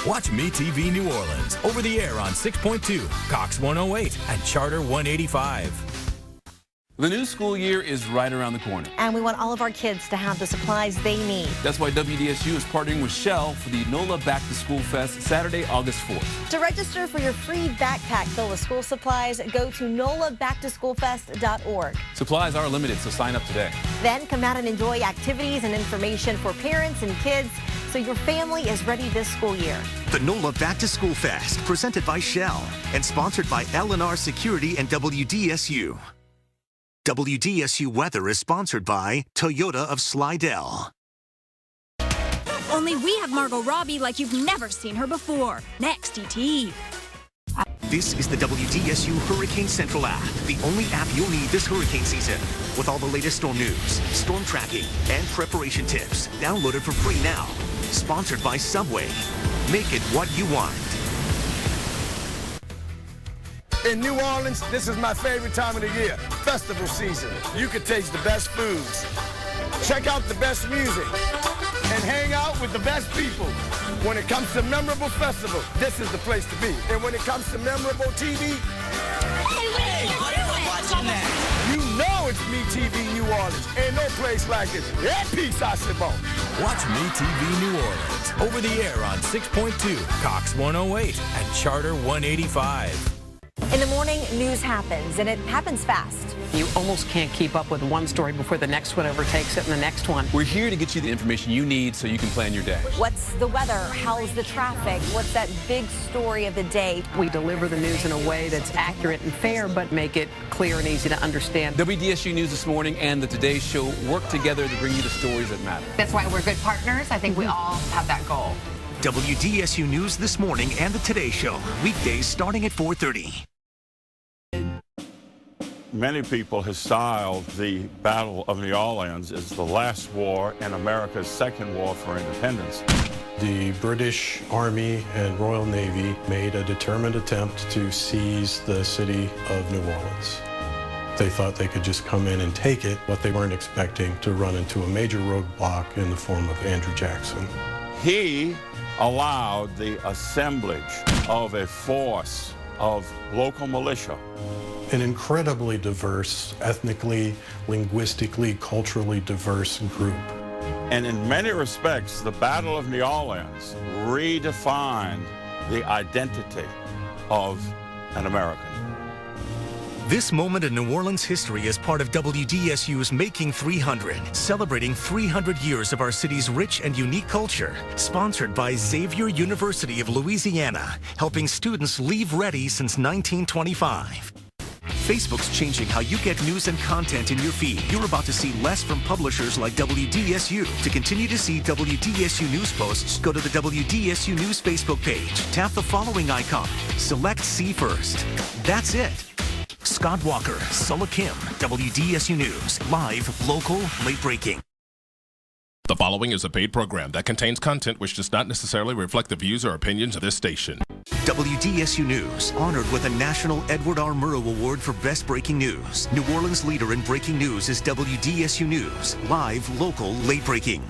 Speaker 2: Watch MeTV New Orleans over the air on 6.2, Cox 108, and Charter 185.
Speaker 28: The new school year is right around the corner.
Speaker 21: And we want all of our kids to have the supplies they need.
Speaker 28: That's why WDSU is partnering with Shell for the NOLA Back to School Fest Saturday, August 4th.
Speaker 21: To register for your free backpack filled with school supplies, go to nolabacktoschoolfest.org.
Speaker 28: Supplies are limited, so sign up today.
Speaker 21: Then come out and enjoy activities and information for parents and kids so your family is ready this school year.
Speaker 23: The NOLA Back to School Fest, presented by Shell and sponsored by L&R Security and WDSU. WDSU Weather is sponsored by Toyota of Slidell.
Speaker 3: Only we have Margot Robbie like you've never seen her before. Next, ET.
Speaker 23: This is the WDSU Hurricane Central app, the only app you'll need this hurricane season. With all the latest storm news, storm tracking, and preparation tips. Download it for free now. Sponsored by Subway. Make it what you want.
Speaker 31: In New Orleans, this is my favorite time of the year, festival season. You can taste the best foods, check out the best music, and hang out with the best people. When it comes to memorable festival, this is the place to be. And when it comes to memorable TV, you know it's MeTV New Orleans. Ain't no place like it. That piece I said, bon.
Speaker 2: Watch MeTV New Orleans over the air on 6.2, Cox 108, and Charter 185.
Speaker 21: In the morning, news happens, and it happens fast.
Speaker 6: You almost can't keep up with one story before the next one overtakes it and the next one.
Speaker 28: We're here to get you the information you need so you can plan your day.
Speaker 21: What's the weather? How's the traffic? What's that big story of the day?
Speaker 6: We deliver the news in a way that's accurate and fair, but make it clear and easy to understand.
Speaker 28: WDSU News This Morning and the Today Show work together to bring you the stories that matter.
Speaker 8: That's why we're good partners. I think we all have that goal.
Speaker 23: WDSU News This Morning and the Today Show, weekdays starting at 4:30.
Speaker 10: Many people have styled the Battle of New Orleans as the last war and America's second war for independence.
Speaker 11: The British Army and Royal Navy made a determined attempt to seize the city of New Orleans. They thought they could just come in and take it, but they weren't expecting to run into a major roadblock in the form of Andrew Jackson.
Speaker 10: He allowed the assemblage of a force of local militia.
Speaker 11: An incredibly diverse, ethnically, linguistically, culturally diverse group.
Speaker 10: And in many respects, the Battle of New Orleans redefined the identity of an American.
Speaker 23: This moment in New Orleans history is part of WDSU's Making 300, celebrating 300 years of our city's rich and unique culture. Sponsored by Xavier University of Louisiana, helping students leave ready since 1925. Facebook's changing how you get news and content in your feed. You're about to see less from publishers like WDSU. To continue to see WDSU news posts, go to the WDSU News Facebook page. Tap the following icon. Select See First. That's it. Scott Walker, Sulla Kim, WDSU News. Live, local, late breaking.
Speaker 24: The following is a paid program that contains content which does not necessarily reflect the views or opinions of this station.
Speaker 23: WDSU News, honored with a National Edward R. Murrow Award for Best Breaking News. New Orleans leader in breaking news is WDSU News. Live, local, late breaking.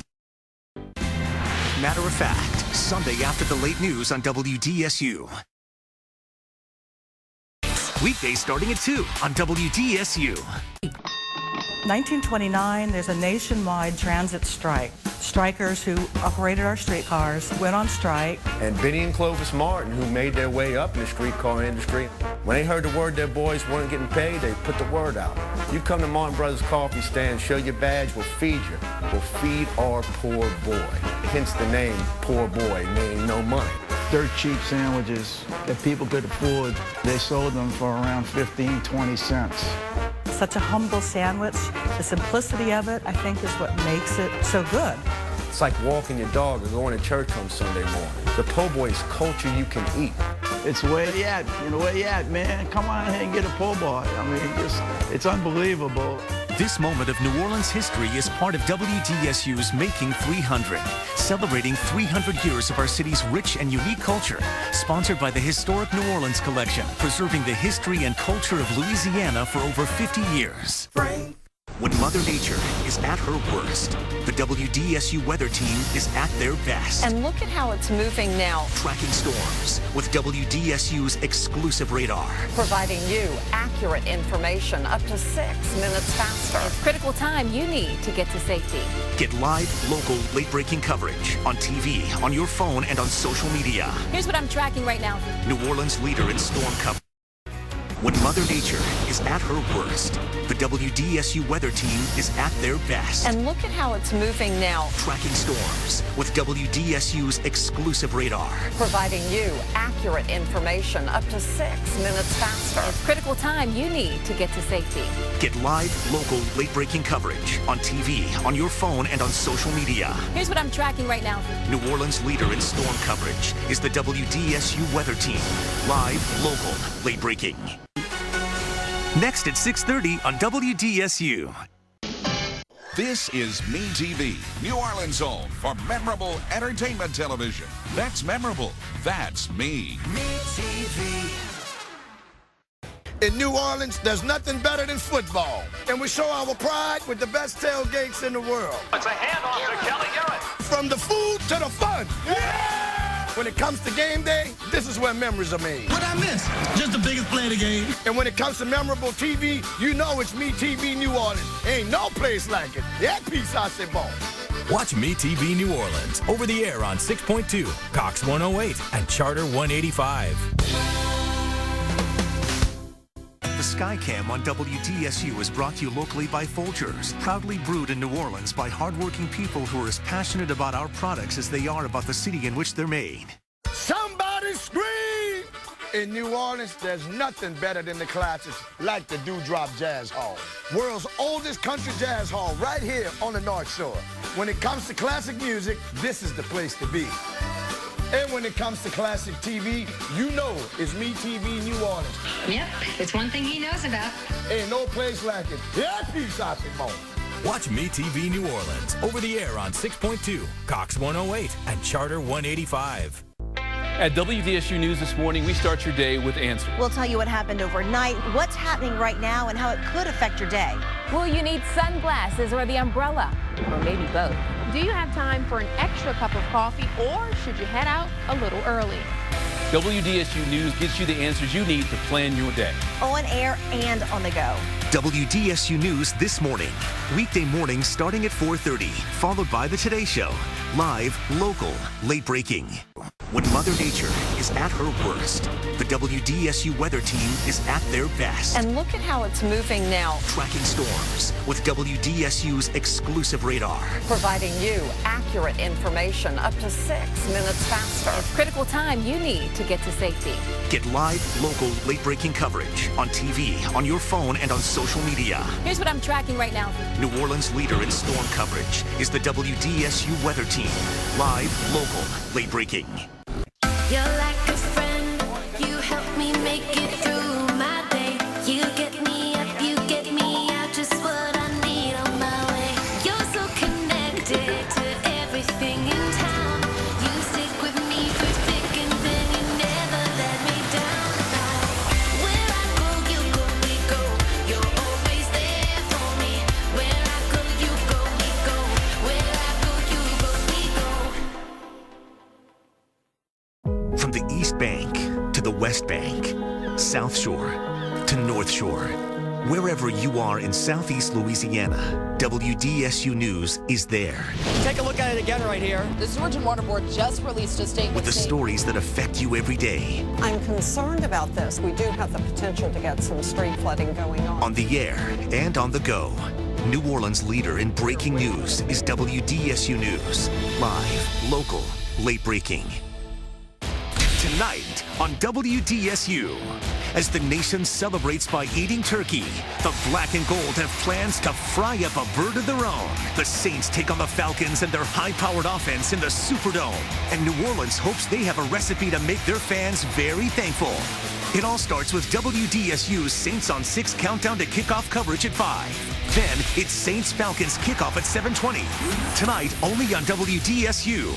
Speaker 23: Matter of fact, Sunday after the late news on WDSU. Weekdays starting at 2 on WDSU.
Speaker 12: 1929, there's a nationwide transit strike. Strikers who operated our streetcars went on strike.
Speaker 13: And Benny and Clovis Martin, who made their way up in the streetcar industry, when they heard the word their boys weren't getting paid, they put the word out. You come to Martin Brothers Coffee Stand, show your badge, we'll feed you. We'll feed our poor boy. Hence the name, Poor Boy, meaning no money.
Speaker 15: Dirt cheap sandwiches that people could afford. They sold them for around 15, 20 cents.
Speaker 12: Such a humble sandwich. The simplicity of it, I think, is what makes it so good.
Speaker 13: It's like walking your dog or going to church on Sunday morning. The po' boy is culture you can eat.
Speaker 15: It's where you at, where you at, man. Come on ahead and get a po' boy. I mean, it's unbelievable.
Speaker 23: This moment of New Orleans history is part of WDSU's Making 300, celebrating 300 years of our city's rich and unique culture. Sponsored by the Historic New Orleans Collection, preserving the history and culture of Louisiana for over 50 years. When Mother Nature is at her worst, the WDSU weather team is at their best.
Speaker 4: And look at how it's moving now.
Speaker 23: Tracking storms with WDSU's exclusive radar.
Speaker 4: Providing you accurate information up to 6 minutes faster.
Speaker 29: It's critical time you need to get to safety.
Speaker 23: Get live, local, late-breaking coverage on TV, on your phone, and on social media.
Speaker 29: Here's what I'm tracking right now.
Speaker 23: New Orleans leader in storm coverage. When Mother Nature is at her worst, the WDSU weather team is at their best.
Speaker 4: And look at how it's moving now.
Speaker 23: Tracking storms with WDSU's exclusive radar.
Speaker 4: Providing you accurate information up to 6 minutes faster.
Speaker 29: It's critical time you need to get to safety.
Speaker 23: Get live, local, late-breaking coverage on TV, on your phone, and on social media.
Speaker 29: Here's what I'm tracking right now.
Speaker 23: New Orleans leader in storm coverage is the WDSU weather team. Live, local, late-breaking. Next at 6:30 on WDSU.
Speaker 19: This is MeTV, New Orleans' home for memorable entertainment television. That's memorable. That's me.
Speaker 31: MeTV. In New Orleans, there's nothing better than football. And we show our pride with the best tailgates in the world.
Speaker 5: It's a handoff to Kelly Garrett.
Speaker 31: From the food to the fun. Yeah! When it comes to game day, this is where memories are made.
Speaker 7: What I miss? Just the biggest play of the game.
Speaker 31: And when it comes to memorable TV, you know it's MeTV New Orleans. Ain't no place like it. That piece I say ball.
Speaker 2: Watch MeTV New Orleans over the air on 6.2, Cox 108, and Charter 185.
Speaker 23: The Skycam on WDSU is brought to you locally by Folgers, proudly brewed in New Orleans by hardworking people who are as passionate about our products as they are about the city in which they're made.
Speaker 31: Somebody scream! In New Orleans, there's nothing better than the classics like the Dewdrop Jazz Hall. World's oldest country jazz hall right here on the North Shore. When it comes to classic music, this is the place to be. And when it comes to classic TV, you know it's MeTV New Orleans.
Speaker 9: Yep, it's one thing he knows about.
Speaker 31: Ain't no place like it. Yeah, peace out the moment.
Speaker 2: Watch MeTV New Orleans over the air on 6.2, Cox 108, and Charter 185.
Speaker 28: At WDSU News this morning, we start your day with answers.
Speaker 21: We'll tell you what happened overnight, what's happening right now, and how it could affect your day.
Speaker 29: Will you need sunglasses or the umbrella? Or maybe both?
Speaker 14: Do you have time for an extra cup of coffee, or should you head out a little early?
Speaker 28: WDSU News gets you the answers you need to plan your day.
Speaker 21: On air and on the go.
Speaker 23: WDSU News this morning. Weekday mornings starting at 4:30, followed by the Today Show. Live, local, late breaking. When Mother Nature is at her worst, the WDSU weather team is at their best.
Speaker 4: And look at how it's moving now.
Speaker 23: Tracking storms with WDSU's exclusive radar.
Speaker 4: Providing you accurate information up to 6 minutes faster.
Speaker 29: It's critical time you need to get to safety.
Speaker 23: Get live, local, late-breaking coverage on TV, on your phone, and on social media.
Speaker 29: Here's what I'm tracking right now.
Speaker 23: New Orleans leader in storm coverage is the WDSU weather team. Live, local, late-breaking.
Speaker 16: You're like a friend, you help me make it through my day. You get me up, you get me out, just what I need on my way. You're so connected to everything in town. You stick with me through thick and thin, you never let me down. Where I go, you go, we go. You're always there for me. Where I go, you go, we go. Where I go, you go, we go.
Speaker 23: From the East Bank to the West Bank, South Shore to North Shore, wherever you are in Southeast Louisiana, WDSU News is there.
Speaker 17: Take a look at it again right here. The Sewage and Water Board just released a statement.
Speaker 23: With the stories that affect you every day.
Speaker 4: I'm concerned about this. We do have the potential to get some street flooding going on.
Speaker 23: On the air and on the go, New Orleans leader in breaking news is WDSU News. Live, local, late breaking. Tonight on WDSU, as the nation celebrates by eating turkey, the black and gold have plans to fry up a bird of their own. The Saints take on the Falcons and their high-powered offense in the Superdome. And New Orleans hopes they have a recipe to make their fans very thankful. It all starts with WDSU's Saints on 6 countdown to kickoff coverage at 5. Then it's Saints-Falcons kickoff at 7:20. Tonight, only on WDSU.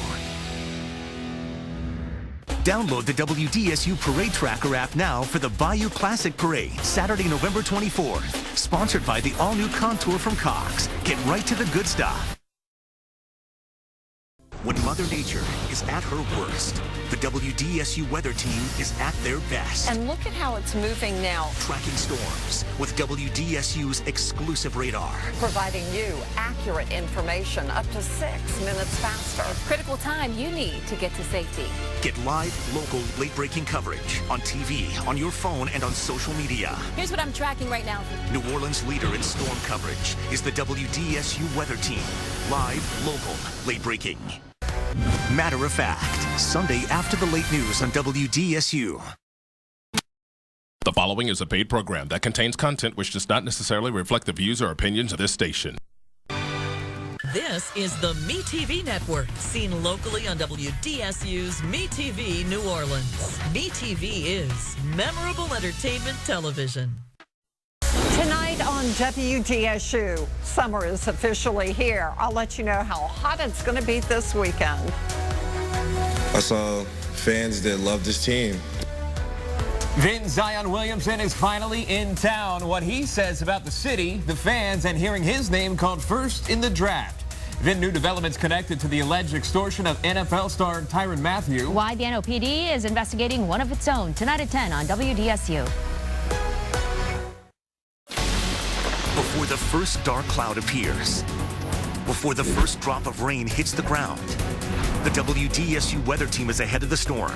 Speaker 23: Download the WDSU Parade Tracker app now for the Bayou Classic Parade, Saturday, November 24th. Sponsored by the all-new Contour from Cox. Get right to the good stuff. When Mother Nature is at her worst, the WDSU weather team is at their best.
Speaker 4: And look at how it's moving now.
Speaker 23: Tracking storms with WDSU's exclusive radar.
Speaker 4: Providing you accurate information up to 6 minutes faster.
Speaker 14: Critical time you need to get to safety.
Speaker 23: Get live, local, late-breaking coverage on TV, on your phone, and on social media.
Speaker 14: Here's what I'm tracking right now.
Speaker 23: New Orleans' leader in storm coverage is the WDSU weather team. Live, local, late-breaking. Matter of fact, Sunday after the late news on WDSU.
Speaker 24: The following is a paid program that contains content which does not necessarily reflect the views or opinions of this station.
Speaker 1: This is the MeTV Network, seen locally on WDSU's MeTV New Orleans. MeTV is memorable entertainment television.
Speaker 4: Tonight on WDSU, summer is officially here. I'll let you know how hot it's going to be this weekend.
Speaker 3: I saw fans that love this team.
Speaker 6: Then Zion Williamson is finally in town. What he says about the city, the fans, and hearing his name called first in the draft. Then new developments connected to the alleged extortion of NFL star Tyrann Mathieu.
Speaker 29: Why the NOPD is investigating one of its own. Tonight at 10 on WDSU.
Speaker 23: Before the first dark cloud appears, before the first drop of rain hits the ground, the WDSU weather team is ahead of the storm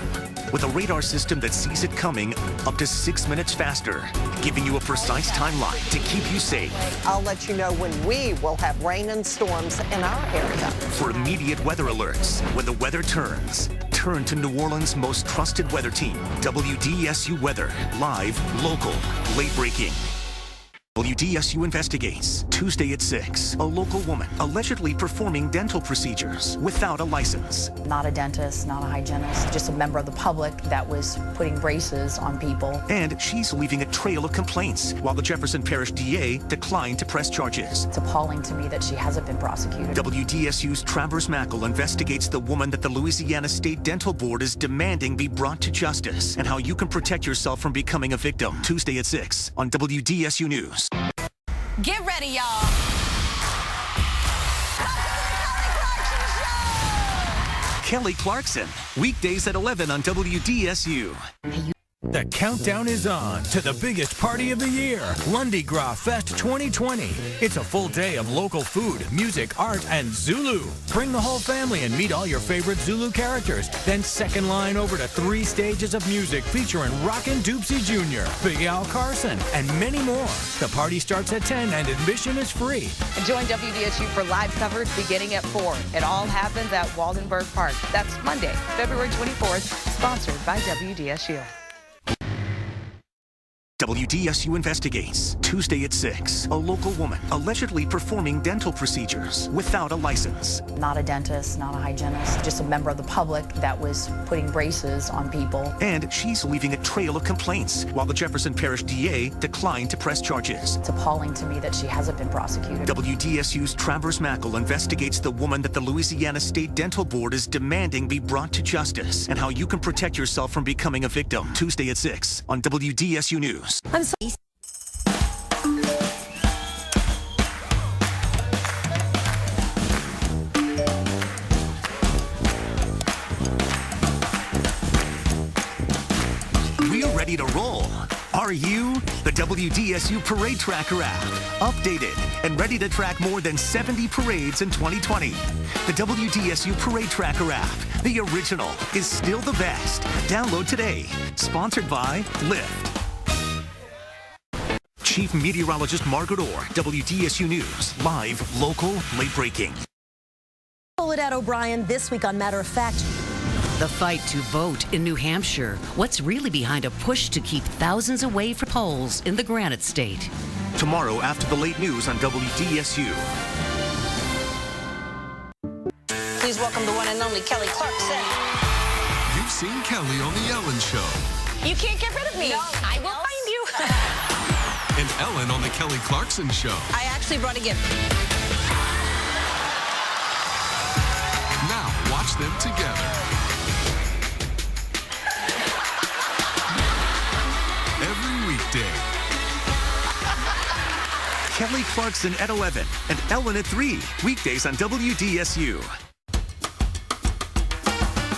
Speaker 23: with a radar system that sees it coming up to 6 minutes faster, giving you a precise timeline to keep you safe.
Speaker 4: I'll let you know when we will have rain and storms in our area.
Speaker 23: For immediate weather alerts, when the weather turns, turn to New Orleans' most trusted weather team, WDSU Weather, live, local, late-breaking. WDSU investigates. Tuesday at 6. A local woman allegedly performing dental procedures without a license.
Speaker 12: Not a dentist, not a hygienist, just a member of the public that was putting braces on people.
Speaker 23: And she's leaving a trail of complaints while the Jefferson Parish DA declined to press charges.
Speaker 12: It's appalling to me that she hasn't been prosecuted.
Speaker 23: WDSU's Travers Mackle investigates the woman that the Louisiana State Dental Board is demanding be brought to justice and how you can protect yourself from becoming a victim. Tuesday at 6 on WDSU News.
Speaker 14: Get ready, y'all.
Speaker 23: Kelly Clarkson, weekdays at 11 on WDSU.
Speaker 2: The countdown is on to the biggest party of the year, Lundi Gras Fest 2020. It's a full day of local food, music, art, and Zulu. Bring the whole family and meet all your favorite Zulu characters. Then second line over to 3 stages of music featuring Rockin' Doopsie Jr., Big Al Carson, and many more. The party starts at 10 and admission is free.
Speaker 14: And join WDSU for live coverage beginning at 4. It all happens at Waldenberg Park. That's Monday, February 24th, sponsored by WDSU.
Speaker 23: WDSU investigates. Tuesday at 6. A local woman allegedly performing dental procedures without a license.
Speaker 12: Not a dentist, not a hygienist, just a member of the public that was putting braces on people.
Speaker 23: And she's leaving a trail of complaints while the Jefferson Parish DA declined to press charges.
Speaker 12: It's appalling to me that she hasn't been prosecuted.
Speaker 23: WDSU's Travers Mackle investigates the woman that the Louisiana State Dental Board is demanding be brought to justice and how you can protect yourself from becoming a victim. Tuesday at 6 on WDSU News.
Speaker 14: I'm so
Speaker 23: We're ready to roll. Are you? The WDSU Parade Tracker app, updated and ready to track more than 70 parades in 2020. The WDSU Parade Tracker app, the original, is still the best. Download today. Sponsored by Lyft. Chief Meteorologist Margaret Orr, WDSU News, live, local, late-breaking.
Speaker 8: Paulette O'Brien this week on Matter of Fact.
Speaker 18: The fight to vote in New Hampshire. What's really behind a push to keep thousands away from polls in the Granite State?
Speaker 23: Tomorrow after the late news on WDSU.
Speaker 8: Please welcome the one and only Kelly Clarkson.
Speaker 20: You've seen Kelly on The Ellen Show.
Speaker 8: You can't get rid of me. No, I will find you.
Speaker 20: And Ellen on The Kelly Clarkson Show.
Speaker 8: I actually brought a gift.
Speaker 20: Now watch them together. Every weekday.
Speaker 23: Kelly Clarkson at 11 and Ellen at 3. Weekdays on WDSU.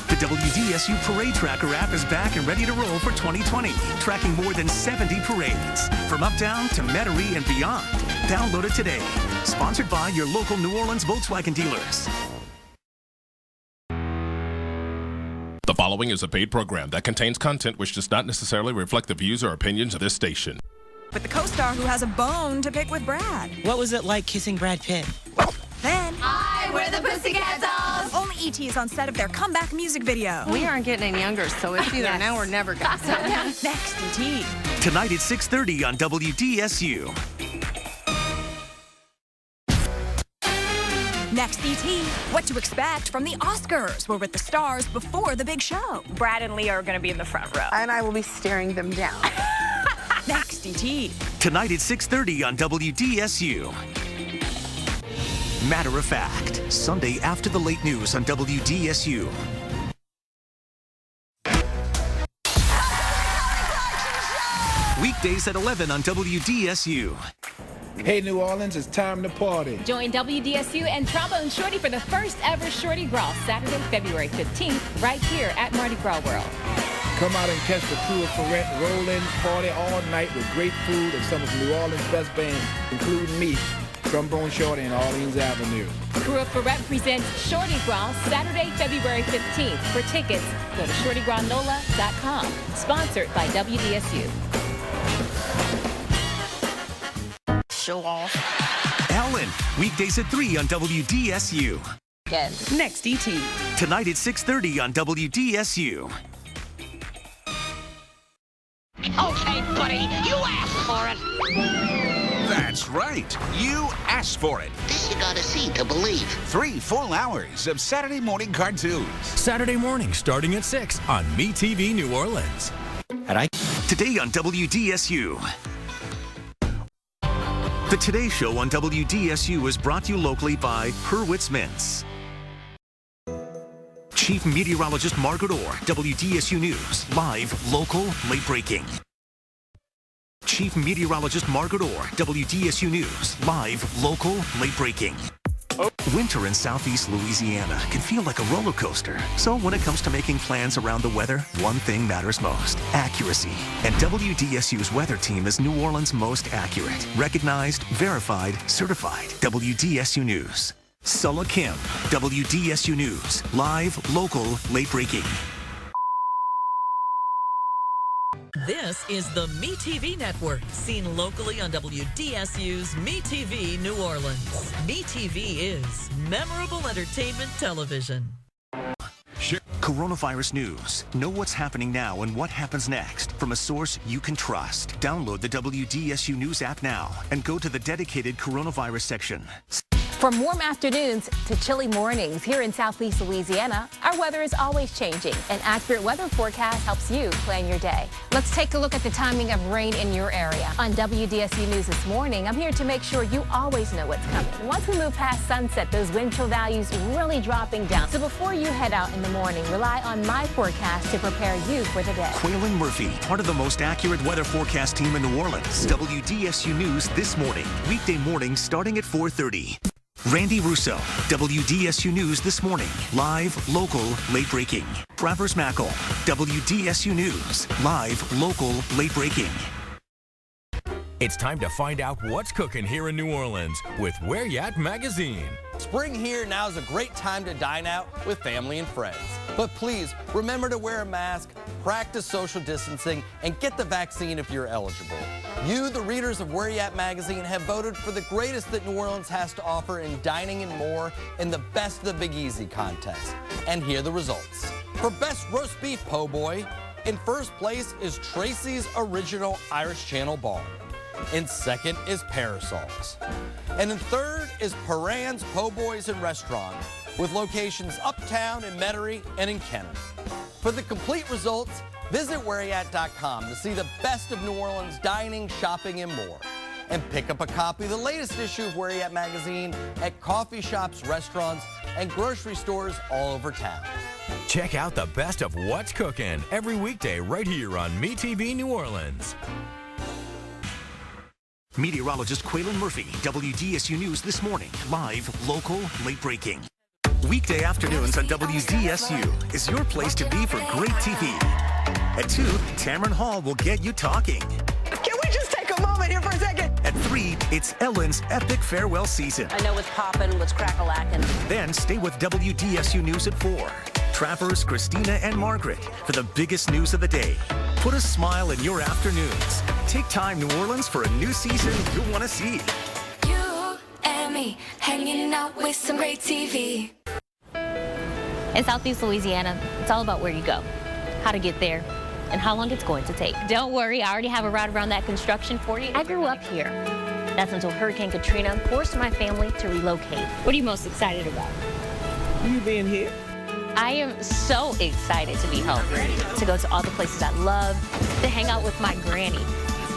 Speaker 23: The WDSU Parade Tracker app is back and ready to roll for 2020, tracking more than 70 parades, from uptown to Metairie and beyond. Download it today. Sponsored by your local New Orleans Volkswagen dealers.
Speaker 24: The following is a paid program that contains content which does not necessarily reflect the views or opinions of this station.
Speaker 5: With the co-star who has a bone to pick with Brad.
Speaker 10: What was it like kissing Brad Pitt?
Speaker 5: Then,
Speaker 16: Hi, we're the Pussycat Dolls.
Speaker 5: Only E.T. is on set of their comeback music video.
Speaker 14: We aren't getting any younger, so it's either now or never, guys.
Speaker 5: Next, E.T.
Speaker 23: Tonight at 6:30 on WDSU.
Speaker 5: Next, E.T. What to expect from the Oscars. We're with the stars before the big show.
Speaker 11: Brad and Leah are going to be in the front row.
Speaker 14: And I will be staring them down.
Speaker 5: Next, E.T.
Speaker 23: Tonight at 6:30 on WDSU. Matter of Fact, Sunday after the late news on WDSU. Weekdays at 11 on WDSU.
Speaker 13: Hey, New Orleans, it's time to party.
Speaker 29: Join WDSU and Trombone Shorty for the first ever Shorty Gras, Saturday, February 15th, right here at Mardi Gras World.
Speaker 13: Come out and catch the crew of Ferret roll in, party all night with great food and some of New Orleans' best bands, including me, Trombone Shorty, and Orleans Avenue.
Speaker 29: Crew of Ferret presents Shorty Gras, Saturday, February 15th. For tickets, go to shortygranola.com. Sponsored by WDSU.
Speaker 11: Show off.
Speaker 23: Ellen, weekdays at 3 on WDSU.
Speaker 11: Again.
Speaker 5: Next, E.T.
Speaker 23: Tonight at 6:30 on WDSU.
Speaker 11: Okay, buddy, you asked for it.
Speaker 15: That's right. You asked for it.
Speaker 19: This you gotta see to believe.
Speaker 15: 3 full hours of Saturday morning cartoons.
Speaker 2: Saturday morning starting at 6 on MeTV New Orleans.
Speaker 23: Today on WDSU. The Today Show on WDSU is brought to you locally by Hurwitz Mints. Chief Meteorologist Margaret Orr, WDSU News, live, local, late breaking. Chief Meteorologist Margaret Orr, WDSU News, live, local, late breaking. Winter in southeast Louisiana can feel like a roller coaster. So when it comes to making plans around the weather, one thing matters most: accuracy. And WDSU's weather team is New Orleans' most accurate. Recognized, verified, certified. WDSU News. Sulla Kim, WDSU News, live, local, late breaking.
Speaker 1: This is the MeTV Network, seen locally on WDSU's MeTV New Orleans. MeTV is memorable entertainment television.
Speaker 23: Coronavirus news. Know what's happening now and what happens next from a source you can trust. Download the WDSU News app now and go to the dedicated coronavirus section.
Speaker 29: From warm afternoons to chilly mornings here in southeast Louisiana, our weather is always changing. An accurate weather forecast helps you plan your day. Let's take a look at the timing of rain in your area. On WDSU News this morning, I'm here to make sure you always know what's coming. Once we move past sunset, those wind chill values really dropping down. So before you head out in the morning, rely on my forecast to prepare you for the day.
Speaker 23: Quayle and Murphy, part of the most accurate weather forecast team in New Orleans. WDSU News this morning, weekday morning starting at 4:30. Randy Russo, WDSU News this morning, live, local, late breaking. Travers Mackle, WDSU News, live, local, late breaking.
Speaker 2: It's time to find out what's cooking here in New Orleans with Where Ya At Magazine.
Speaker 22: Spring here, now's a great time to dine out with family and friends. But please, remember to wear a mask, practice social distancing, and get the vaccine if you're eligible. You, the readers of Where Ya At Magazine, have voted for the greatest that New Orleans has to offer in dining and more in the Best of the Big Easy contest. And here are the results. For Best Roast Beef Po' Boy, in first place is Tracy's Original Irish Channel Bar. In second is Parasols. And in third is Paran's Po' Boys and Restaurant, with locations uptown in Metairie and in Kenner. For the complete results, visit whereyat.com to see the best of New Orleans dining, shopping, and more. And pick up a copy of the latest issue of Where Ya At Magazine at coffee shops, restaurants, and grocery stores all over town.
Speaker 2: Check out the best of what's cooking every weekday right here on MeTV New Orleans.
Speaker 23: Meteorologist Quaylen Murphy, WDSU News This Morning. Live, local, late breaking. Weekday afternoons on WDSU is your place to be for great TV. At 2, Tamron Hall will get you talking.
Speaker 3: Can we just take a moment here for a second?
Speaker 23: At 3, it's Ellen's epic farewell season.
Speaker 8: I know what's poppin', what's crack-a-lackin'.
Speaker 23: Then stay with WDSU News at 4. Travers, Christina, and Margaret for the biggest news of the day. Put a smile in your afternoons. Take time, New Orleans, for a new season you'll want to see.
Speaker 16: You and me hanging out with some great TV.
Speaker 7: In Southeast Louisiana, it's all about where you go, how to get there, and how long it's going to take. Don't worry, I already have a route around that construction for you. I grew up here. That's until Hurricane Katrina forced my family to relocate. What are you most excited about?
Speaker 3: You being here?
Speaker 7: I am so excited to be home, to go to all the places I love, to hang out with my granny,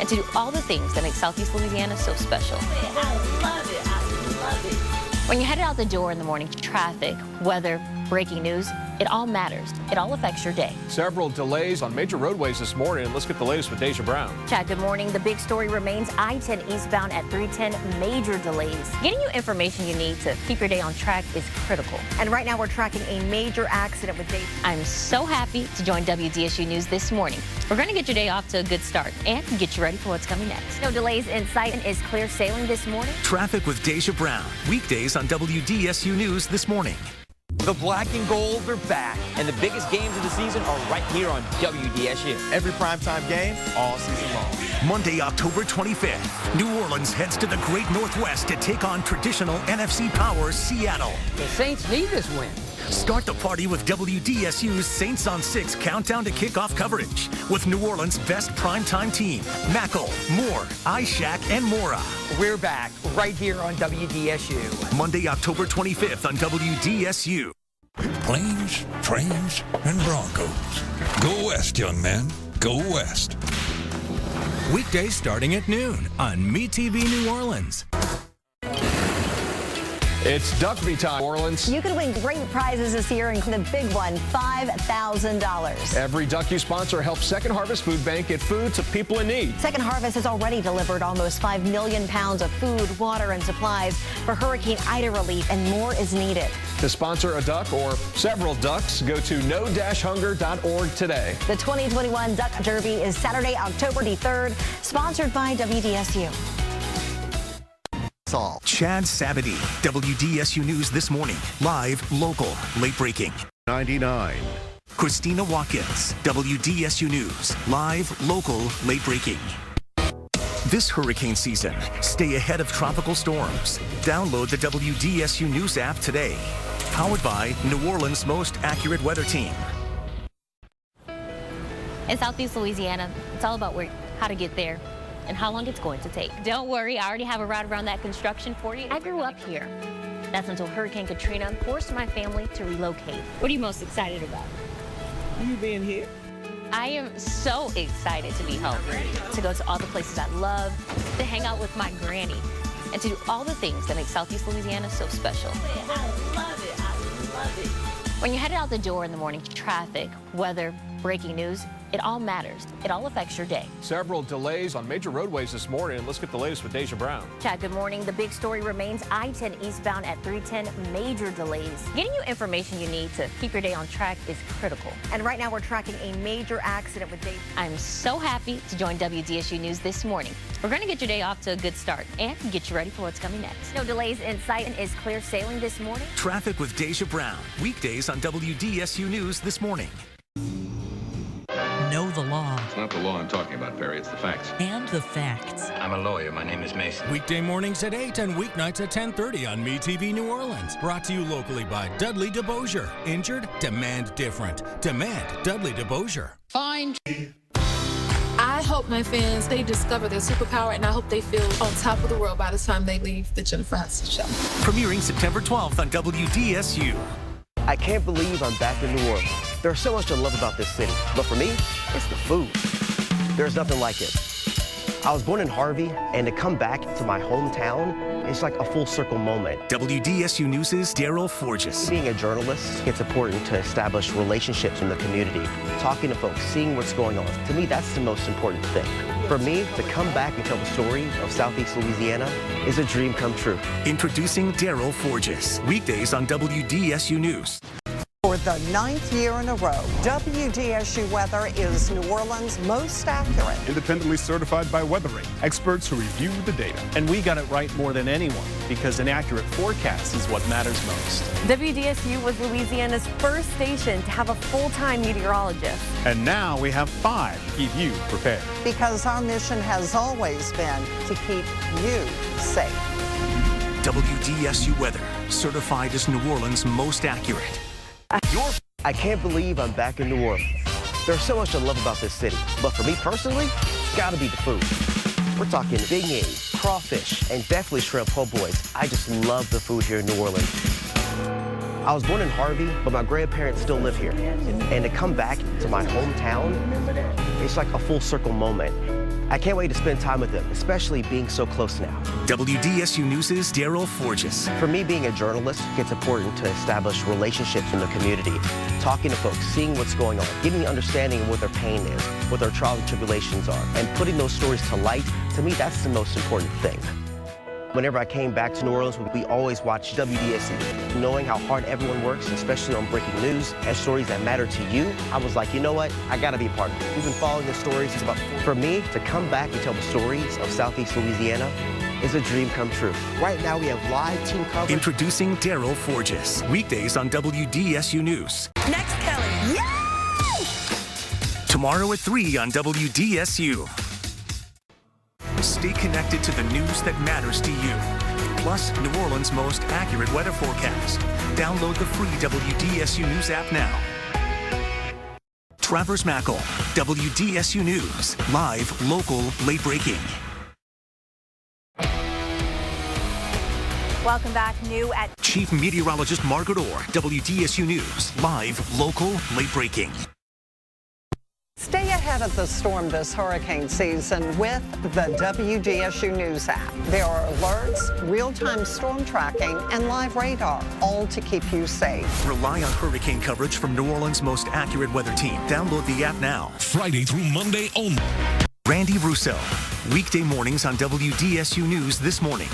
Speaker 7: and to do all the things that make Southeast Louisiana so special.
Speaker 16: I love it. I love it.
Speaker 7: When you're headed out the door in the morning, traffic, weather, breaking news, it all matters. It all affects your day.
Speaker 6: Several delays on major roadways this morning. Let's get the latest with Deja Brown.
Speaker 7: Chad, good morning. The big story remains I-10 eastbound at 310, major delays. Getting you information you need to keep your day on track is critical.
Speaker 8: And right now we're tracking a major accident with Dave.
Speaker 7: I'm so happy to join WDSU News this morning. We're going to get your day off to a good start and get you ready for what's coming next. No delays in sight and is clear sailing this morning.
Speaker 23: Traffic with Deja Brown. Weekdays on WDSU News This Morning.
Speaker 9: The black and gold are back, and the biggest games of the season are right here on WDSU.
Speaker 17: Every primetime game, all season long.
Speaker 23: Monday, October 25th, New Orleans heads to the Great Northwest to take on traditional NFC power Seattle.
Speaker 9: The Saints need this win.
Speaker 23: Start the party with WDSU's Saints on 6 countdown to kickoff coverage with New Orleans' best primetime team, Mackle, Moore, Ishak, and Mora.
Speaker 9: We're back right here on WDSU.
Speaker 23: Monday, October 25th on WDSU.
Speaker 21: Planes, trains, and Broncos. Go west, young man. Go west.
Speaker 2: Weekdays starting at noon on MeTV New Orleans.
Speaker 6: It's Duckby time, Orleans.
Speaker 8: You can win great prizes this year, including the big one, $5,000.
Speaker 6: Every Duck You sponsor helps Second Harvest Food Bank get food to people in need.
Speaker 8: Second Harvest has already delivered almost 5 million pounds of food, water, and supplies for Hurricane Ida relief, and more is needed.
Speaker 6: To sponsor a duck or several ducks, go to no-hunger.org today.
Speaker 8: The 2021 Duck Derby is Saturday, October 3rd, sponsored by WDSU.
Speaker 23: Chad Sabady, WDSU News This Morning. Live, local, late breaking.
Speaker 15: 99.
Speaker 23: Christina Watkins, WDSU News. Live, local, late breaking. This hurricane season, stay ahead of tropical storms. Download the WDSU News app today. Powered by New Orleans' most accurate weather team.
Speaker 7: In Southeast Louisiana, it's all about how to get there and how long it's going to take. Don't worry, I already have a route around that construction for you. I grew up here. That's until Hurricane Katrina forced my family to relocate. What are you most excited about?
Speaker 3: You being here?
Speaker 7: I am so excited to be home, to go to all the places I love, to hang out with my granny, and to do all the things that make Southeast Louisiana so special.
Speaker 16: I love it. I love it.
Speaker 7: When you're headed out the door in the morning, traffic, weather, breaking news, it all matters. It all affects your day.
Speaker 6: Several delays on major roadways this morning. Let's get the latest with Deja Brown.
Speaker 7: Chad, good morning. The big story remains I-10 eastbound at 310, major delays. Getting you information you need to keep your day on track is critical.
Speaker 8: And right now we're tracking a major accident with Dave.
Speaker 7: I'm so happy to join WDSU News this morning. We're going to get your day off to a good start and get you ready for what's coming next. No delays in sight and is clear sailing this morning.
Speaker 23: Traffic with Deja Brown. Weekdays on WDSU News This Morning.
Speaker 1: Know the law.
Speaker 20: It's not the law I'm talking about, Perry. It's the facts.
Speaker 1: And the facts.
Speaker 20: I'm a lawyer. My name is Mason.
Speaker 2: Weekday mornings at 8 and weeknights at 10:30 on MeTV New Orleans. Brought to you locally by Dudley DeBosier. Injured? Demand different. Demand Dudley DeBosier.
Speaker 11: Fine. I hope my fans, they discover their superpower, and I hope they feel on top of the world by the time they leave the Jennifer Hudson Show.
Speaker 23: Premiering September 12th on WDSU.
Speaker 25: I can't believe I'm back in New Orleans. There's so much to love about this city, but for me, it's the food. There's nothing like it. I was born in Harvey, and to come back to my hometown, it's like a full circle moment.
Speaker 23: WDSU News' Daryl Forges.
Speaker 25: Being a journalist, it's important to establish relationships in the community, talking to folks, seeing what's going on. To me, that's the most important thing. For me, to come back and tell the story of Southeast Louisiana is a dream come true.
Speaker 23: Introducing Daryl Forges, weekdays on WDSU News.
Speaker 4: For the 9th year in a row, WDSU weather is New Orleans' most accurate.
Speaker 10: Independently certified by WeatherRate, experts who review the data.
Speaker 12: And we got it right more than anyone, because an accurate forecast is what matters most.
Speaker 14: WDSU was Louisiana's first station to have a full-time meteorologist.
Speaker 10: And now we have 5 to keep you prepared.
Speaker 4: Because our mission has always been to keep you safe.
Speaker 23: WDSU weather, certified as New Orleans' most accurate.
Speaker 25: I can't believe I'm back in New Orleans. There's so much to love about this city, but for me personally, it's gotta be the food. We're talking beignets, crawfish, and definitely shrimp po' boys. I just love the food here in New Orleans. I was born in Harvey, but my grandparents still live here. And to come back to my hometown, it's like a full circle moment. I can't wait to spend time with them, especially being so close now.
Speaker 23: WDSU News' Daryl Forges.
Speaker 25: For me, being a journalist, it's important to establish relationships in the community, talking to folks, seeing what's going on, getting the understanding of what their pain is, what their trials and tribulations are, and putting those stories to light. To me, that's the most important thing. Whenever I came back to New Orleans, we always watched WDSU. Knowing how hard everyone works, especially on breaking news and stories that matter to you, I was like, you know what? I gotta be a part of it. We've been following the stories. It's about, for me, to come back and tell the stories of Southeast Louisiana is a dream come true. Right now, we have live team coverage.
Speaker 23: Introducing Daryl Forges, weekdays on WDSU News.
Speaker 4: Next, Kelly. Yay!
Speaker 23: Tomorrow at 3 on WDSU. Stay connected to the news that matters to you. Plus, New Orleans' most accurate weather forecast. Download the free WDSU News app now. Travers Mackle, WDSU News, live, local, late breaking.
Speaker 14: Welcome back. New at
Speaker 23: Chief Meteorologist Margaret Orr, WDSU News, live, local, late breaking.
Speaker 4: Stay ahead of the storm this hurricane season with the WDSU News app. There are alerts, real-time storm tracking, and live radar, all to keep you safe.
Speaker 23: Rely on hurricane coverage from New Orleans' most accurate weather team. Download the app now.
Speaker 21: Friday through Monday only.
Speaker 23: Randy Russo, weekday mornings on WDSU News This Morning.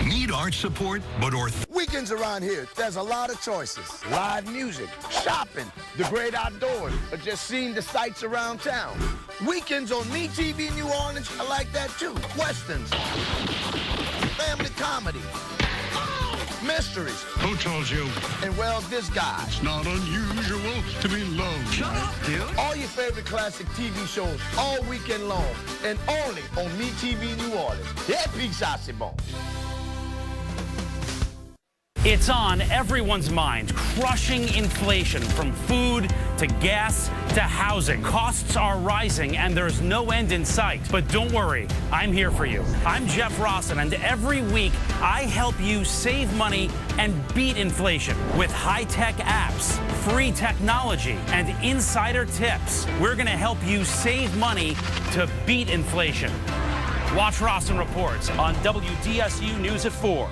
Speaker 21: Need art support, but
Speaker 18: Weekends around here, there's a lot of choices. Live music, shopping, the great outdoors, or just seeing the sights around town. Weekends on MeTV New Orleans, I like that too. Westerns, family comedy, mysteries.
Speaker 21: Who told you?
Speaker 18: And well, this guy.
Speaker 21: It's not unusual to be loved.
Speaker 18: Shut up, dude. All your favorite classic TV shows all weekend long and only on MeTV New Orleans. Yeah, pizza, c'est bon.
Speaker 24: It's on everyone's mind. Crushing inflation from food to gas to housing. Costs are rising and there's no end in sight. But don't worry, I'm here for you. I'm Jeff Rawson, and every week I help you save money and beat inflation with high-tech apps, free technology, and insider tips. We're going to help you save money to beat inflation. Watch Rawson Reports on WDSU News at 4.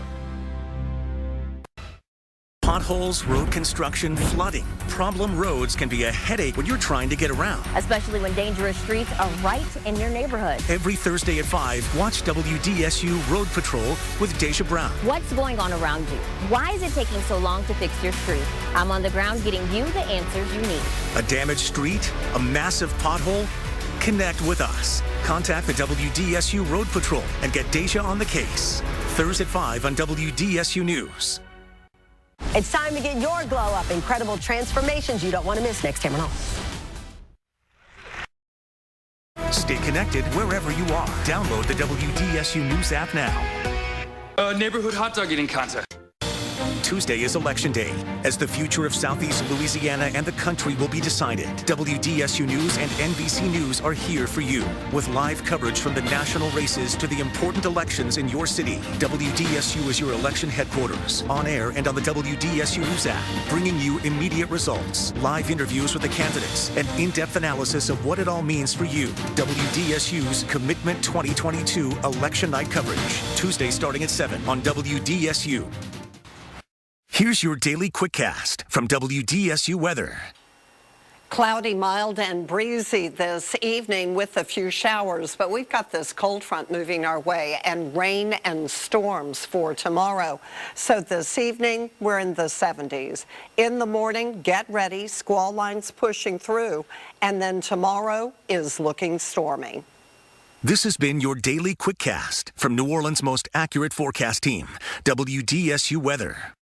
Speaker 23: Potholes, road construction, flooding. Problem roads can be a headache when you're trying to get around.
Speaker 7: Especially when dangerous streets are right in your neighborhood.
Speaker 23: Every Thursday at 5, watch WDSU Road Patrol with Deja Brown.
Speaker 7: What's going on around you? Why is it taking so long to fix your street? I'm on the ground getting you the answers you need.
Speaker 23: A damaged street? A massive pothole? Connect with us. Contact the WDSU Road Patrol and get Deja on the case. Thursday at 5 on WDSU News.
Speaker 8: It's time to get your glow up. Incredible transformations you don't want to miss next time on.
Speaker 23: Stay connected wherever you are. Download the WDSU News app now.
Speaker 26: Neighborhood hot dog eating contest.
Speaker 23: Tuesday is Election Day, as the future of Southeast Louisiana and the country will be decided. WDSU News and NBC News are here for you, with live coverage from the national races to the important elections in your city. WDSU is your election headquarters, on air and on the WDSU News app, bringing you immediate results, live interviews with the candidates, and in-depth analysis of what it all means for you. WDSU's Commitment 2022 Election Night coverage, Tuesday starting at 7 on WDSU. Here's your daily quickcast from WDSU Weather.
Speaker 4: Cloudy, mild, and breezy this evening with a few showers, but we've got this cold front moving our way and rain and storms for tomorrow. So this evening, we're in the 70s. In the morning, get ready, squall lines pushing through, and then tomorrow is looking stormy.
Speaker 23: This has been your daily Quickcast from New Orleans' most accurate forecast team, WDSU Weather.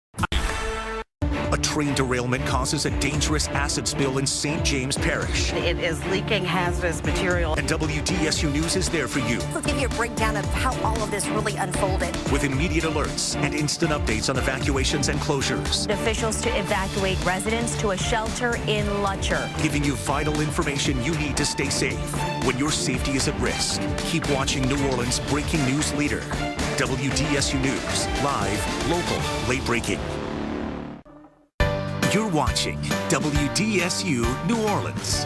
Speaker 23: A train derailment causes a dangerous acid spill in St. James Parish.
Speaker 5: It is leaking hazardous material.
Speaker 23: And WDSU News is there for you.
Speaker 8: We'll give you a breakdown of how all of this really unfolded.
Speaker 23: With immediate alerts and instant updates on evacuations and closures.
Speaker 8: Officials to evacuate residents to a shelter in Lutcher.
Speaker 23: Giving you vital information you need to stay safe. When your safety is at risk, keep watching New Orleans' breaking news leader. WDSU News, live, local, late breaking. You're watching WDSU New Orleans.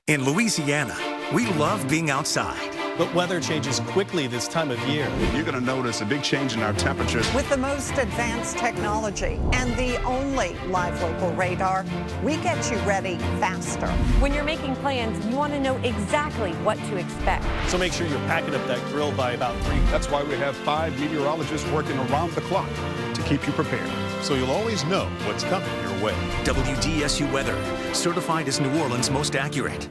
Speaker 23: In Louisiana, we love being outside.
Speaker 12: But weather changes quickly this time of year.
Speaker 10: You're going to notice a big change in our temperatures.
Speaker 4: With the most advanced technology and the only live local radar, we get you ready faster.
Speaker 14: When you're making plans, you want to know exactly what to expect.
Speaker 12: So make sure you're packing up that grill by about 3.
Speaker 10: That's why we have 5 meteorologists working around the clock to keep you prepared, so you'll always know what's coming your way.
Speaker 23: WDSU Weather, certified as New Orleans' most accurate.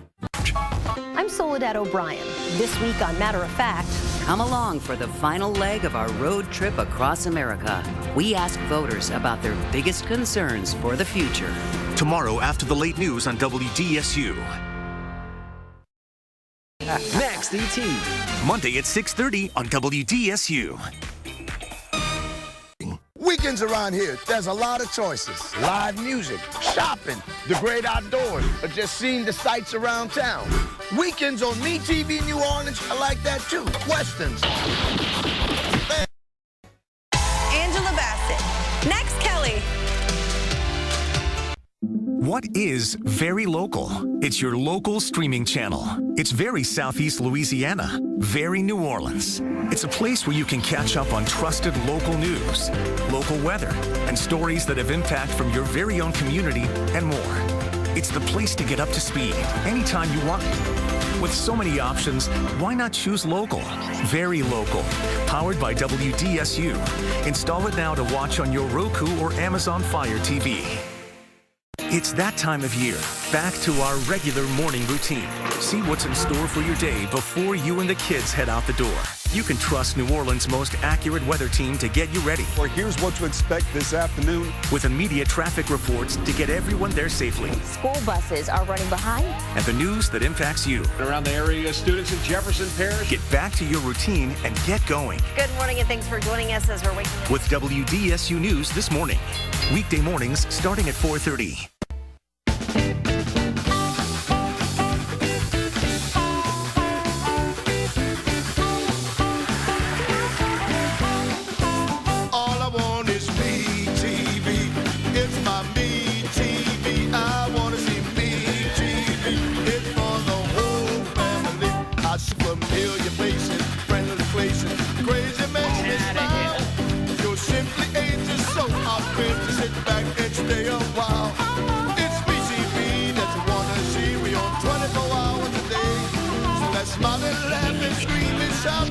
Speaker 8: I'm Soledad O'Brien. This week on Matter of Fact,
Speaker 13: come along for the final leg of our road trip across America. We ask voters about their biggest concerns for the future.
Speaker 23: Tomorrow after the late news on WDSU.
Speaker 9: Next, ET.
Speaker 23: Monday at 6:30 on WDSU.
Speaker 18: Weekends around here, there's a lot of choices. Live music, shopping, the great outdoors, or just seeing the sights around town. Weekends on MeTV New Orleans are like that too. Westerns.
Speaker 17: Angela Bassett. Next, Kelly.
Speaker 23: What is Very Local? It's your local streaming channel. It's very Southeast Louisiana, very New Orleans. It's a place where you can catch up on trusted local news, local weather, and stories that have impact from your very own community and more. It's the place to get up to speed anytime you want. With so many options, why not choose local? Very Local, powered by WDSU. Install it now to watch on your Roku or Amazon Fire TV. It's that time of year. Back to our regular morning routine. See what's in store for your day before you and the kids head out the door. You can trust New Orleans' most accurate weather team to get you ready.
Speaker 10: Or here's what to expect this afternoon.
Speaker 23: With immediate traffic reports to get everyone there safely.
Speaker 8: School buses are running behind.
Speaker 23: And the news that impacts you.
Speaker 19: Around the area, students in Jefferson Parish.
Speaker 23: Get back to your routine and get going.
Speaker 8: Good morning and thanks for joining us as we're waking up.
Speaker 23: With WDSU News this morning. Weekday mornings starting at 4:30.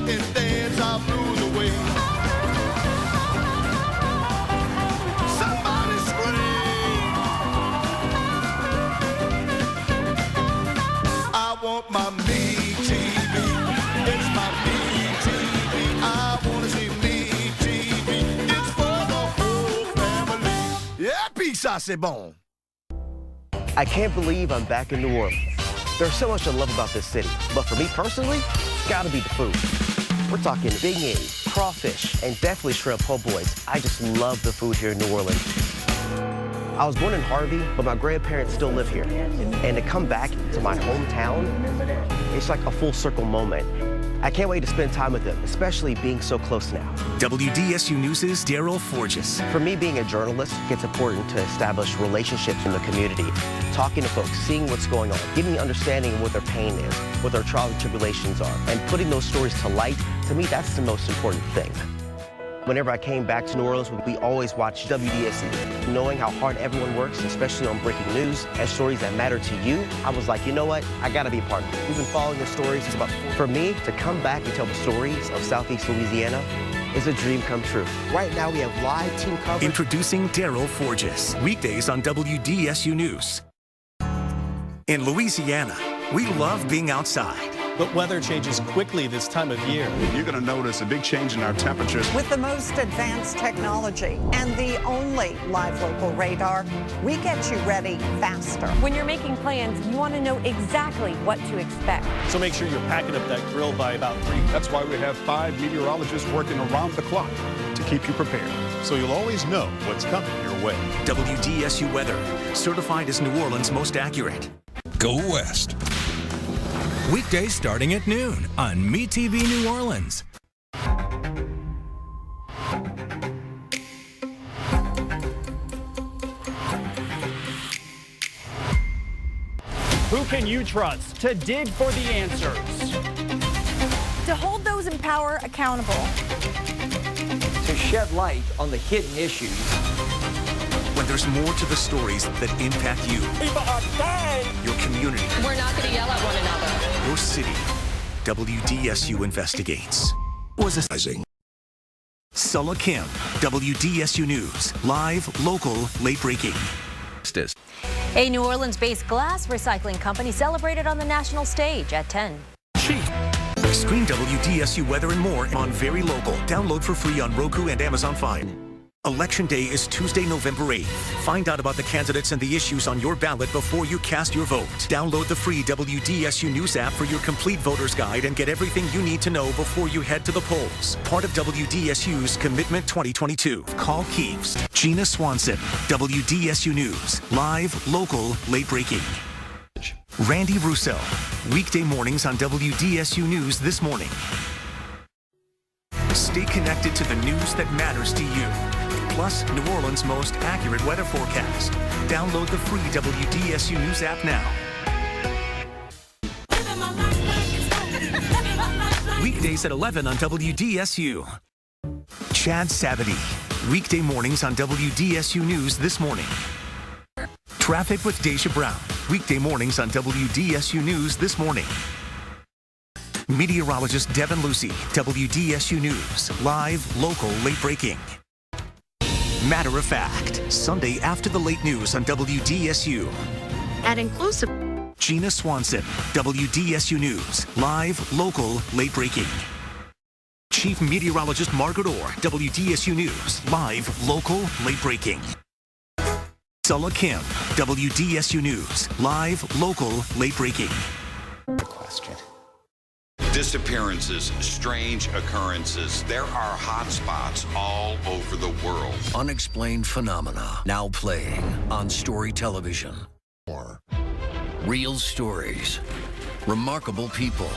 Speaker 18: And dance our blues away. Somebody scream. I want my MeTV. It's my MeTV. I want to see MeTV. It's for the whole family. Yeah, peace, I say bon.
Speaker 25: I can't believe I'm back in New Orleans. There's so much to love about this city, but for me personally, it's gotta be the food. We're talking beignet, crawfish, and definitely shrimp po' boys. I just love the food here in New Orleans. I was born in Harvey, but my grandparents still live here. And to come back to my hometown, it's like a full circle moment. I can't wait to spend time with them, especially being so close now.
Speaker 23: WDSU News' Daryl Forges.
Speaker 25: For me, being a journalist, it's important to establish relationships in the community, talking to folks, seeing what's going on, getting an understanding of what their pain is, what their trials and tribulations are, and putting those stories to light. To me, that's the most important thing. Whenever I came back to New Orleans, we always watched WDSU. Knowing how hard everyone works, especially on breaking news and stories that matter to you, I was like, you know what? I gotta be a part of it. We've been following the stories. It's about, for me, to come back and tell the stories of Southeast Louisiana is a dream come true. Right now, we have live team coverage.
Speaker 23: Introducing Daryl Forges, weekdays on WDSU News. In Louisiana, we love being outside.
Speaker 12: But weather changes quickly this time of year.
Speaker 10: You're going to notice a big change in our temperatures.
Speaker 4: With the most advanced technology and the only live local radar, we get you ready faster.
Speaker 14: When you're making plans, you want to know exactly what to expect.
Speaker 12: So make sure you're packing up that grill by about 3.
Speaker 10: That's why we have 5 meteorologists working around the clock to keep you prepared, so you'll always know what's coming your way.
Speaker 23: WDSU weather, certified as New Orleans' most accurate.
Speaker 21: Go West.
Speaker 2: Weekdays starting at noon on MeTV New Orleans.
Speaker 24: Who can you trust to dig for the answers?
Speaker 14: To hold those in power accountable.
Speaker 9: To shed light on the hidden issues.
Speaker 23: When there's more to the stories that impact you.
Speaker 14: People are dead.
Speaker 23: Your community.
Speaker 14: We're not going to yell at one another.
Speaker 23: Your city. WDSU investigates. Was a Sulla Kim, WDSU News, live, local, late breaking.
Speaker 3: A New Orleans-based glass recycling company celebrated on the national stage at 10.
Speaker 23: Screen WDSU weather and more on Very Local. Download for free on Roku and Amazon Fire. Election Day is Tuesday, November 8th. Find out about the candidates and the issues on your ballot before you cast your vote. Download the free WDSU News app for your complete voter's guide and get everything you need to know before you head to the polls. Part of WDSU's Commitment 2022. Call Keeves. Gina Swanson, WDSU News. Live, local, late breaking. Randy Russo. Weekday mornings on WDSU News This Morning. Stay connected to the news that matters to you. Plus, New Orleans' most accurate weather forecast. Download the free WDSU News app now. Weekdays at 11 on WDSU. Chad Savity. Weekday mornings on WDSU News This Morning. Traffic with Deja Brown. Weekday mornings on WDSU News This Morning. Meteorologist Devin Lucy, WDSU News, live, local, late breaking. Matter of Fact, Sunday after the late news on WDSU.
Speaker 5: At Inclusive.
Speaker 23: Gina Swanson, WDSU News, live, local, late breaking. Chief Meteorologist Margaret Orr, WDSU News, live, local, late breaking. Sulla Kim, WDSU News, live, local, late breaking.
Speaker 6: Question. Disappearances, strange occurrences. There are hotspots all over the world.
Speaker 15: Unexplained phenomena now playing on Story Television. Real stories, remarkable people,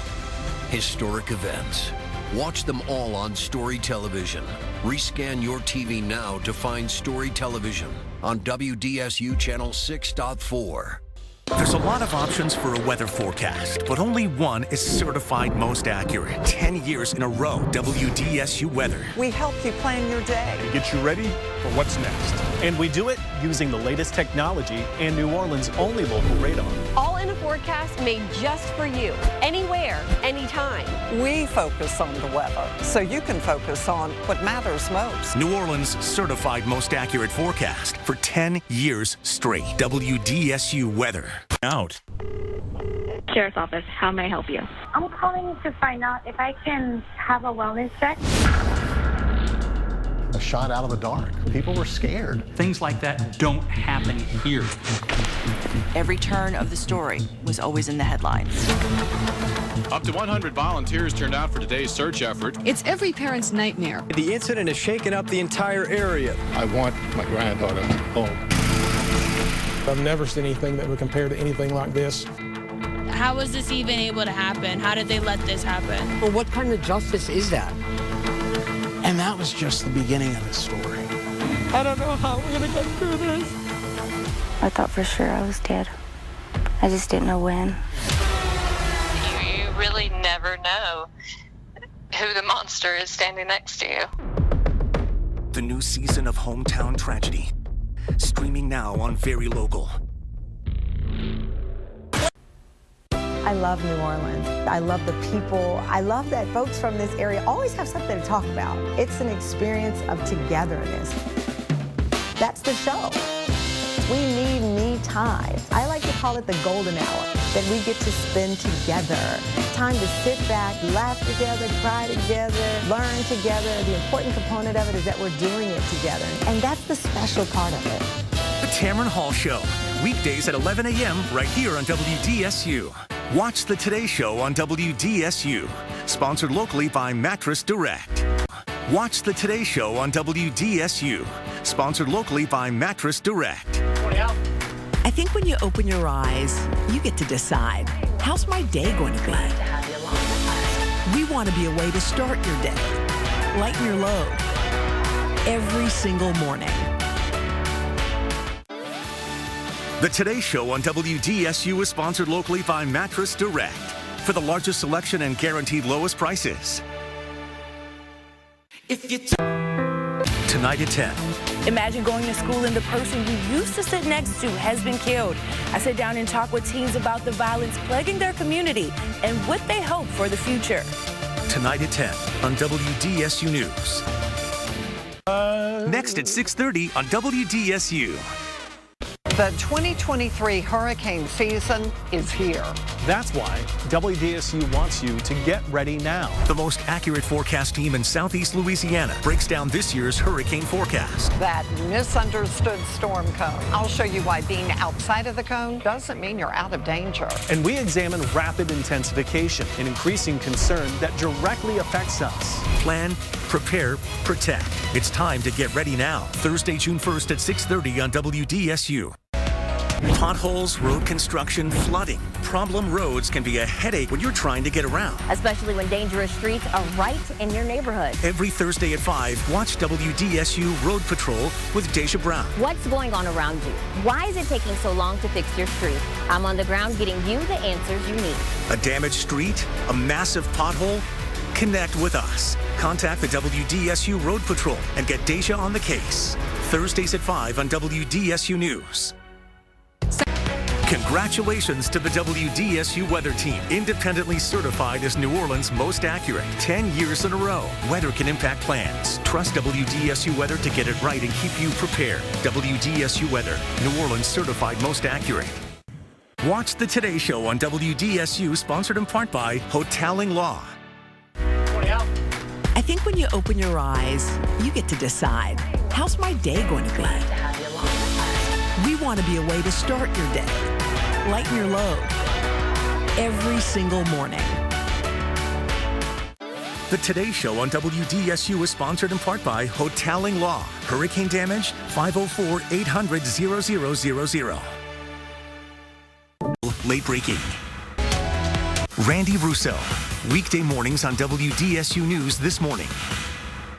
Speaker 15: historic events. Watch them all on Story Television. Rescan your TV now to find Story Television on WDSU Channel 6.4.
Speaker 23: There's a lot of options for a weather forecast, but only one is certified most accurate. 10 years in a row, WDSU weather.
Speaker 4: We help you plan your day.
Speaker 10: Get you ready for what's next.
Speaker 12: And we do it using the latest technology and New Orleans' only local radar.
Speaker 14: All in a forecast made just for you. Anywhere, anytime.
Speaker 4: We focus on the weather, so you can focus on what matters most.
Speaker 23: New Orleans' certified most accurate forecast for 10 years straight. WDSU weather. Out.
Speaker 16: Sheriff's Office, how may I help you?
Speaker 22: I'm calling to find out if I can have a wellness check.
Speaker 26: A shot out of the dark. People were scared.
Speaker 27: Things like that don't happen here.
Speaker 5: Every turn of the story was always in the headlines.
Speaker 19: Up to 100 volunteers turned out for today's search effort.
Speaker 28: It's every parent's nightmare.
Speaker 29: The incident has shaken up the entire area.
Speaker 26: I want my granddaughter home.
Speaker 30: I've never seen anything that would compare to anything like this.
Speaker 31: How was this even able to happen? How did they let this happen?
Speaker 32: Well, what kind of justice is that?
Speaker 30: And that was just the beginning of the story.
Speaker 31: I don't know how we're gonna get through this.
Speaker 22: I thought for sure I was dead. I just didn't know when.
Speaker 33: You really never know who the monster is standing next to you.
Speaker 23: The new season of Hometown Tragedy. Streaming now on Very Local.
Speaker 1: I love New Orleans. I love the people. I love that folks from this area always have something to talk about. It's an experience of togetherness. That's the show. We need me time. I like to call it the golden hour, that we get to spend together. Time to sit back, laugh together, cry together, learn together. The important component of it is that we're doing it together. And that's the special part of it.
Speaker 23: The Tamron Hall Show. Weekdays at 11 a.m. right here on WDSU. Watch The Today Show on WDSU. Sponsored locally by Mattress Direct. Watch The Today Show on WDSU. Sponsored locally by Mattress Direct.
Speaker 2: I think when you open your eyes, you get to decide, how's my day going to be? We want to be a way to start your day. Lighten your load. Every single morning.
Speaker 23: The Today Show on WDSU is sponsored locally by Mattress Direct. For the largest selection and guaranteed lowest prices. Tonight at 10.
Speaker 14: Imagine going to school and the person you used to sit next to has been killed. I sit down and talk with teens about the violence plaguing their community and what they hope for the future.
Speaker 23: Tonight at 10 on WDSU News. Next at 6:30 on WDSU.
Speaker 4: The 2023 hurricane season is here.
Speaker 12: That's why WDSU wants you to get ready now.
Speaker 23: The most accurate forecast team in Southeast Louisiana breaks down this year's hurricane forecast.
Speaker 4: That misunderstood storm cone. I'll show you why being outside of the cone doesn't mean you're out of danger.
Speaker 12: And we examine rapid intensification, an increasing concern that directly affects us.
Speaker 23: Plan, prepare, protect. It's time to get ready now. Thursday, June 1st at 6:30 on WDSU. Potholes, road construction, flooding. Problem roads can be a headache when you're trying to get around.
Speaker 7: Especially when dangerous streets are right in your neighborhood.
Speaker 23: Every Thursday at 5, watch WDSU Road Patrol with Deja Brown.
Speaker 7: What's going on around you? Why is it taking so long to fix your street? I'm on the ground getting you the answers you need.
Speaker 23: A damaged street? A massive pothole? Connect with us. Contact the WDSU Road Patrol and get Deja on the case. Thursdays at 5 on WDSU News. Congratulations to the WDSU weather team, independently certified as New Orleans' most accurate 10 years in a row. Weather can impact plans. Trust WDSU weather to get it right and keep you prepared. WDSU weather, New Orleans certified most accurate. Watch The Today Show on WDSU, sponsored in part by Hoteling Law.
Speaker 2: I think when you open your eyes, you get to decide, how's my day going to be? We want to be a way to start your day. Lighten your load. Every single morning.
Speaker 23: The Today Show on WDSU is sponsored in part by Hoteling Law. Hurricane damage, 504-800-0000. Late breaking. Randy Russo. Weekday mornings on WDSU News This Morning.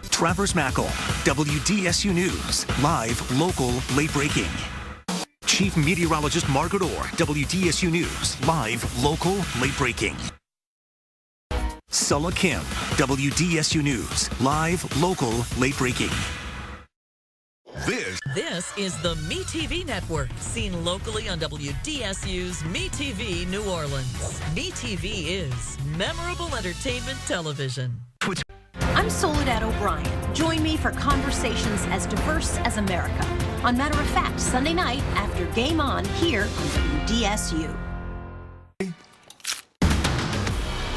Speaker 23: Travers Mackle. WDSU News. Live, local, late breaking. Chief Meteorologist Margaret Orr, WDSU News, live, local, late breaking. Sulla Kim, WDSU News, live, local, late breaking.
Speaker 8: This is the MeTV Network, seen locally on WDSU's MeTV New Orleans. MeTV is memorable entertainment television.
Speaker 3: I'm Soledad O'Brien. Join me for conversations as diverse as America. On Matter of Fact, Sunday night after Game On here on WDSU.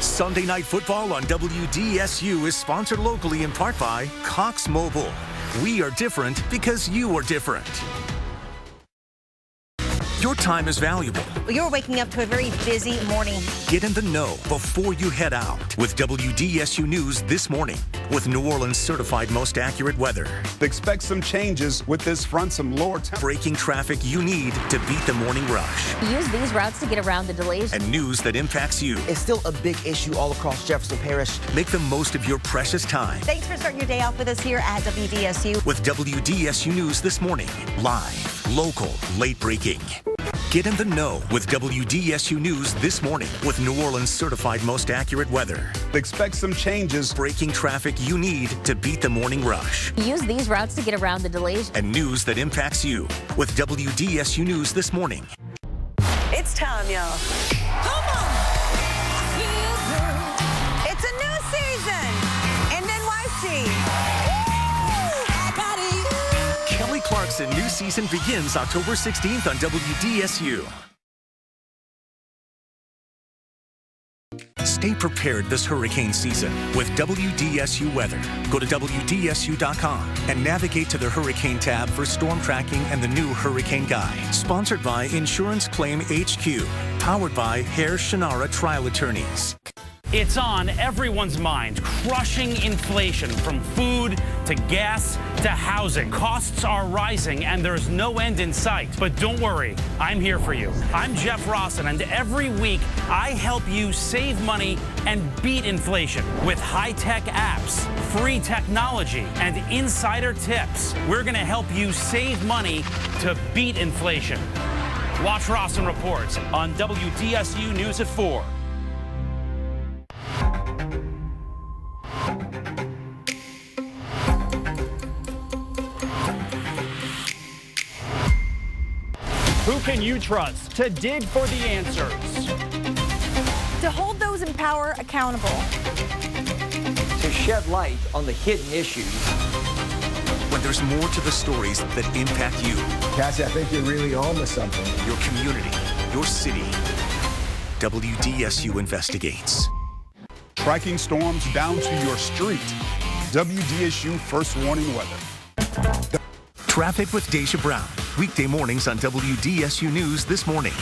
Speaker 23: Sunday Night Football on WDSU is sponsored locally in part by Cox Mobile. We are different because you are different. Your time is valuable.
Speaker 7: You're waking up to a very busy morning.
Speaker 23: Get in the know before you head out with WDSU News This Morning with New Orleans certified most accurate weather.
Speaker 10: Expect some changes with this front, some lower
Speaker 23: breaking traffic you need to beat the morning rush.
Speaker 7: Use these routes to get around the delays.
Speaker 23: And news that impacts you.
Speaker 9: It's still a big issue all across Jefferson Parish.
Speaker 23: Make the most of your precious time.
Speaker 7: Thanks for starting your day off with us here at WDSU.
Speaker 23: With WDSU News This Morning. Live, local, late breaking. Get in the know with WDSU News This Morning with New Orleans certified most accurate weather.
Speaker 10: Expect some changes.
Speaker 23: Breaking traffic you need to beat the morning rush.
Speaker 7: Use these routes to get around the delays.
Speaker 23: And news that impacts you with WDSU News This Morning.
Speaker 5: It's time, y'all. Come on! It's a new season in NYC.
Speaker 23: Kelly Clarkson new season begins October 16th on WDSU. Stay prepared this hurricane season with WDSU weather. Go to WDSU.com and navigate to the Hurricane tab for storm tracking and the new Hurricane Guide. Sponsored by Insurance Claim HQ. Powered by Hare Shannara Trial Attorneys.
Speaker 6: It's on everyone's mind. Crushing inflation from food to gas to housing. Costs are rising and there's no end in sight. But don't worry, I'm here for you. I'm Jeff Rawson, and every week I help you save money and beat inflation with high-tech apps, free technology, and insider tips. We're going to help you save money to beat inflation. Watch Rawson Reports on WDSU News at 4. Who can you trust to dig for the answers?
Speaker 11: To hold those in power accountable.
Speaker 13: To shed light on the hidden issues.
Speaker 23: When there's more to the stories that impact you.
Speaker 15: Cassie, I think you're really on to something.
Speaker 23: Your community, your city. WDSU investigates.
Speaker 10: Tracking storms down to your street. WDSU First Warning Weather.
Speaker 23: Traffic with Deja Brown. Weekday mornings on WDSU News This Morning.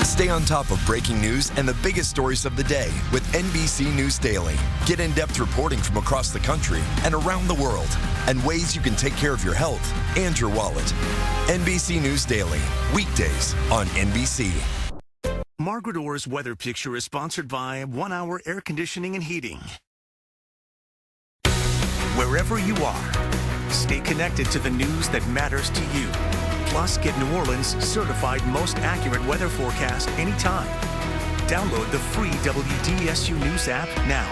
Speaker 16: Stay on top of breaking news and the biggest stories of the day with NBC News Daily. Get in-depth reporting from across the country and around the world, and ways you can take care of your health and your wallet. NBC News Daily, weekdays on NBC.
Speaker 23: Margaret Orr's weather picture is sponsored by 1 Hour Air Conditioning and Heating. Wherever you are, stay connected to the news that matters to you. Plus, get New Orleans' certified most accurate weather forecast anytime. Download the free WDSU News app now.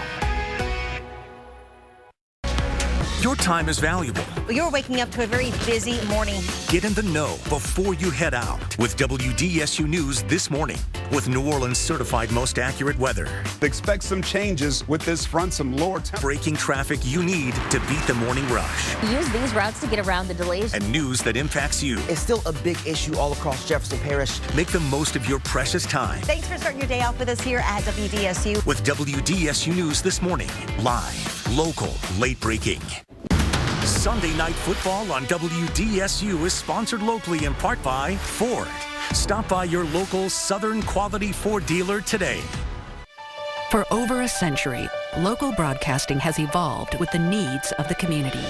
Speaker 23: Your time is valuable.
Speaker 3: You're waking up to a very busy morning.
Speaker 23: Get in the know before you head out with WDSU News This Morning with New Orleans' certified most accurate weather.
Speaker 10: Expect some changes with this front, some lower
Speaker 23: breaking traffic you need to beat the morning rush.
Speaker 7: Use these routes to get around the delays.
Speaker 23: And news that impacts you.
Speaker 9: It's still a big issue all across Jefferson Parish.
Speaker 23: Make the most of your precious time.
Speaker 3: Thanks for starting your day off with us here at WDSU.
Speaker 23: With WDSU News This Morning. Live, local, late breaking. Sunday Night Football on WDSU is sponsored locally in part by Ford. Stop by your local Southern Quality Ford dealer today.
Speaker 17: For over a century, local broadcasting has evolved with the needs of the community.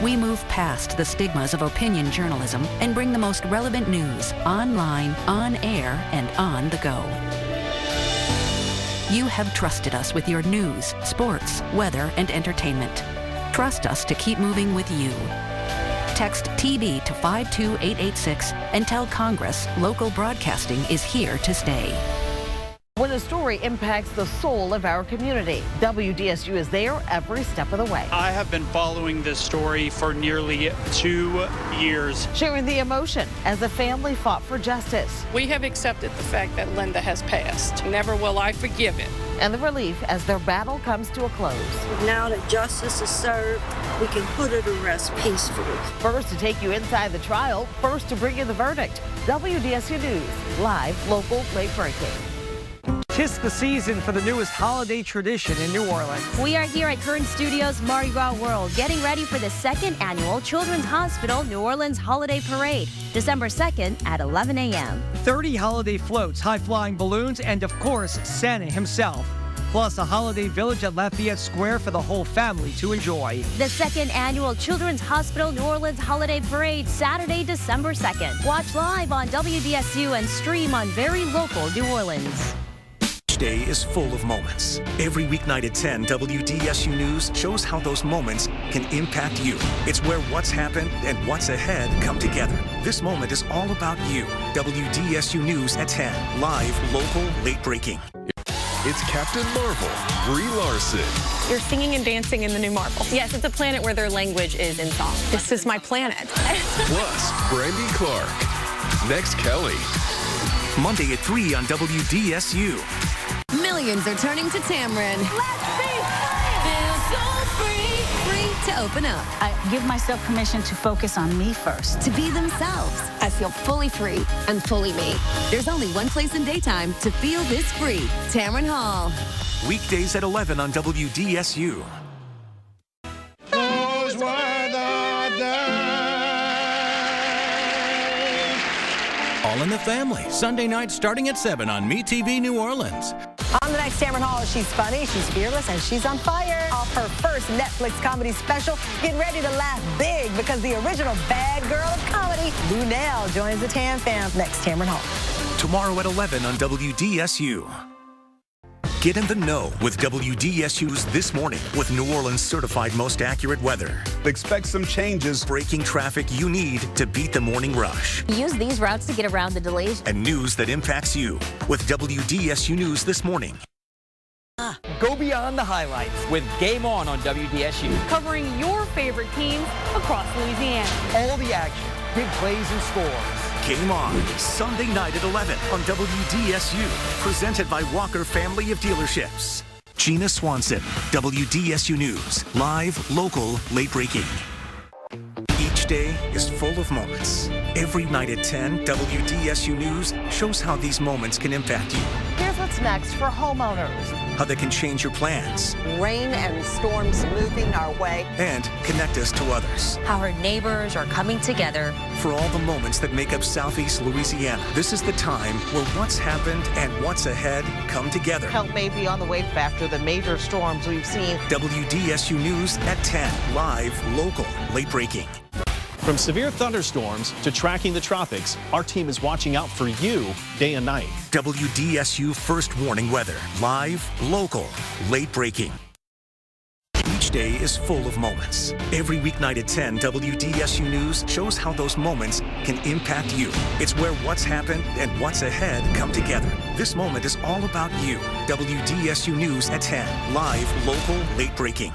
Speaker 17: We move past the stigmas of opinion journalism and bring the most relevant news online, on air, and on the go. You have trusted us with your news, sports, weather, and entertainment. Trust us to keep moving with you. Text TB to 52886 and tell Congress local broadcasting is here to stay.
Speaker 18: When a story impacts the soul of our community, WDSU is there every step of the way.
Speaker 20: I have been following this story for nearly 2 years.
Speaker 18: Sharing the emotion as the family fought for justice.
Speaker 21: We have accepted the fact that Linda has passed. Never will I forgive it.
Speaker 18: And the relief as their battle comes to a close.
Speaker 24: Now that justice is served, we can put her to rest peacefully.
Speaker 18: First to take you inside the trial, first to bring you the verdict. WDSU News, live, local, late breaking.
Speaker 25: 'Tis the season for the newest holiday tradition in New Orleans.
Speaker 3: We are here at Current Studios Mardi Gras World, getting ready for the 2nd annual Children's Hospital New Orleans Holiday Parade, December 2nd at 11 a.m.
Speaker 25: 30 holiday floats, high-flying balloons, and of course, Santa himself. Plus a holiday village at Lafayette Square for the whole family to enjoy.
Speaker 3: The 2nd annual Children's Hospital New Orleans Holiday Parade, Saturday, December 2nd. Watch live on WDSU and stream on Very Local New Orleans.
Speaker 23: day is full of moments. Every weeknight at 10, WDSU News shows how those moments can impact you. It's where what's happened and what's ahead come together. This moment is all about you. WDSU News at 10. Live, local, late breaking.
Speaker 1: It's Captain Marvel, Brie Larson.
Speaker 4: You're singing and dancing in the new Marvel. Yes, it's a planet where their language is in song. This is my planet.
Speaker 1: Plus, Brandy Clark. Next, Kelly.
Speaker 23: Monday at 3 on WDSU.
Speaker 14: Millions are turning to Tamron.
Speaker 19: Let's be free!
Speaker 14: Feel so free. Free to open up.
Speaker 19: I give myself permission to focus on me first.
Speaker 14: To be themselves. I feel fully free and fully me. There's only one place in daytime to feel this free. Tamron Hall.
Speaker 23: Weekdays at 11 on WDSU.
Speaker 22: Those were the days.
Speaker 26: All in the Family, Sunday night starting at 7 on MeTV New Orleans.
Speaker 11: On the next Tamron Hall, she's funny, she's fearless, and she's on fire. Off her first Netflix comedy special, get ready to laugh big because the original bad girl of comedy, Lunel, joins the Tam Fam next Tamron Hall.
Speaker 23: Tomorrow at 11 on WDSU. Get in the know with WDSU's This Morning with New Orleans certified most accurate weather.
Speaker 10: Expect some changes.
Speaker 23: Breaking traffic you need to beat the morning rush.
Speaker 7: Use these routes to get around the delays.
Speaker 23: And news that impacts you with WDSU News This Morning.
Speaker 27: Go beyond the highlights with Game On WDSU.
Speaker 28: Covering your favorite teams across Louisiana.
Speaker 27: All the action, big plays and scores.
Speaker 23: Game On, Sunday night at 11 on WDSU. Presented by Walker Family of Dealerships. Gina Swanson, WDSU News. Live, local, late breaking. Each day is full of moments. Every night at 10, WDSU News shows how these moments can impact you.
Speaker 18: Here's what's next for homeowners.
Speaker 23: How they can change your plans.
Speaker 29: Rain and storms moving our way.
Speaker 23: And connect us to others.
Speaker 7: How our neighbors are coming together.
Speaker 23: For all the moments that make up Southeast Louisiana, this is the time where what's happened and what's ahead come together.
Speaker 18: Help may be on the way after the major storms we've seen.
Speaker 23: WDSU News at 10. Live, local, late breaking.
Speaker 12: From severe thunderstorms to tracking the tropics, our team is watching out for you day and night.
Speaker 23: WDSU First Warning Weather. Live, local, late breaking. Each day is full of moments. Every weeknight at 10, WDSU News shows how those moments can impact you. It's where what's happened and what's ahead come together. This moment is all about you. WDSU News at 10. Live, local, late breaking.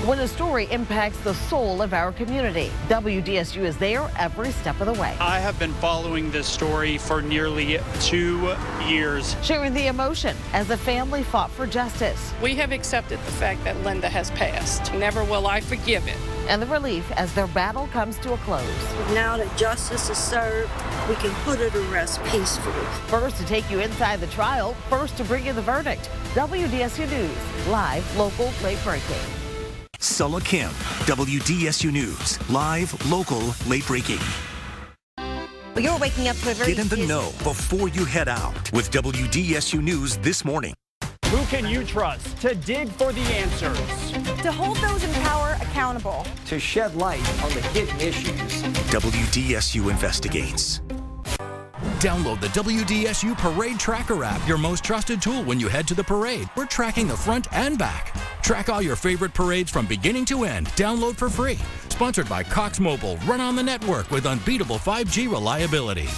Speaker 18: When a story impacts the soul of our community, WDSU is there every step of the way.
Speaker 20: I have been following this story for nearly 2 years.
Speaker 18: Sharing the emotion as the family fought for justice.
Speaker 21: We have accepted the fact that Linda has passed. Never will I forgive it.
Speaker 18: And the relief as their battle comes to a close.
Speaker 24: Now that justice is served, we can put her to rest peacefully.
Speaker 18: First to take you inside the trial, first to bring you the verdict. WDSU News, live, local, late breaking.
Speaker 23: Sulla Kim, WDSU News. Live, local, late breaking.
Speaker 11: Well, you're waking up to a very
Speaker 23: Get in the know before you head out with WDSU News This Morning.
Speaker 30: Who can you trust to dig for the answers?
Speaker 11: To hold those in power accountable.
Speaker 13: To shed light on the hidden issues.
Speaker 23: WDSU investigates.
Speaker 26: Download the WDSU Parade Tracker app, your most trusted tool when you head to the parade. We're tracking the front and back. Track all your favorite parades from beginning to end. Download for free. Sponsored by Cox Mobile. Run on the network with unbeatable 5G reliability.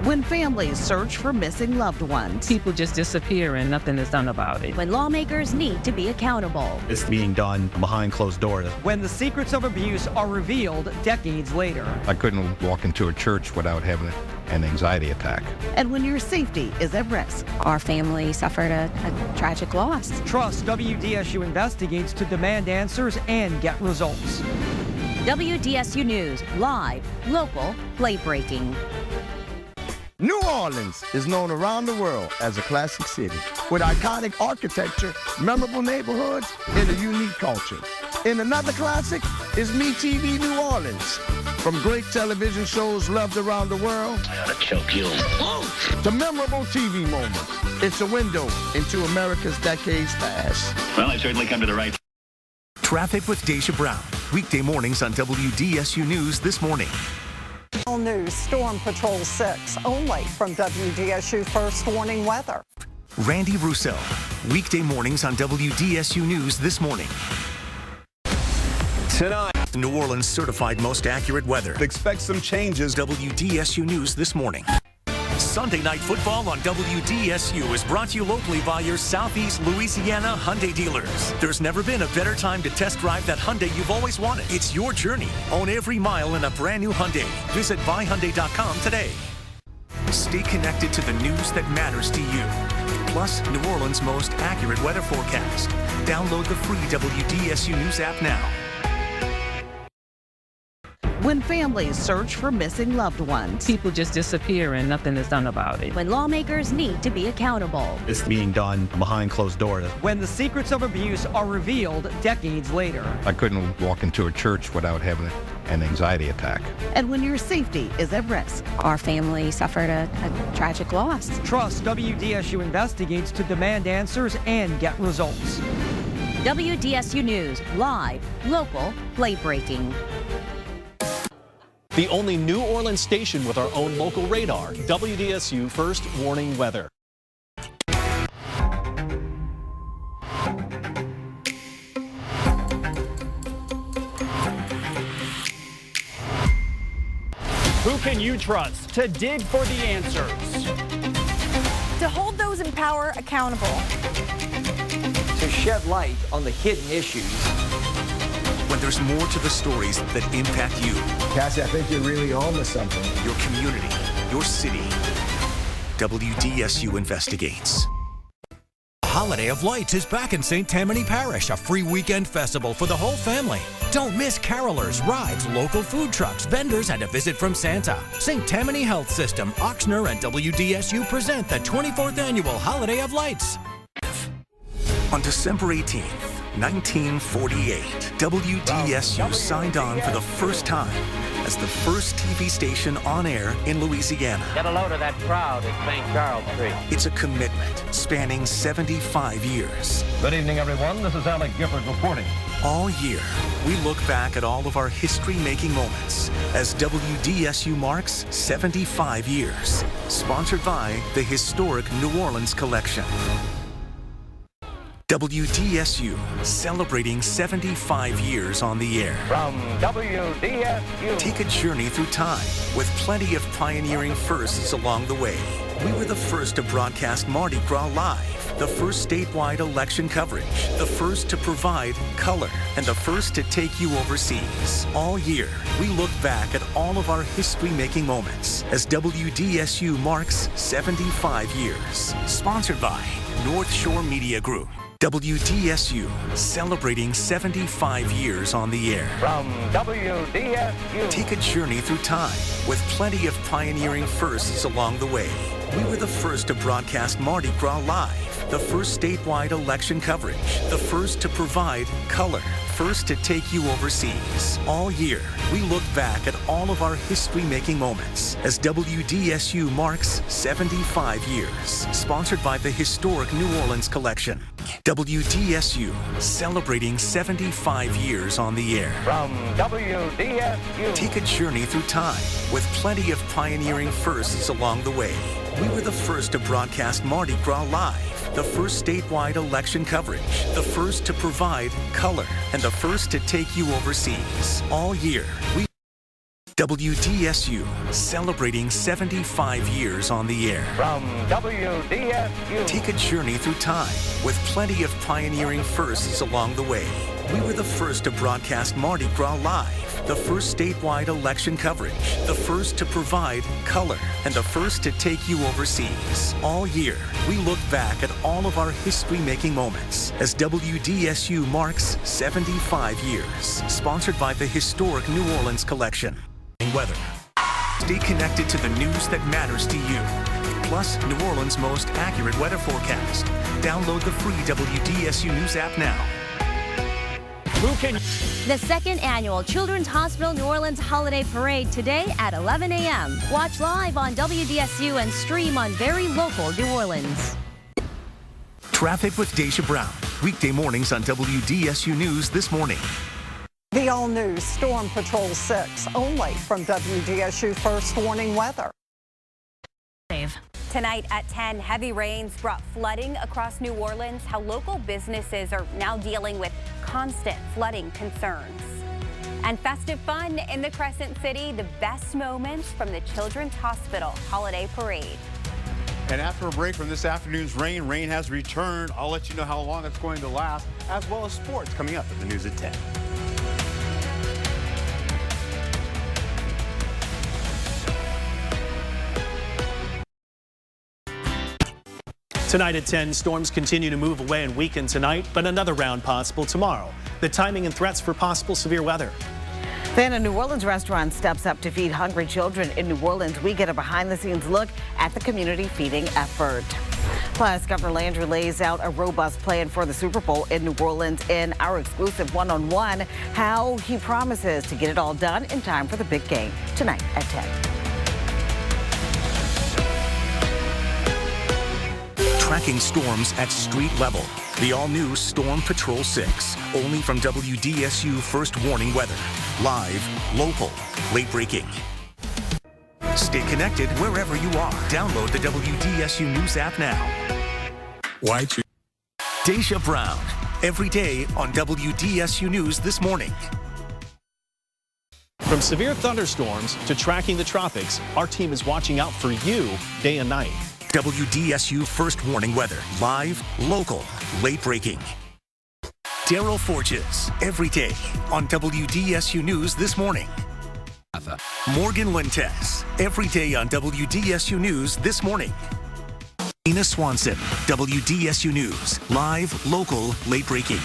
Speaker 18: When families search for missing loved ones.
Speaker 31: People just disappear and nothing is done about it.
Speaker 3: When lawmakers need to be accountable.
Speaker 32: It's being done behind closed doors.
Speaker 25: When the secrets of abuse are revealed decades later.
Speaker 33: I couldn't walk into a church without having an anxiety attack.
Speaker 18: And when your safety is at risk.
Speaker 3: Our family suffered a tragic loss.
Speaker 25: Trust WDSU Investigates to demand answers and get results.
Speaker 3: WDSU News, live, local, late breaking.
Speaker 15: New Orleans is known around the world as a classic city with iconic architecture, memorable neighborhoods, and a unique culture. And another classic is MeTV New Orleans. From great television shows loved around the world
Speaker 34: I ought to choke you.
Speaker 15: to memorable TV moments. It's a window into America's decades past.
Speaker 34: Well, I certainly come to the right.
Speaker 23: Traffic with Deja Brown. Weekday mornings on WDSU News This Morning.
Speaker 35: All news, Storm Patrol 6, only from WDSU First Warning Weather.
Speaker 23: Randy Roussel. Weekday mornings on WDSU News This Morning.
Speaker 1: Tonight,
Speaker 23: New Orleans certified most accurate weather.
Speaker 1: expect some changes.
Speaker 23: WDSU News This Morning. Sunday Night Football on WDSU is brought to you locally by your Southeast Louisiana Hyundai dealers. There's never been a better time to test drive that Hyundai you've always wanted. It's your journey. Own every mile in a brand new Hyundai. Visit buyhyundai.com today. Stay connected to the news that matters to you. Plus, New Orleans' most accurate weather forecast. Download the free WDSU News app now.
Speaker 18: When families search for missing loved ones.
Speaker 31: People just disappear and nothing is done about it.
Speaker 7: When lawmakers need to be accountable.
Speaker 32: It's being done behind closed doors.
Speaker 25: When the secrets of abuse are revealed decades later.
Speaker 33: I couldn't walk into a church without having an anxiety attack.
Speaker 18: And when your safety is at risk.
Speaker 7: Our family suffered a tragic loss.
Speaker 25: Trust WDSU investigates to demand answers and get results.
Speaker 7: WDSU News, live, local, late-breaking.
Speaker 12: The only New Orleans station with our own local radar, WDSU First Warning Weather.
Speaker 30: Who can you trust to dig for the answers?
Speaker 2: To hold those in power accountable.
Speaker 13: To shed light on the hidden issues.
Speaker 23: When there's more to the stories that impact you.
Speaker 15: Cassie, I think you're really on to something.
Speaker 23: Your community, your city. WDSU investigates.
Speaker 26: Holiday of Lights is back in St. Tammany Parish, a free weekend festival for the whole family. Don't miss carolers, rides, local food trucks, vendors, and a visit from Santa. St. Tammany Health System, Oxnard, and WDSU present the 24th Annual Holiday of Lights.
Speaker 23: On December 18th, 1948, WDSU signed on for the first time as the first TV station on air in Louisiana.
Speaker 4: Get a load of that crowd at St. Charles Street.
Speaker 23: It's a commitment spanning 75 years.
Speaker 4: Good evening, everyone. This is Alec Gifford reporting.
Speaker 23: All year, we look back at all of our history-making moments as WDSU marks 75 years. Sponsored by the historic New Orleans Collection. WDSU, celebrating 75 years on the air.
Speaker 4: From WDSU.
Speaker 23: Take a journey through time with plenty of pioneering firsts along the way. We were the first to broadcast Mardi Gras live, the first statewide election coverage, the first to provide color, and the first to take you overseas. All year, we look back at all of our history-making moments as WDSU marks 75 years. Sponsored by North Shore Media Group. WDSU, celebrating 75 years on the air.
Speaker 4: From WDSU.
Speaker 23: Take a journey through time with plenty of pioneering firsts along the way. We were the first to broadcast Mardi Gras live, the first statewide election coverage, the first to provide color, first to take you overseas. All year, we look back at all of our history-making moments as WDSU marks 75 years. Sponsored by the historic New Orleans Collection. WDSU, celebrating 75 years on the air.
Speaker 4: From WDSU.
Speaker 23: Take a journey through time with plenty of pioneering firsts along the way. We were the first to broadcast Mardi Gras live, the first statewide election coverage, the first to provide color, and the first to take you overseas. All year, we WDSU, celebrating 75 years on the air.
Speaker 4: From WDSU.
Speaker 23: Take a journey through time with plenty of pioneering firsts along the way. We were the first to broadcast Mardi Gras live, the first statewide election coverage, the first to provide color, and the first to take you overseas. All year, we look back at all of our history-making moments as WDSU marks 75 years. Sponsored by the historic New Orleans Collection. Weather. Stay connected to the news that matters to you. Plus, New Orleans' most accurate weather forecast. Download the free WDSU News app now.
Speaker 30: Who can...
Speaker 7: The second annual Children's Hospital New Orleans Holiday Parade today at 11 a.m. Watch live on WDSU and stream on Very Local New Orleans.
Speaker 23: Traffic with Deja Brown. Weekday mornings on WDSU News This Morning.
Speaker 29: The all-new Storm Patrol 6, only from WDSU First Warning Weather.
Speaker 2: Tonight at 10, heavy rains brought flooding across New Orleans. How local businesses are now dealing with constant flooding concerns. And festive fun in the Crescent City. The best moments from the Children's Hospital Holiday Parade.
Speaker 1: And after a break from this afternoon's rain, rain has returned. I'll let you know how long it's going to last, as well as sports coming up at the news at 10.
Speaker 12: Tonight at 10, storms continue to move away and weaken tonight, but another round possible tomorrow. The timing and threats for possible severe weather.
Speaker 18: Then a New Orleans restaurant steps up to feed hungry children in New Orleans. We get a behind-the-scenes look at the community feeding effort. Plus, Governor Landry lays out a robust plan for the Super Bowl in New Orleans in our exclusive one-on-one, how he promises to get it all done in time for the big game tonight at 10.
Speaker 23: Tracking storms at street level. The all-new Storm Patrol 6, only from WDSU First Warning Weather. Live, local, late-breaking. Stay connected wherever you are. Download the WDSU News app now. Deja Brown, every day on WDSU News This Morning.
Speaker 12: From severe thunderstorms to tracking the tropics, our team is watching out for you day and night.
Speaker 23: WDSU First Warning Weather. Live, local, late breaking. Daryl Forges, every day on WDSU News This Morning. Morgan Lentes, every day on WDSU News This Morning. Ina Swanson, WDSU News. Live, local, late breaking.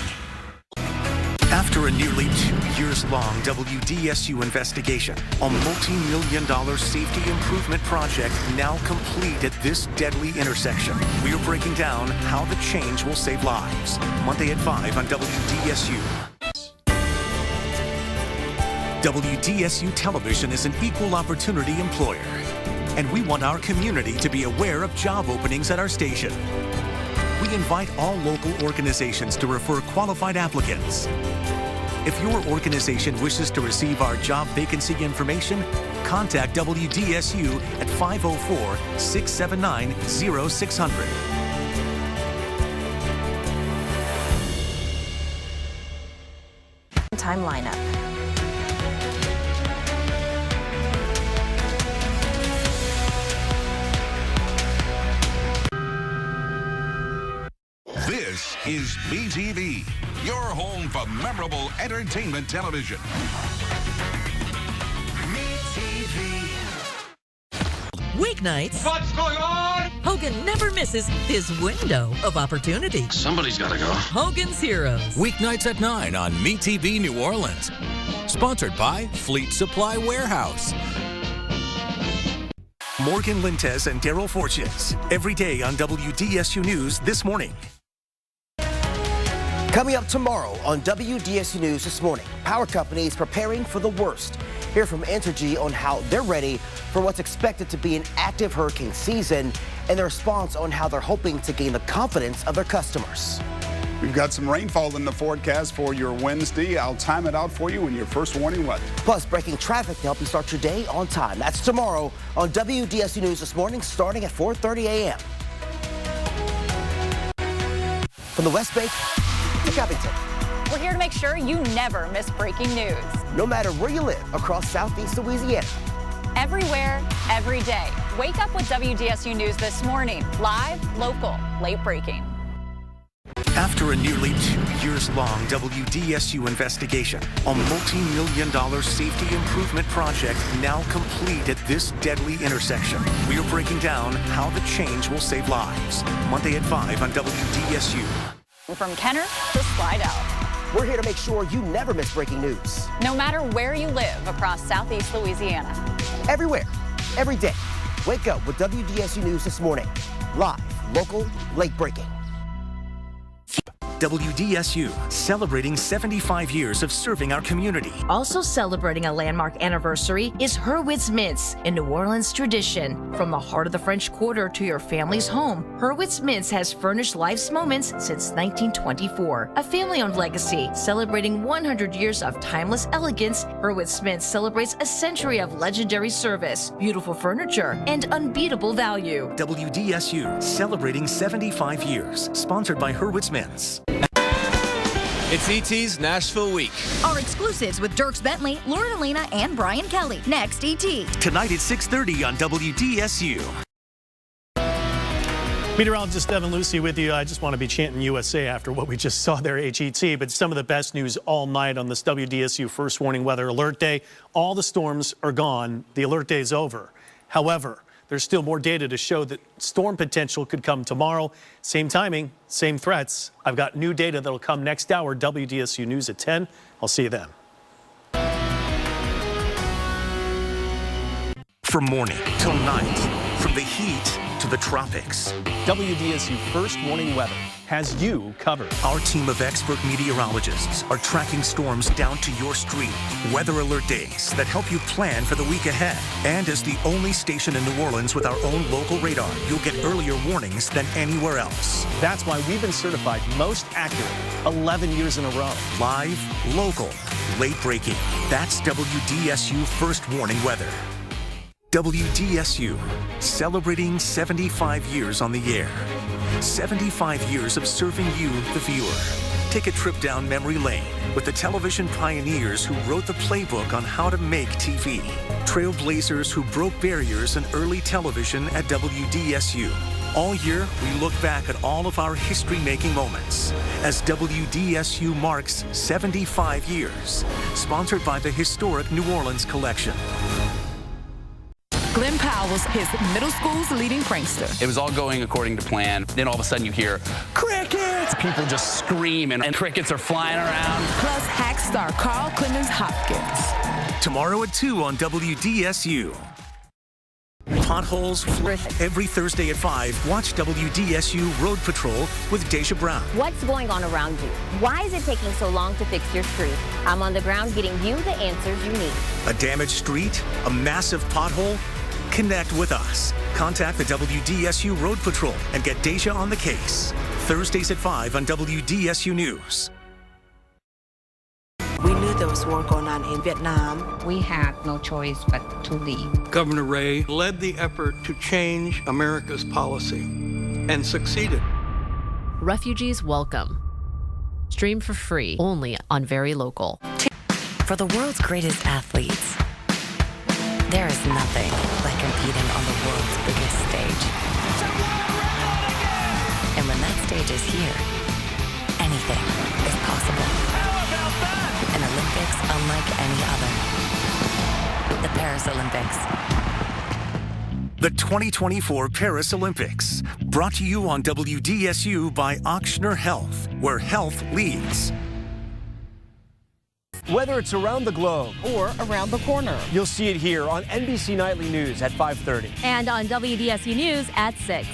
Speaker 23: After a nearly 2-years-long WDSU investigation, a multi-million-dollar safety improvement project now complete at this deadly intersection. We are breaking down how the change will save lives. Monday at 5 on WDSU. WDSU Television is an equal opportunity employer, and we want our community to be aware of job openings at our station. We invite all local organizations to refer qualified applicants. If your organization wishes to receive our job vacancy information, contact WDSU at 504-679-0600.
Speaker 7: Time lineup.
Speaker 5: This is BTV, your home for memorable entertainment television.
Speaker 6: Weeknights.
Speaker 5: What's going on?
Speaker 6: Hogan never misses his window of opportunity.
Speaker 34: Somebody's got to go.
Speaker 6: Hogan's Heroes.
Speaker 26: Weeknights at 9 on MeTV New Orleans. Sponsored by Fleet Supply Warehouse.
Speaker 23: Morgan Lentes and Daryl Forges, every day on WDSU News This Morning.
Speaker 8: Coming up tomorrow on WDSU News This Morning, power companies preparing for the worst. Hear from Entergy on how they're ready for what's expected to be an active hurricane season and their response on how they're hoping to gain the confidence of their customers.
Speaker 9: We've got some rainfall in the forecast for your Wednesday. I'll time it out for you in your first warning weather.
Speaker 8: Plus, breaking traffic to help you start your day on time. That's tomorrow on WDSU News This Morning, starting at 4:30 a.m. From the West Bank to Covington.
Speaker 2: We're here to make sure you never miss breaking news.
Speaker 8: No matter where you live across Southeast Louisiana.
Speaker 2: Everywhere, every day. Wake up with WDSU News This Morning. Live, local, late breaking.
Speaker 23: After a nearly 2-years-long WDSU investigation, a multi-million-dollar safety improvement project now complete at this deadly intersection. We are breaking down how the change will save lives. Monday at 5 on WDSU.
Speaker 2: From Kenner to Slidell.
Speaker 8: We're here to make sure you never miss breaking news.
Speaker 2: No matter where you live across Southeast Louisiana.
Speaker 8: Everywhere, every day. Wake up with WDSU News This Morning. Live, local, late breaking.
Speaker 23: WDSU, celebrating 75 years of serving our community.
Speaker 3: Also celebrating a landmark anniversary is Hurwitz Mints, a New Orleans tradition. From the heart of the French Quarter to your family's home, Hurwitz Mints has furnished life's moments since 1924. A family-owned legacy celebrating 100 years of timeless elegance, Hurwitz Mints celebrates a century of legendary service, beautiful furniture, and unbeatable value.
Speaker 23: WDSU, celebrating 75 years. Sponsored by Hurwitz Mints.
Speaker 10: It's ET's Nashville Week.
Speaker 11: Our exclusives with Dierks Bentley, Lauren Alina, and Brian Kelly. Next, ET.
Speaker 23: Tonight at 6:30 on WDSU.
Speaker 12: Meteorologist Devin Lucy with you. I just want to be chanting USA after what we just saw there, HET. But some of the best news all night on this WDSU First Warning Weather Alert Day. All the storms are gone. The alert day is over. However, there's still more data to show that storm potential could come tomorrow. Same timing, same threats. I've got new data that'll come next hour. WDSU News at 10. I'll see you then.
Speaker 23: From morning till night, from the heat to the tropics,
Speaker 12: WDSU First Warning Weather has you covered.
Speaker 23: Our team of expert meteorologists are tracking storms down to your street. Weather alert days that help you plan for the week ahead. And as the only station in New Orleans with our own local radar, you'll get earlier warnings than anywhere else.
Speaker 12: That's why we've been certified most accurate 11 years in a row.
Speaker 23: Live, local, late breaking. That's WDSU First Warning Weather. WDSU, celebrating 75 years on the air. 75 years of serving you, the viewer. Take a trip down memory lane with the television pioneers who wrote the playbook on how to make TV. Trailblazers who broke barriers in early television at WDSU. All year, we look back at all of our history-making moments as WDSU marks 75 years. Sponsored by the historic New Orleans Collection.
Speaker 14: Glenn Powell's his middle school's leading prankster.
Speaker 16: It was all going according to plan. Then all of a sudden you hear, crickets! People just scream and crickets are flying around.
Speaker 14: Plus hack star Carl Clemens Hopkins.
Speaker 23: Tomorrow at 2 on WDSU. Potholes every Thursday at 5. Watch WDSU Road Patrol with Deja Brown.
Speaker 7: What's going on around you? Why is it taking so long to fix your street? I'm on the ground getting you the answers you need.
Speaker 23: A damaged street? A massive pothole? Connect with us. Contact the WDSU Road Patrol and get Deja on the case. Thursdays at 5 on WDSU News.
Speaker 17: We knew there was war going on in Vietnam.
Speaker 19: We had no choice but to leave.
Speaker 20: Governor Ray led the effort to change America's policy and succeeded.
Speaker 21: Refugees welcome. Stream for free only on Very Local.
Speaker 22: For the world's greatest athletes, there is nothing like competing on the world's biggest stage. And when that stage is here, anything is possible. An Olympics unlike any other. The Paris Olympics.
Speaker 23: The 2024 Paris Olympics. Brought to you on WDSU by Ochsner Health, where health leads.
Speaker 24: Whether it's around the globe
Speaker 18: or around the corner,
Speaker 24: you'll see it here on NBC Nightly News at 5:30.
Speaker 7: And on WDSU News at 6.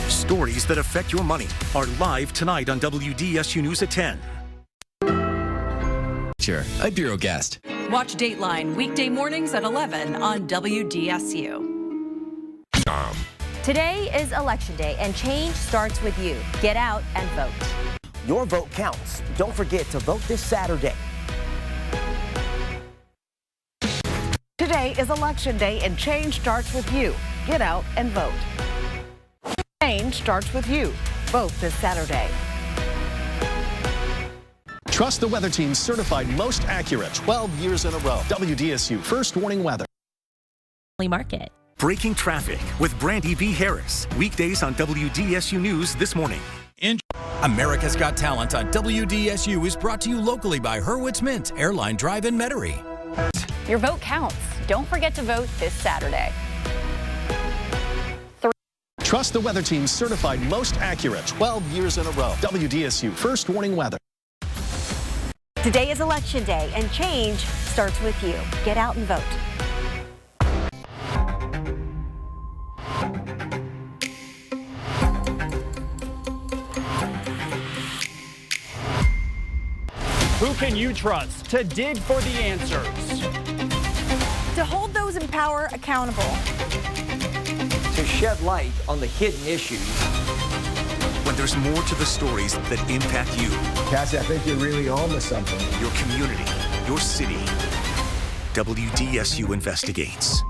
Speaker 23: Stories that affect your money are live tonight on WDSU News at 10.
Speaker 27: Sure, a bureau guest.
Speaker 28: Watch Dateline weekday mornings at 11 on WDSU.
Speaker 7: Today is Election Day, and change starts with you. Get out and vote.
Speaker 8: Your vote counts. Don't forget to vote this Saturday.
Speaker 18: Today is Election Day, and change starts with you. Get out and vote. Change starts with you. Vote this Saturday.
Speaker 12: Trust the weather team's certified most accurate 12 years in a row. WDSU First Warning Weather.
Speaker 7: Market.
Speaker 23: Breaking traffic with Brandy B. Harris. Weekdays on WDSU News this morning.
Speaker 26: America's Got Talent on WDSU is brought to you locally by Hurwitz Mint, Airline Drive in Metairie.
Speaker 2: Your vote counts. Don't forget to vote this Saturday.
Speaker 12: Trust the weather team's certified most accurate 12 years in a row. WDSU First Warning Weather.
Speaker 7: Today is Election Day, and change starts with you. Get out and vote.
Speaker 1: can you trust to dig for the answers?
Speaker 4: To hold those in power accountable.
Speaker 24: To shed light on the hidden issues.
Speaker 23: When there's more to the stories that impact you.
Speaker 5: Cassie, I think you're really on to something.
Speaker 23: Your community, your city. WDSU investigates.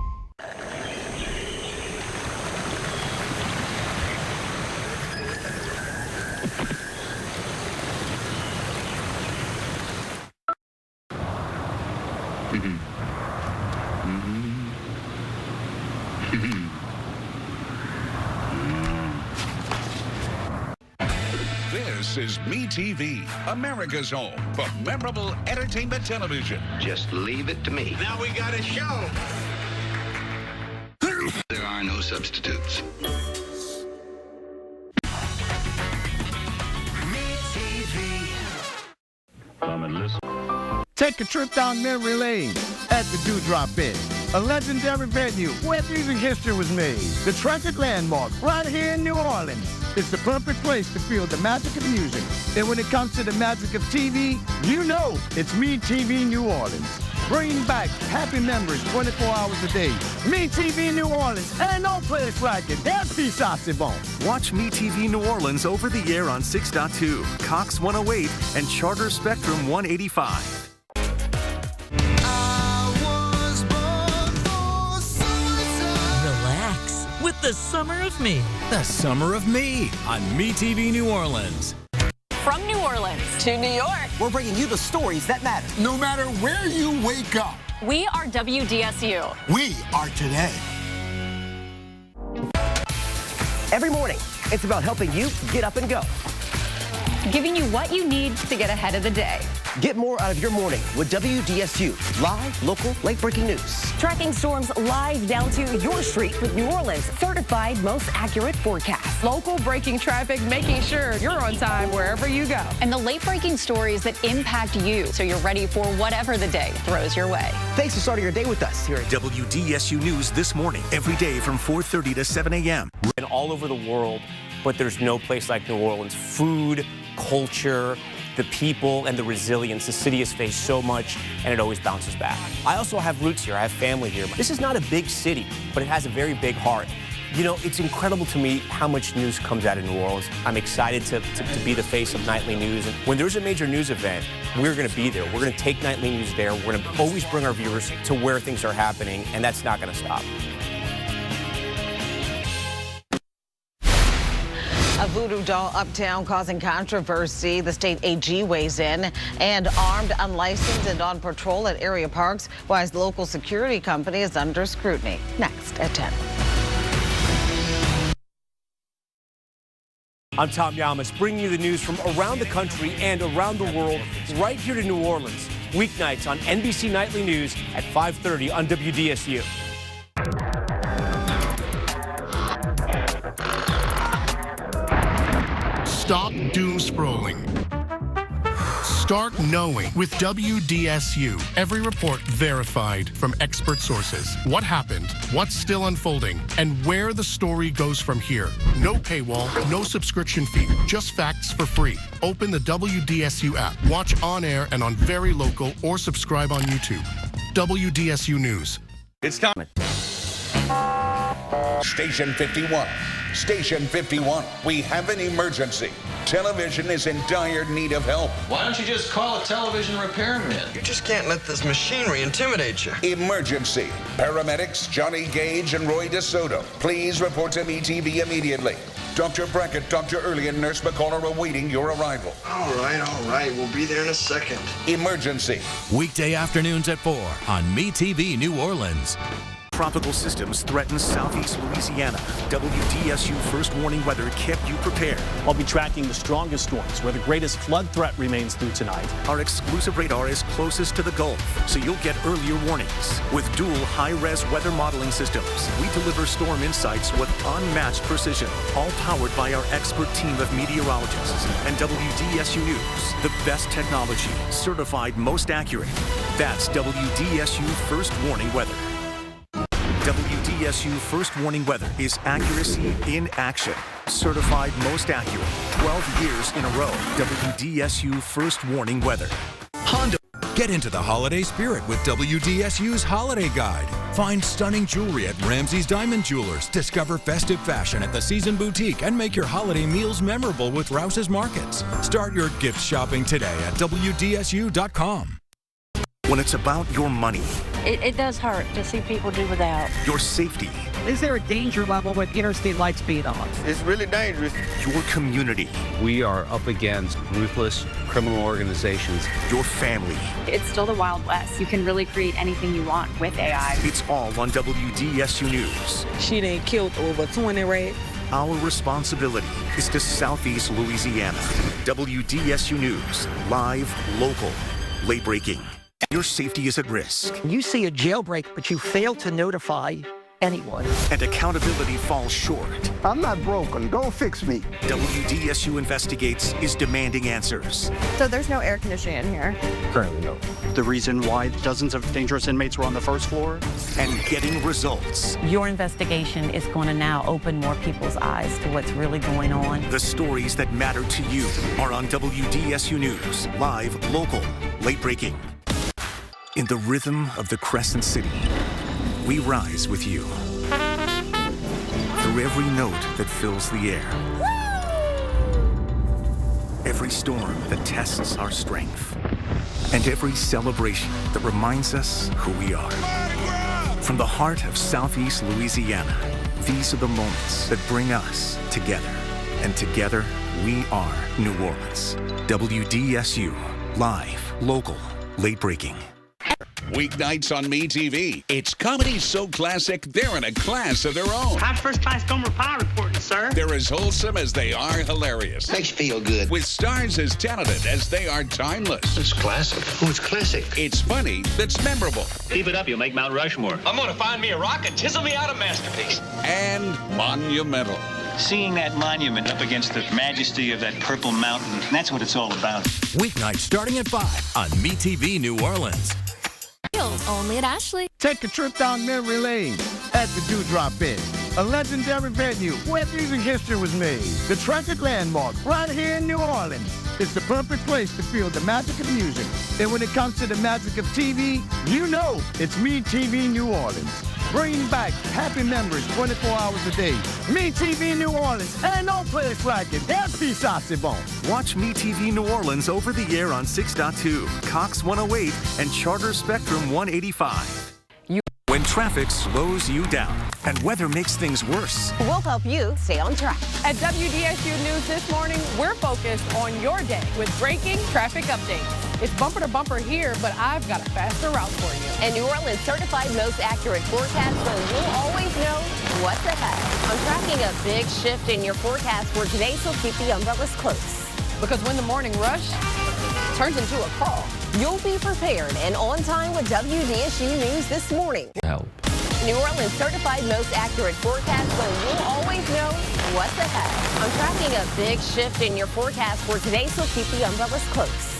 Speaker 6: This is MeTV, America's home for memorable entertainment television.
Speaker 13: Just leave it to me.
Speaker 6: Now we got a show.
Speaker 13: There are no substitutes.
Speaker 15: Come and listen. Take a trip down memory lane at the Dewdrop Pit, a legendary venue where music history was made. The treasured landmark right here in New Orleans. It's the perfect place to feel the magic of music. And when it comes to the magic of TV, you know it's MeTV New Orleans. Bringing back happy memories 24 hours a day. MeTV New Orleans, and no place like it. There's peace out there.
Speaker 23: Watch MeTV New Orleans over the air on 6.2, Cox 108, and Charter Spectrum 185.
Speaker 25: Relax with the Summer of Me.
Speaker 26: The Summer of Me on MeTV New Orleans.
Speaker 28: From New Orleans to New York,
Speaker 8: we're bringing you the stories that matter.
Speaker 27: No matter where you wake up,
Speaker 28: we are WDSU.
Speaker 27: We are today.
Speaker 8: Every morning, it's about helping you get up and go.
Speaker 28: Giving you what you need to get ahead of the day.
Speaker 8: Get more out of your morning with WDSU. Live, local, late-breaking news.
Speaker 29: Tracking storms live down to your street with New Orleans' certified most accurate forecast.
Speaker 30: Local breaking traffic, making sure you're on time wherever you go.
Speaker 28: And the late-breaking stories that impact you, so you're ready for whatever the day throws your way.
Speaker 8: Thanks for starting your day with us here at
Speaker 23: WDSU News this morning, every day from 4:30 to 7 a.m.
Speaker 24: And all over the world, but there's no place like New Orleans. Food, culture, the people, and the resilience. The city has faced so much, and it always bounces back. I also have roots here. I have family here. This is not a big city, but it has a very big heart. You know, it's incredible to me how much news comes out of New Orleans. I'm excited to be the face of nightly news. And when there's a major news event, we're going to be there. We're going to take nightly news there. We're going to always bring our viewers to where things are happening, and that's not going to stop.
Speaker 18: A voodoo doll uptown causing controversy. The state AG weighs in. And armed, unlicensed, and on patrol at area parks, while the local security company is under scrutiny. Next at 10.
Speaker 24: I'm Tom Yamas, bringing you the news from around the country and around the world, right here to New Orleans. Weeknights on NBC Nightly News at 5:30 on WDSU.
Speaker 31: Stop doom scrolling. Start knowing with WDSU. Every report verified from expert sources. What happened, what's still unfolding, and where the story goes from here. No paywall, no subscription fee, just facts for free. Open the WDSU app, watch on air and on Very Local, or subscribe on YouTube. WDSU News.
Speaker 9: It's coming.
Speaker 6: Station 51. Station 51. We have an emergency. Television is in dire need of help.
Speaker 32: Why don't you just call a television repairman?
Speaker 33: You just can't let this machinery intimidate you.
Speaker 6: Emergency. Paramedics Johnny Gage and Roy DeSoto, please report to MeTV immediately. Dr. Brackett, Dr. Early, and Nurse McCall are awaiting your arrival.
Speaker 33: All right. We'll be there in a second.
Speaker 6: Emergency.
Speaker 26: Weekday afternoons at 4 on MeTV New Orleans.
Speaker 23: Tropical systems threaten southeast Louisiana. WDSU First Warning Weather kept you prepared.
Speaker 12: I'll be tracking the strongest storms where the greatest flood threat remains through tonight.
Speaker 23: Our exclusive radar is closest to the Gulf, so you'll get earlier warnings. With dual high-res weather modeling systems, we deliver storm insights with unmatched precision, all powered by our expert team of meteorologists. And WDSU News, the best technology, certified most accurate. That's WDSU First Warning Weather. WDSU First Warning Weather is accuracy in action. Certified most accurate. 12 years in a row. WDSU First Warning Weather. Honda
Speaker 26: Get into the holiday spirit with WDSU's Holiday Guide. Find stunning jewelry at Ramsey's Diamond Jewelers. Discover festive fashion at the Season Boutique and make your holiday meals memorable with Rouse's Markets. Start your gift shopping today at WDSU.com.
Speaker 23: When it's about your money,
Speaker 1: it does hurt to see people do without.
Speaker 23: your safety,
Speaker 30: Is there a danger level with interstate lights being on?
Speaker 33: It's really dangerous.
Speaker 23: your community,
Speaker 2: We are up against ruthless criminal organizations.
Speaker 23: your family.
Speaker 1: It's still the Wild West. You can really create anything you want with AI.
Speaker 23: It's all on WDSU News.
Speaker 30: She done killed over 20 rats.
Speaker 23: Our responsibility is to Southeast Louisiana. WDSU News, live, local, late breaking. Your safety is at risk,
Speaker 30: You see a jailbreak, but you fail to notify anyone.
Speaker 23: and accountability falls short.
Speaker 27: I'm not broken. Go fix me.
Speaker 23: WDSU Investigates is demanding answers.
Speaker 4: So there's no air conditioning in here.
Speaker 2: Currently, no.
Speaker 3: The reason why dozens of dangerous inmates were on the first floor.
Speaker 23: And getting results.
Speaker 1: Your investigation is going to now open more people's eyes to what's really going on.
Speaker 23: The stories that matter to you are on WDSU News, live, local, late breaking. In the rhythm of the Crescent City, we rise with you. Through every note that fills the air. Every storm that tests our strength. And every celebration that reminds us who we are. From the heart of Southeast Louisiana, these are the moments that bring us together. And together, we are New Orleans. WDSU, live, local, late breaking.
Speaker 6: Weeknights on MeTV. It's comedy so classic, they're in a class of their own.
Speaker 7: I'm first-class Gomer Pyle reporting, sir.
Speaker 6: They're as wholesome as they are hilarious.
Speaker 33: Makes you feel good.
Speaker 6: With stars as talented as they are timeless.
Speaker 33: It's classic. Oh, it's classic.
Speaker 6: It's funny that's memorable.
Speaker 32: Keep it up, you'll make Mount Rushmore.
Speaker 33: I'm gonna find me a rock and chisel me out a masterpiece.
Speaker 6: And monumental.
Speaker 32: Seeing that monument up against the majesty of that purple mountain, that's what it's all about.
Speaker 26: Weeknights starting at 5 on MeTV New Orleans.
Speaker 1: Only at Ashley.
Speaker 15: Take a trip down memory lane at the Dewdrop Pit, a legendary venue where music history was made. The treasured landmark right here in New Orleans. It's the perfect place to feel the magic of music. And when it comes to the magic of TV, you know it's MeTV New Orleans. Bringing back happy memories 24 hours a day. MeTV New Orleans, ain't no place like it. Happy saucy bon.
Speaker 23: Watch MeTV New Orleans over the air on 6.2, Cox 108, and Charter Spectrum 185. When traffic slows you down and weather makes things worse.
Speaker 29: We'll help you stay on track.
Speaker 30: At WDSU News this morning, we're focused on your day with breaking traffic updates. It's bumper to bumper here, but I've got a faster route for you.
Speaker 29: And New Orleans certified most accurate forecast, so you'll always know what's ahead. I'm tracking a big shift in your forecast for today, so keep the umbrellas close.
Speaker 30: Because when the morning rush turns into a crawl,
Speaker 29: You'll be prepared and on time with WDSU News this morning.
Speaker 2: Help.
Speaker 29: New Orleans certified most accurate forecast, so you'll always know what's ahead. I'm tracking a big shift in your forecast for today, so keep the umbrellas close.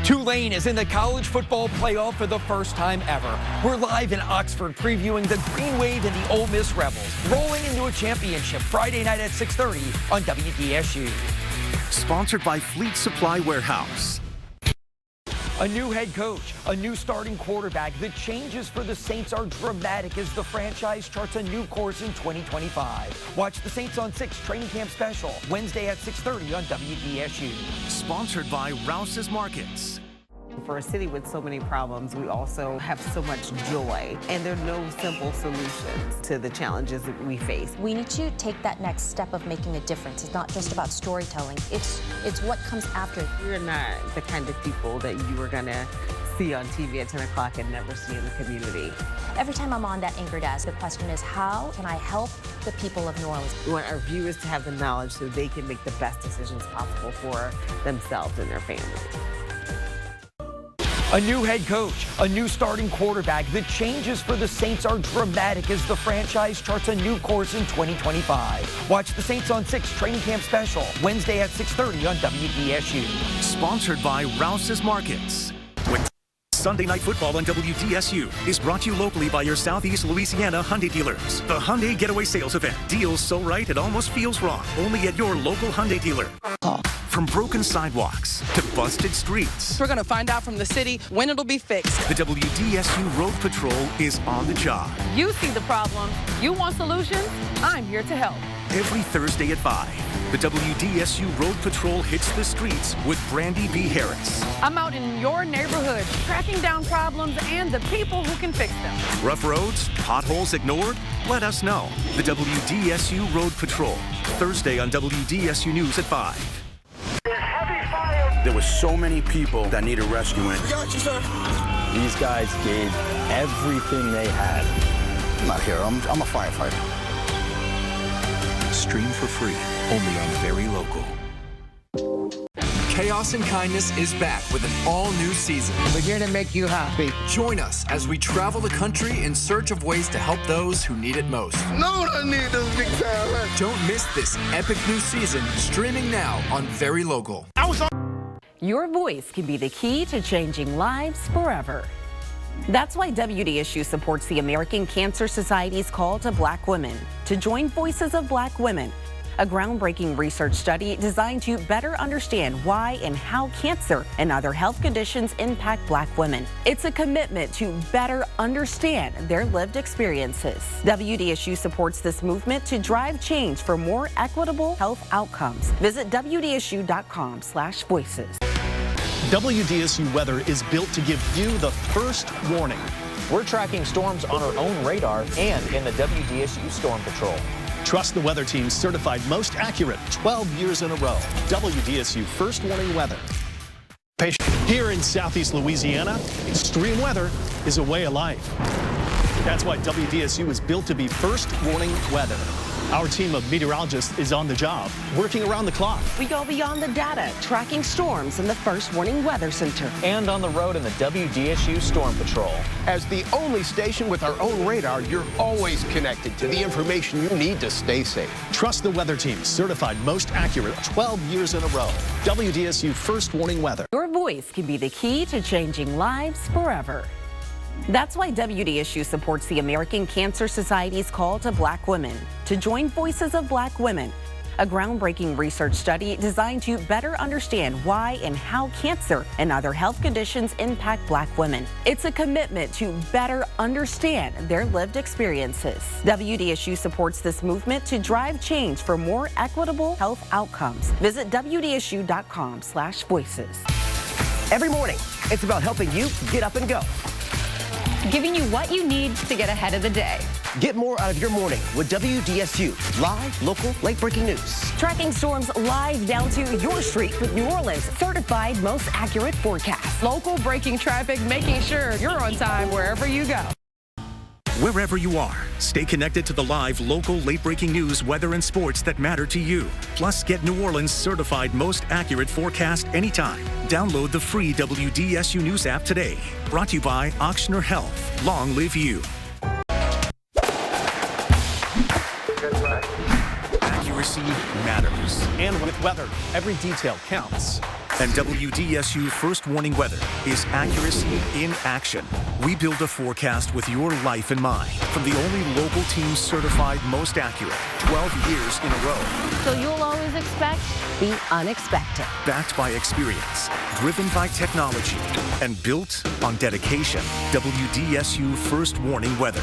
Speaker 10: Tulane is in the college football playoff for the first time ever. We're live in Oxford previewing the Green Wave and the Ole Miss Rebels, rolling into a championship Friday night at 6:30 on WDSU.
Speaker 23: Sponsored by Fleet Supply Warehouse.
Speaker 10: A new head coach, a new starting quarterback. The changes for the Saints are dramatic as the franchise charts a new course in 2025. Watch the Saints on 6 training camp special Wednesday at 6:30 on WDSU.
Speaker 23: Sponsored by Rouse's Markets.
Speaker 18: For a city with so many problems, we also have so much joy, and there are no simple solutions to the challenges that we face.
Speaker 11: We need to take that next step of making a difference. It's not just about storytelling. It's what comes after.
Speaker 18: We're not the kind of people that you are gonna see on TV at 10 o'clock and never see in the community.
Speaker 11: Every time I'm on that anchor desk, the question is, how can I help the people of New Orleans?
Speaker 18: We want our viewers to have the knowledge so they can make the best decisions possible for themselves and their families.
Speaker 10: A new head coach, a new starting quarterback. The changes for the Saints are dramatic as the franchise charts a new course in 2025. Watch the Saints on 6 training camp special Wednesday at 6:30 on WDSU.
Speaker 23: Sponsored by Rouse's Markets. Sunday Night Football on WDSU is brought to you locally by your Southeast Louisiana Hyundai dealers. The Hyundai Getaway Sales Event. Deals so right it almost feels wrong. Only at your local Hyundai dealer. From broken sidewalks to busted streets,
Speaker 30: We're going to find out from the city when it'll be fixed.
Speaker 23: the WDSU Road Patrol is on the job.
Speaker 30: You see the problem. You want solutions? I'm here to help.
Speaker 23: Every Thursday at 5, the WDSU Road Patrol hits the streets with Brandy B. Harris.
Speaker 30: I'm out in your neighborhood, tracking down problems and the people who can fix them.
Speaker 23: Rough roads, potholes ignored? Let us know. The WDSU Road Patrol, Thursday on WDSU News at 5.
Speaker 5: There were so many people that needed rescuing. Got you, sir.
Speaker 8: These guys gave everything they had.
Speaker 5: I'm not here. I'm a firefighter.
Speaker 23: Stream for free, only on Very Local.
Speaker 13: Chaos and Kindness is back with an all-new season.
Speaker 15: We're here to make you happy.
Speaker 13: Join us as we travel the country in search of ways to help those who need it most.
Speaker 15: No, I need this big time.
Speaker 13: Don't miss this epic new season, streaming now on Very Local.
Speaker 1: Your voice can be the key to changing lives forever. That's why WDSU supports the American Cancer Society's call to Black women to join Voices of Black Women, a groundbreaking research study designed to better understand why and how cancer and other health conditions impact Black women. It's a commitment to better understand their lived experiences. WDSU supports this movement to drive change for more equitable health outcomes. Visit WDSU.com/voices.
Speaker 12: WDSU weather is built to give you the first warning.
Speaker 14: We're tracking storms on our own radar and in the WDSU Storm Patrol.
Speaker 12: Trust the weather team's certified most accurate 12 years in a row. WDSU First Warning Weather. Here in Southeast Louisiana, extreme weather is a way of life. That's why WDSU is built to be first warning weather. Our team of meteorologists is on the job, working around the clock.
Speaker 1: We go beyond the data, tracking storms in the First Warning Weather Center.
Speaker 14: And on the road in the WDSU Storm Patrol.
Speaker 15: As the only station with our own radar, you're always connected to the information you need to stay safe.
Speaker 12: Trust the weather team's certified most accurate 12 years in a row. WDSU First Warning Weather.
Speaker 1: Your voice can be the key to changing lives forever. That's why WDSU supports the American Cancer Society's call to Black women to join Voices of Black Women, a groundbreaking research study designed to better understand why and how cancer and other health conditions impact Black women. It's a commitment to better understand their lived experiences. WDSU supports this movement to drive change for more equitable health outcomes. Visit WDSU.com/voices.
Speaker 16: Every morning, it's about helping you get up and go.
Speaker 30: Giving you what you need to get ahead of the day.
Speaker 16: Get more out of your morning with WDSU. Live, local, late-breaking news.
Speaker 29: Tracking storms live down to your street with New Orleans' certified most accurate forecast.
Speaker 30: Local breaking traffic, making sure you're on time wherever you go.
Speaker 23: Wherever you are, stay connected to the live, local, late-breaking news, weather, and sports that matter to you. Plus, get New Orleans' certified most accurate forecast anytime. Download the free WDSU News app today. Brought to you by Ochsner Health. Long live you. Accuracy matters.
Speaker 12: And with weather, every detail counts.
Speaker 23: And WDSU First Warning Weather is accuracy in action. We build a forecast with your life in mind. From the only local team certified most accurate, 12 years in a row.
Speaker 29: So you'll always expect the unexpected.
Speaker 23: Backed by experience, driven by technology, and built on dedication. WDSU First Warning Weather.